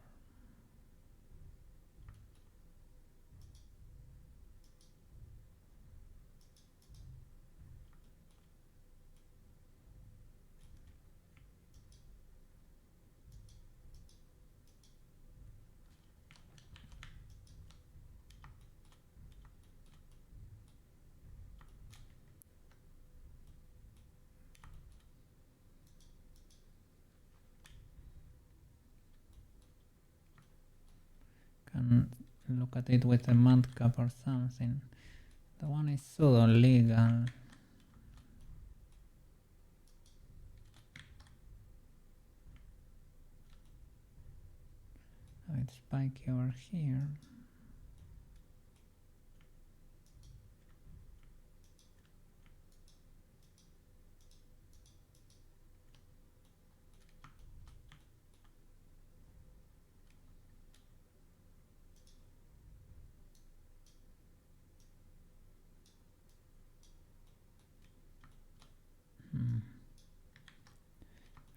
Can look at it with a madcap or something. The one is pseudo legal. Oh, it's spiky over here.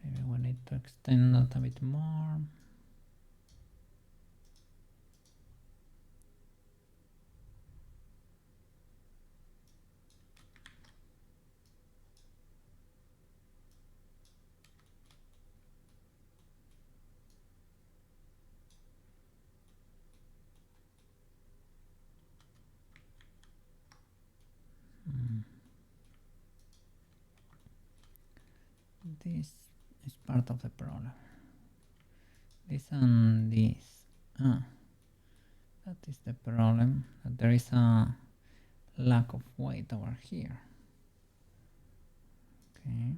Maybe we need to extend that a bit more. This is part of the problem. This and this. That is the problem. That there is a lack of weight over here. Okay.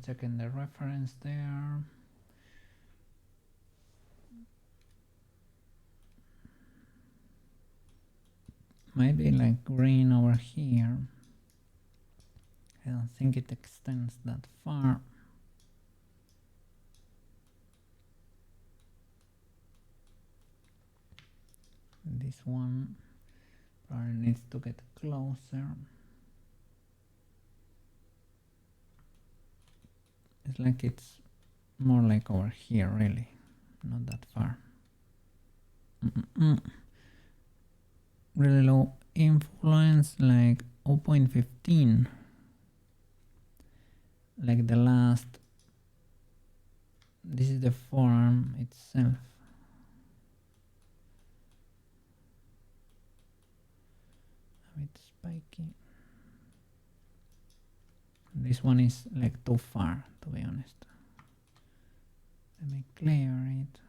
just checking the reference there. Maybe like green over here. I don't think it extends that far. This one probably needs to get closer. It's like it's more like over here, really, not that far. Really low influence, like 0.15, like the last. This is the forearm itself. A bit spiky. This one is like too far, to be honest. Let me clear it.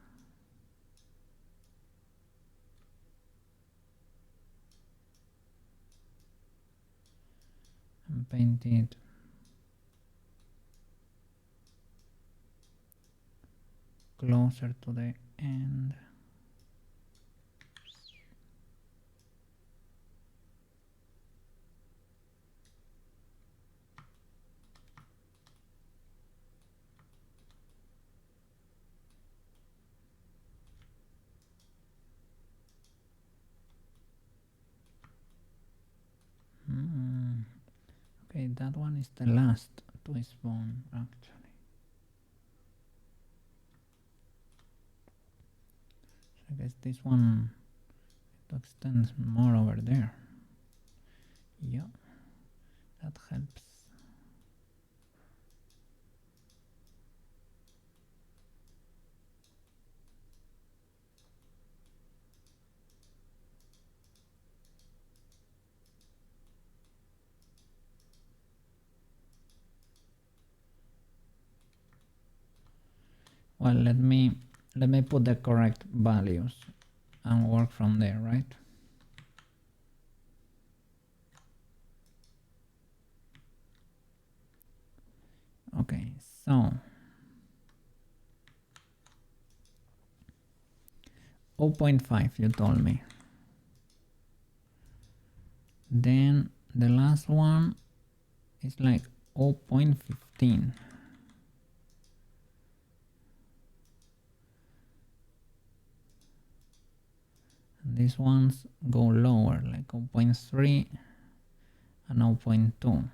And paint it closer to the end. Okay, that one is the last twist bone, actually. So I guess this one extends more over there. Yeah, that helps. Well, let me put the correct values and work from there, right? Okay, so 0.5 you told me. Then the last one is like 0.15. And these ones go lower, like 0.3 and 0.2.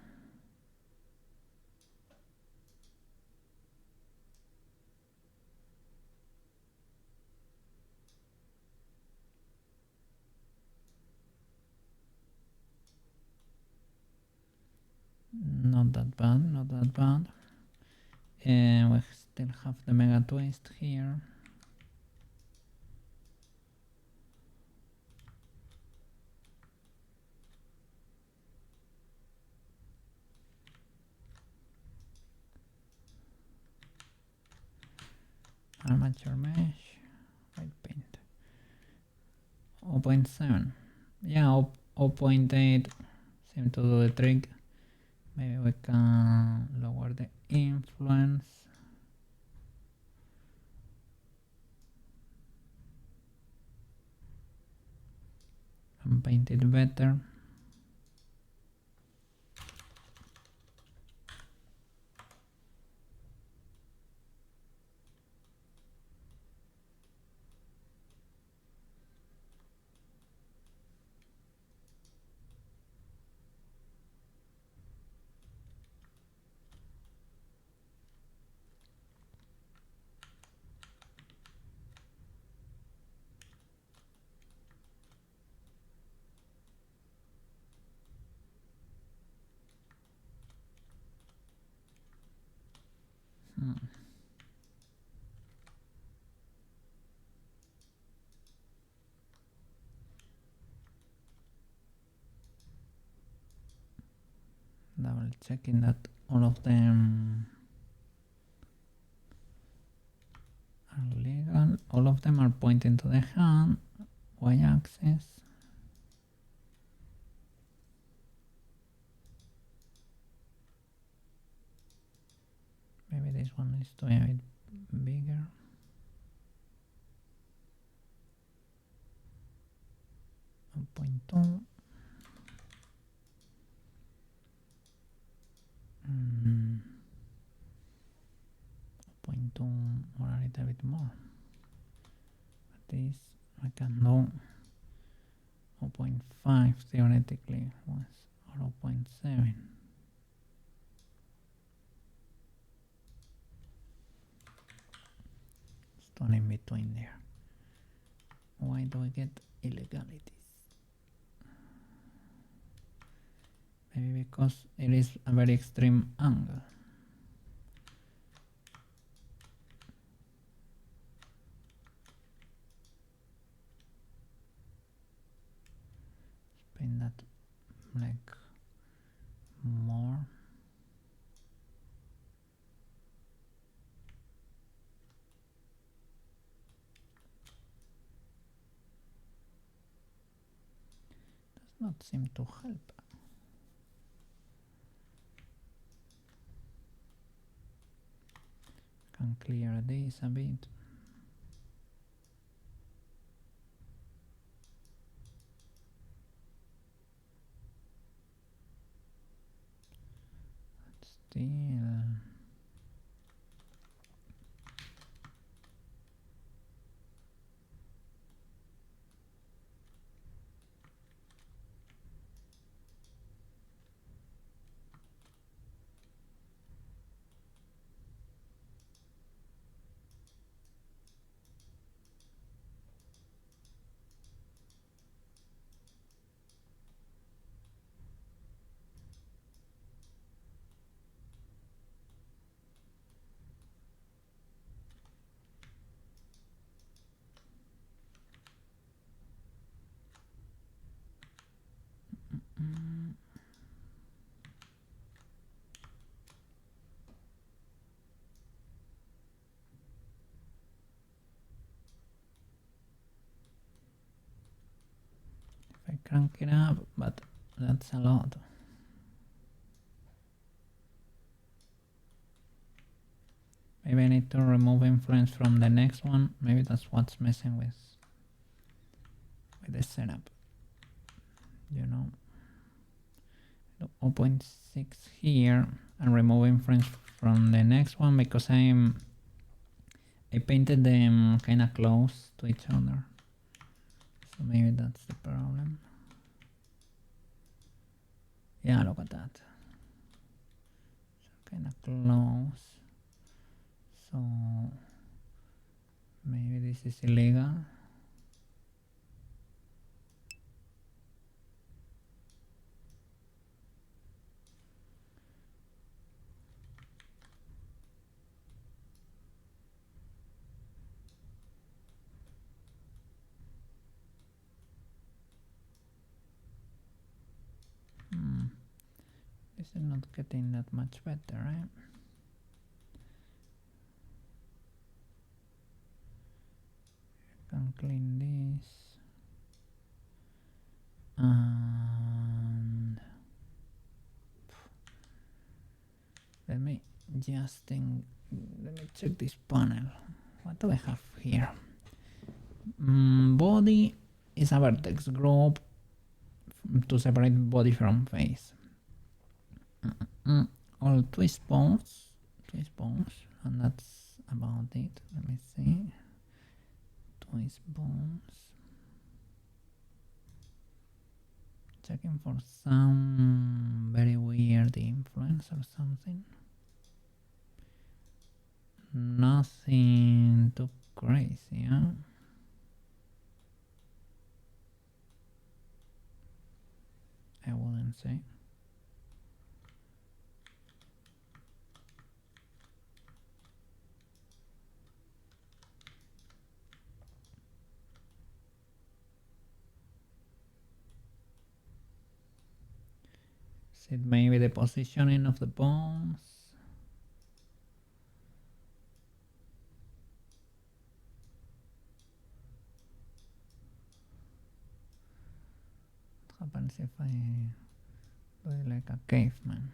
Not that bad, not that bad. And we still have the mega twist here. Armature mesh, white paint. 0.7. Yeah, 0.8 seem to do the trick. Maybe we can lower the influence. And paint it better. Double checking that all of them are legal. All of them are pointing to the hand, y-axis. Maybe this one needs to be a bit bigger. Point two. 0.2 or a little bit more. But this I can do 0.5 theoretically was 0.7. Stone in between there. Why do I get illegalities? Maybe because it is a very extreme angle. Spin that like more. Does not seem to help. Can clear this a bit. Still. If I crank it up, but that's a lot. Maybe I need to remove influence from the next one. Maybe that's what's messing with the setup. You know, 0.6 here and remove influence from the next one because I painted them kind of close to each other. So maybe that's the problem. Yeah, look at that. So kind of close. So maybe this is illegal. This is not getting that much better, right? Can clean this and let me check this panel. What do I have here? Body is a vertex group to separate body from face. All twist bones, and that's about it. Let me see. Twist bones. Checking for some very weird influence or something. Nothing too crazy, huh? I wouldn't say. Is it maybe the positioning of the bones? What happens if I do it like a caveman?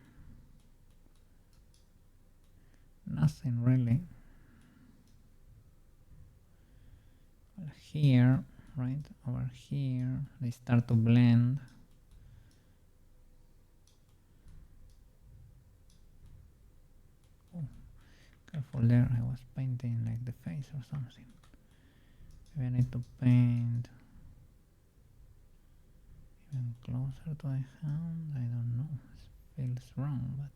nothing really. Well, here, right over here, they start to blend. Oh, careful there, I was painting like the face or something. Maybe I need to paint even closer to the hand. I don't know, it feels wrong, but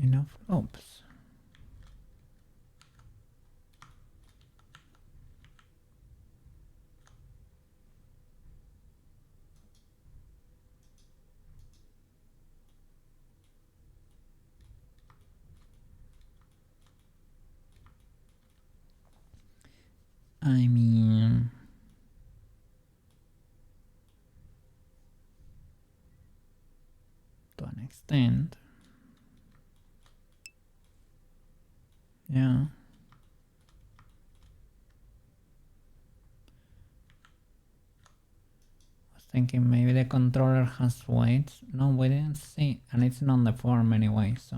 enough lobes. I mean, to an extent, yeah. I was thinking maybe the controller has weights. No, we didn't see, and it's not on the form anyway, so.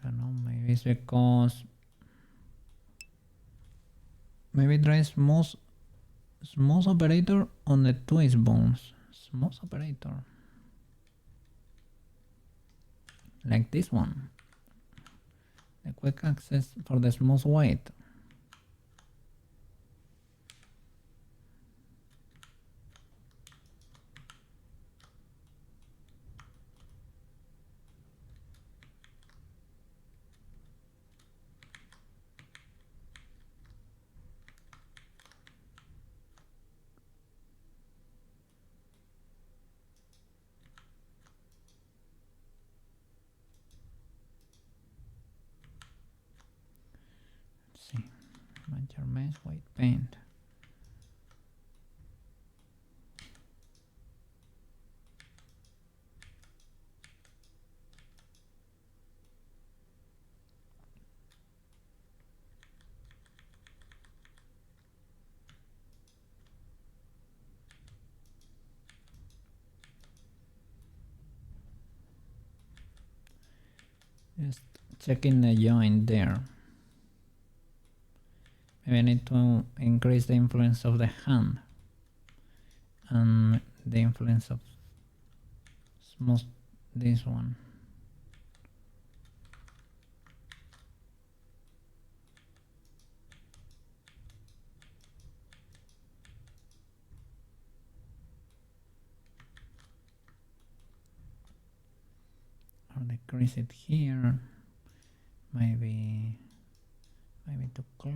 I don't know, maybe it's because maybe try smooth operator on the twist bones. Smooth operator. Like this one. The quick access for the smooth weight. Let's see. Major mesh white paint. Just checking the joint there. Maybe I need to increase the influence of the hand and the influence of smooth this one. Or decrease it here. Maybe too close.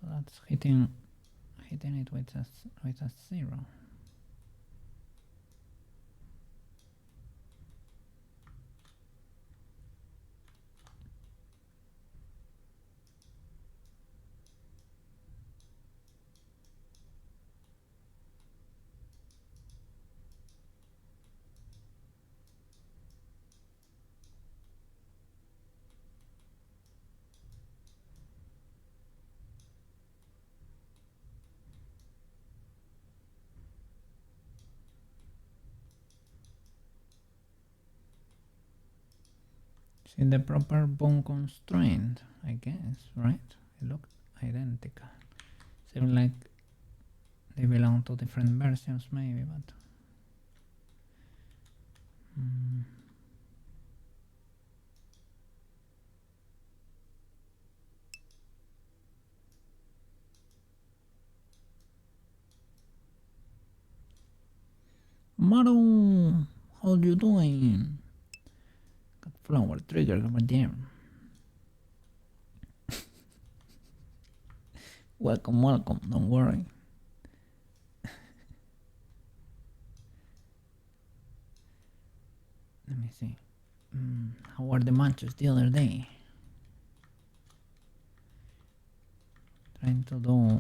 So that's hitting it with a 0. See the proper bone constraint, I guess, right? It looked identical. Seems like they belong to different versions maybe, but Maru, how How you doing? Got flower trigger over there. Welcome, welcome. Don't worry. Let me see. How were the matches the other day? Trying to do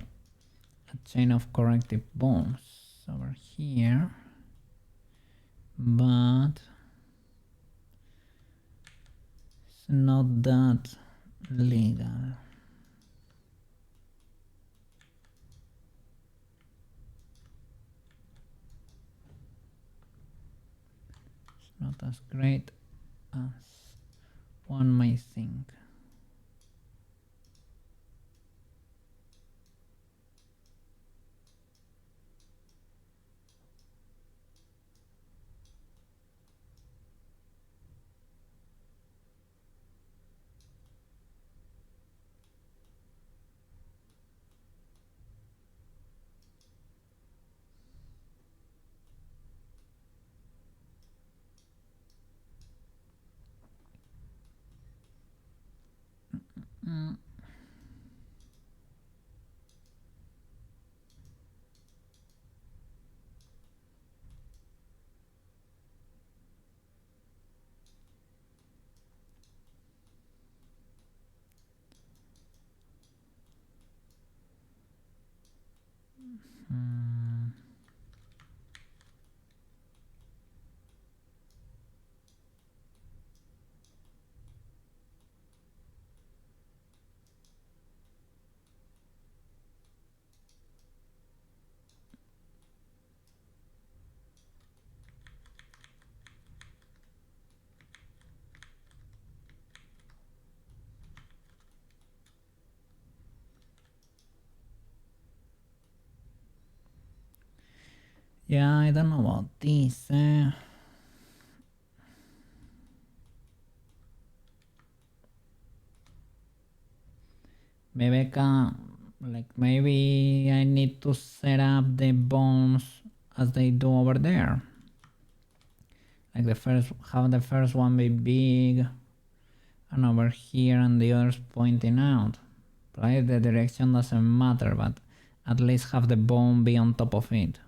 a chain of corrective bombs over here, but it's not that legal. It's not as great as one may think. Yeah, I don't know about this. Maybe maybe I need to set up the bombs as they do over there. Like have the first one be big, and over here, and the others pointing out. Probably the direction doesn't matter, but at least have the bomb be on top of it.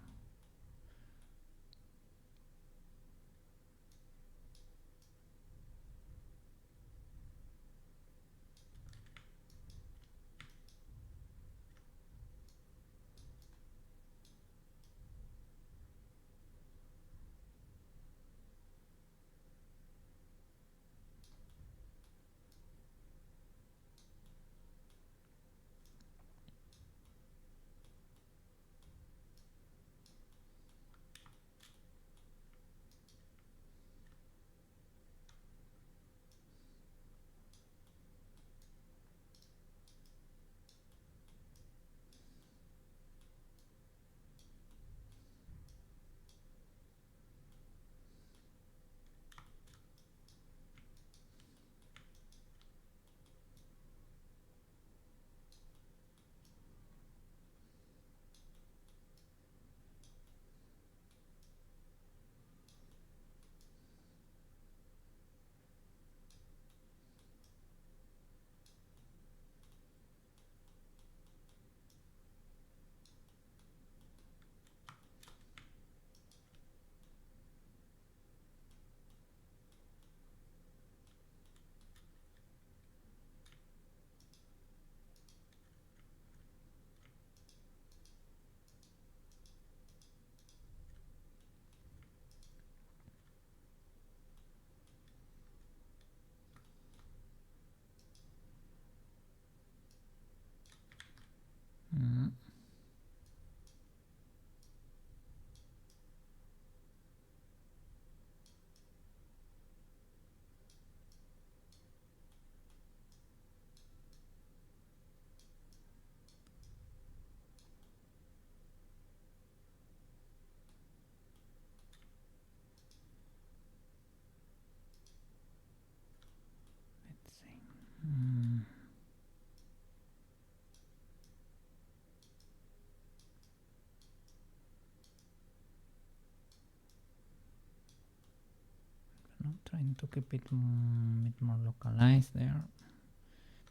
trying to keep it a bit more localized there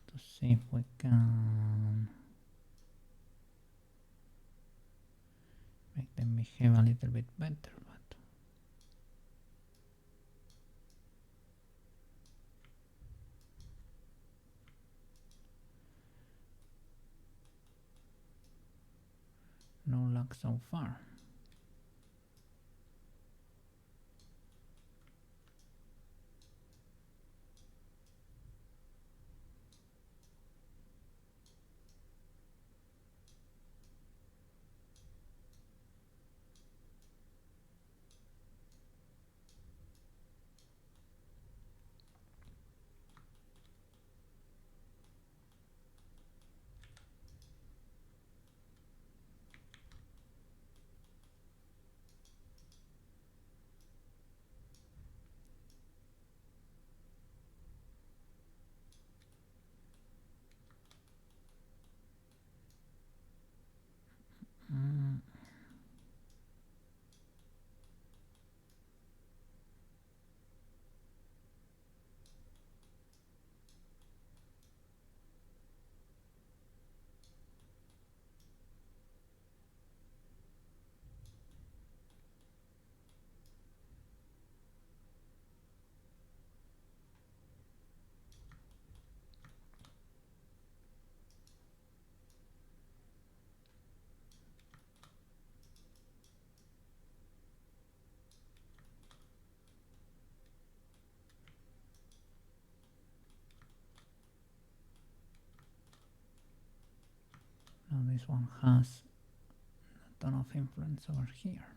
to see if we can make them behave a little bit better, but no luck so far. Now this one has a ton of influence over here.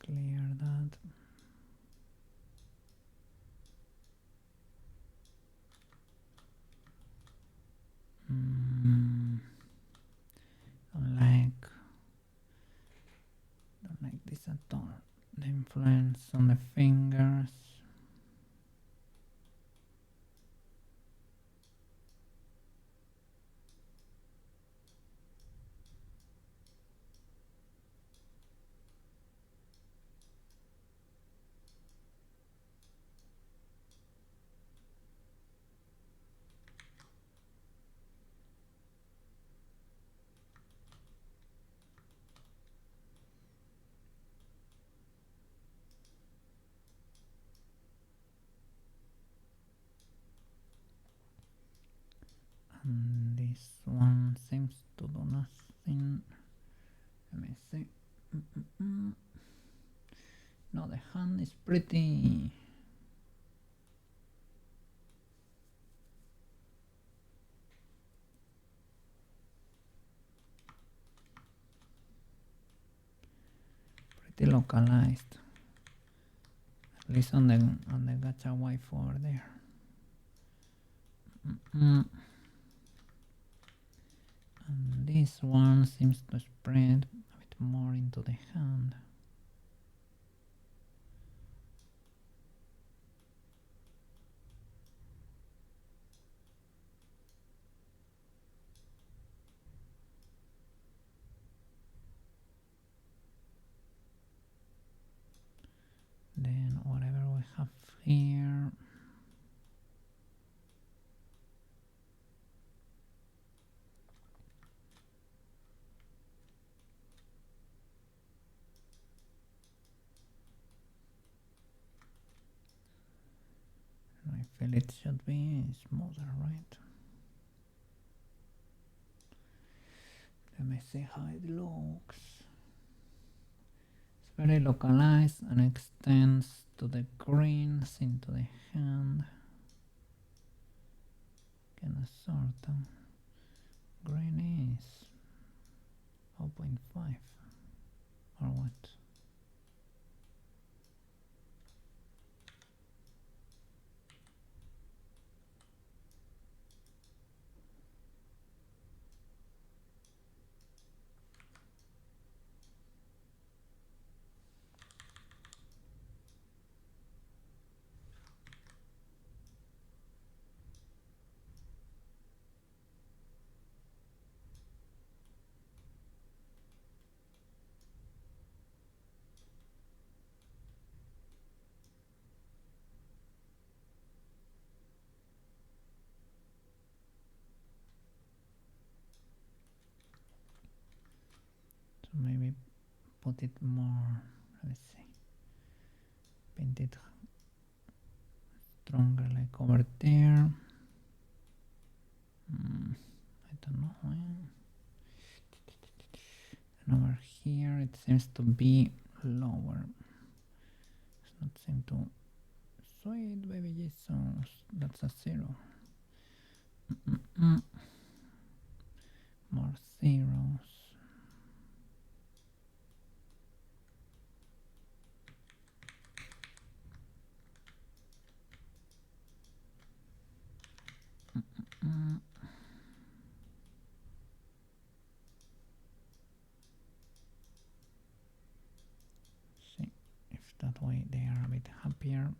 Clear that. Don't like this at all. The influence on the fingers. And this one seems to do nothing. Let me see. No, the hand is pretty localized, at least on the gacha wife over there. And this one seems to spread a bit more into the hand. Then whatever we have here, I feel it should be smoother, right? Let me see how it looks. It's very localized and extends to the greens into the hand. Kind of sort of. Green is 0.5 or what? put it more, let's see, paint it stronger like over there. I don't know. And over here it seems to be lower. It's not seem to. Sweet baby Jesus, that's a 0. More zeros. See if that way they are a bit happier.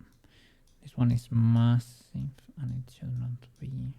This one is massive and it should not be.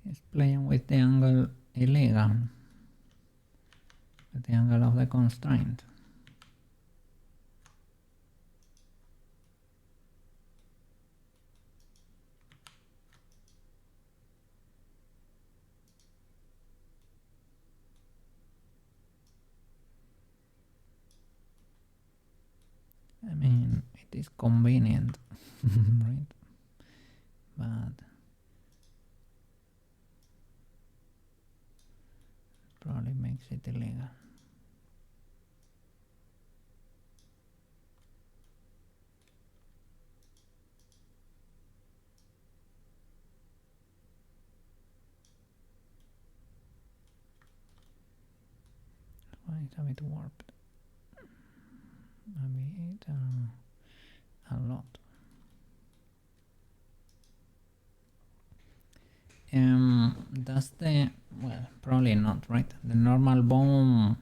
It's playing with the angle illegal, with the angle of the constraint. I mean, it is convenient, right? But probably makes it illegal. Why it's a bit warped. A bit, a lot. Does the, well, probably not, right? The normal bone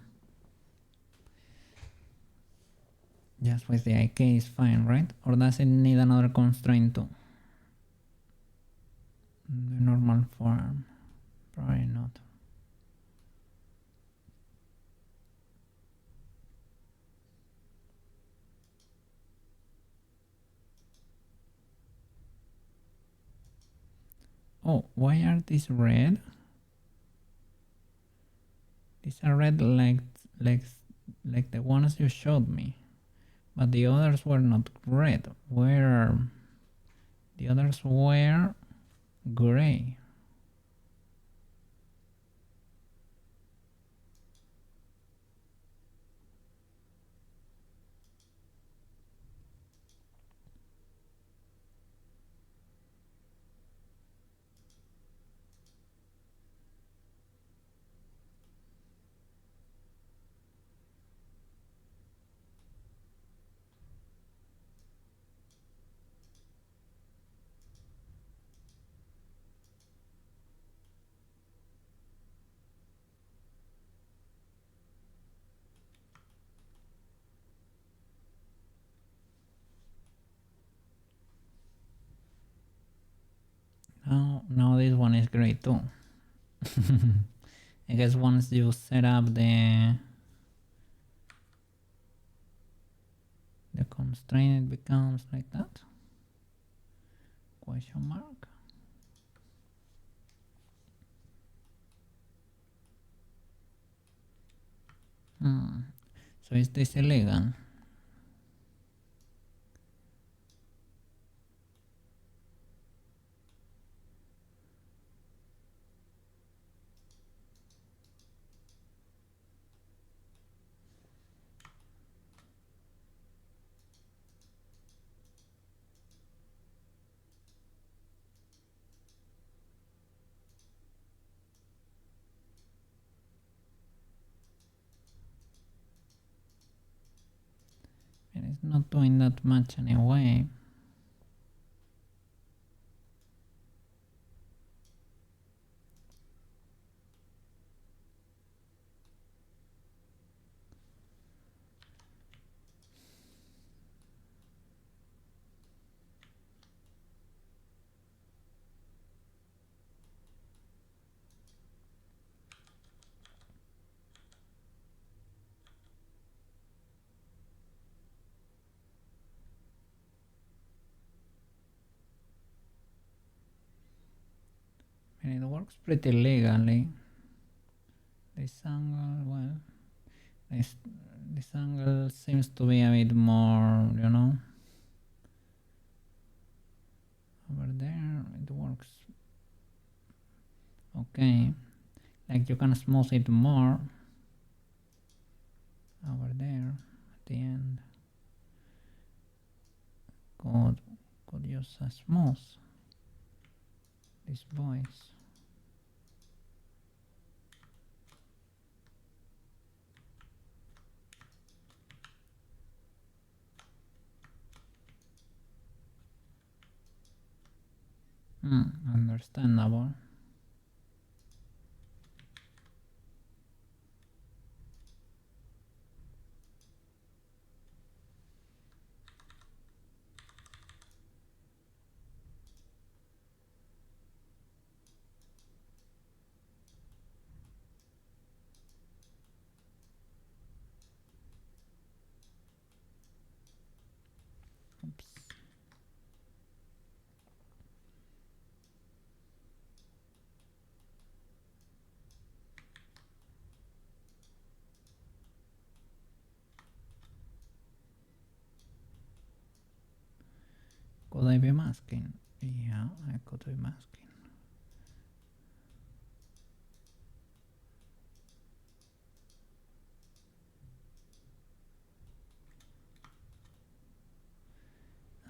just with the IK is fine, right? Or does it need another constraint too? The normal form, probably not. Oh, why are these red? These are red like the ones you showed me, but the others were not red. Where the others were gray. Now this one is great too. I guess once you set up the constraint, it becomes like that. Question mark. So is this illegal? And it's not doing that much anyway. and it works pretty legally. This angle, well, this angle seems to be a bit more, you know, over there it works okay. Like you can smooth it more over there at the end. Could use a smooth this voice. Understandable. Oops. Could I be masking? Yeah, I could be masking.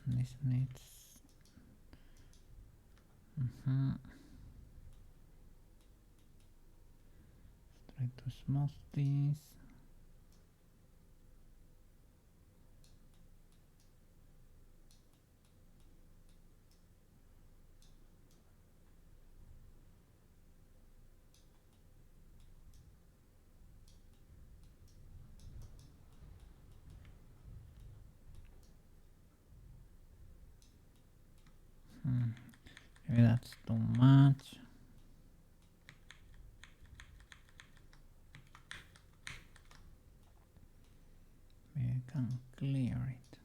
And this needs try to smooth this. Maybe that's too much. Maybe I can clear it.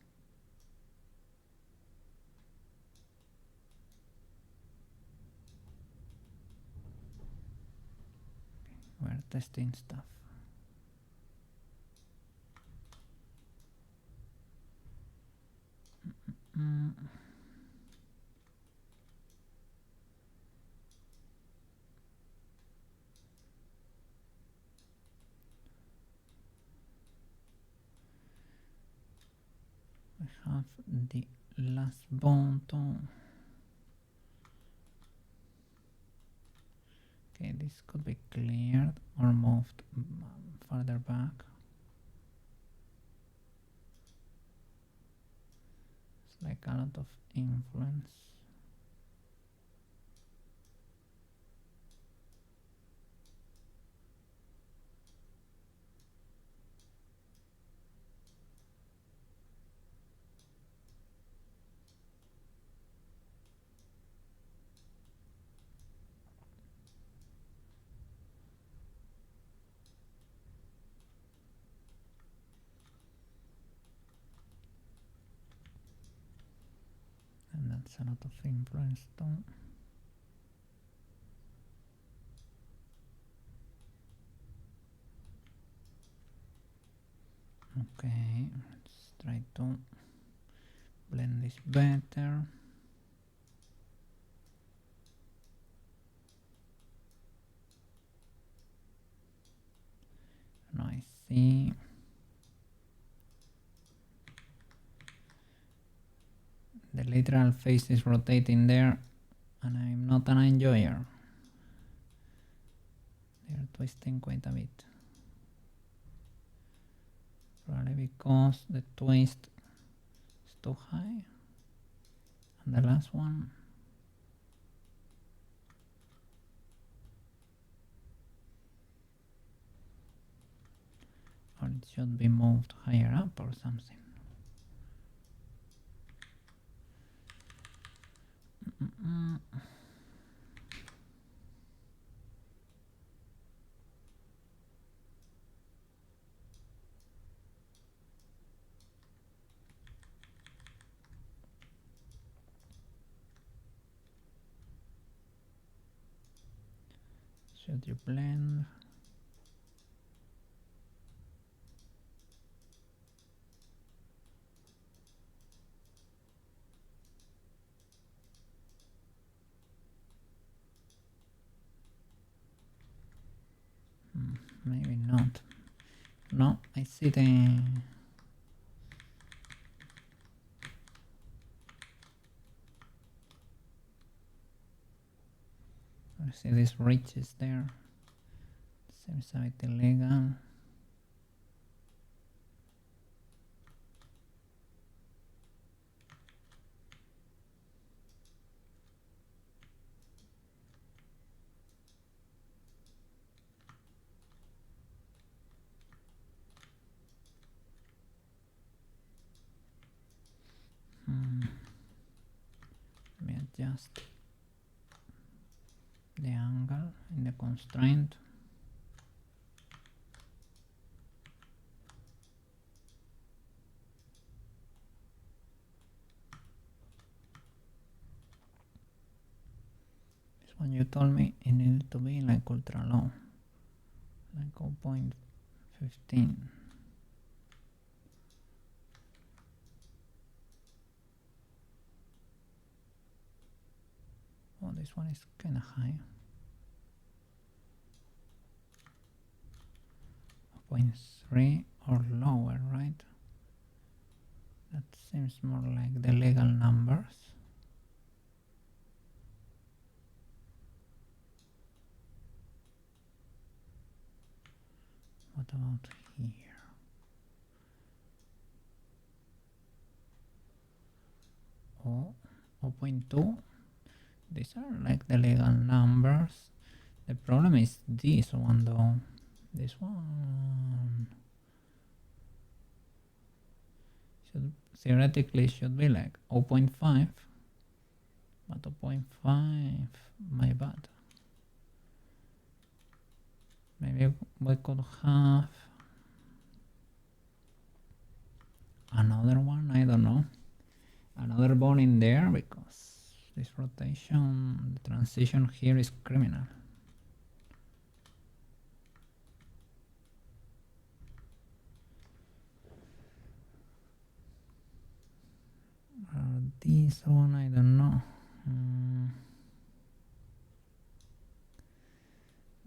We're testing stuff. We have the last button. Okay, this could be cleared or moved further back. It's like a lot of influence. And that's a lot of influence too. Okay, let's try to blend this better. Now I see the literal face is rotating there, and I'm not an enjoyer. They're twisting quite a bit. Probably because the twist is too high. And the last one. Or it should be moved higher up or something. Should you blend? Maybe not. No, I see the... I see these ridges there. Seems a bit illegal. Let me adjust the angle in the constraint. This one you told me it needed to be like ultra low, like 0.15. Oh, this one is kind of high. 0.3 or lower, right? That seems more like the legal numbers. What about here? Oh, 0.2. These are like the legal numbers. The problem is this one though. This one should theoretically should be like 0.5, but 0.5, my bad. Maybe we could have another one, I don't know, another bone in there, because this rotation, the transition here is criminal. This one, I don't know.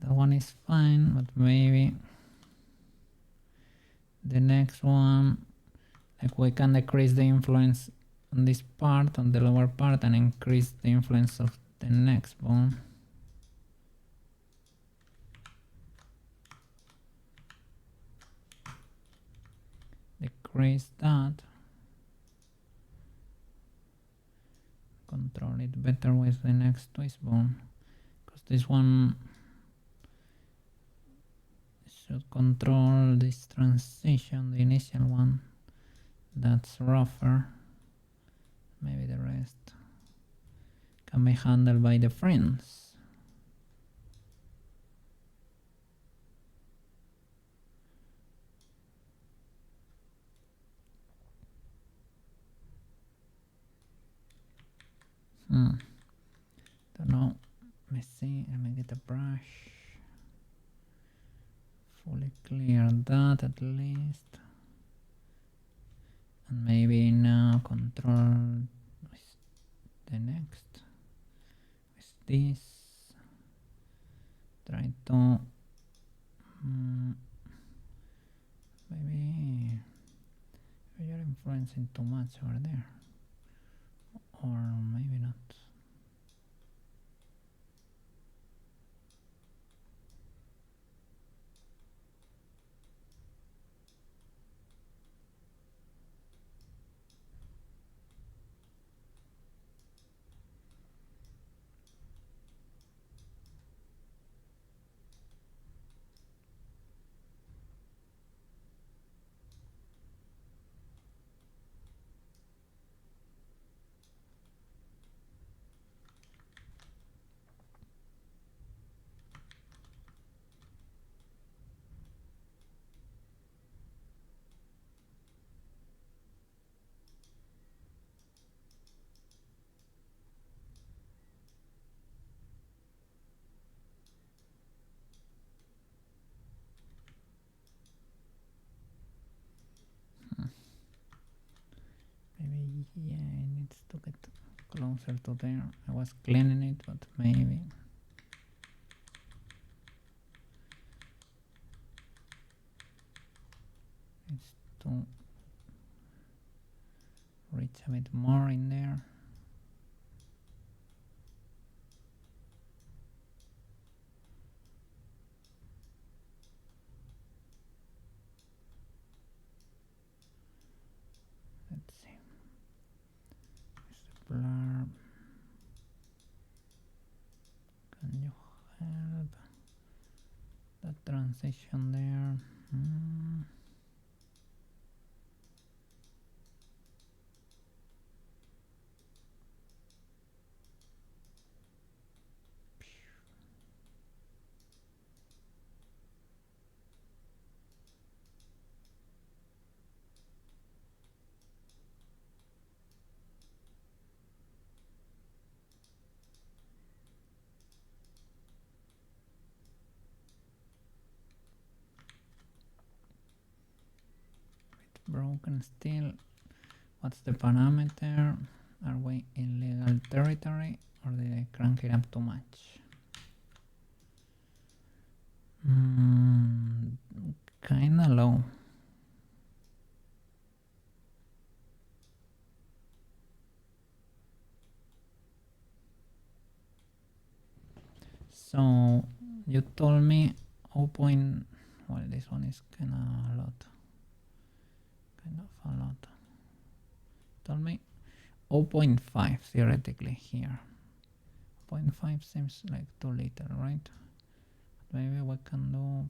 That one is fine, but maybe the next one, like we can decrease the influence on this part, on the lower part, and increase the influence of the next bone. Decrease that. Control it better with the next twist bone, because this one should control this transition, the initial one, that's rougher. Maybe the rest can be handled by the friends. Don't know. Let me see. Let me get a brush. Fully clear that at least. And maybe now control with the next. With this. Try to maybe you're influencing too much over there. Or maybe not. closer to there. I was cleaning it, but maybe it's to reach a bit more in there. Let's see. There's the blur. Can you help that transition there? Broken still. What's the parameter? Are we in legal territory or did I crank it up too much? Kinda low. So you told me 0. Well, this one is kinda a lot. Kind of a lot. Told me 0.5 theoretically here. 0.5 seems like too little, right? Maybe we can do.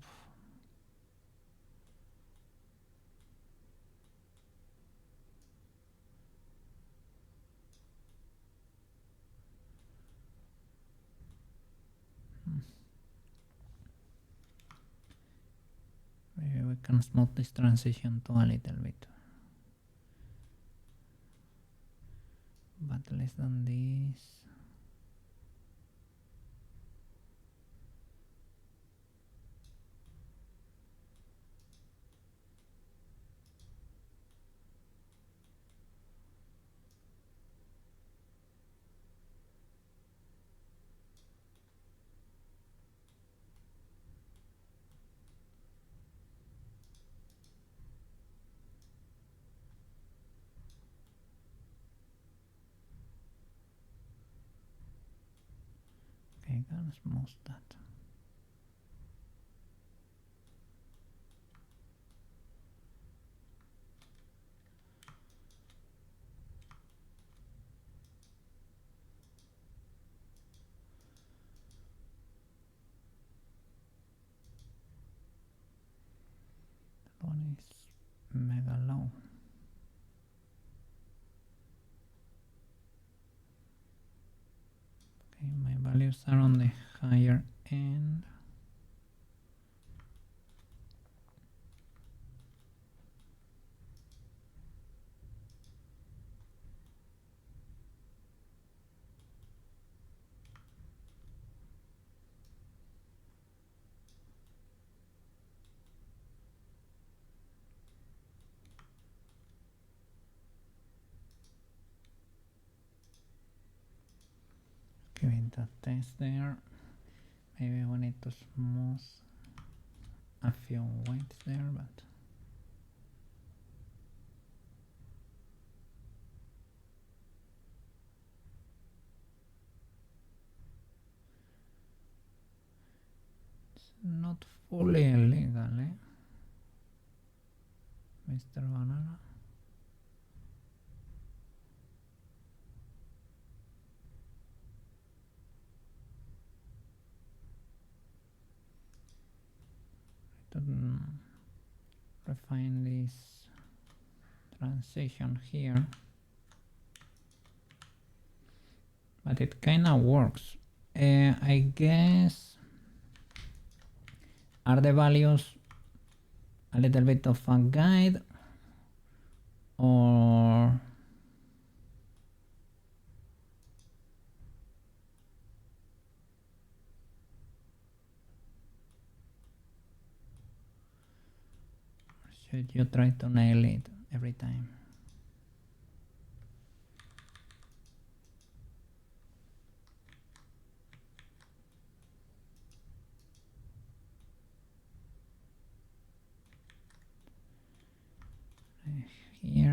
Maybe we can smooth this transition to a little bit. But less than this. Okay, can smooth that. That one is mega low. Okay, my values are on the higher end. Giving that test there. Maybe we need to smooth a few whites there, but it's not fully illegal, eh? Mr. Banana. Refine this transition here, but it kind of works. I guess, are the values a little bit of a guide, or should you try to nail it every time?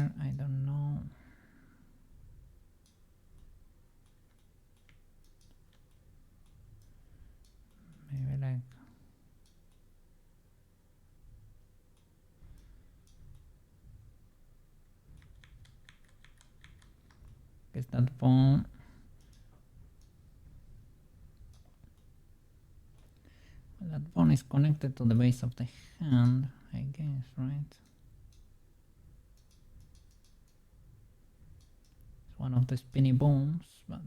here? I don't know. Maybe like guess that pawn. Well, that pawn is connected to the base of the hand, I guess, right? It's one of the spinny bones, but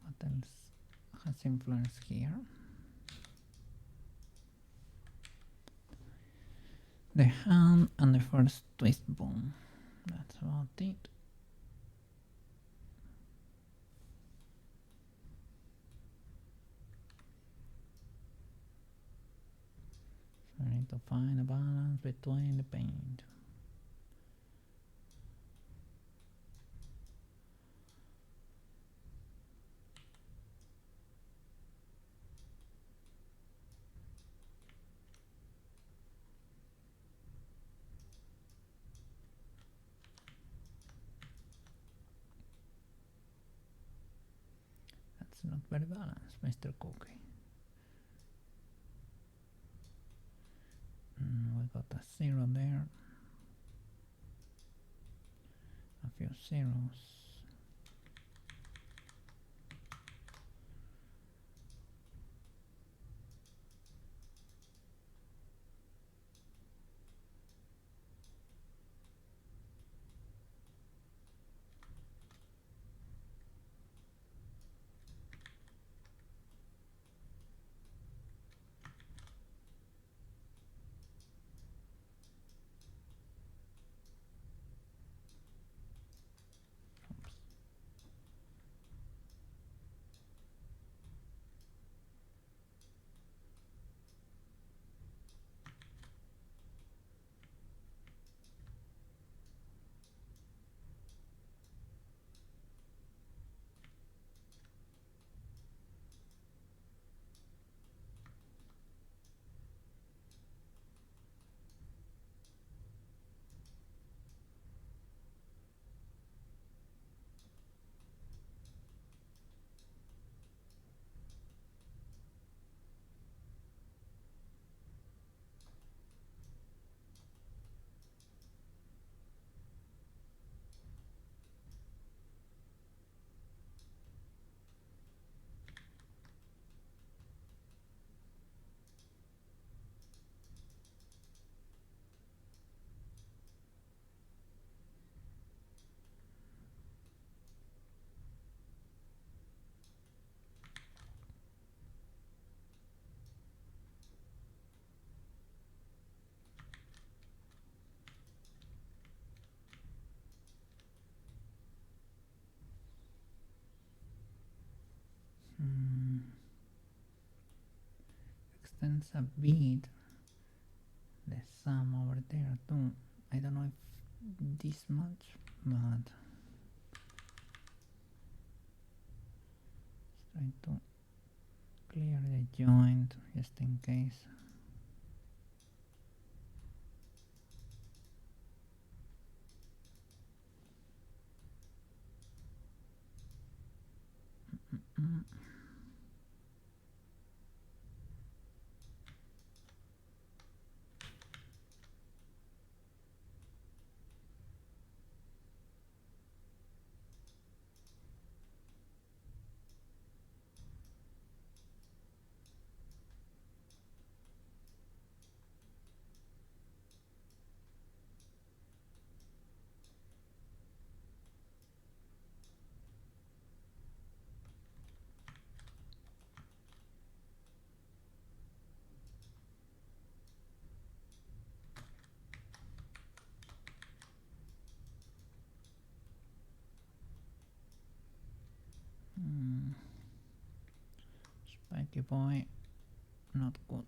what else has influence here? The hand and the first twist bone. That's about it. So I need to find a balance between the paint. That's not very balanced, Mr. Cookie. We got a 0 there. A few zeros. Extends a bit the sum over there too. I don't know if this much, but try to clear the joint just in case. Flaky boy, not good.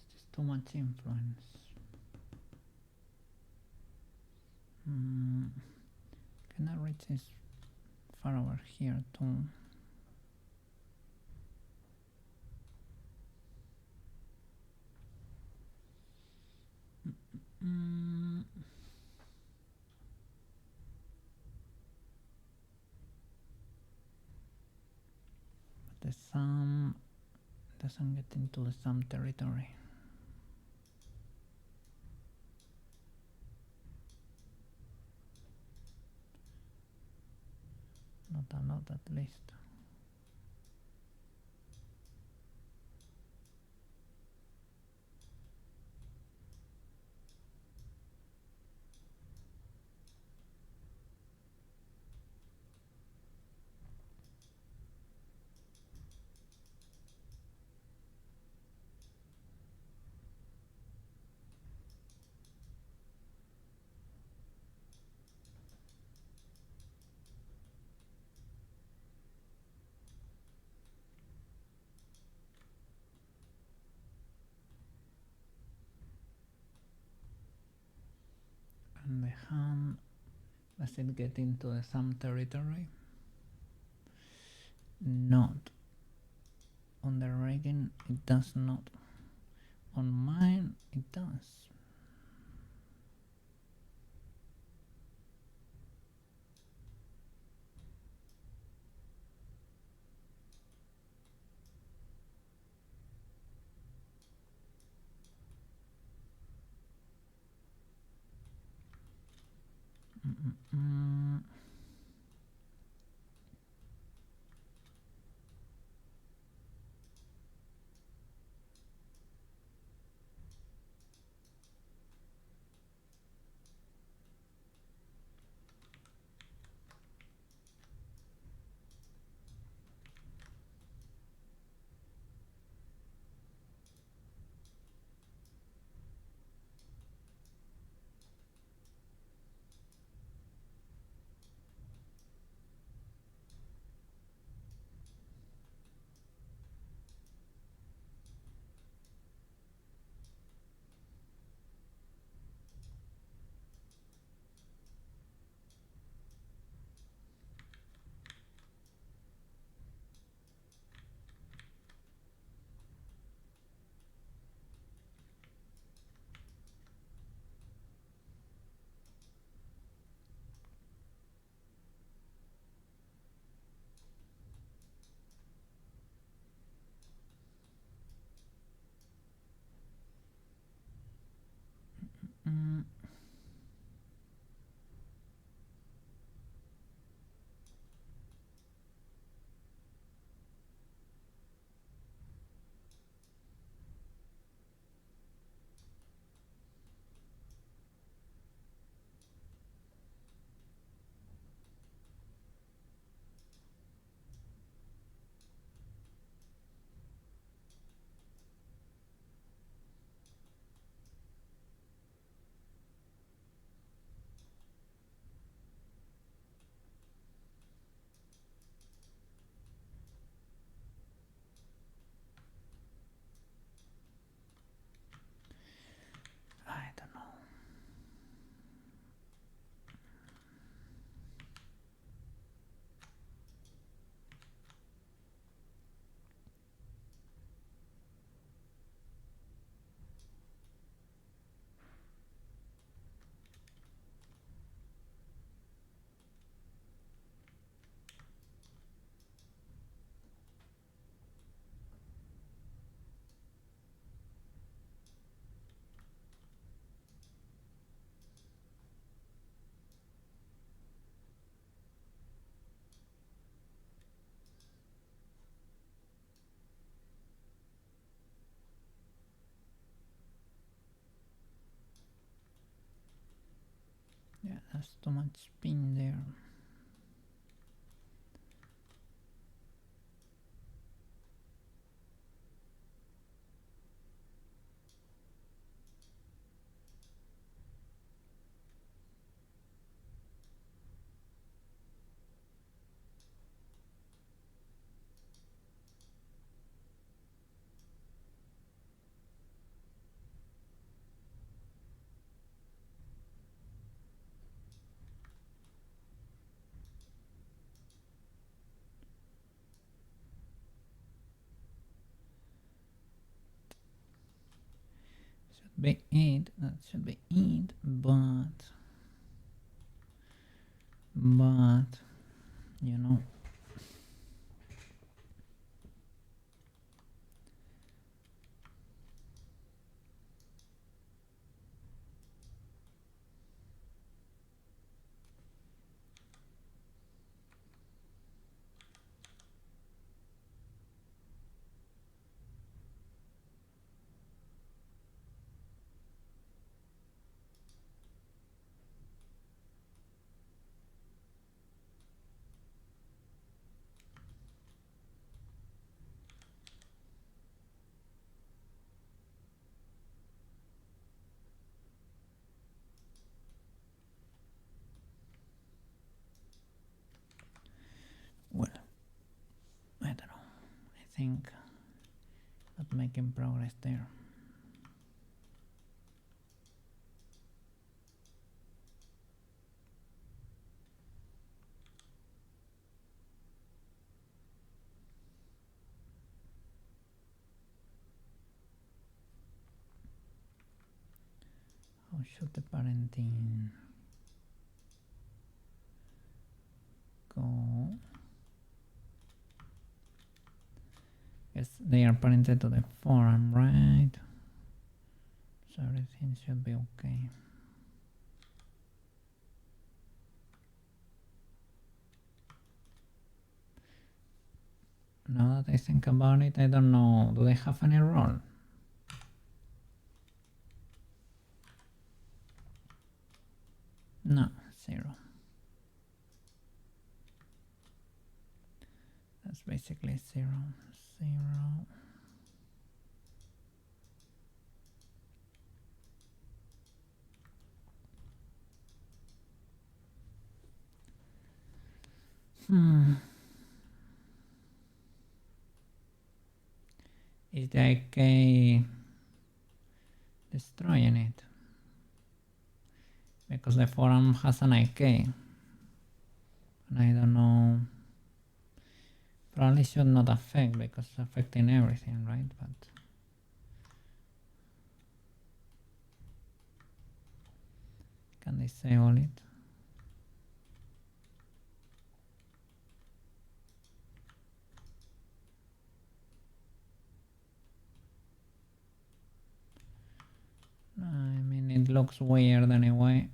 It's just too much influence. Can I reach this far over here too? But the sum doesn't get into the sum territory. Not a lot at least. And the hand, does it get into the sum territory? Not. On the Reagan it does not. On mine it does. I don't know. Yeah, that's too much spin there. be it. That should be it. But you know. Well, I don't know. I think not making progress there. How should the parenting go? Yes, they are parented to the forearm, right? So everything should be okay. Now that I think about it, I don't know. Do they have any role? No, 0. That's basically 0, 0. Is the IK destroying it? Because the forearm has an IK. And I don't know. Probably should not affect because it's affecting everything, right? But can disable it? I mean, it looks weird anyway.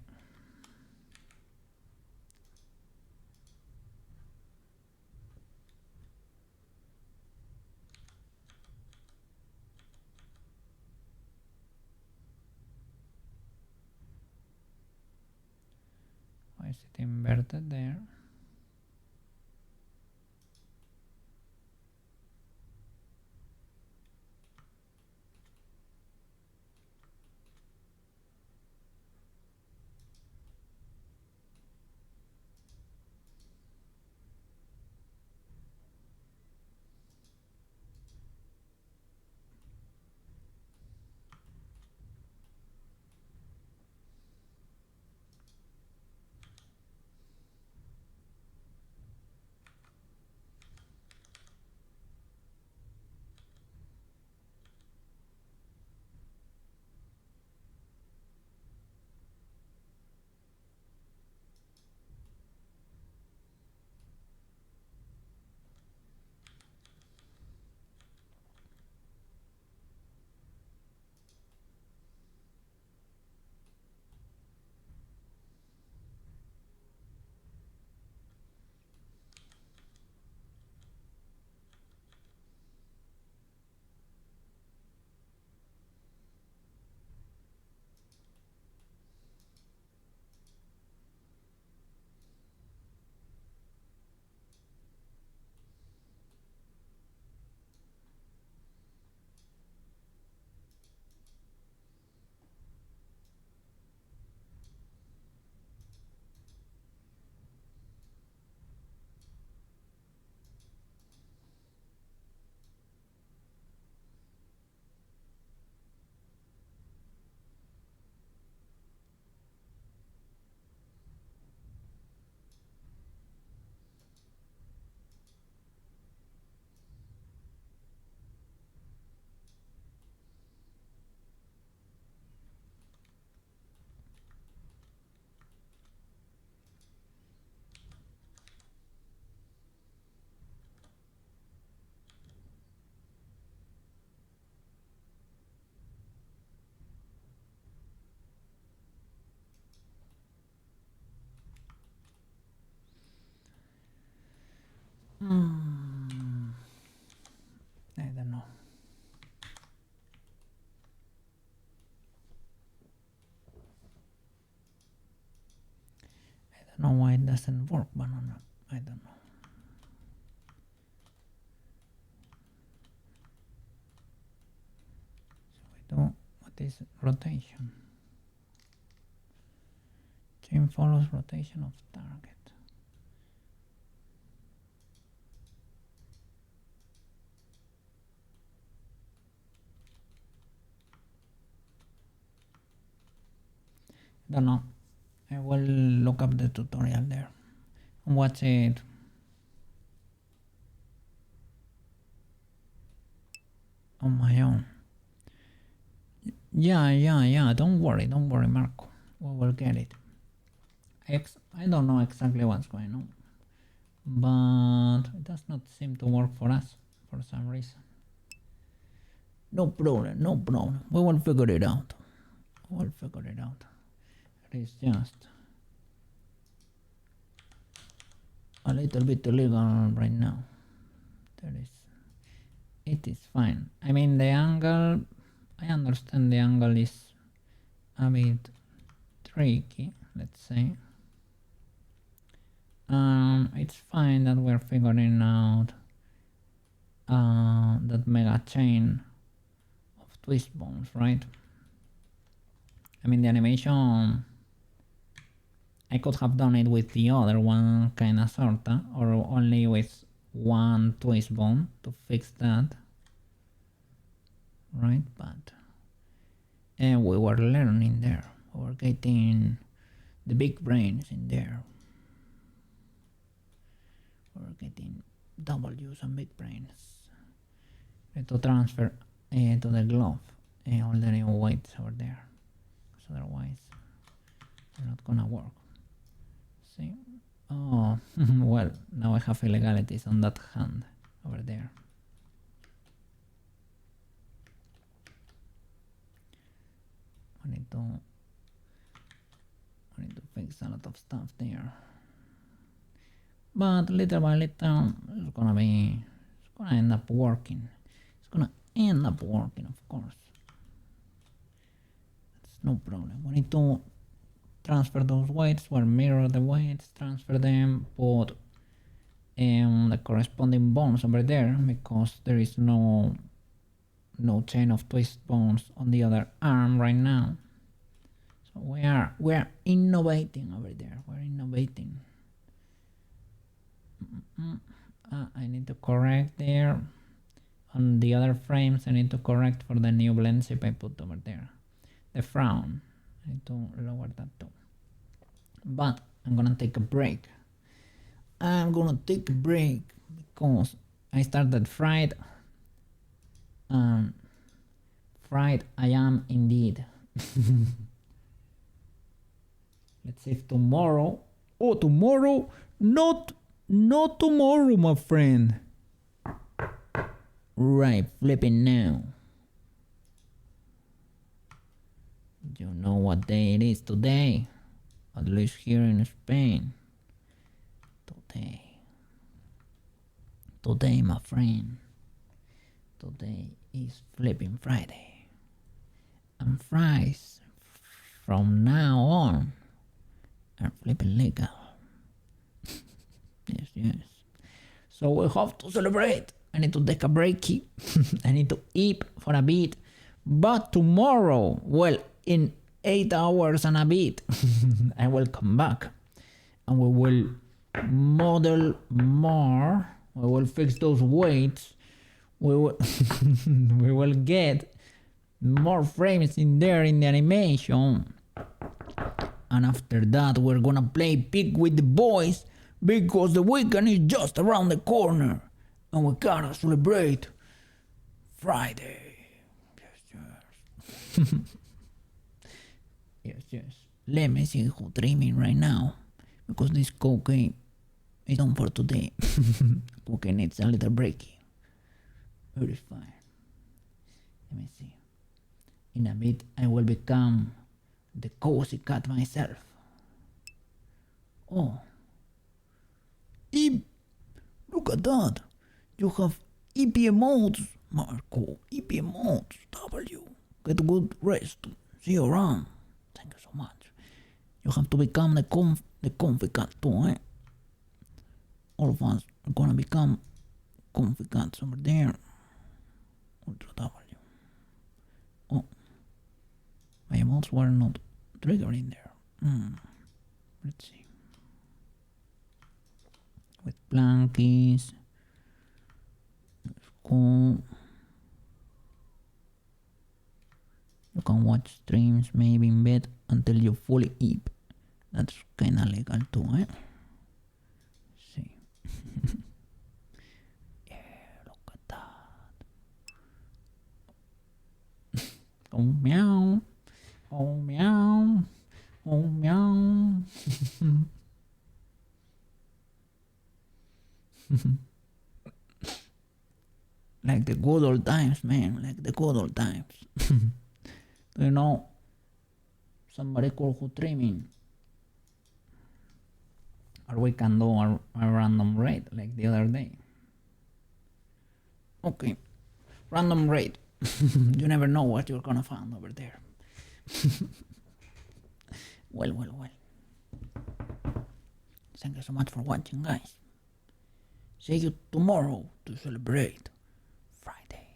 Why is it inverted there? don't know. I don't know why it doesn't work, but I don't know. So we do, what is rotation? Chain follows rotation of target. Don't know. I will look up the tutorial there and watch it. On my own. Yeah. Don't worry, Marco. We will get it. I don't know exactly what's going on, but it does not seem to work for us for some reason. No problem. We will figure it out. It is just a little bit illegal right now. It is fine. I mean, the angle, I understand the angle is a bit tricky, let's say. It's fine that we're figuring out that mega chain of twist bones, right? I mean, the animation, I could have done it with the other one, kinda sorta, or only with one twist bone to fix that, right? But we were learning there. We were getting the big brains in there. We were getting W's and big brains. To transfer to the glove all the new weights over there, because otherwise they're not gonna work. See? Oh, well, now I have illegalities on that hand over there. I need to fix a lot of stuff there. But little by little, it's gonna end up working. It's gonna end up working, of course. That's no problem. We need to transfer those weights, or mirror the weights, transfer them, put the corresponding bones over there, because there is no chain of twist bones on the other arm right now. So we are innovating over there. We're innovating. I need to correct there. On the other frames, I need to correct for the new blend shape I put over there. The frown, I need to lower that too. But I'm gonna take a break. Because I started fried. Fried I am indeed. Let's see if tomorrow. Oh, tomorrow? Not tomorrow, my friend. Right, flipping now. You know what day it is today? At least here in Spain. Today, my friend. Today is flipping Friday. And fries from now on are flipping legal. Yes. So we have to celebrate. I need to take a breaky. I need to eat for a bit. But tomorrow, well, in 8 hours and a bit, I will come back. And we will model more. We will fix those weights. We will get more frames in there in the animation. And after that, we're gonna play Pig with the boys, because the weekend is just around the corner. And we gotta celebrate Friday. Yes. Let me see who's dreaming right now, because this cocaine is done for today. Cocaine needs a little breaky. Very fine. Let me see. In a bit, I will become the cozy cat myself. Oh. Look at that. You have EP emotes Marco, EP mods, W. Get good rest. See you around. Thank you so much. You have to become the comfy cat too, eh? All of us are gonna become comfy cats over there. Ultra W. Oh, my emotes were not triggering there. Let's see. With blankies. Cool. You can watch streams maybe in bed until you fully eat. That's kinda legal too, eh? See. Yeah, look at that. Oh meow. Oh meow. Oh meow. Like the good old times, man. Like the good old times. Do you know somebody called who trimming? Or we can do a random raid like the other day. Okay, random raid. You never know what you're gonna find over there. Well. Thank you so much for watching, guys. See you tomorrow to celebrate Friday.